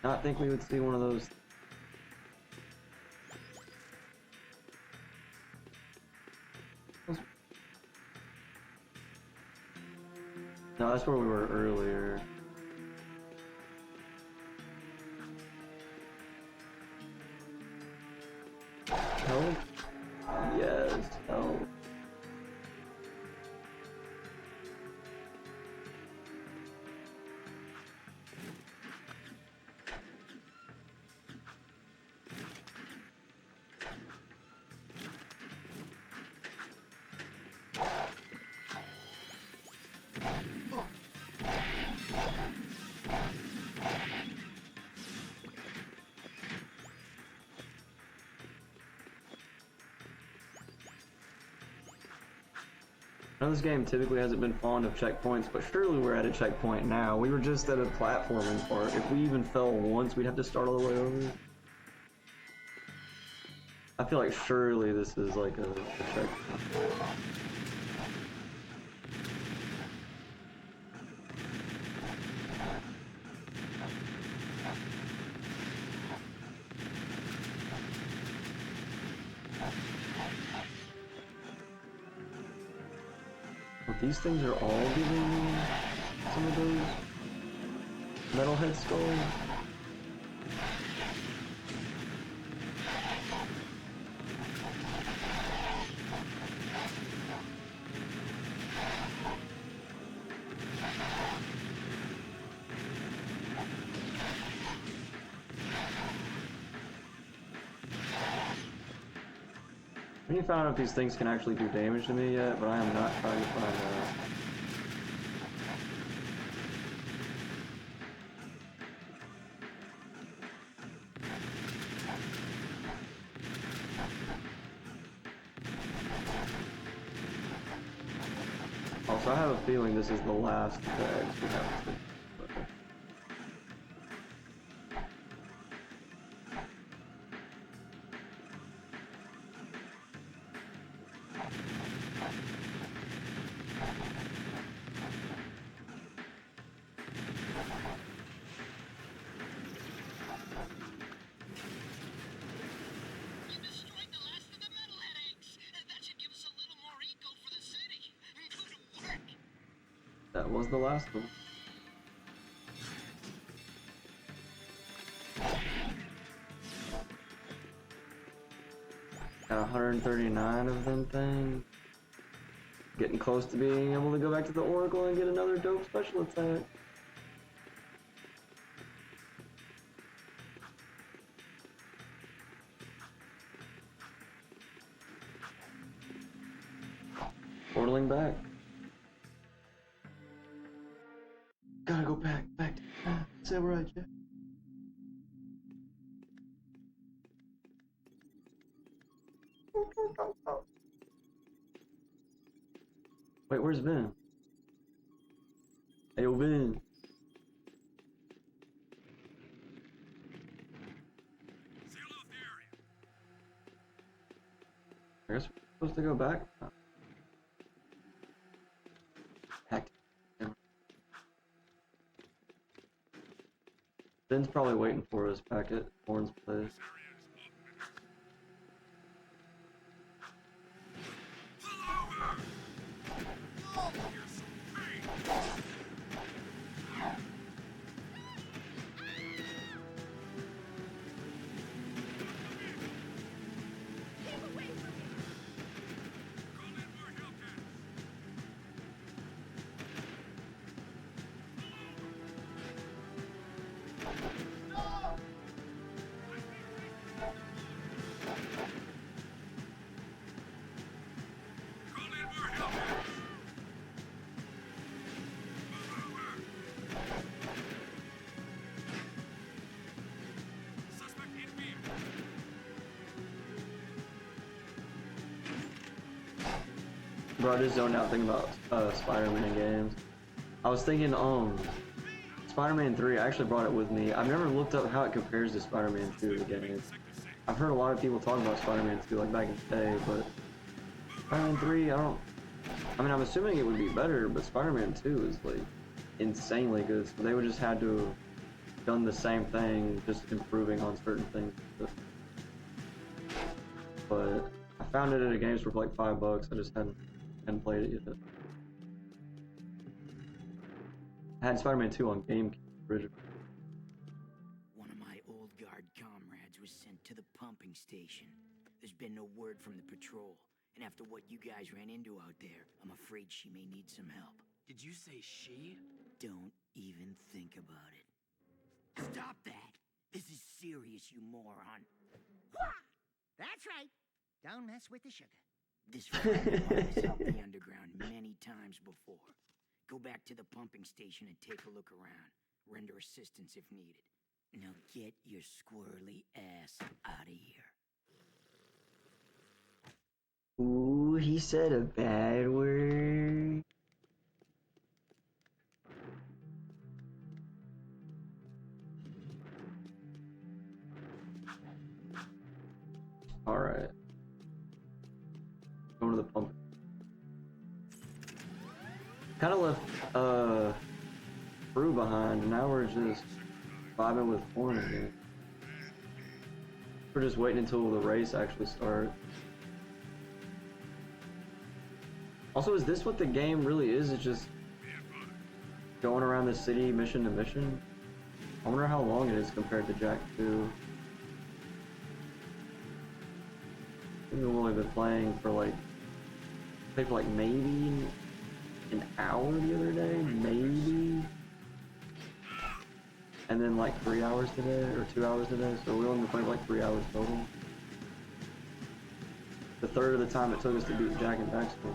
Not think we would see one of those. No, that's where we were earlier. Help? Yes, help. I know this game typically hasn't been fond of checkpoints, but surely we're at a checkpoint now. We were just at a platforming part. If we even fell once, we'd have to start all the way over. I feel like surely this is like a checkpoint. These things are all giving me some of those metalhead skulls. I need to find out if these things can actually do damage to me yet, but I am not trying to find out. Also, I have a feeling this is the last bag we have to. That was the last one. Got 139 of them things. Getting close to being able to go back to the Oracle and get another dope special attack. Portaling back. Gotta go back to Samurai Jack. Wait, where's Ben? Hey, yo, Ben. I guess we're supposed to go back. Heck. Ben's probably waiting for us back at Horn's place. bro, I just zoned out thinking about Spider-Man games. I was thinking, Spider-Man 3, I actually brought it with me. I've never looked up how it compares to Spider-Man 2 again. I've heard a lot of people talk about Spider-Man 2 like back in the day, but Spider-Man 3, I mean, I'm assuming it would be better, but Spider-Man 2 is like insanely good, so they would just had to have done the same thing, just improving on certain things. But I found it at a game store for like $5. I just hadn't played it yet. I had Spider-Man 2 on GameCube originally. One of my old guard comrades was sent to the pumping station. There's been no word from the patrol, and after what you guys ran into out there, I'm afraid she may need some help. Did you say she? Don't even think about it. Stop that! This is serious, you moron. That's right. Don't mess with the sugar. This friend has helped the underground many times before. Go back to the pumping station and take a look around. Render assistance if needed. Now get your squirrely ass out of here. Ooh, he said a bad word. Alright. Going to the pump. Kind of left Crew behind, and now we're just vibing with Horn again. We're just waiting until the race actually starts. Also, is this what the game really is? It's just going around the city mission to mission? I wonder how long it is compared to Jak II. We've only been playing for like, maybe an hour the other day, maybe, and then like 3 hours today, or 2 hours today, so we only been playing for like 3 hours total. The third of the time it took us to beat Jak and Daxter.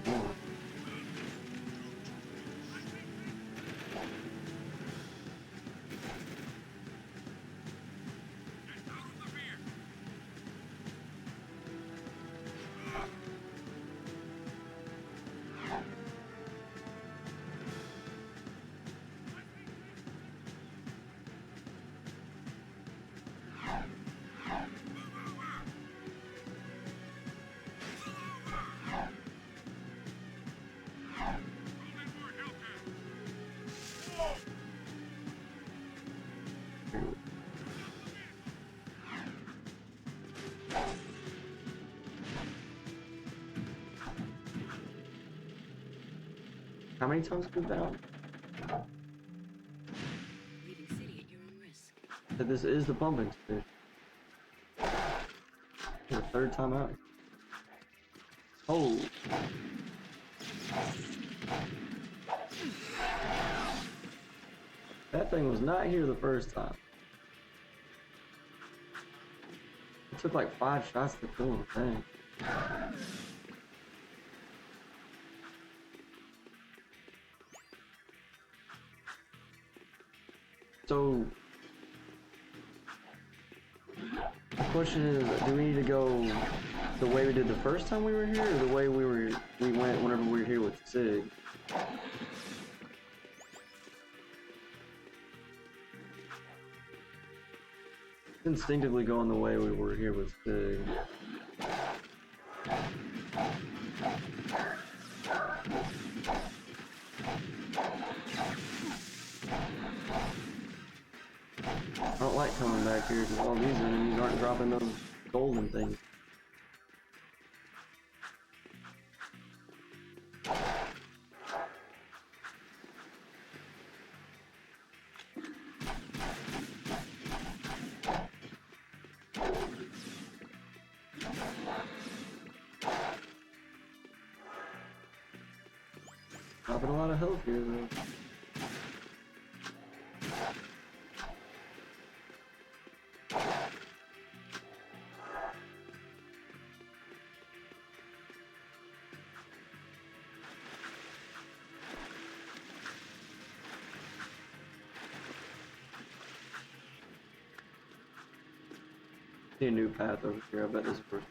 How many times have we been out? Leaving city at your own risk. That this is the pumping station. The third time out. Oh. That thing was not here the first time. It took like 5 shots to kill the thing. So, the question is, do we need to go the way we did the first time we were here, or the way we went whenever we were here with Sig? Instinctively going the way we were here with Sig. I don't like coming back here because all these enemies aren't dropping those golden things. Dropping a lot of health here though. See a new path over here. I bet this is first.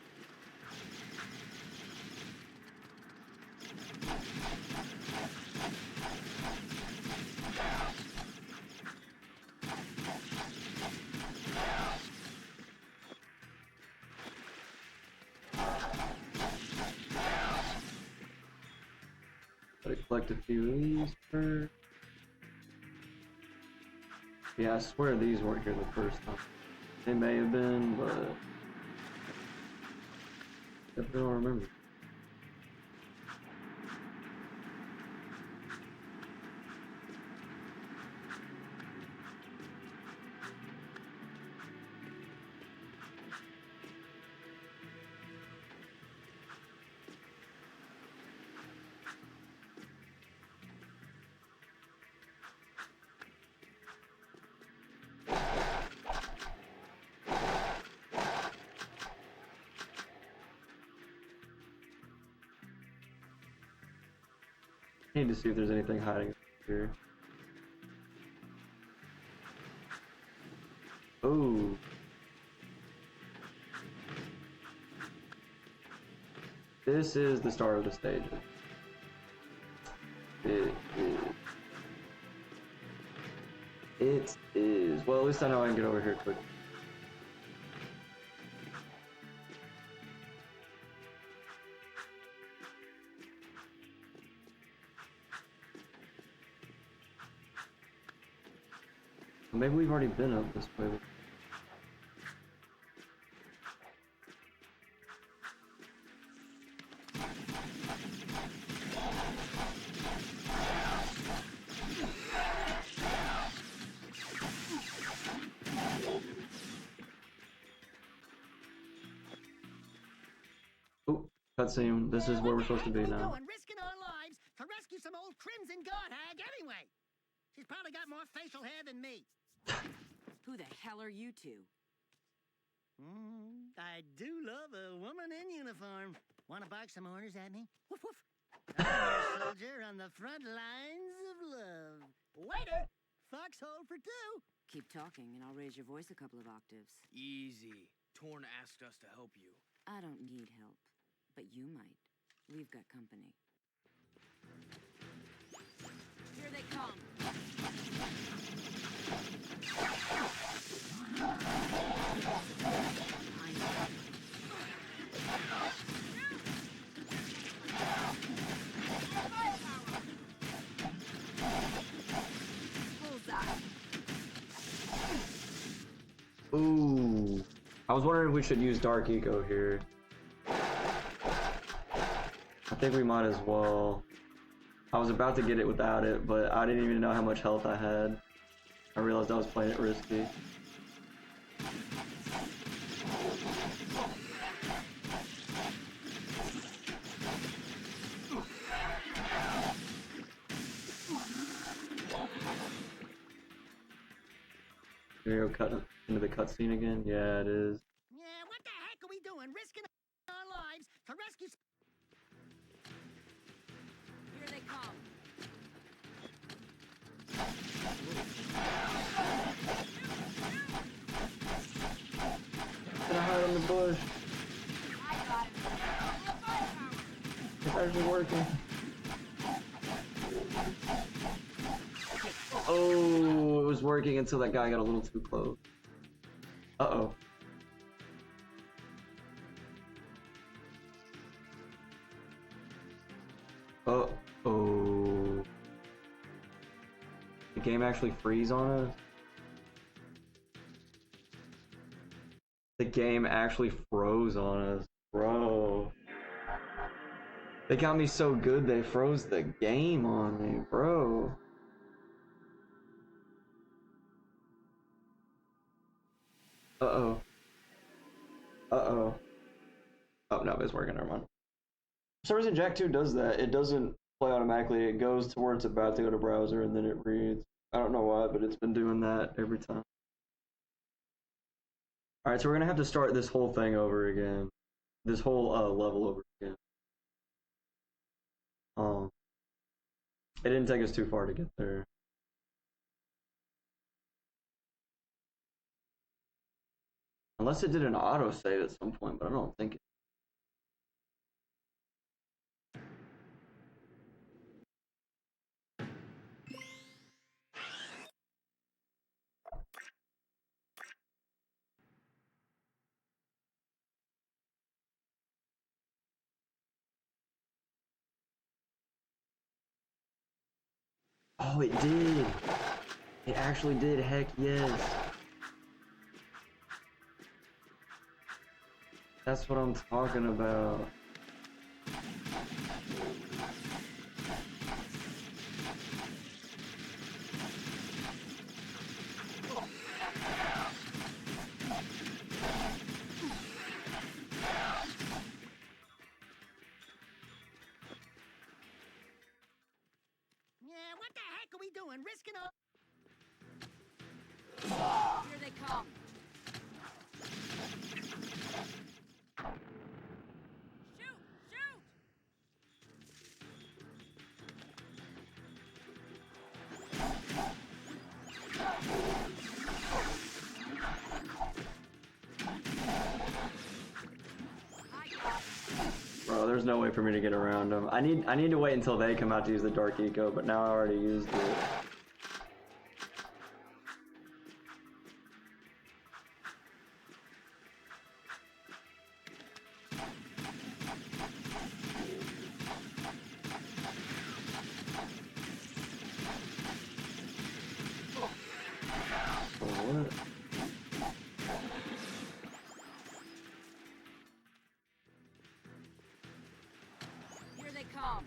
Collect a few of these first. Yeah, I swear these weren't here the first time. They may have been, but I don't remember. I need to see if there's anything hiding here. Oh. This is the start of the stage. It is. It is. Well, at least I know I can get over here quick. Maybe we've already been up this way. Oh, cutscene. This is where we're supposed to be now. Doing, risking our lives to rescue some old crimson god hag anyway. She's probably got more facial hair than me. Who the hell are you two? I do love a woman in uniform. Want to bark some orders at me? Woof woof. I'm a soldier on the front lines of love. Waiter, foxhole for two. Keep talking and I'll raise your voice a couple of octaves. Easy. Torn asked us to help you. I don't need help, but you might. We've got company. Here they come. Ooh. I was wondering if we should use Dark Eco here. I think we might as well. I was about to get it without it, but I didn't even know how much health I had. I realized I was playing it risky. Here we go, cut into the cutscene again. Yeah, it is. Yeah, what the heck are we doing? Risking our lives to rescue... Here they come. Can I hide in the bush? It's actually working. Oh, it was working until that guy got a little too close. Uh-oh. Uh-oh. The game actually freeze on us? The game actually froze on us, bro. They got me so good they froze the game on me, bro. Uh-oh. Uh-oh. Oh, no, it's working, never mind. For some reason, Jak II does that. It doesn't play automatically. It goes to where it's about to go to browser, and then it reads. I don't know why, but it's been doing that every time. Alright, so we're gonna have to start this whole thing over again. This whole level over again. It didn't take us too far to get there. Unless it did an autosave at some point, but I don't think it Oh, it did. It actually did. Heck yes. That's what I'm talking about. Yeah, what the heck are we doing? Risking all... Here they come. Shoot! Shoot! Bro, there's no way for me to get around them. I need to wait until they come out to use the dark eco, but now I already used it. What? Here they come.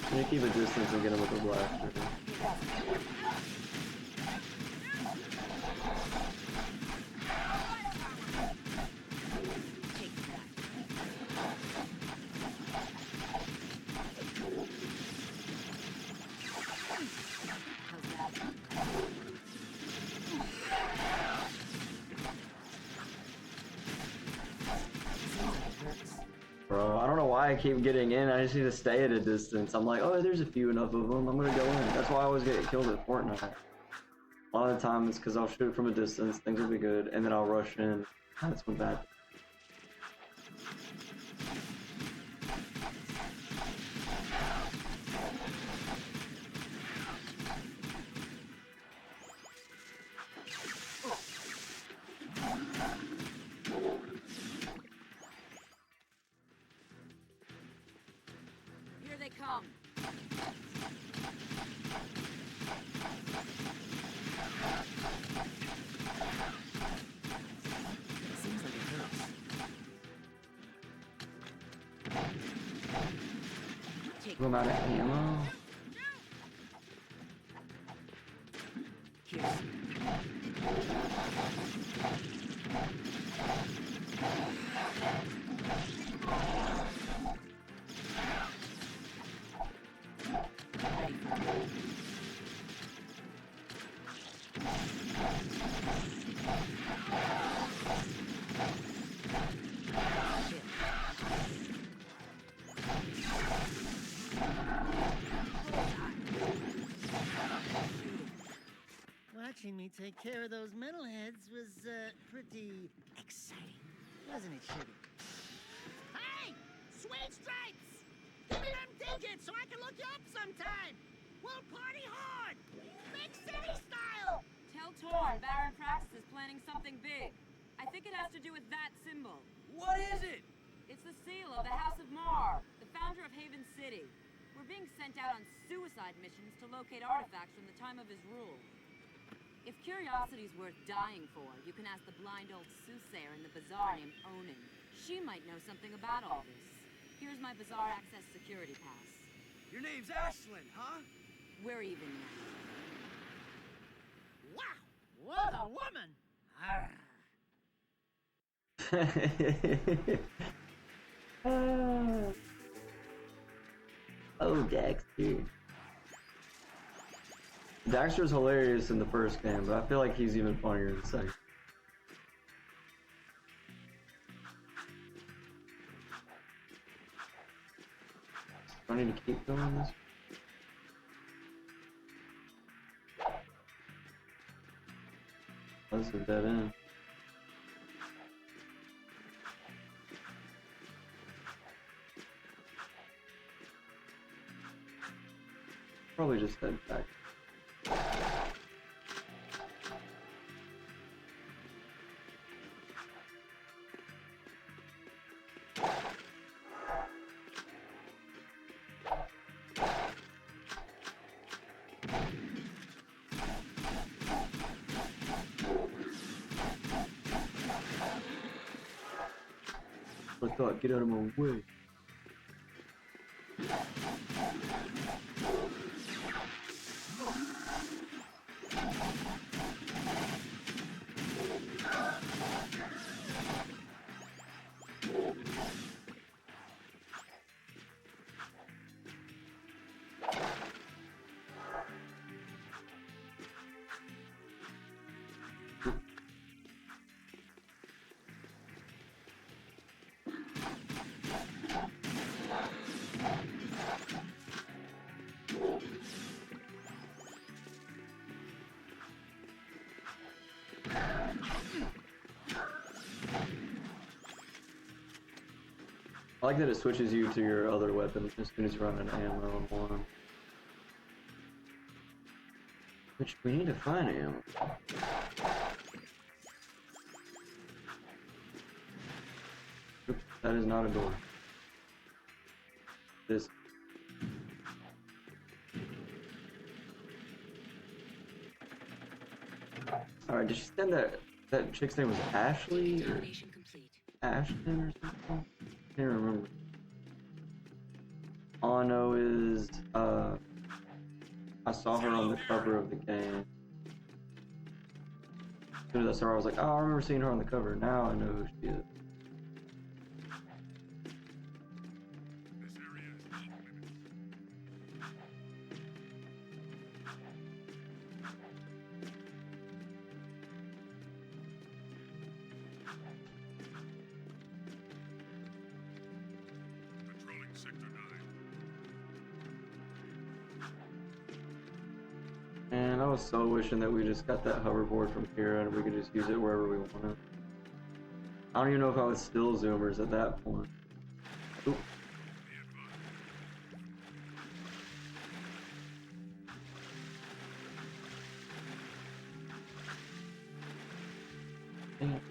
I'm gonna keep a distance and get him with the blaster. Bro, I don't know why I keep getting in. I just need to stay at a distance. I'm like, oh, there's a few enough of them. I'm gonna go in. That's why I always get killed at Fortnite. A lot of the time it's because I'll shoot from a distance, things will be good, and then I'll rush in. That's when bad. Here they come. Seems like it hurts. I'm out of ammo. Here's Watching me take care of those metalheads was, pretty exciting. Wasn't it, sugar? Hey! Sweet stripes! Give me them tickets so I can look you up sometime! We'll party hard! Big city style! Tell Torn Baron Praxis is planning something big. I think it has to do with that symbol. What is it? It's the seal of the House of Mar, the founder of Haven City. We're being sent out on suicide missions to locate artifacts from the time of his rule. If curiosity's worth dying for, you can ask the blind old soothsayer in the bazaar named Onin. She might know something about all this. Here's my bazaar access security pass. Your name's Ashlyn, huh? We're even now. Wow! What a woman! Arr. Oh, Daxter. Daxter's hilarious in the first game, but I feel like he's even funnier in the second. Do I need to keep doing this? That's a dead end. Probably just head back. I thought, get out of my way. I like that it switches you to your other weapon as soon as you run out of ammo on one. Which we need to find ammo. Oops, that is not a door. This. Alright, did she send that chick's name was Ashley? Or Ashton or something? I can't remember. All I know is, I saw her on the cover of the game. As soon as I saw her, I was like, oh, I remember seeing her on the cover. Now I know who she is. And I was so wishing that we just got that hoverboard from Kira and we could just use it wherever we wanted. I don't even know if I was still zoomers at that point. Oop. Damn.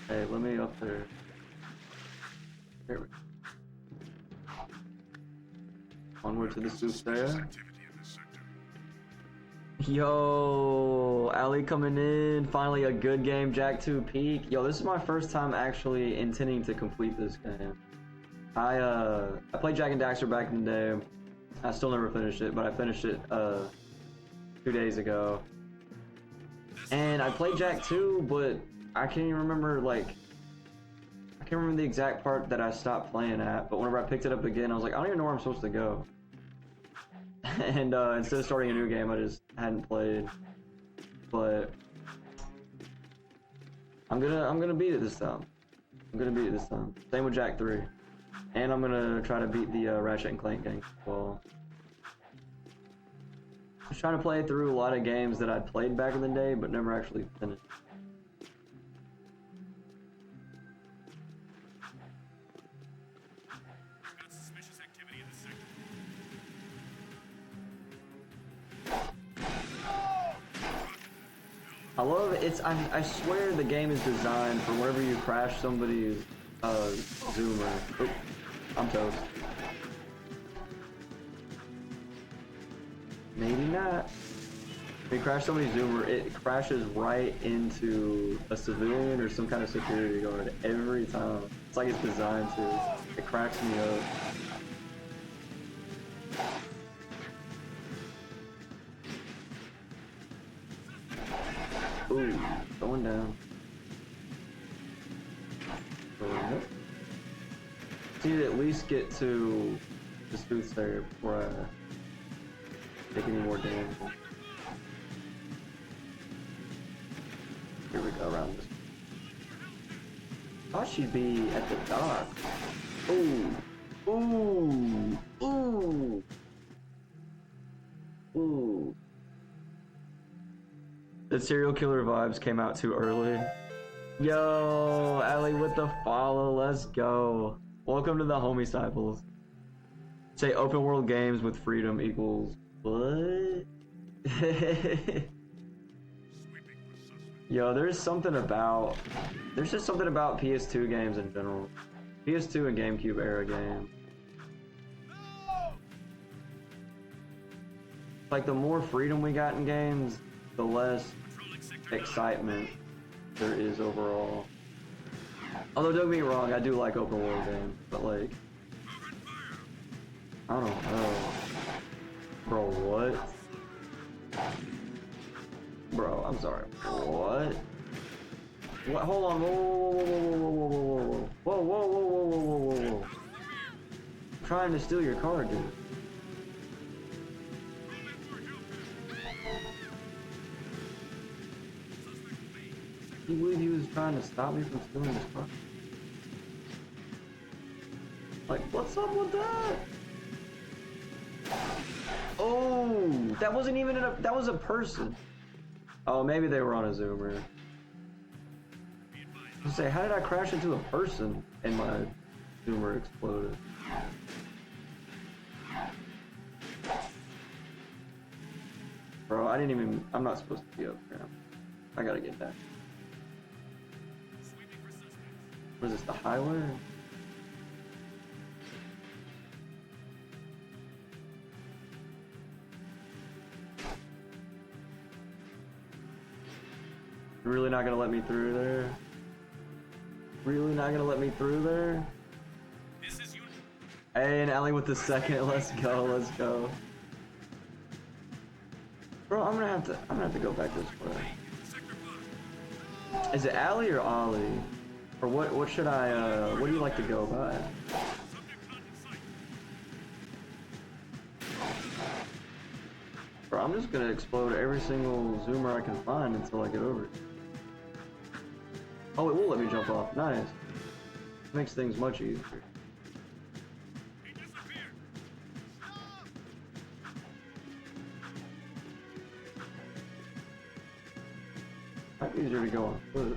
Hey, let me up there. There we go. Onward to the soothsayer. Yo, Ali coming in. Finally a good game, Jak II Peak. Yo, this is my first time actually intending to complete this game. I played Jak and Daxter back in the day. I still never finished it, but I finished it 2 days ago. And I played Jak II, but I can't even remember, like, I can't remember the exact part that I stopped playing at, but whenever I picked it up again, I was like, I don't even know where I'm supposed to go. And instead of starting a new game, I just hadn't played. But I'm gonna beat it this time. Same with Jak III. And I'm gonna try to beat the Ratchet and Clank gang as well. I was trying to play through a lot of games that I'd played back in the day, but never actually finished. I love it. I swear the game is designed for whenever you crash somebody's zoomer. Oop, I'm toast. Maybe not. When you crash somebody's zoomer, it crashes right into a civilian or some kind of security guard every time. It's like it's designed to. It cracks me up. Ooh, going down. Going up. Need to at least get to the soothsayer before I take any more damage. Here we go, around this. Thought she'd be at the dock. Ooh. Ooh. Ooh. Ooh. The serial killer vibes came out too early. Yo, Ali with the follow, let's go. Welcome to the homie disciples. Say open world games with freedom equals what? Yo, there's just something about PS2 games in general. PS2 and GameCube era games. Like, the more freedom we got in games, the less excitement there is overall. Although, don't get me wrong, I do like open world games, but like, I don't know. Bro, what? Bro, I'm sorry. What? What? Hold on. Whoa, whoa, whoa, whoa, whoa, whoa, whoa, whoa, whoa, whoa, whoa, whoa, whoa, whoa, whoa. I'm trying to steal your car, dude. Can you believe he was trying to stop me from stealing his car? Like, what's up with that? Oh, that wasn't even that was a person. Oh, maybe they were on a zoomer. I was say, how did I crash into a person and my zoomer exploded? Bro, I'm not supposed to be up here. I gotta get back. What is this, the highway? You're really not gonna let me through there? Really not gonna let me through there? Hey, and Ellie with the second. Let's go, let's go. Bro, I'm gonna have to go back this way. Is it Allie or Ollie? Or what should I what do you like to go by? Bro, I'm just gonna explode every single zoomer I can find until I get over it. Oh, it will let me jump off. Nice. Makes things much easier. Might be easier to go on foot.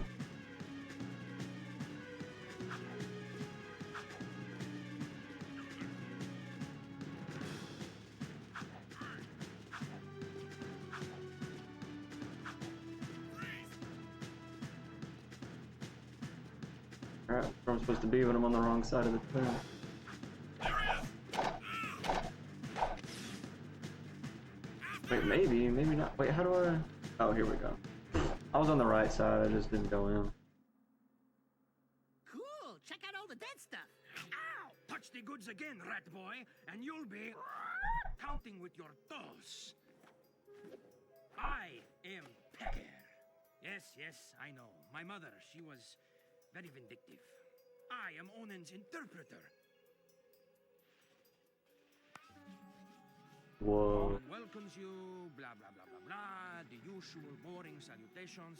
Alright, where I'm supposed to be when I'm on the wrong side of the thing. Wait, maybe not. Wait, how do I... Oh, here we go. I was on the right side, I just didn't go in. Cool, check out all the dead stuff. Ow! Touch the goods again, rat boy, and you'll be counting with your toes. I am Pecker. Yes, I know. My mother, she was very vindictive. I am Onan's interpreter. Whoa. Onan welcomes you, blah, blah, blah, blah, blah, the usual boring salutations.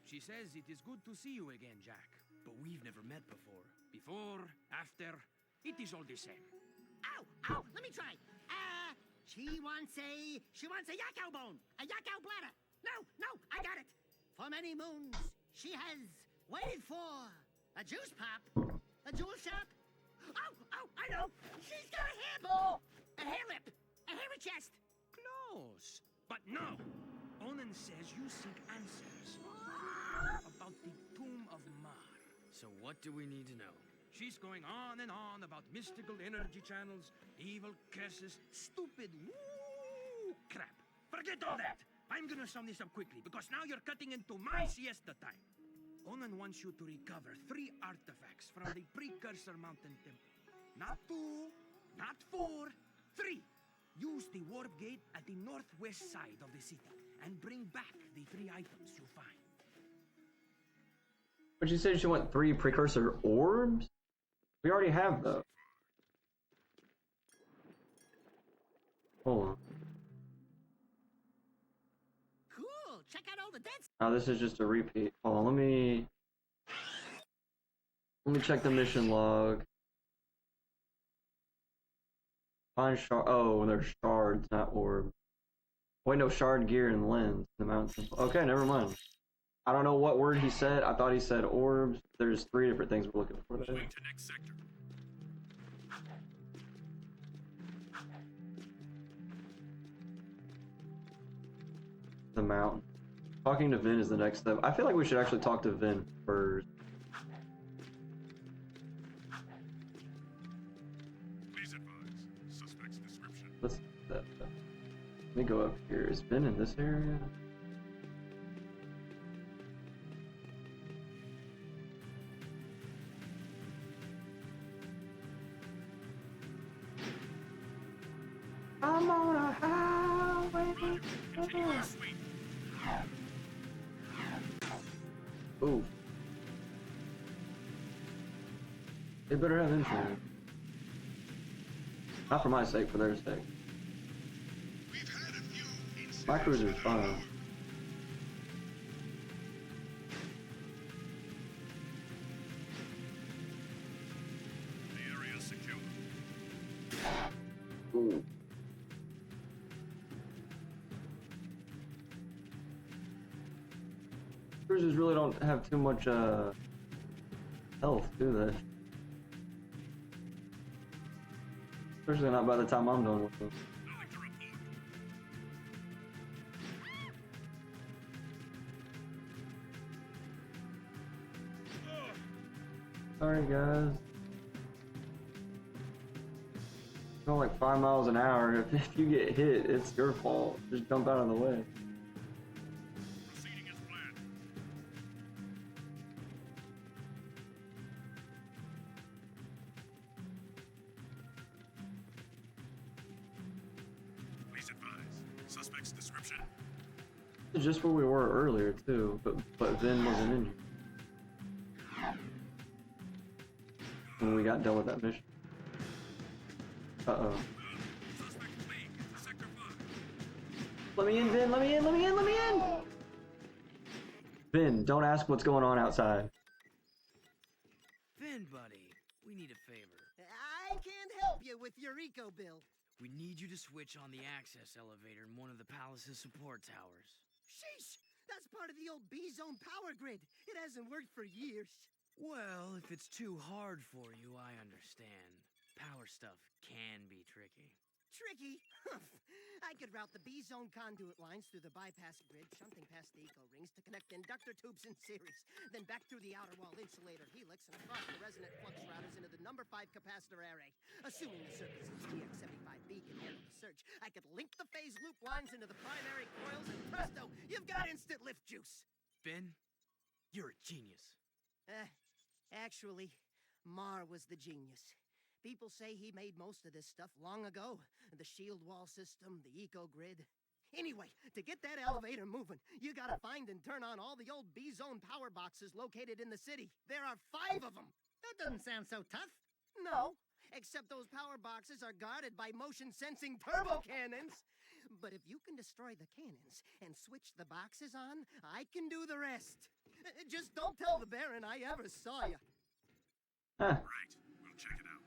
She says it is good to see you again, Jack. But we've never met before. Before, after, it is all the same. Ow, let me try. She wants a yakao bone, a yakao bladder. No, I got it. For many moons, she has waited for a juice pop, a jewel shop. Oh, I know. She's got a hair ball, a hair lip, a hairy chest. Close. But no. Onan says you seek answers about the tomb of Mar. So what do we need to know? She's going on and on about mystical energy channels, evil curses, stupid woo crap. Forget all that. I'm gonna sum this up quickly because now you're cutting into my siesta time. Onan wants you to recover 3 artifacts from the Precursor Mountain Temple. Not 2, not 4, 3. Use the warp gate at the northwest side of the city and bring back the 3 items you find. But you said she want 3 precursor orbs? We already have those. Hold on. Cool, check out all the dead stuff. Oh, this is just a repeat. Hold on, let me check the mission log. Find shard. Oh, they're shards, not orbs. Wait, no, shard gear and lens. The mountain. Okay, never mind. I don't know what word he said. I thought he said orbs. There's 3 different things we're looking for there. Moving to next sector. The mountain. Talking to Vin is the next step. I feel like we should actually talk to Vin first. Please advise. Suspect's description. Let's me go up here. It's been in this area. I'm on a highway. Ooh. They better have insurance. Not for my sake, for their sake. My cruiser's fine. The area's secure. Ooh. Cruisers really don't have too much health, do they? Especially not by the time I'm done with them. Sorry guys. Going like 5 miles an hour. If you get hit, it's your fault. Just jump out of the way. Proceeding as planned. Please advise. Suspect's description. It's just where we were earlier too, but Vin wasn't in here when we got done with that mission. Uh-oh. Let me in, Vin! Let me in! Let me in! Let me in! Vin, don't ask what's going on outside. Finn, buddy, we need a favor. I can't help you with your eco bill. We need you to switch on the access elevator in one of the palace's support towers. Sheesh! That's part of the old B-zone power grid. It hasn't worked for years. Well, if it's too hard for you, I understand. Power stuff can be tricky. Tricky? I could route the B-zone conduit lines through the bypass grid, shunting past the eco rings to connect inductor tubes in series, then back through the outer wall insulator helix and across the resonant flux routers into the number 5 capacitor array. Assuming the circuit's GX75B can handle the search, I could link the phase loop lines into the primary coils, and presto, you've got instant lift juice. Finn, you're a genius. Actually, Mar was the genius. People say he made most of this stuff long ago. The shield wall system, the eco grid. Anyway, to get that elevator moving, you gotta find and turn on all the old B-zone power boxes located in the city. There are 5 of them. That doesn't sound so tough. No, except those power boxes are guarded by motion-sensing turbo cannons. But if you can destroy the cannons and switch the boxes on, I can do the rest. Just don't tell the Baron I ever saw you. Huh. Right, we'll check it out.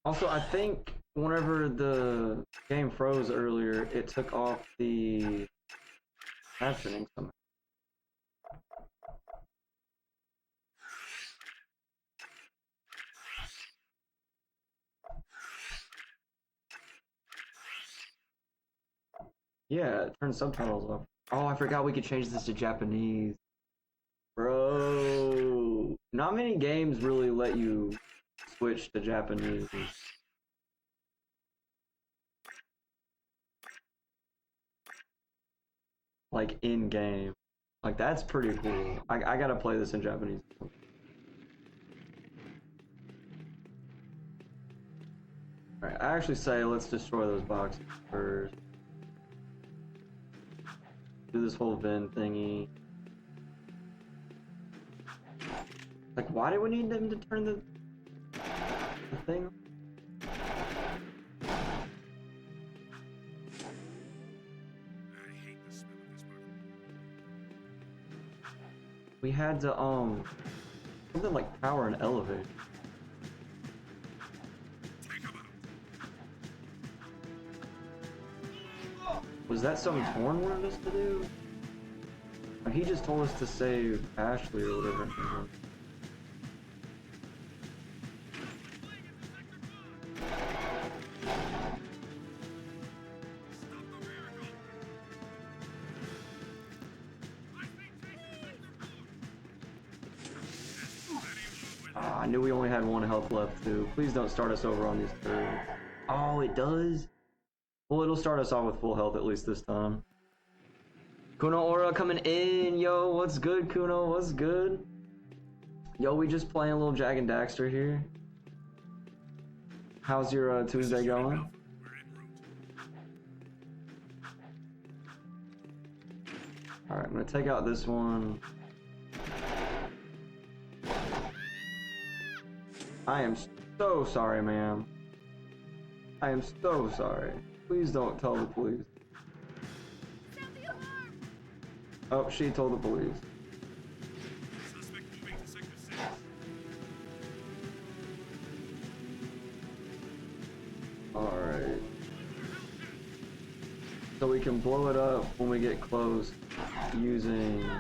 Also, I think whenever the game froze earlier, it took off the captioning somehow. Yeah, it turned subtitles off. Oh, I forgot we could change this to Japanese. Bro, not many games really let you switch to Japanese. Like in game. Like that's pretty cool. I gotta play this in Japanese. Alright, I actually say let's destroy those boxes first. Do this whole Vin thingy. Like, why do we need them to turn the thing? I hate the smell of this bottle. We had to, something like power an elevator. Take 'em out. Was that something Torn wanted us to do? Or he just told us to save Ashley or whatever it was. I knew we only had 1 health left too. Please don't start us over on these 3. Oh, it does? Well, it'll start us off with full health at least this time. Kuno Aura coming in. Yo, what's good, Kuno? What's good? Yo, we just playing a little Jak and Daxter here. How's your Tuesday going? Alright, I'm gonna take out this one. I am so sorry, ma'am. I am so sorry. Please don't tell the police. Oh, she told the police. Alright. So we can blow it up when we get close using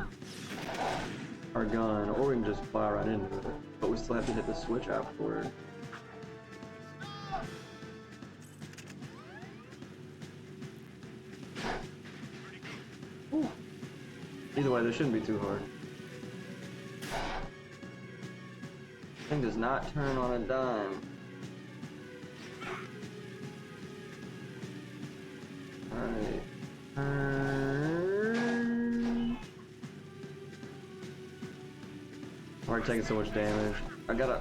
our gun, or we can just fly right into it. But we still have to hit the switch afterward. Ooh. Either way, this shouldn't be too hard. Thing does not turn on a dime. Alright. We're taking so much damage. I gotta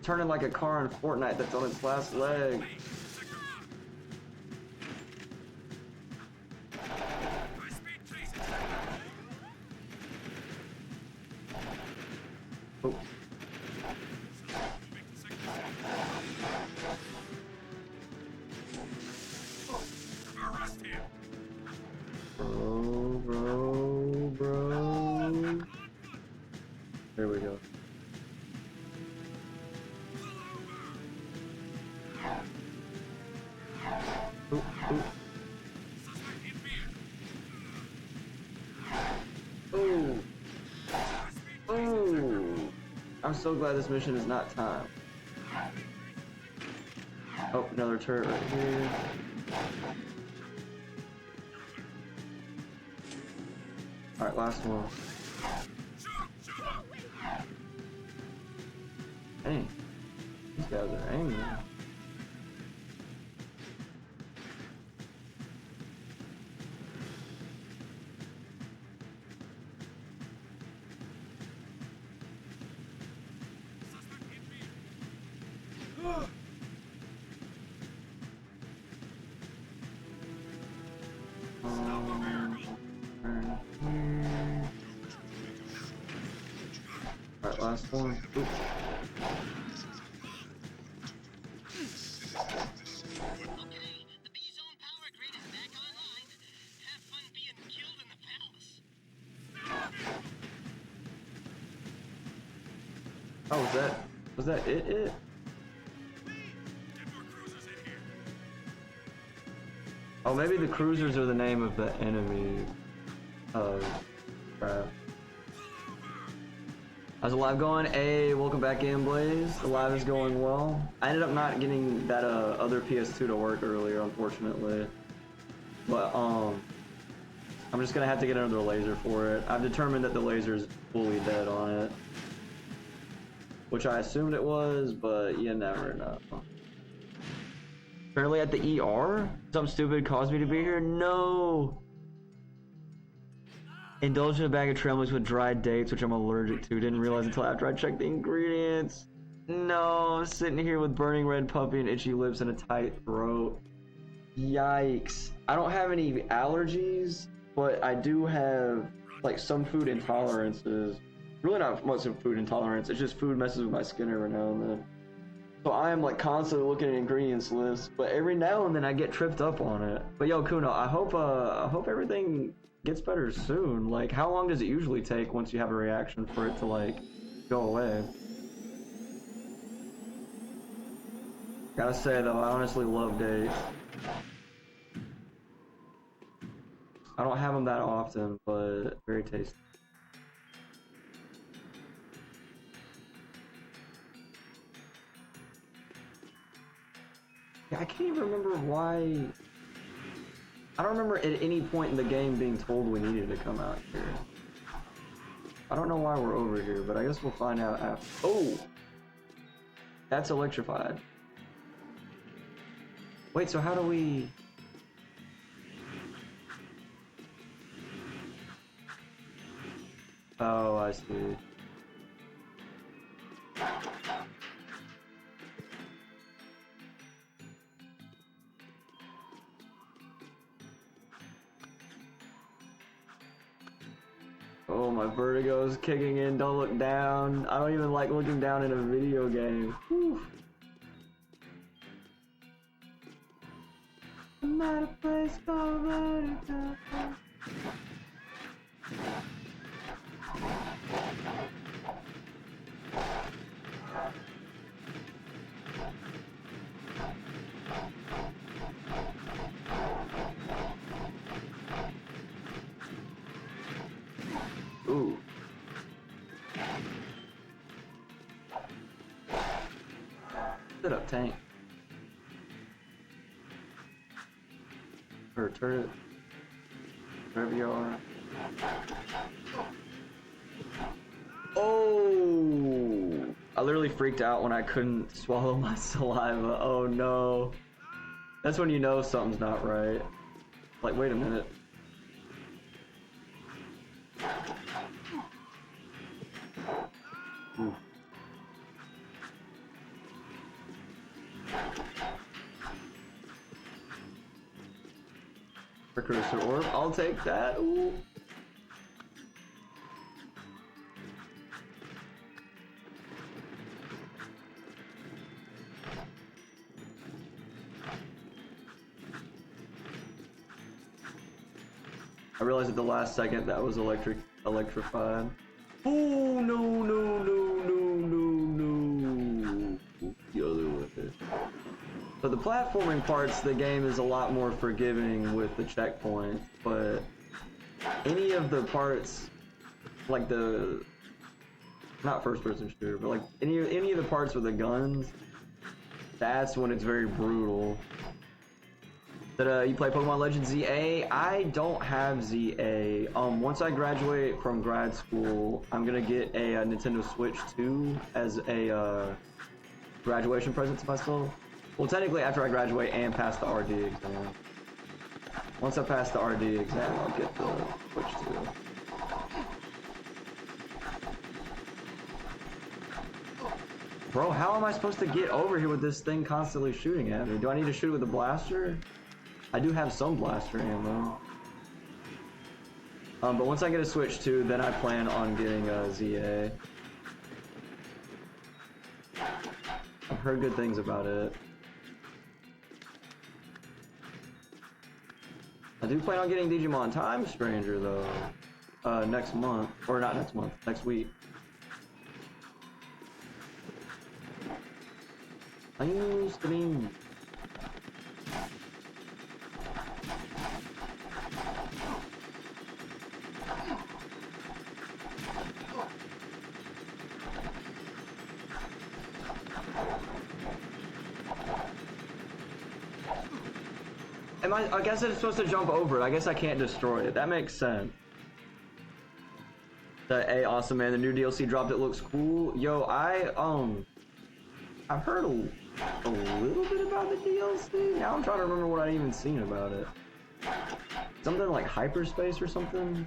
turning like a car in Fortnite that's on its last leg. Oh. Bro. There we go. Ooh, ooh. Ooh. Ooh. I'm so glad this mission is not timed. Oh, another turret right here. Alright, last one. Dang. These guys are angry. Alright, last one. Ooh. Oh, was that it? Oh, maybe the cruisers are the name of the enemy. Crap. How's the live going? Hey, welcome back in, Blaze. The live is going well. I ended up not getting that other PS2 to work earlier, unfortunately. But I'm just gonna have to get another laser for it. I've determined that the laser is fully dead on it, which I assumed it was, but you never know. Apparently at the ER? Something stupid caused me to be here? No! Indulged in a bag of trembles with dried dates, which I'm allergic to. Didn't realize until after I checked the ingredients. No, I'm sitting here with burning red puppy and itchy lips and a tight throat. Yikes. I don't have any allergies, but I do have like some food intolerances. Really not much of food intolerance, it's just food messes with my skin every now and then. So I am like constantly looking at ingredients lists, but every now and then I get tripped up on it. But yo, Kuno, I hope everything gets better soon. Like, how long does it usually take once you have a reaction for it to like go away? Gotta say though, I honestly love dates. I don't have them that often, but very tasty. Yeah, I can't even remember why. I don't remember at any point in the game being told we needed to come out here. I don't know why we're over here, but I guess we'll find out after. Oh! That's electrified. Wait, so how do we... Oh, I see. Oh, my vertigo is kicking in. Don't look down. I don't even like looking down in a video game. Whew. I'm at a place called Vertigo. Ooh. Sit up, tank. Or turret. Wherever you are. Oh! I literally freaked out when I couldn't swallow my saliva. Oh no. That's when you know something's not right. Like, wait a minute. Ooh. Precursor orb, I'll take that. Ooh. I realized at the last second that was electrified. Oh no no no no no no! The other way. So the platforming parts, the game is a lot more forgiving with the checkpoint, but any of the parts, like the not first-person shooter, but like any of the parts with the guns, that's when it's very brutal. That you play Pokemon Legends ZA? I don't have ZA. Once I graduate from grad school, I'm gonna get a Nintendo Switch 2 as a graduation present to myself. Well, technically after I graduate and pass the RD exam. Once I pass the RD exam, I'll get the Switch 2. Bro, how am I supposed to get over here with this thing constantly shooting at me? Do I need to shoot with a blaster? I do have some blaster ammo. But once I get a Switch 2, then I plan on getting a ZA. I've heard good things about it. I do plan on getting Digimon Time Stranger though. Next month. Or not next month, next week. Time Stream. I guess it's supposed to jump over it. I guess I can't destroy it. That makes sense. Hey, awesome man. The new DLC dropped. It looks cool. Yo, I've heard a little bit about the DLC. Now I'm trying to remember what I even seen about it. Something like hyperspace or something.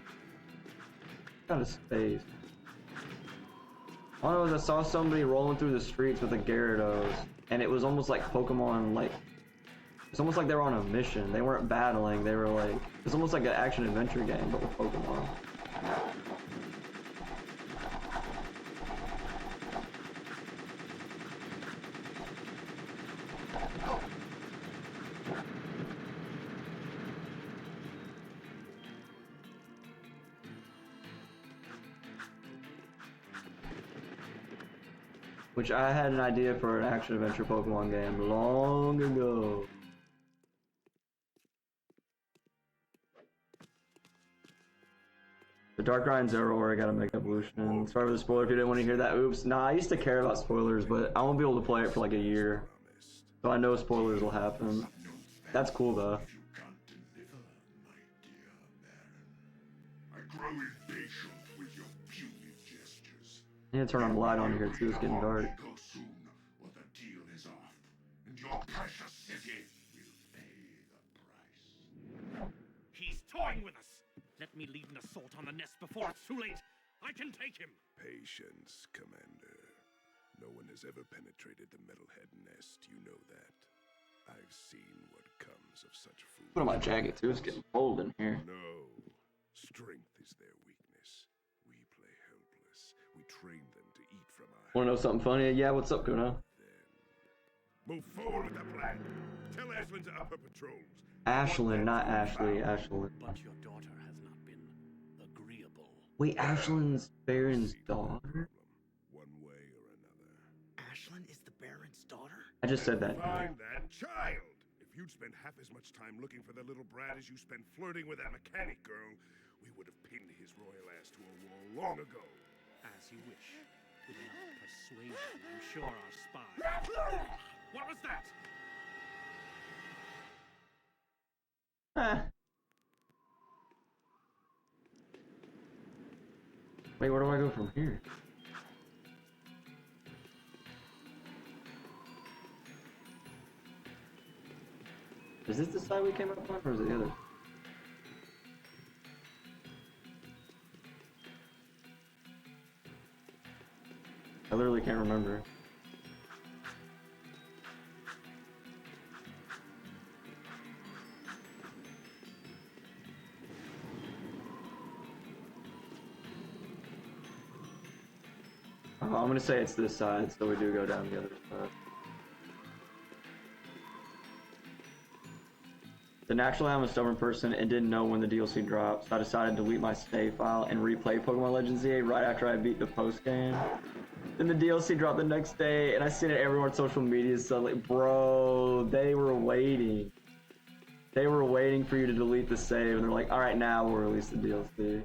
Kind of space. All I know is I saw somebody rolling through the streets with a Gyarados, and it was almost like Pokemon, like it's almost like they were on a mission. They weren't battling. They were like it's almost like an action adventure game, but with Pokemon. Which I had an idea for an action-adventure Pokemon game long ago. The Darkrai's Zeraora got a Mega Evolution. Sorry for the spoiler if you didn't want to hear that. Oops. Nah, I used to care about spoilers, but I won't be able to play it for like a year. So I know spoilers will happen. That's cool though. I need to turn on the light on here too, it's getting dark. going with us. Let me lead an assault on the nest before it's too late. I can take him. Patience, Commander. No one has ever penetrated the metalhead nest, you know that. I've seen what comes of such fools. What about Jak II? It's getting cold in here. No. Strength is their weakness. We play helpless. We train them to eat from our Wanna know something funny? Yeah, what's up, Kuna? Move forward with the plan. Tell Ashlyn to up her patrols. Ashlyn, not Ashley. Ashlyn. But your daughter has not been agreeable. Wait, Ashlyn's Baron's daughter? One way or another. Ashlyn is the Baron's daughter? I just said that. Find that child! If you'd spent half as much time looking for the little brat as you spent flirting with that mechanic girl, we would have pinned his royal ass to a wall long ago. As you wish. With enough persuasion, I'm sure our spy... What was that? Ah. Wait, where do I go from here? Is this the side we came up on, or is it the other? I literally can't remember. I'm gonna say it's this side, so we do go down the other side. So naturally, I'm a stubborn person and didn't know when the DLC dropped, so I decided to delete my save file and replay Pokemon Legends ZA right after I beat the post game. Then the DLC dropped the next day, and I seen it everywhere on social media, so like, bro, they were waiting. They were waiting for you to delete the save, and they're like, alright, now we'll release the DLC.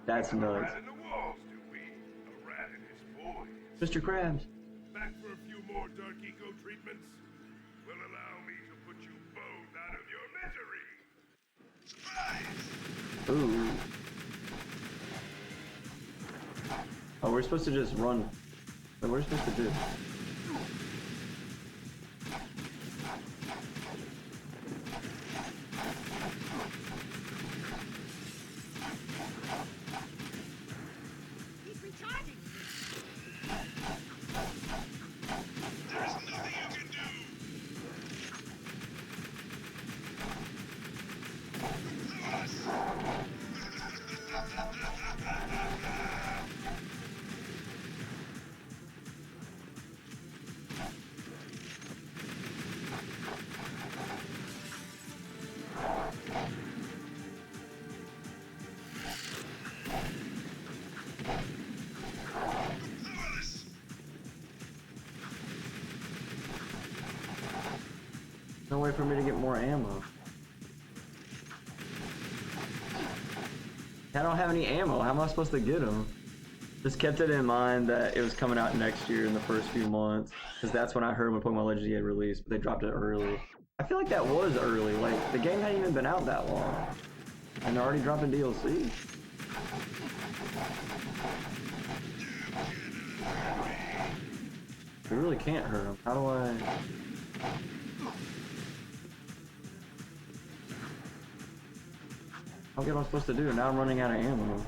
That's nuts. Mr. Krabs. Back for a few more dark eco treatments will allow me to put you both out of your misery. Surprise! Ooh. Oh, we're supposed to just run. What we're supposed to do? He's recharging. There's nothing you can do. No way for me to get more ammo. I don't have any ammo. How am I supposed to get them? Just kept it in mind that it was coming out next year in the first few months, because that's when I heard when Pokemon Legends had released, but they dropped it early. I feel like that was early. Like, the game hadn't even been out that long, and they're already dropping DLC. We really can't hurt them. How do I... What am I supposed to do? Now I'm running out of ammo.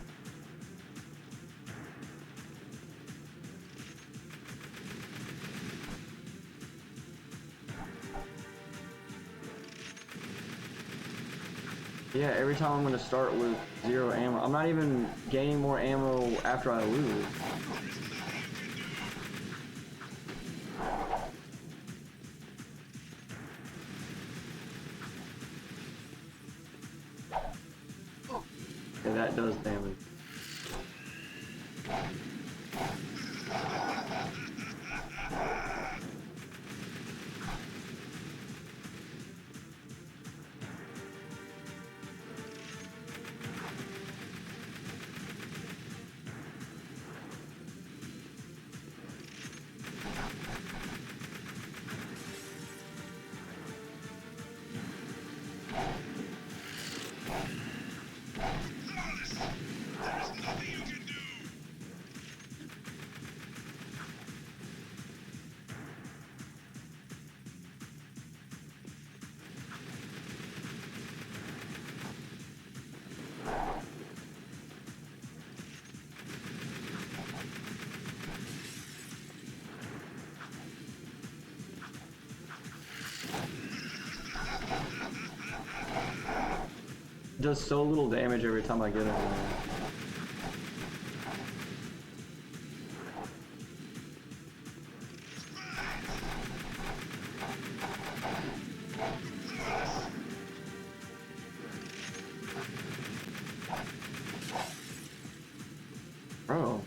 Yeah, every time I'm gonna start with 0 ammo. I'm not even gaining more ammo after I lose. Okay, that does damage. does so little damage every time I get him. Bro.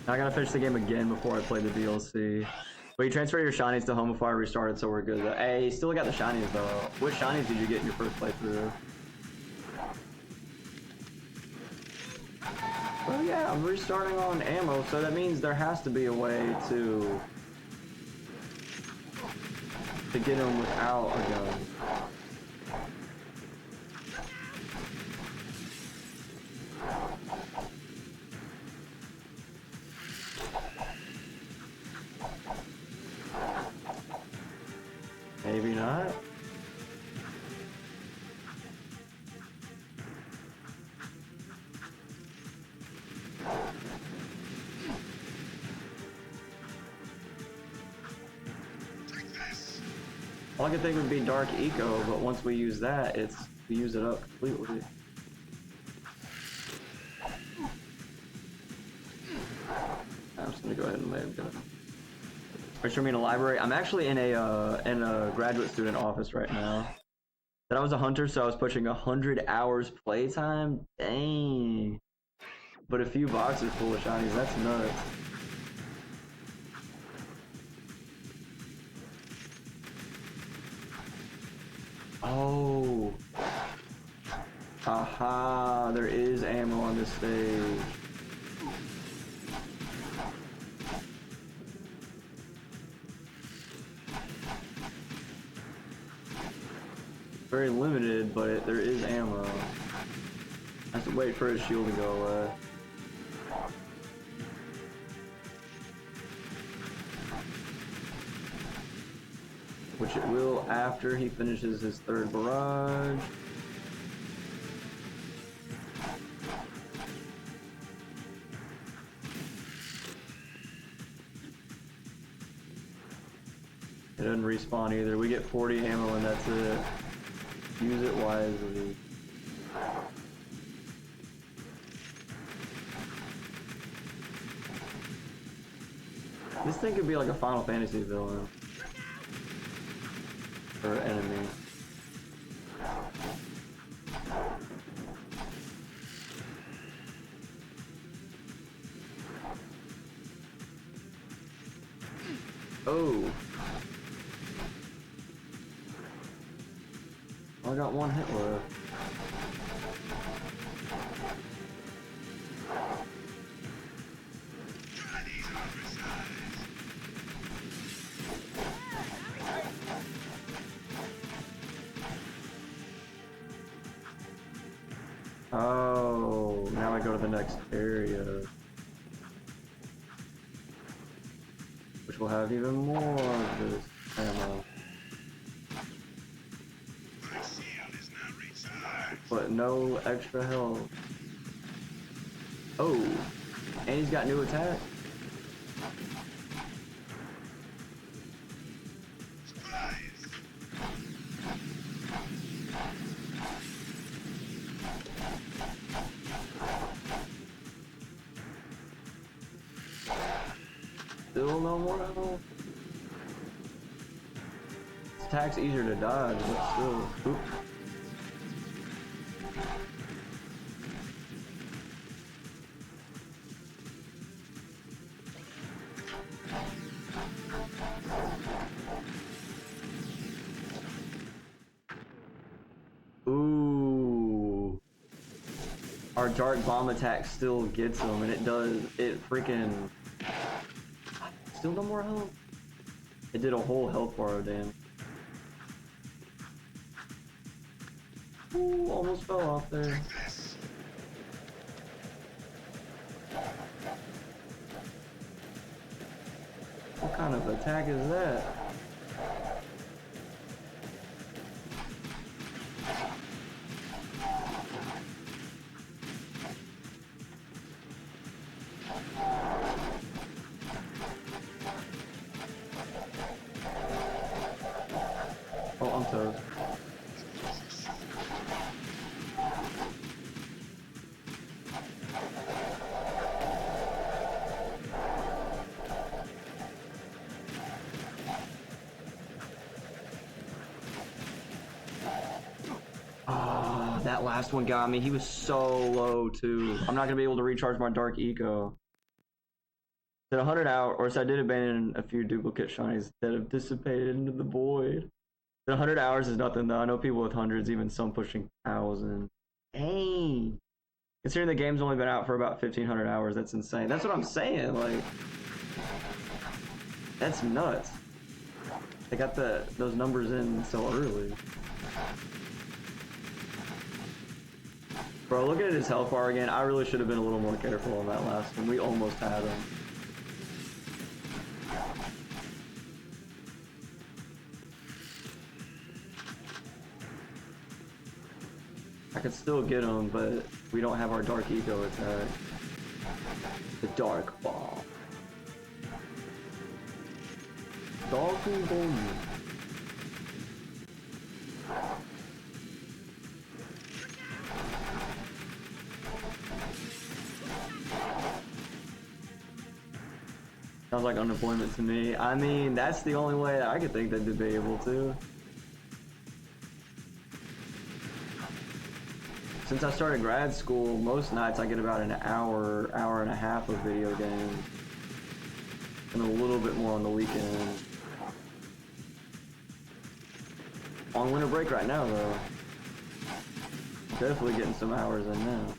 Now I gotta finish the game again before I play the DLC. But you transfer your shinies to home before I restarted, so we're good. Hey, you still got the shinies though. What shinies did you get in your first playthrough? Well, yeah, I'm restarting on ammo, so that means there has to be a way to get them without a gun. Maybe not. All I could think would be Dark Eco, but once we use that, we use it up completely. I'm just gonna go ahead and lay him down. Are you in a library? I'm actually in a graduate student office right now. That I was a hunter, so I was pushing 100 hours playtime. Dang. But a few boxes full of shinies, that's nuts. Oh. Haha, there is ammo on this stage. Very limited, but there is ammo. I have to wait for his shield to go away. Which it will after he finishes his third barrage. It doesn't respawn either. We get 40 ammo and that's it. Use it wisely. This thing could be like a Final Fantasy villain. Or enemy. Oh. I got one hit left. Oh, now I go to the next area, which will have even more of this ammo. But no extra health. Oh, and he's got new attack. Still no more health. This attack's easier to dodge, but still. Oops. Ooh. Our dark bomb attack still gets him, and it does. It freaking. Still no more health? It did a whole health bar, damn. Ooh, almost fell off there. What kind of attack is that? Oh, I'm toast. that last one got me. He was so low too. I'm not gonna be able to recharge my Dark Eco. At 100 hours, or so I did abandon a few duplicate shinies that have dissipated into the void. At 100 hours is nothing though. I know people with hundreds, even some pushing 1,000. Dang. Considering the game's only been out for about 1,500 hours, that's insane. That's what I'm saying. Like, that's nuts. They got those numbers in so early. Bro, looking at his health bar again, I really should have been a little more careful on that last one. We almost had him. I could still get him, but we don't have our Dark Eco attack. The Dark Ball. Dark Ball. Sounds like unemployment to me. I mean, that's the only way I could think that they'd be able to. Since I started grad school, most nights I get about an hour, hour and a half of video games. And a little bit more on the weekend. On winter break right now though. Definitely getting some hours in now.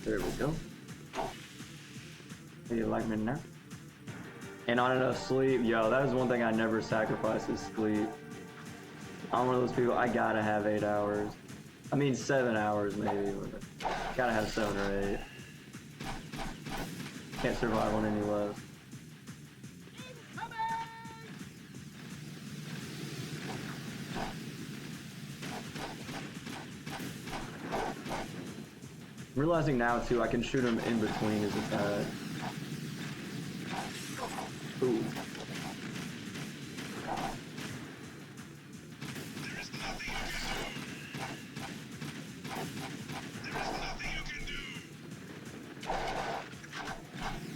There we go. Do you like me now? And not enough sleep. Yo, that is one thing I never sacrifice is sleep. I'm one of those people, I gotta have 8 hours. I mean 7 hours maybe. Gotta have 7 or 8. Can't survive on any less. I'm realizing now too, I can shoot him in between his attack. Ooh.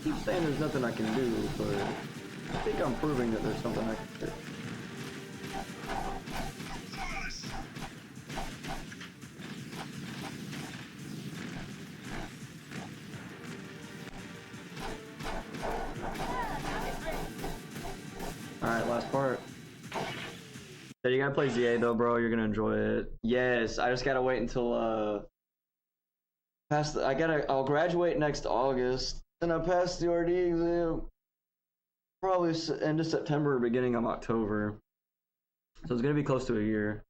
Keep saying there's nothing I can do, but I think I'm proving that there's something I can do. Alright, last part. So you gotta play ZA though, bro. You're gonna enjoy it. Yes, I just gotta wait until I'll graduate next August, and I pass the RD exam probably end of September or beginning of October. So it's gonna be close to a year.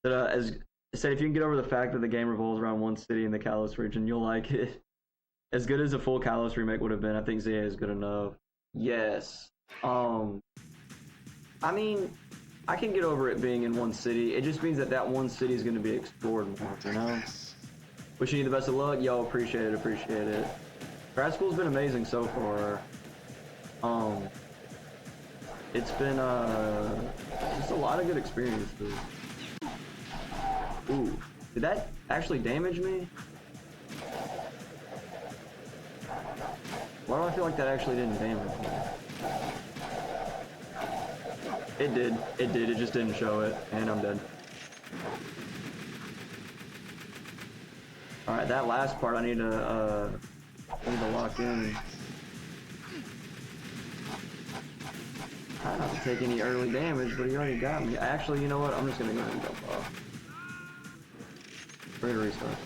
But as I said, if you can get over the fact that the game revolves around one city in the Kalos region, you'll like it. As good as a full Kalos remake would have been, I think ZA is good enough. Yes. I mean, I can get over it being in one city. It just means that that one city is going to be explored more, you know? Wishing you the best of luck. Yo, appreciate it, appreciate it. Grad school's been amazing so far. It's been, just a lot of good experiences. Ooh, did that actually damage me? Why do I feel like that actually didn't damage me? It did, it just didn't show it, and I'm dead. Alright, that last part I need to lock in. Try not to take any early damage, but he already got me. Actually, you know what? I'm just gonna go ahead and jump off. Ready to restart.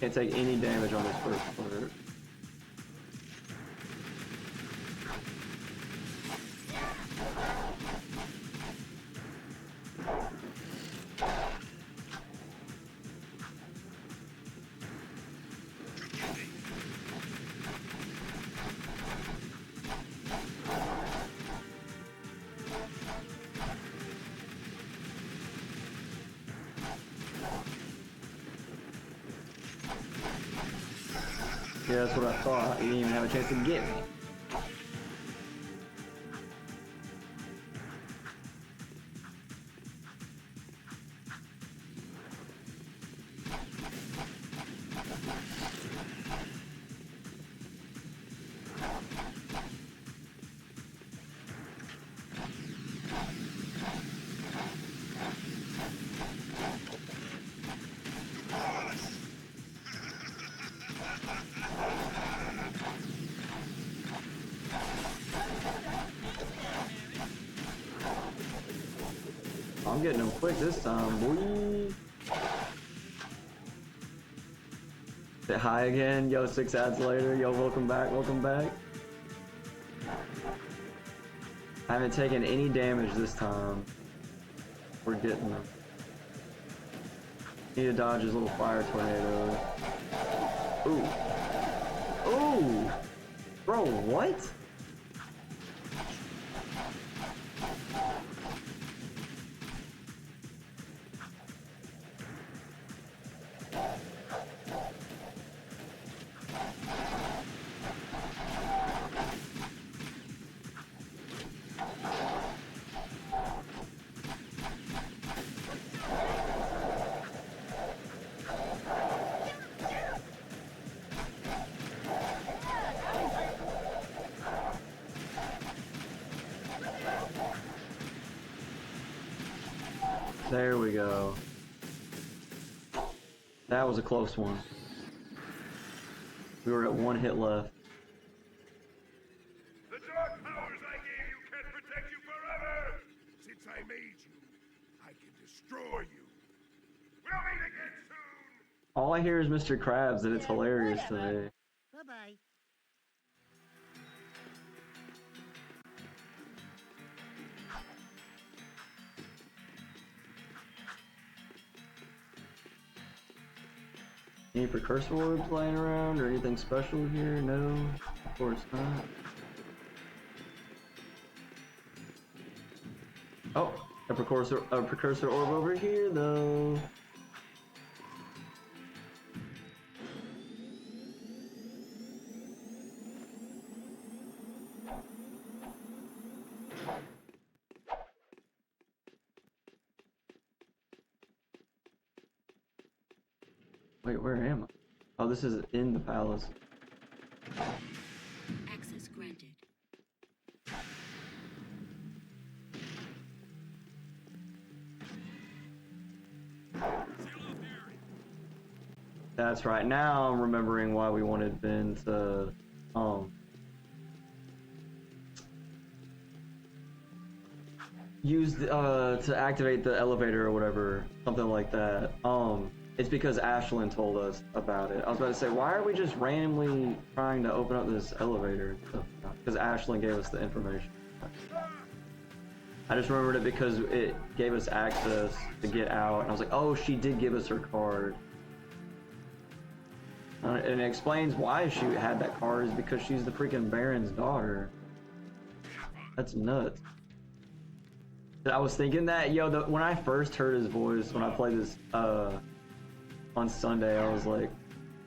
Can't take any damage on this first part. Yeah, that's what I thought. You didn't even have a chance to get me. I'm getting them quick this time, boy. Say hi again. Yo, 6 ads later. Yo, welcome back, welcome back. I haven't taken any damage this time. We're getting them. Need to dodge his little fire tornado. Ooh. Ooh! Bro, what? There we go. That was a close one. We were at 1 hit left. The dark powers I gave you can't protect you forever! Since I made you, I can destroy you. We'll meet again soon! All I hear is Mr. Krabs, and it's hilarious to me. Bye-bye. Any precursor orbs laying around or anything special here? No, of course not. Oh, a precursor orb over here though. Wait, where am I? Oh, this is in the palace. Access granted. That's right. Now I'm remembering why we wanted Ben to use to activate the elevator or whatever, something like that. It's because Ashlyn told us about it. I was about to say, why are we just randomly trying to open up this elevator? Because Ashlyn gave us the information. I just remembered it because it gave us access to get out, and I was like, oh, she did give us her card. And it explains why she had that card is because she's the freaking Baron's daughter. That's nuts. I was thinking that, yo, when I first heard his voice, when I played this, on Sunday, I was like,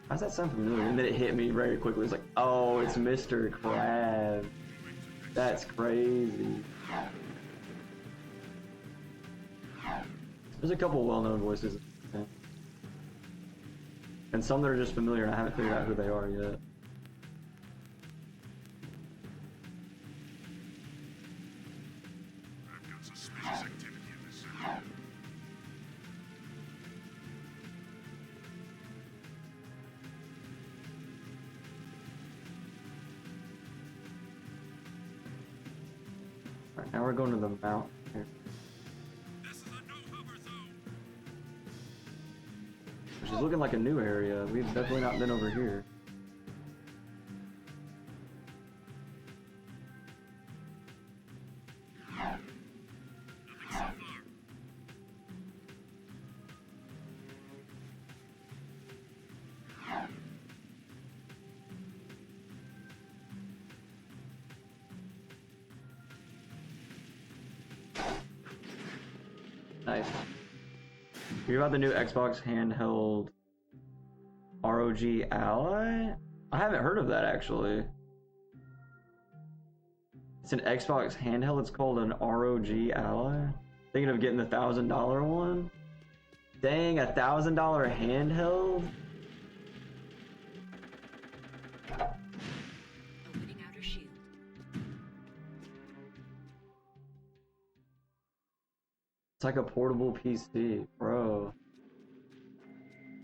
why does that sound familiar? And then it hit me very quickly. It's like, oh, it's Mr. Krabs. That's crazy. There's a couple well-known voices. And some that are just familiar, and I haven't figured out who they are yet. I've got suspicious activity in this city. Alright, now we're going to the mountain here. This is a no-hover zone. Which is looking like a new area. We've definitely not been over here. Nothing so far. Nice. You hear about the new Xbox handheld ROG Ally? I haven't heard of that actually. It's an Xbox handheld. It's called an ROG Ally. Thinking of getting the $1,000 one. Dang, $1,000 handheld. Opening outer shield. It's like a portable PC, bro.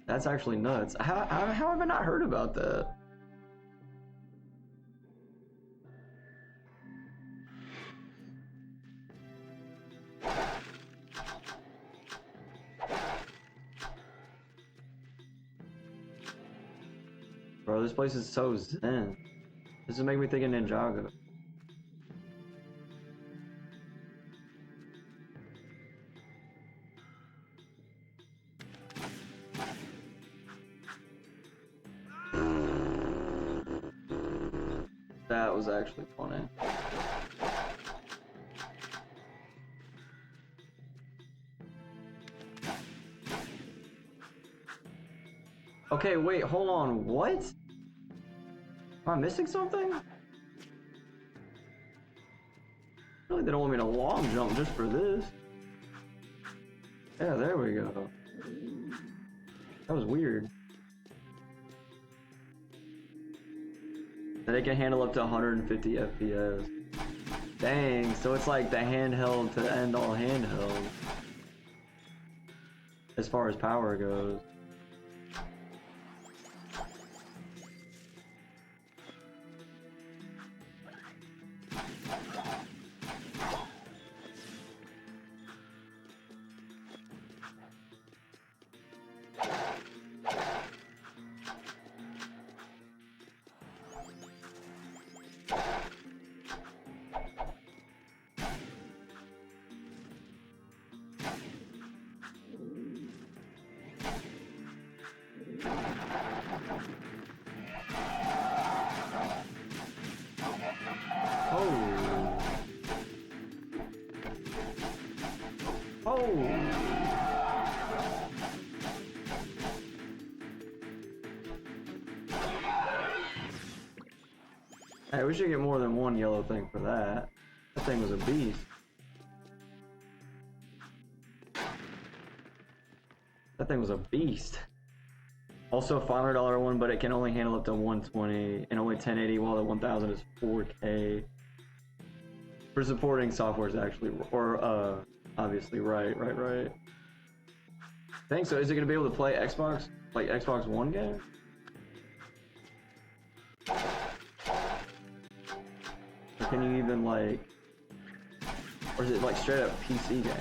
That's actually nuts. How have I not heard about that? Bro, this place is so zen. This is making me think of Ninjago. That was actually funny. Okay, wait, hold on, what? Am I missing something? Really, they don't want me to long jump just for this. Yeah, there we go. That was weird. And they can handle up to 150 FPS. Dang, so it's like the handheld to end all handheld. As far as power goes. Hey, we should get more than one yellow thing for that. That thing was a beast. That thing was a beast. Also a $500 one, but it can only handle up to 120 and only 1080, while the 1000 is 4K. For supporting software is actually, or obviously, right. Thanks. So is it gonna be able to play Xbox, like Xbox One games? Or can you even like, or is it like straight up PC game?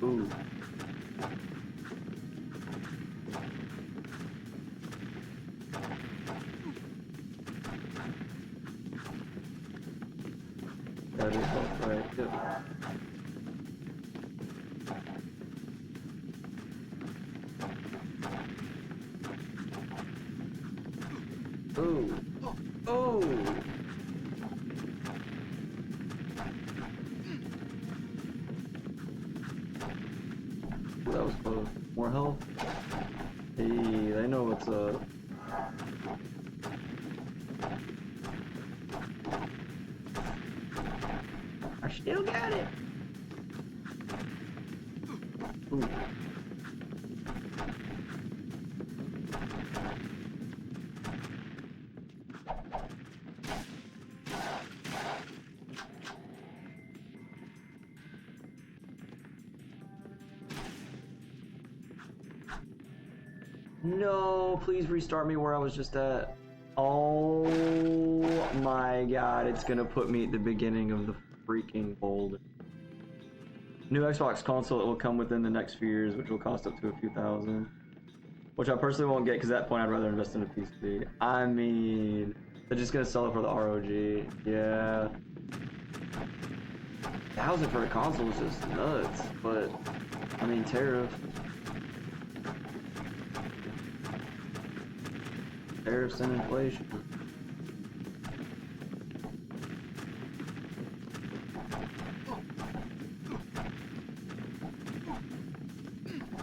Ooh. That is both right, yep. Ooh. Oh! That was close. More health? Hey, they know what's up. I still got it! Ooh. No, please restart me where I was just at. Oh my god, it's gonna put me at the beginning of the freaking boulder. New Xbox console, it will come within the next few years, which will cost up to a few thousand. Which I personally won't get, because at that point I'd rather invest in a PC. I mean, they're just gonna sell it for the ROG. Yeah. 1,000 for a console is just nuts, but I mean, tariffs and inflation.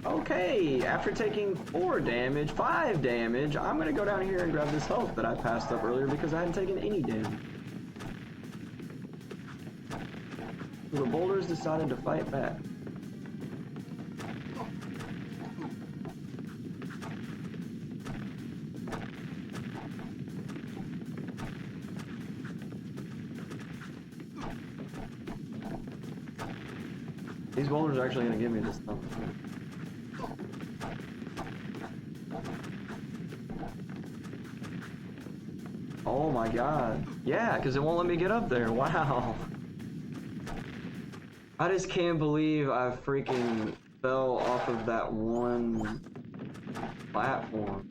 Okay, after taking 5 damage, I'm gonna go down here and grab this health that I passed up earlier because I hadn't taken any damage. So the boulders decided to fight back. These boulders are actually gonna give me this stuff. Oh my god. Yeah, because it won't let me get up there. Wow. I just can't believe I freaking fell off of that one platform.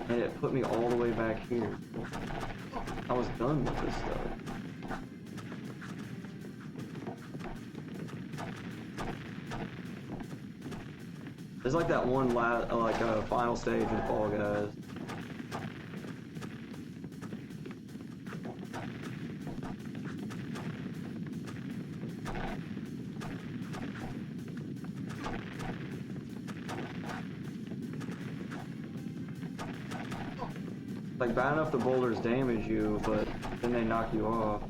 And it put me all the way back here. I was done with this stuff. It's like that one final stage in Fall Guys. Like, bad enough the boulders damage you, but then they knock you off.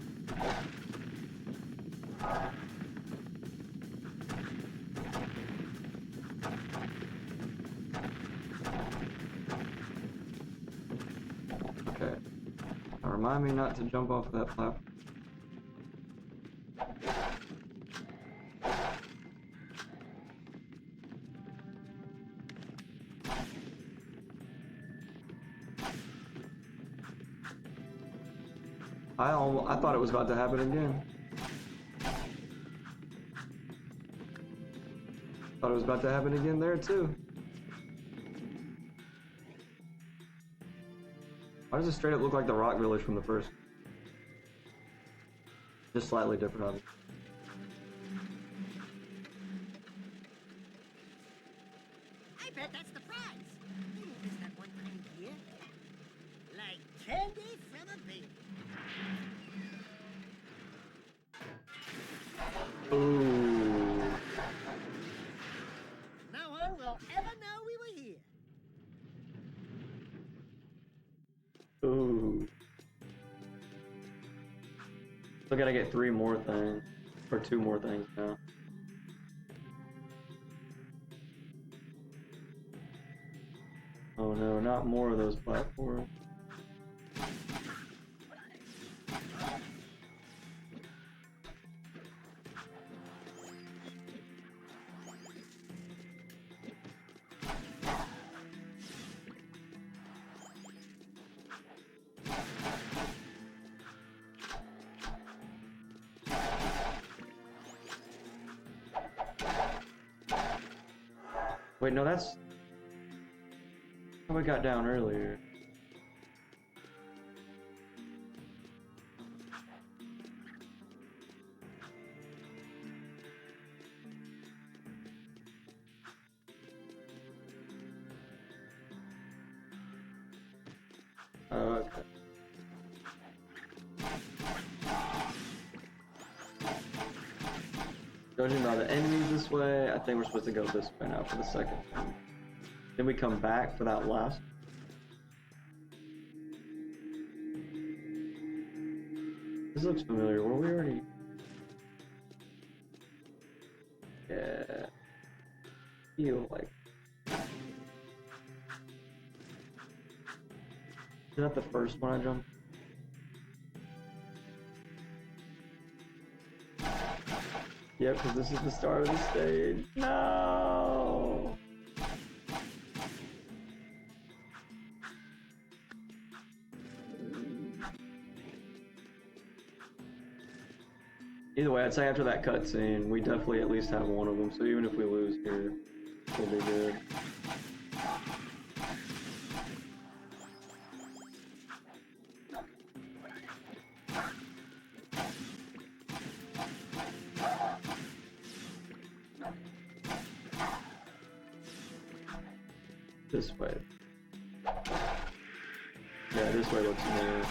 Okay. Now remind me not to jump off of that platform. I thought it was about to happen again. Thought it was about to happen again there too. Why does it straight up look like the Rock Village from the first? Just slightly different, obviously. I bet that's the prize. Is that one penny here? Like candy from a baby. Ooh. No one will ever know we were here. Ooh. Still gotta get 3 more things. Or 2 more things now. Oh no, not more of those platforms. Wait, no, that's how we got down earlier. Okay. Judging by the enemies this way, I think we're supposed to go this way now for the second time. Then we come back for that last. This looks familiar. Were we already? Yeah. Feel like. Is that the first one I jumped? Yep, because this is the start of the stage. No! Either way, I'd say after that cutscene, we definitely at least have one of them, so even if we lose here, we'll be good. This way. Yeah, this way looks new.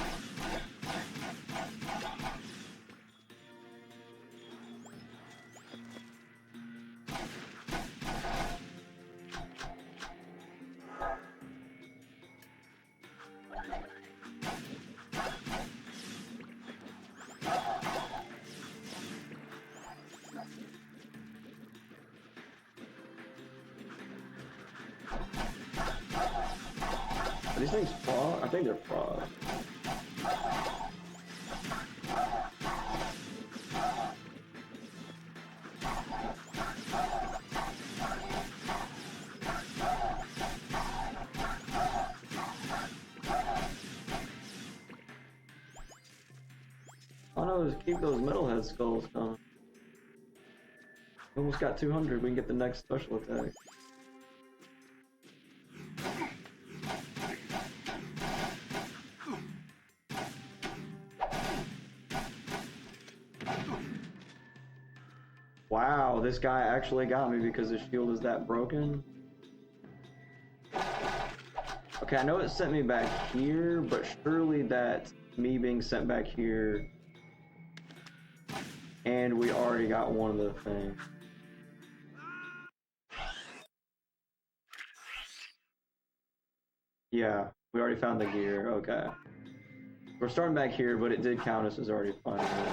Are these things frog? I think they're frog. All I know is keep those metalhead skulls coming. Almost got 200. We can get the next special attack. Wow, this guy actually got me because his shield is that broken. Okay, I know it sent me back here, but surely that me being sent back here, and we already got one of the things. Yeah, we already found the gear. Okay. We're starting back here, but it did count us as already finding it.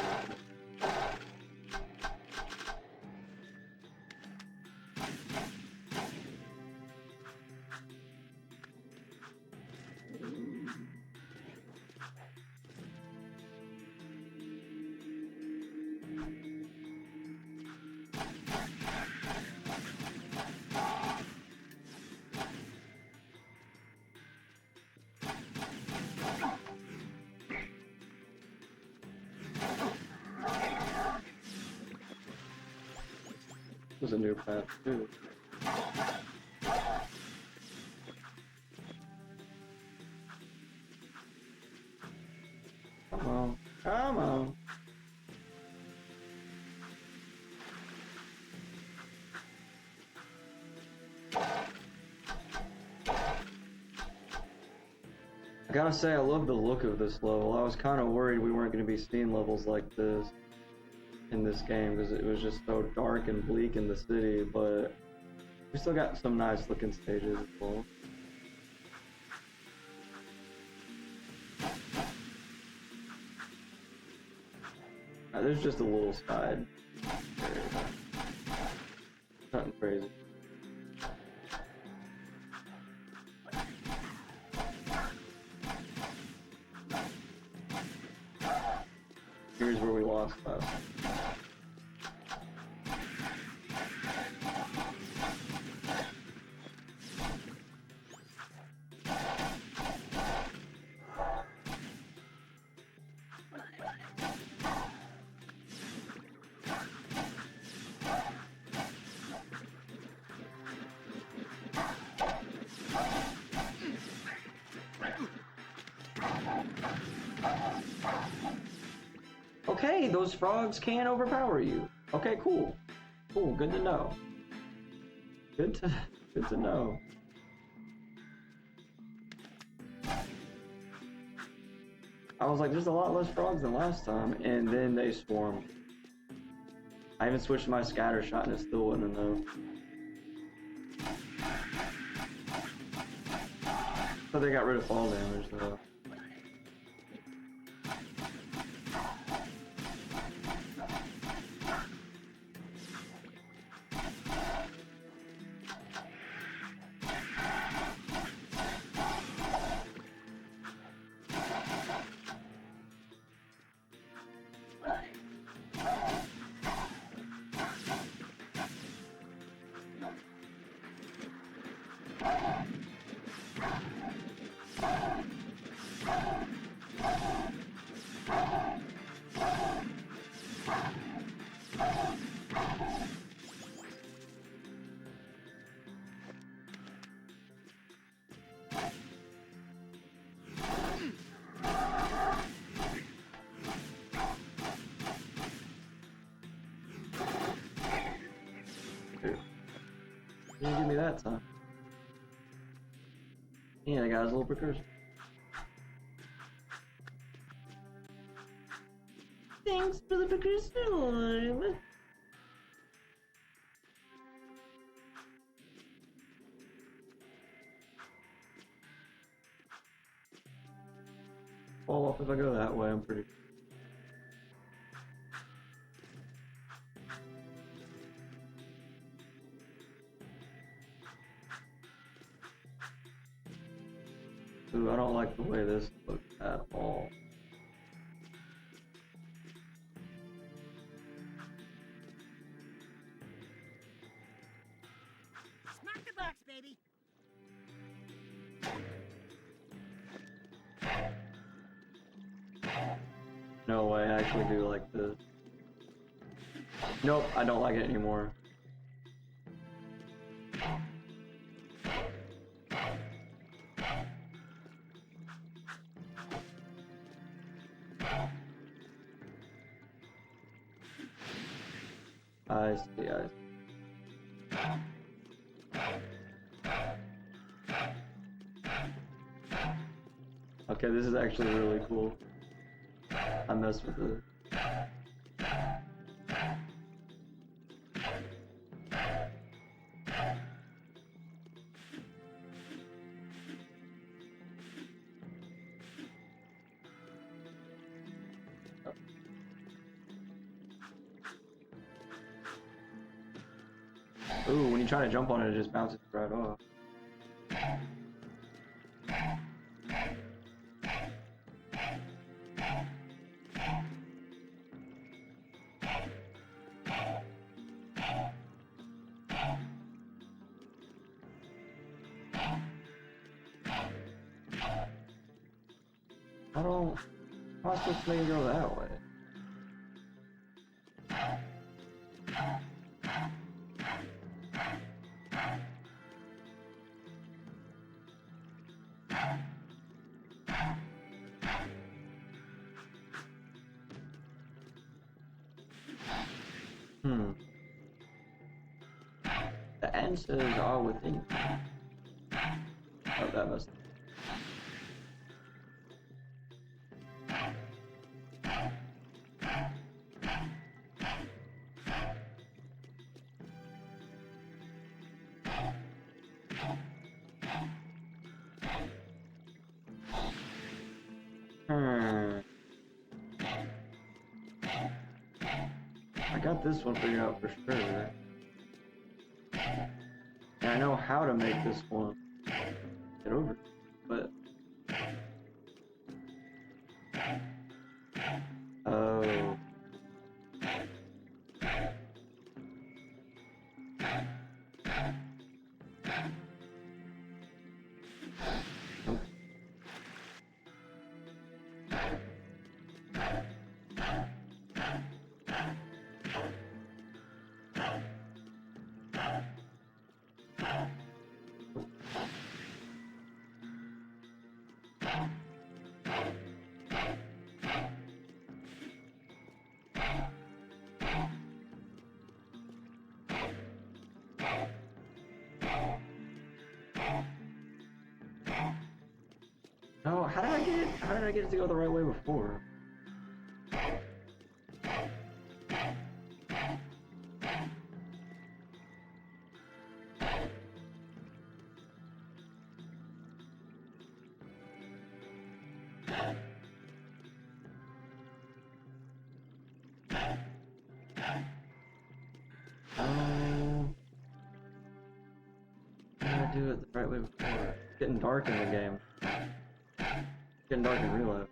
There's a new path too. Come on, come on. I gotta say, I love the look of this level. I was kind of worried we weren't going to be seeing levels like this in this game because it was just so dark and bleak in the city, but we still got some nice looking stages as well. There's just a little side area. Nothing crazy. Here's where we lost last time. Okay, those frogs can overpower you. Okay, cool. Cool, good to know. Good to know. I was like, there's a lot less frogs than last time, and then they swarmed. I even switched my scatter shot and it still wasn't enough. So they got rid of fall damage though. Didn't give me that time. Yeah, I got his little precursor. Thanks for the precursor lime. Fall off if I go that way, I'm pretty. Ooh, I don't like the way this looks at all. Smack the box, baby. No way, I actually do like this. Nope, I don't like it anymore. I see, I see. Okay, this is actually really cool. I messed with it. Ooh, when you try to jump on it, it just bounces right off. How am I supposed to make it go that way? The answers are within. Oh, that must. I got this one figured out for sure. And I know how to make this one get over, but oh. Nope. No, how did I get it? How did I get it to go the right way before? How did I do it the right way before? It's getting dark in the game. It's getting dark in real life.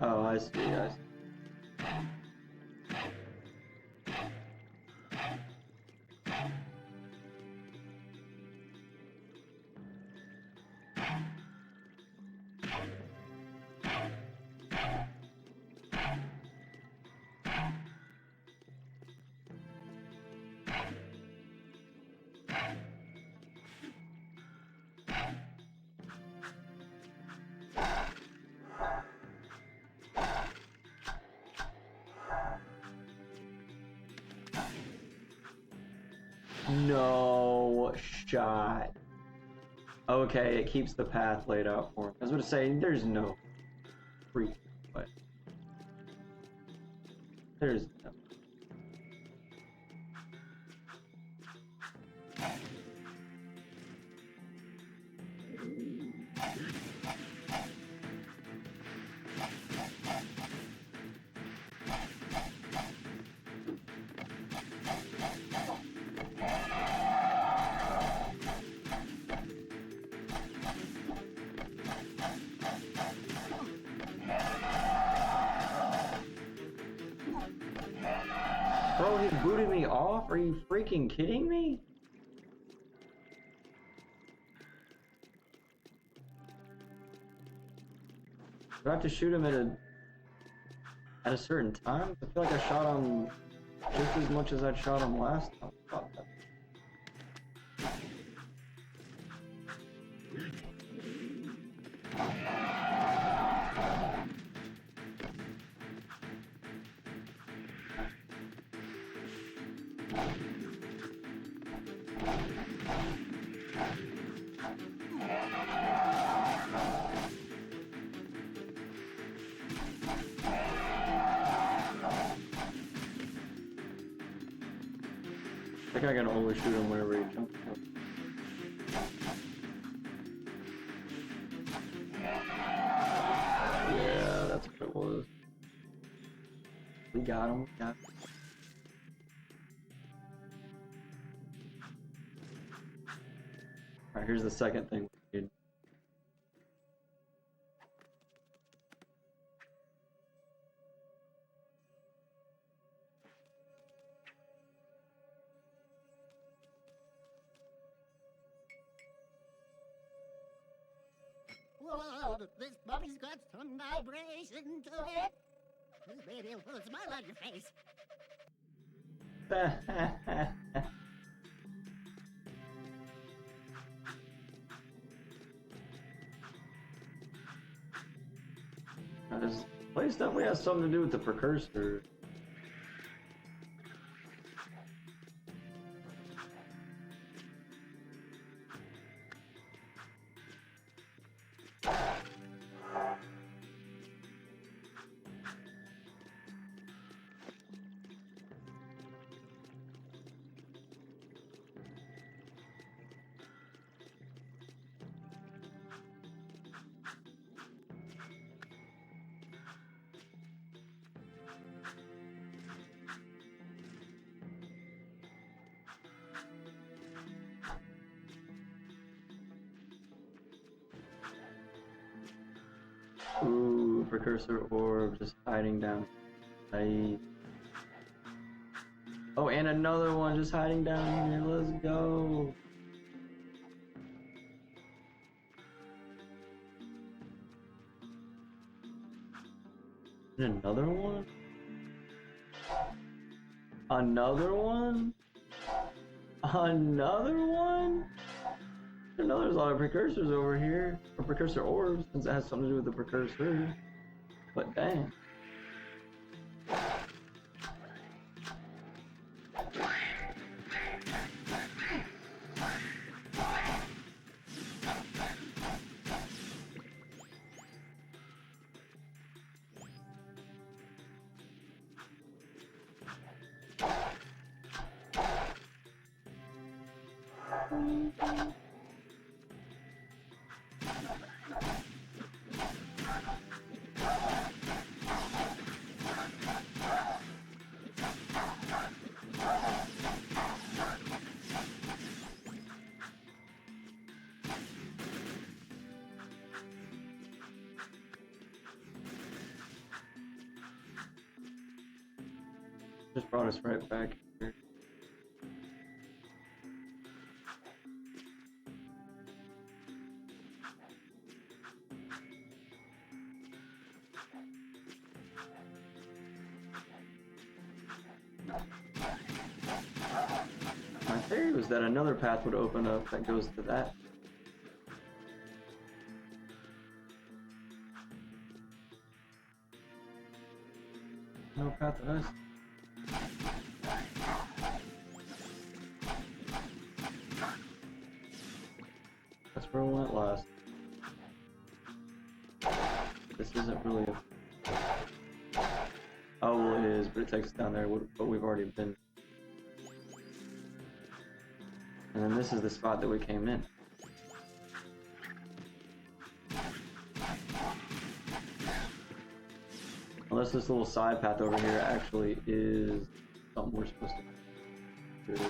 Oh, I see, I see. No shot. Okay, it keeps the path laid out for him. I was going to say, there's no freak way. There's no. Bro, he booted me off? Are you freaking kidding me? Do I have to shoot him at a certain time? I feel like I shot him just as much as I shot him last time. Fuck that. I think I can only shoot him whenever he jumps up. Yeah, that's what it was. We got him. Got him. Alright, here's the second thing we need. Whoa, this puppy's got some vibration to it. This baby will put a smile on your face. This place definitely has something to do with the precursor. Ooh, precursor orb just hiding down. Right. Oh, and another one just hiding down here. Let's go. And another one? Another one? Another one? I know there's a lot of precursors over here, or precursor orbs, since it has something to do with the precursor. But dang. Just brought us right back here. My theory was that another path would open up that goes to that. No path to us. this isn't really a... Oh, well it is, but it takes us down there, but we've already been. And then this is the spot that we came in. Unless this little side path over here actually is something we're supposed to do.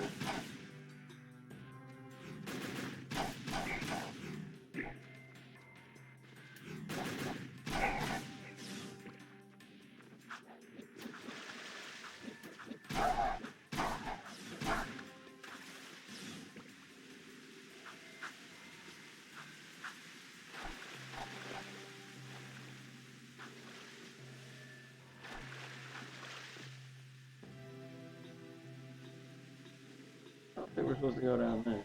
I think we're supposed to go down there.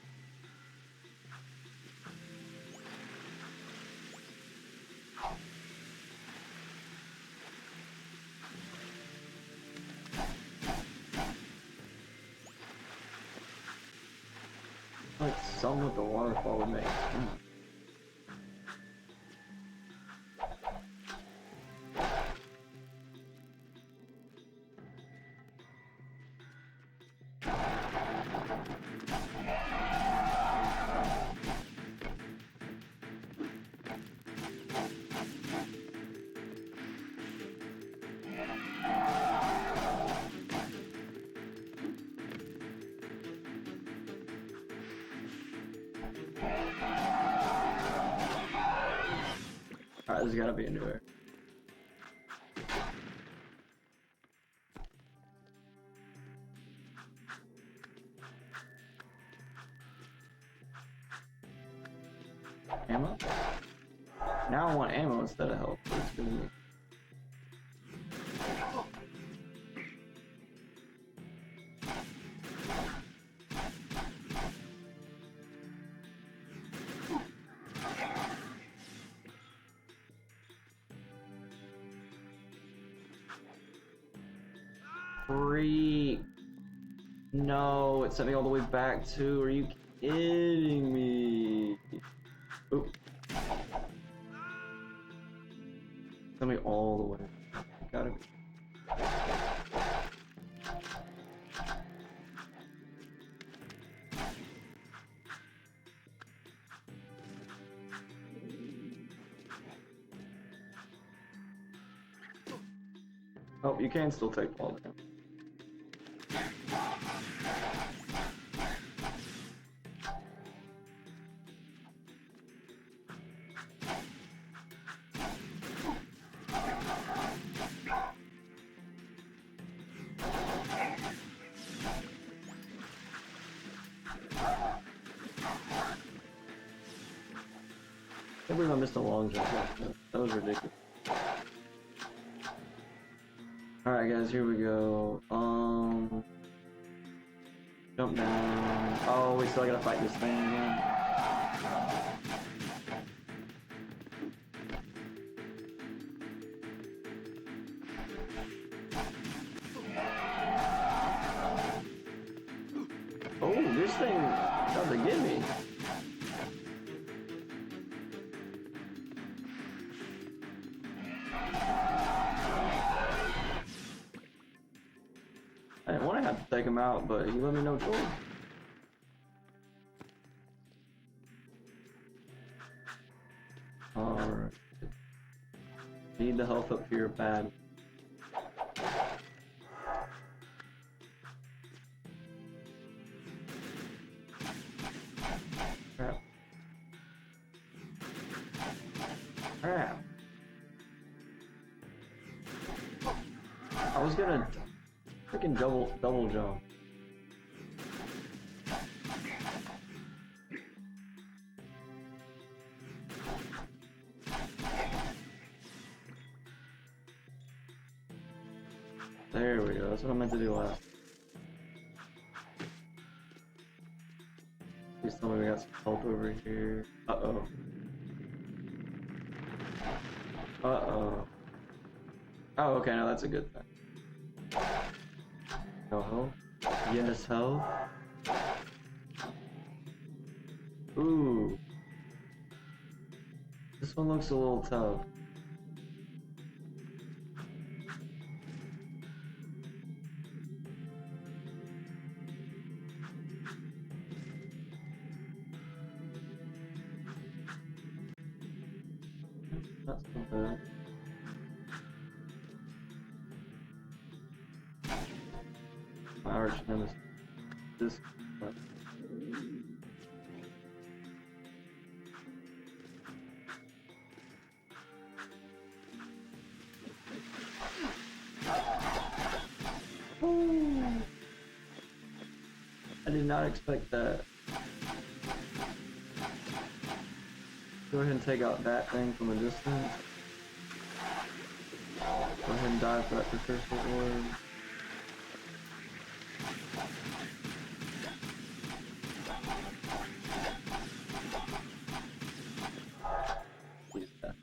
Like some with the waterfall would make. Alright, there's gotta be a new area. Ammo? Now I want ammo instead of health. But it's gonna be... Freak. No, it sent me all the way back too. Are you kidding me? Oop. Sent me all the way. Gotta be. Oh, you can still take all damage. I can't believe I missed a long jump like that. That was ridiculous. Alright guys, here we go. Jump down. Oh, we still gotta fight this thing again. Oh, this thing tried to get me. I didn't want to have to take him out, but he let me no choice. Alright. Need the health up here bad. Crap. Crap. I was gonna freaking double jump. There we go. That's what I meant to do last. Please tell me we got some health over here. Uh-oh. Uh-oh. Oh, okay, now that's a good thing. No health? Yes, health? Ooh. This one looks a little tough. That's not bad. My arch nemesis. This. I did not expect that. Go ahead and take out that thing from a distance. Go ahead and dive for that precursor orb. Please, that.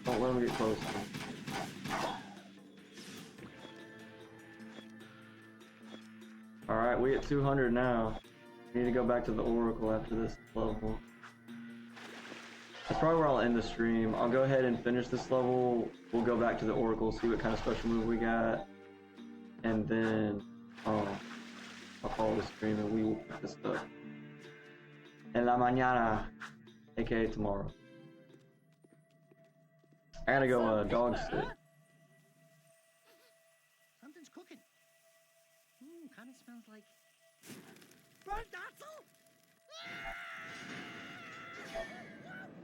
Don't let him get close. Alright, we at 200 now. We need to go back to the Oracle after this level. That's probably where I'll end the stream. I'll go ahead and finish this level. We'll go back to the Oracle, see what kind of special move we got. And then, I'll call the stream and we will pick this up. En la mañana, aka tomorrow. I gotta go dog sit. Something's cooking. Kind of smells like burnt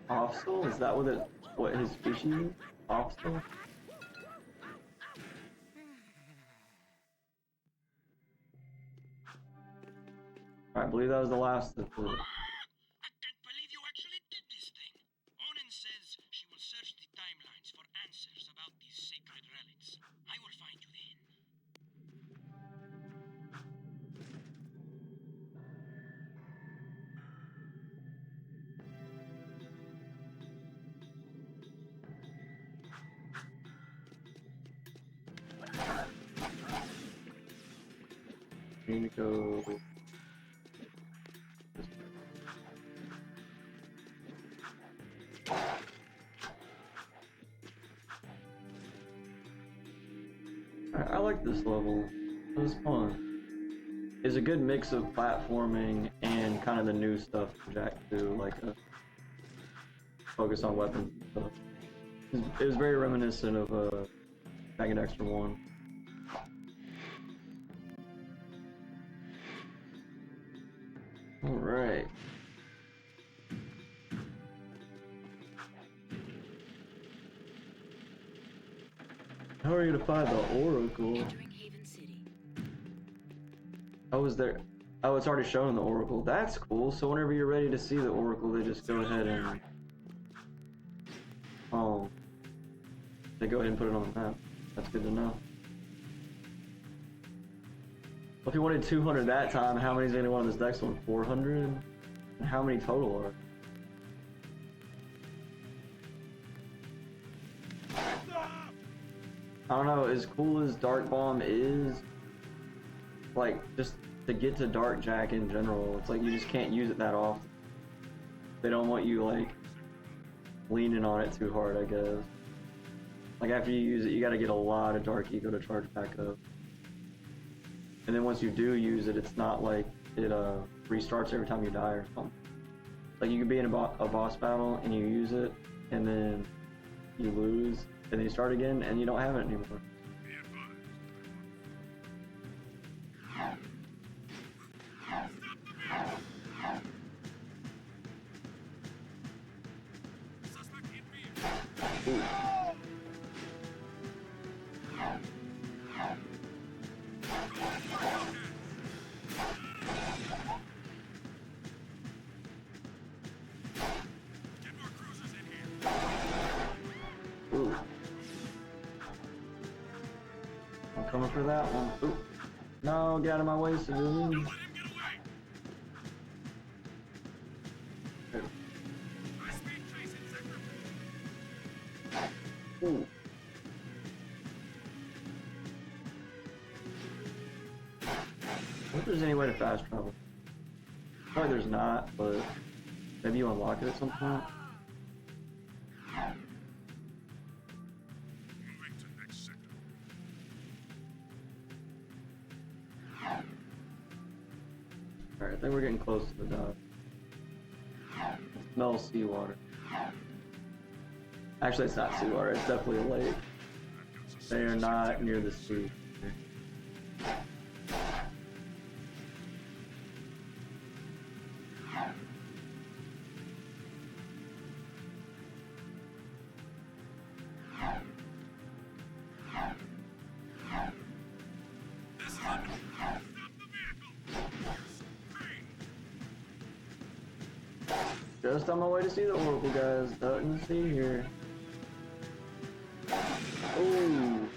Offsel? Is that what his species is? Offsel? I believe that was the last of the... I can't believe you actually did this thing. Onin says she will search the timelines for answers about these sacred relics. I will find you then. We need to go... I like this level. It was fun. It's a good mix of platforming and kind of the new stuff from Jak II, like a focus on weapons and stuff. It was very reminiscent of Jak Daxter 1. Alright. How are you gonna find the Oracle? Oh, is there? Oh, it's already shown the Oracle. That's cool. So whenever you're ready to see the Oracle, they just go ahead and they go ahead and put it on the map. That's good to know. Well, if you wanted 200 that time, how many is gonna want on this next one? 400? And how many total are? I don't know, as cool as Dark Bomb is, like, just to get to Dark Jak in general, it's like you just can't use it that often. They don't want you, like, leaning on it too hard, I guess. Like, after you use it, you gotta get a lot of Dark Eco to charge back up. And then once you do use it, it's not like it restarts every time you die or something. Like, you could be in a boss battle, and you use it, and then you lose, and then you start again, and you don't have it anymore. Ooh. Coming for that one. Ooh. No, get out of my way, civilian. Ooh. I wonder if there's any way to fast travel. Probably there's not, but maybe you unlock it at some point. Alright, I think we're getting close to the dock. Smell seawater. Actually, it's not seawater, it's definitely a lake. They are not near the sea. Just on my way to see the Oracle, guys. Nothing to see here. Ooh.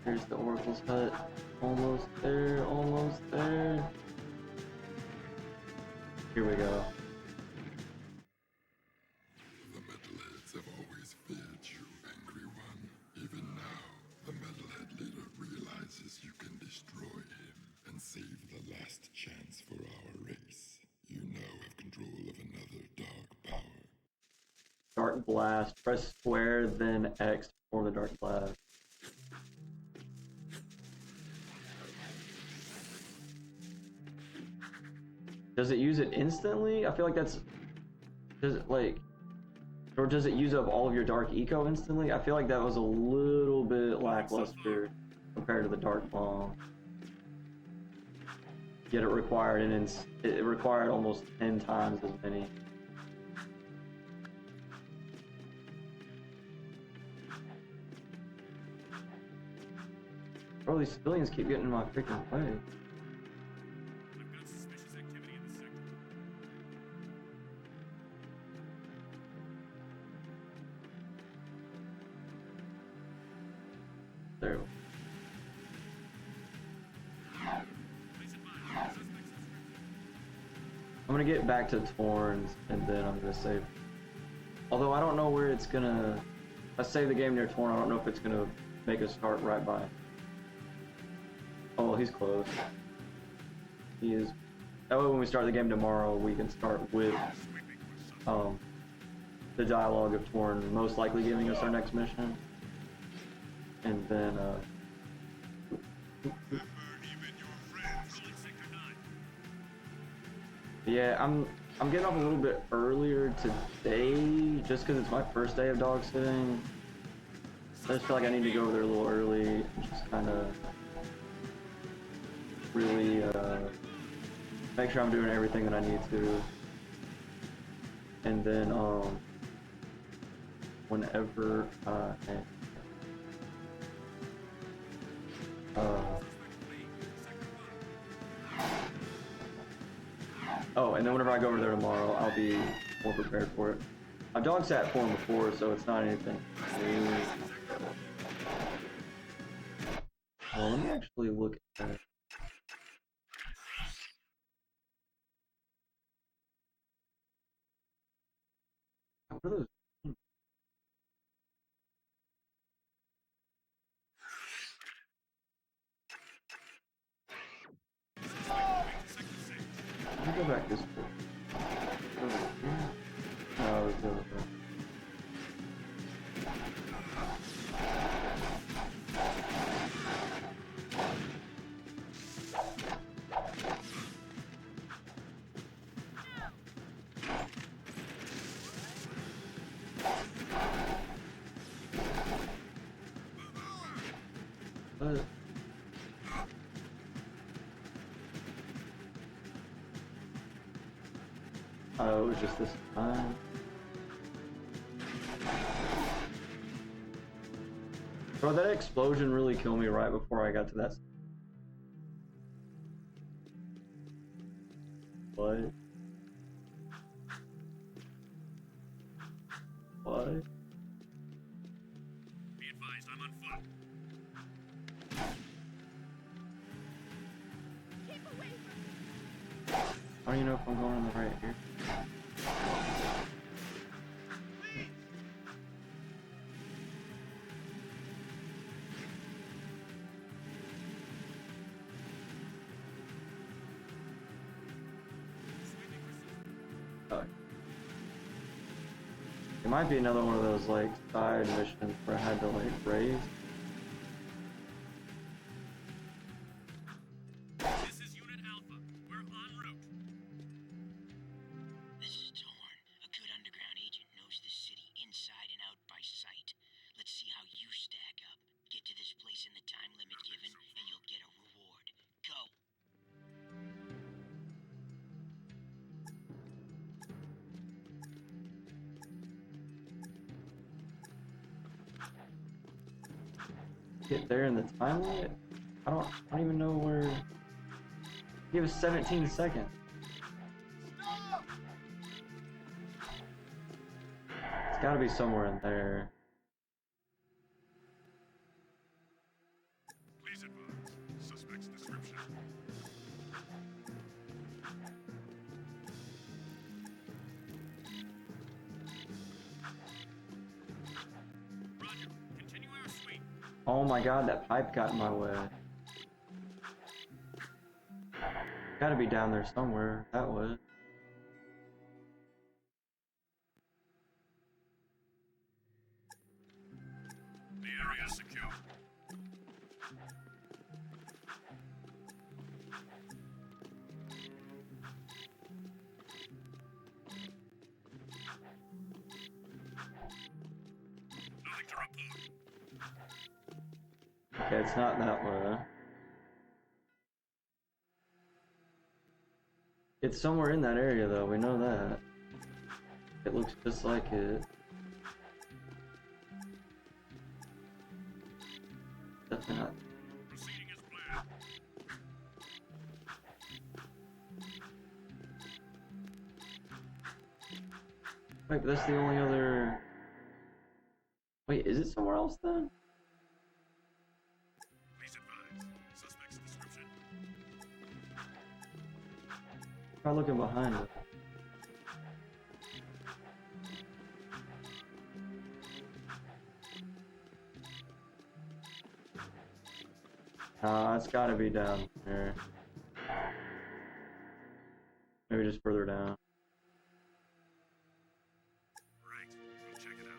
Here's the Oracle's hut. Almost there, almost there. Here we go. The Metalheads have always feared you, Angry One. Even now, the Metalhead leader realizes you can destroy him and save the last chance for our race. You now have control of another dark power. Dark Blast. Press square, then X for the Dark Blast. Does it use it instantly? I feel like that's... Does it like... Or does it use up all of your dark eco instantly? I feel like that was a little bit lackluster compared to the Dark Bomb. Yet it required it required almost 10 times as many. Bro, these civilians keep getting in my freaking way. There. I'm gonna get back to Torrens and then I'm gonna save. Although I don't know where it's gonna. If I save the game near Torn, I don't know if it's gonna make us start right by. Oh, he's close. He is. That way, when we start the game tomorrow, we can start with the dialogue of Torn, most likely giving us our next mission, and then. Yeah, I'm getting off a little bit earlier today, just because it's my first day of dog sitting. I just feel like I need to go over there a little early, and just kind of really make sure I'm doing everything that I need to. And then whenever oh, and then whenever I go over there tomorrow, I'll be more prepared for it. I've dog sat for him before, so it's not anything. Well, let me actually look at that. What are those? Let me go back this way. Over here. No, it's over there. Oh, it was just this time. Bro, that explosion really killed me right before I got to that. What? funny. Be advised, I'm on foot. I don't even know if I'm going on the right here. Oh. It might be another one of those like side missions where I had to like raise. This is Unit Alpha. We're en route. This is Torn. A good underground agent knows the city inside and out by sight. Let's see how you stack up. Get to this place in the time limit given, and you'll get a reward. Go! Get there in the time limit? I don't even know where. Give us 17 seconds. It's gotta be somewhere in there. Please advise. Suspect's description. Roger. Continue our sweep. Oh my god, that pipe got in my way. Gotta be down there somewhere. That way. The area is secure. Nothing to report. Okay, it's not that way. It's somewhere in that area though, we know that. It looks just like it. Definitely not. Proceeding as planned. Wait, but that's the only other... Wait, is it somewhere else then? Please advise. Suspect's description. Try looking behind it. It's gotta be down there. Maybe just further down. Right. We'll check it out.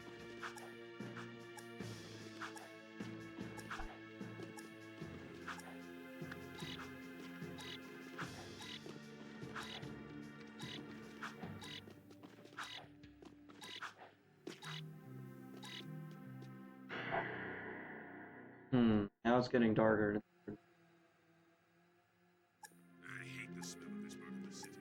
Now it's getting darker. I hate the smell of this part of the city.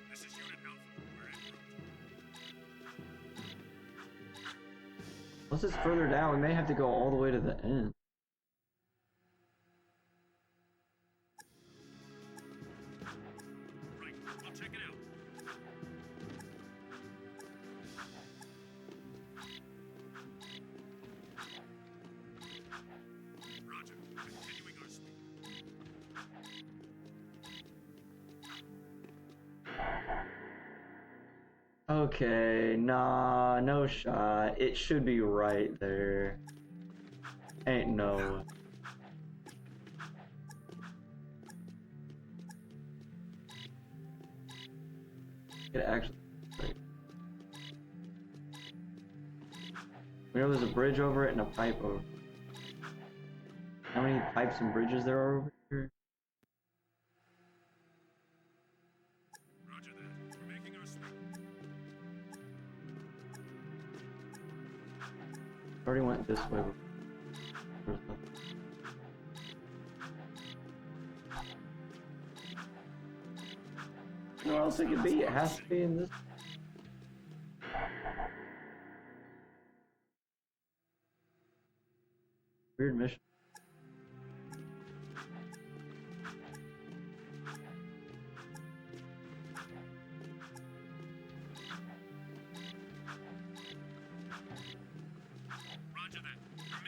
This is Unit Alpha. We're en route. Once it's further down, we may have to go all the way to the end. Right. I'll check it out. Roger. Continuing our sweep. Okay, nah, no shot. It should be right there. Ain't no way. It actually. We know there's a bridge over it and a pipe over it. How many pipes and bridges there are over here? Roger that. We're making our sweep. Already went this way. There's nothing. Where else it could be? It has to be in this. Weird mission.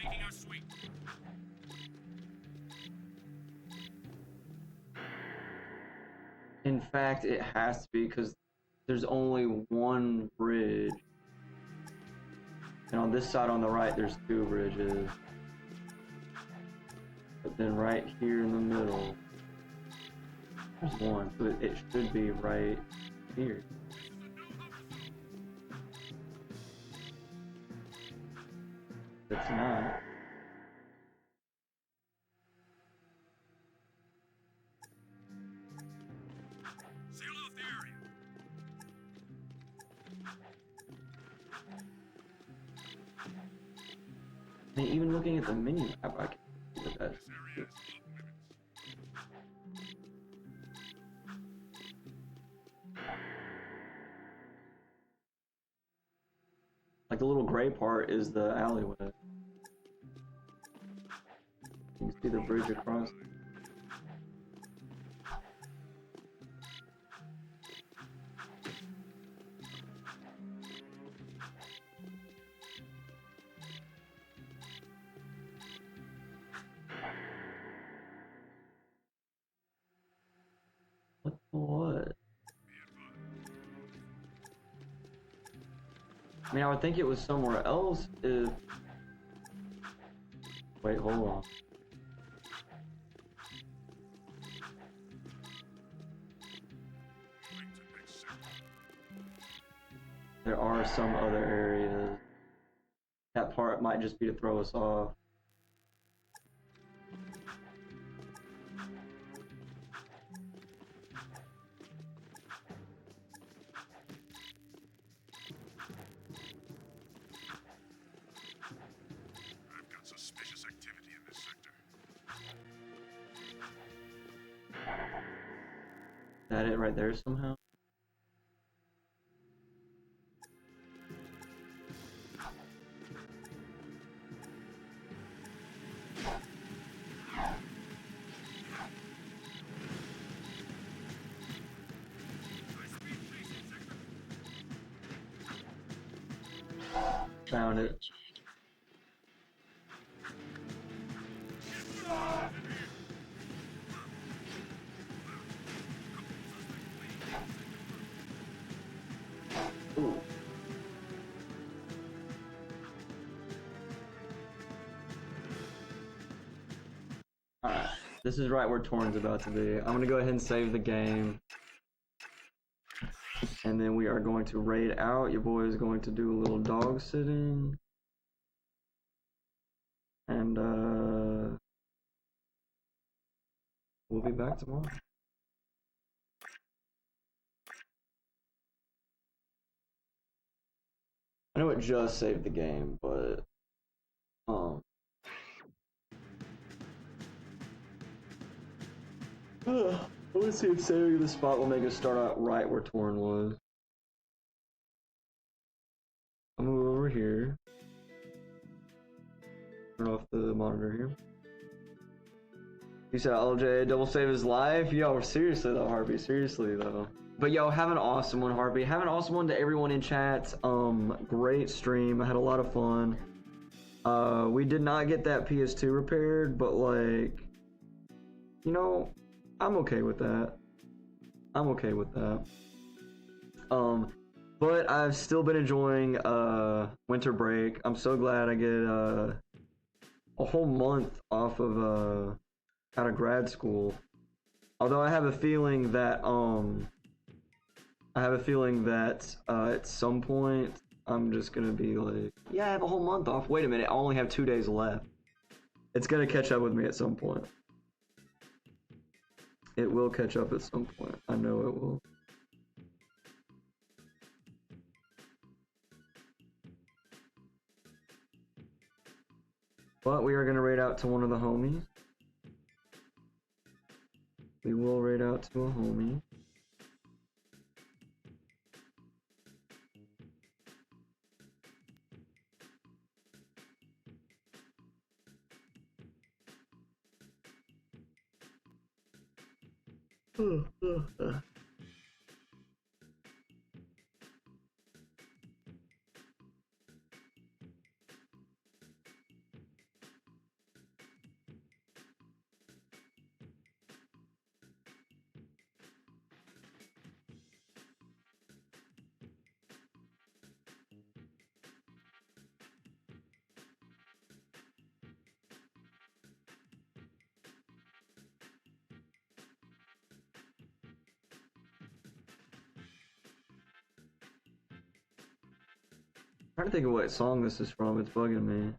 making us sweet. In fact, it has to be because there's only one bridge. And on this side on the right, there's two bridges. But then right here in the middle, there's one. So it should be right here. It's not. Seal off the area. I mean, even looking at the menu map, I can see what that is. Like the little gray part is the alleyway. You can see the bridge across. What? I mean, I would think it was somewhere else if... Wait, hold on. There are some other areas. That part might just be to throw us off. I've got suspicious activity in this sector. Is that it right there somehow? Found it. Ooh. Alright, this is right where Torn's about to be. I'm gonna go ahead and save the game. And then we are going to raid out. Your boy is going to do a little dog sitting. And we'll be back tomorrow. I know it just saved the game, but let's see if saving the spot will make us start out right where Torn was. I'll move over here. Turn off the monitor here. You said LJ double save his life? Yo, seriously though, Harvey, seriously though. But yo, have an awesome one, Harvey. Have an awesome one to everyone in chat. Great stream. I had a lot of fun. We did not get that PS2 repaired, but like, you know, I'm okay with that. I'm okay with that. But I've still been enjoying winter break. I'm so glad I get a whole month off of out of grad school. Although I have a feeling that at some point I'm just gonna be like, yeah, I have a whole month off. Wait a minute, I only have 2 days left. It's gonna catch up with me at some point. It will catch up at some point. I know it will. But we are gonna raid out to one of the homies. We will raid out to a homie. trying to think of what song this is from. It's bugging me.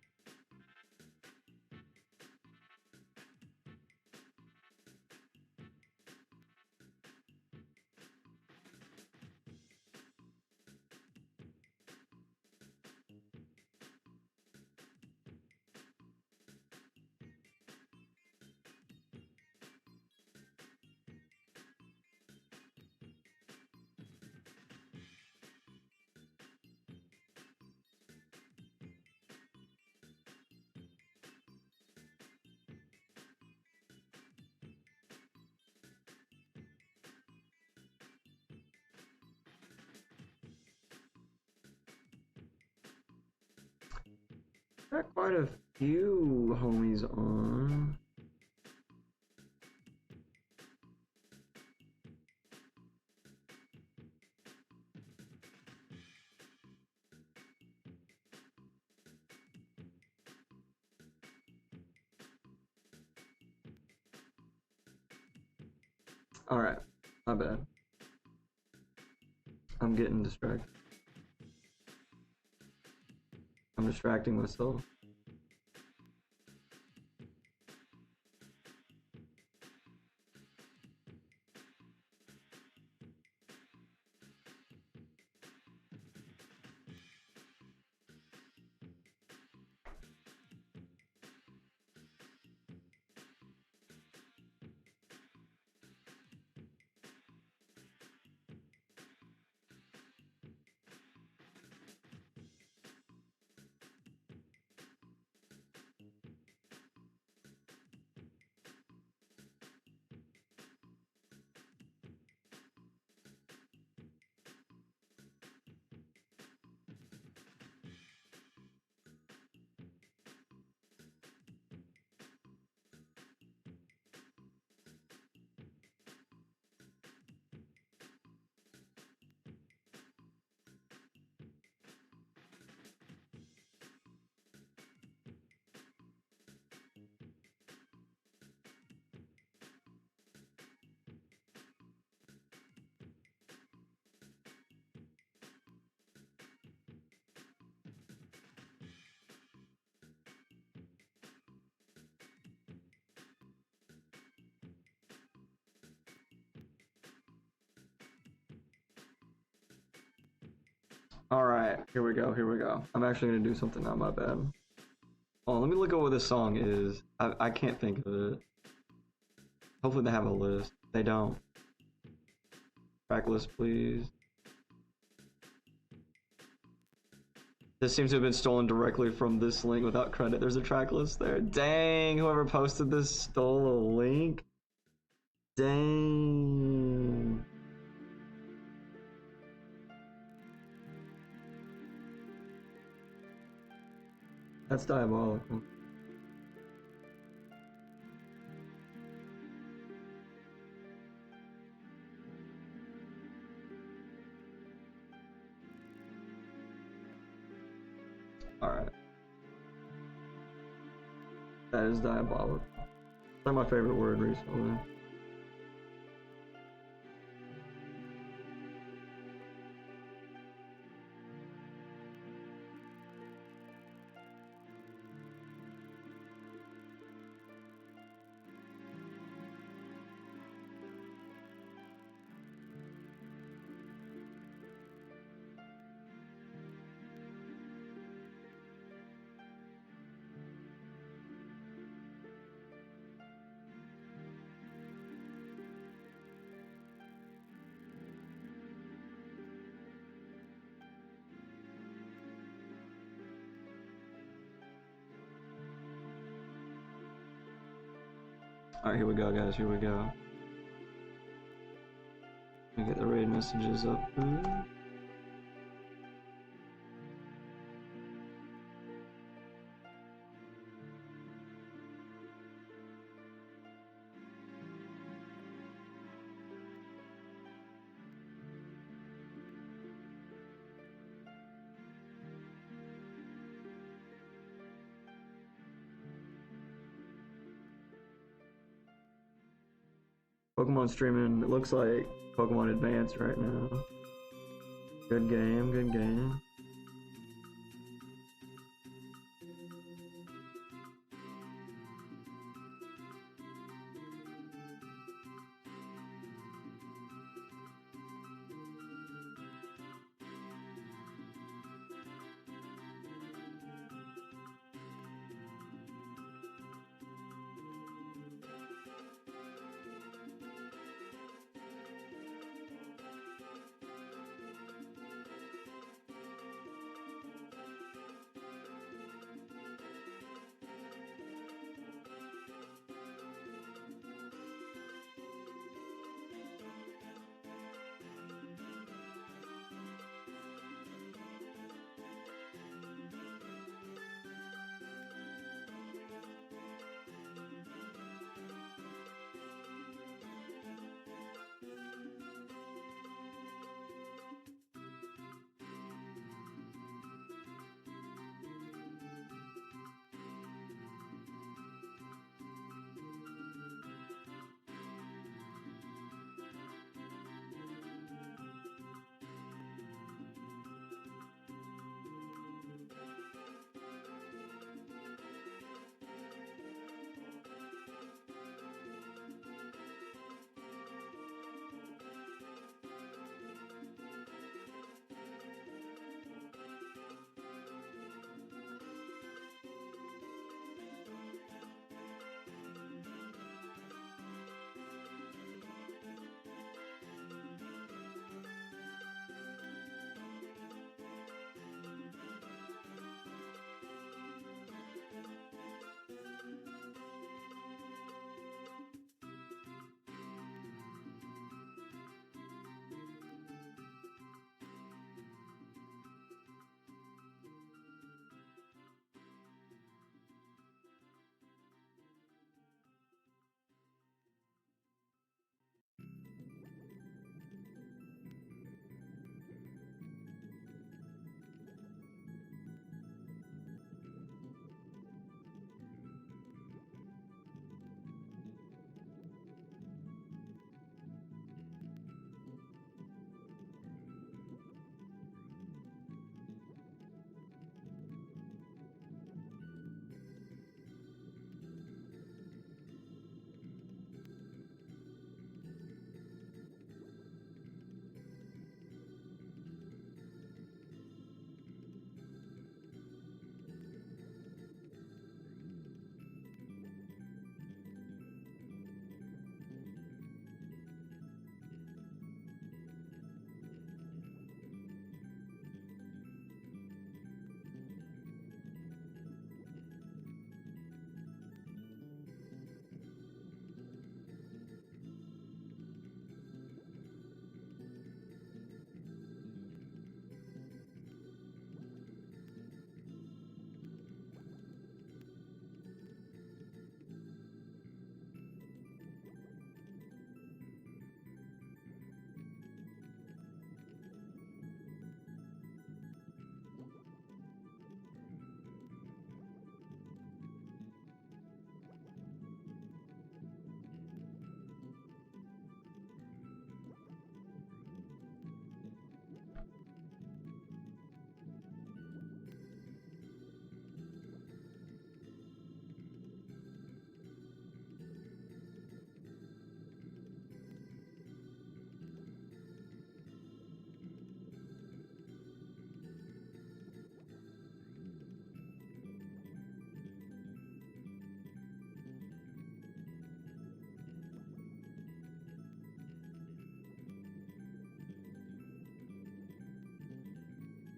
Got quite a few homies on. Alright, my bad. I'm getting distracted. I'm distracting myself. Alright, here we go, here we go. I'm actually gonna do something now, my bad. Oh, let me look at what this song is. I can't think of it. Hopefully they have a list. They don't. Track list, please. This seems to have been stolen directly from this link without credit. There's a track list there. Dang, whoever posted this stole a link. Dang. That's diabolical. Alright. That is diabolical. That's my favorite word recently. Alright, here we go, guys, here we go. Let me get the raid messages up. Pokemon streaming, it looks like Pokemon Advance right now. Good game, good game.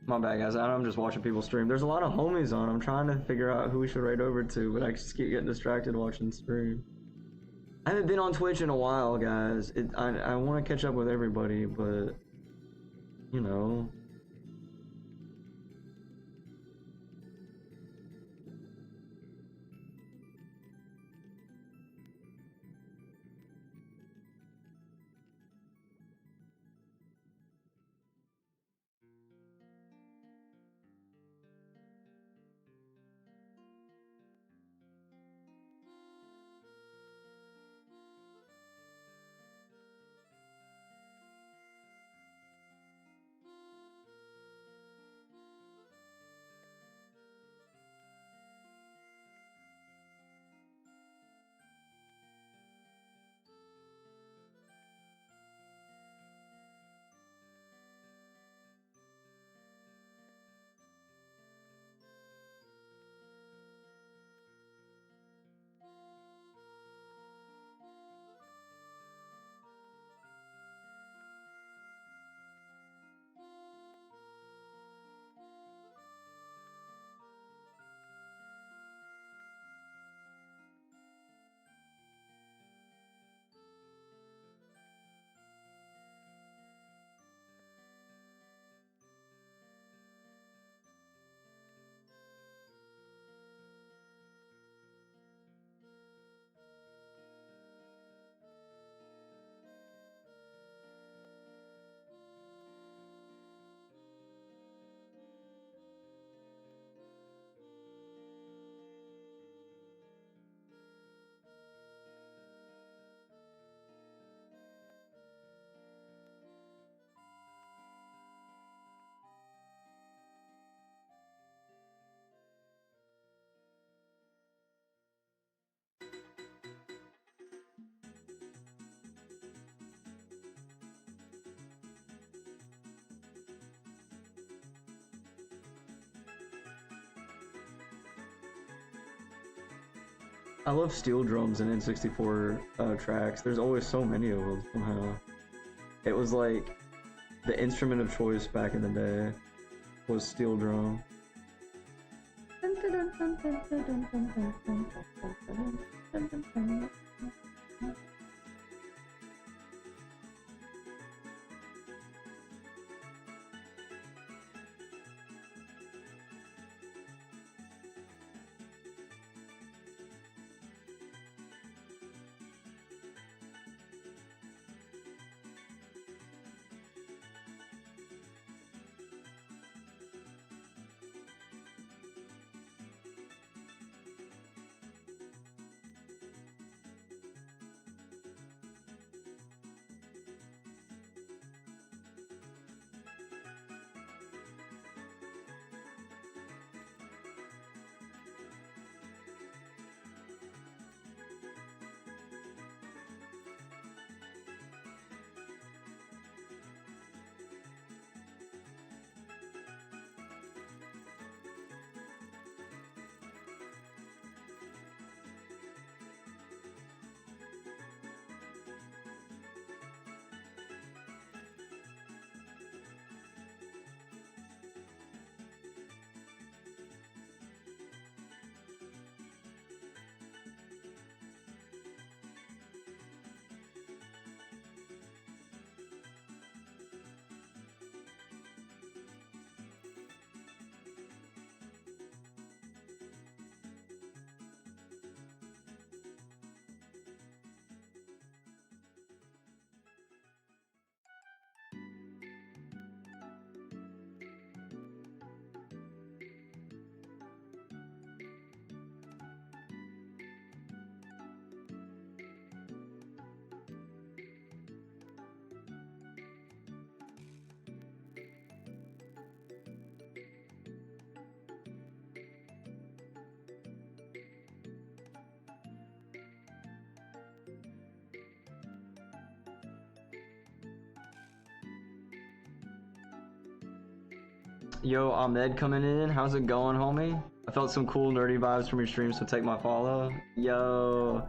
My bad, guys. I'm just watching people stream. There's a lot of homies on. I'm trying to figure out who we should raid over to, but I just keep getting distracted watching stream. I haven't been on Twitch in a while, guys. I want to catch up with everybody, but you know. I love steel drums in N64 tracks. There's always so many of them somehow. It was like the instrument of choice back in the day was steel drum. Yo, Ahmed coming in. How's it going, homie? I felt some cool nerdy vibes from your stream, so take my follow. Yo.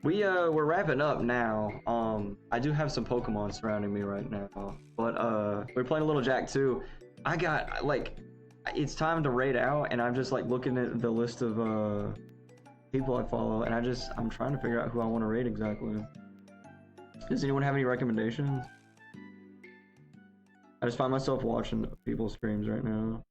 We're wrapping up now. I do have some Pokemon surrounding me right now. But we're playing a little Jak II. I got like, it's time to raid out, and I'm just like looking at the list of people I follow, and I'm trying to figure out who I want to raid exactly. Does anyone have any recommendations? I just find myself watching people's streams right now.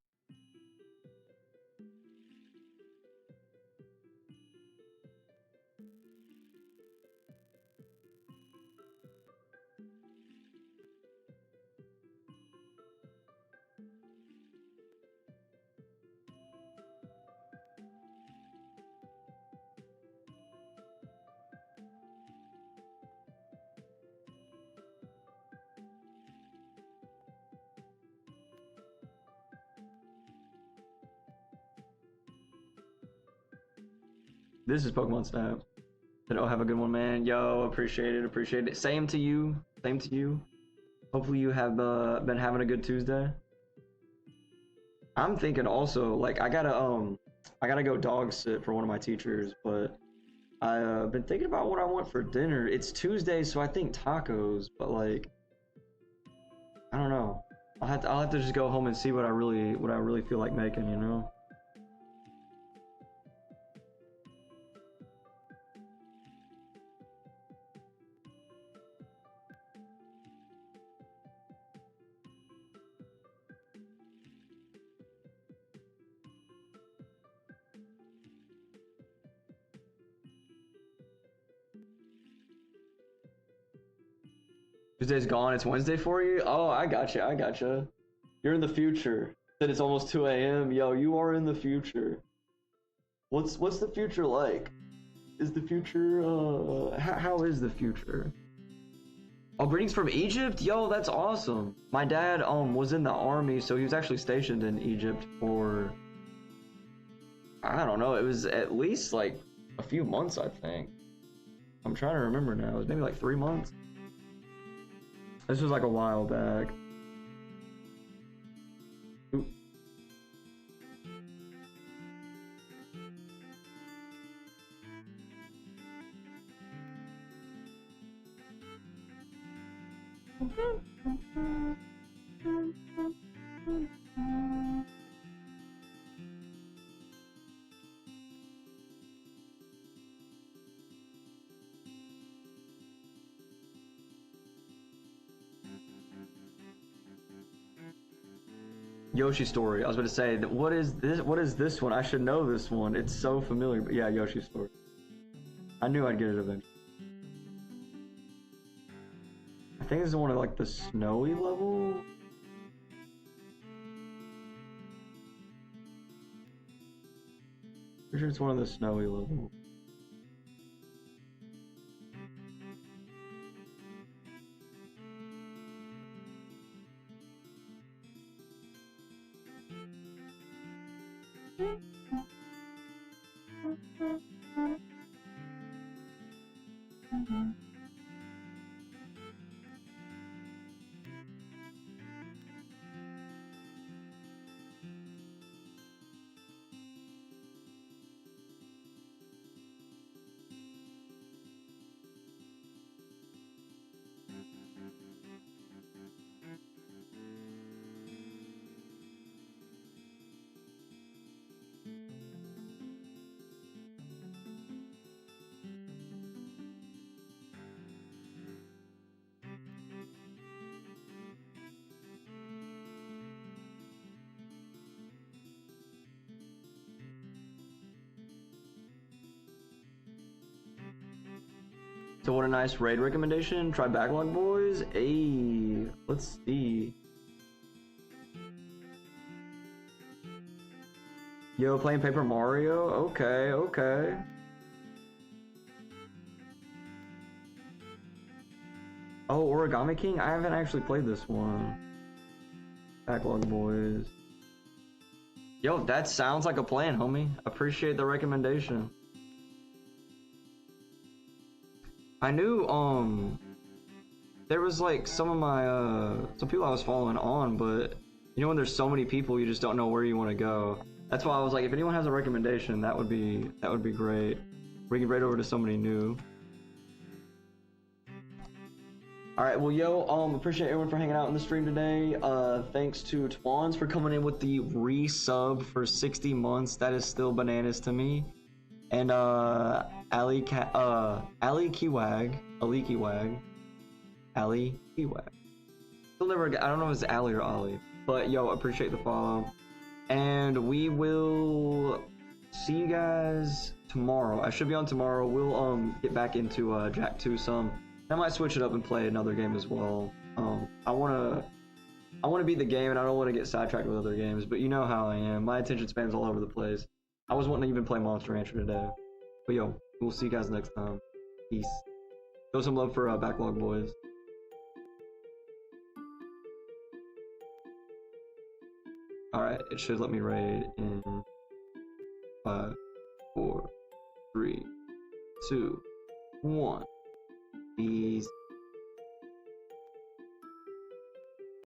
This is Pokemon Snap. Said, oh, have a good one, man. Yo, appreciate it, appreciate it. Same to you, same to you. Hopefully you have been having a good Tuesday. I'm thinking also, like, I gotta go dog sit for one of my teachers, but I've been thinking about what I want for dinner. It's Tuesday, so I think tacos, but like, I don't know. I'll have to just go home and see what I really feel like making, you know? Tuesday's gone, it's Wednesday for you? Oh, I gotcha, I gotcha. You're in the future. Said it's almost 2 a.m. Yo, you are in the future. What's the future like? Is the future, how is the future? Oh, greetings from Egypt? Yo, that's awesome. My dad, was in the army, so he was actually stationed in Egypt for, I don't know, it was at least like a few months, I think. I'm trying to remember now. It was maybe like 3 months. This was like a while back. Ooh. Yoshi Story. I was about to say, what is this? What is this one? I should know this one. It's so familiar. But yeah, Yoshi Story. I knew I'd get it eventually. I think this is one of like the snowy level. Pretty sure it's one of the snowy levels. So what a nice raid recommendation. Try Backlog Boys. Hey, let's see. Yo, playing Paper Mario? Okay, okay. Oh, Origami King? I haven't actually played this one. Backlog Boys. Yo, that sounds like a plan, homie. Appreciate the recommendation. I knew, there was like some of my, some people I was following on, but you know when there's so many people, you just don't know where you want to go. That's why I was like, if anyone has a recommendation, that would be great. We can raid over to somebody new. Alright, well, yo, appreciate everyone for hanging out in the stream today. Thanks to Twans for coming in with the resub for 60 months. That is still bananas to me. And, Ali Kiwag. Still never, I don't know if it's Ali or Ali. But, yo, appreciate the follow. And we will see you guys tomorrow. I should be on tomorrow. We'll, get back into, Jak II some. I might switch it up and play another game as well. I wanna beat the game and I don't want to get sidetracked with other games, but you know how I am. My attention span's all over the place. I was wanting to even play Monster Rancher today. But yo, we'll see you guys next time. Peace. Show some love for Backlog Boys. Alright, it should let me raid in 5, 4, 3, 2,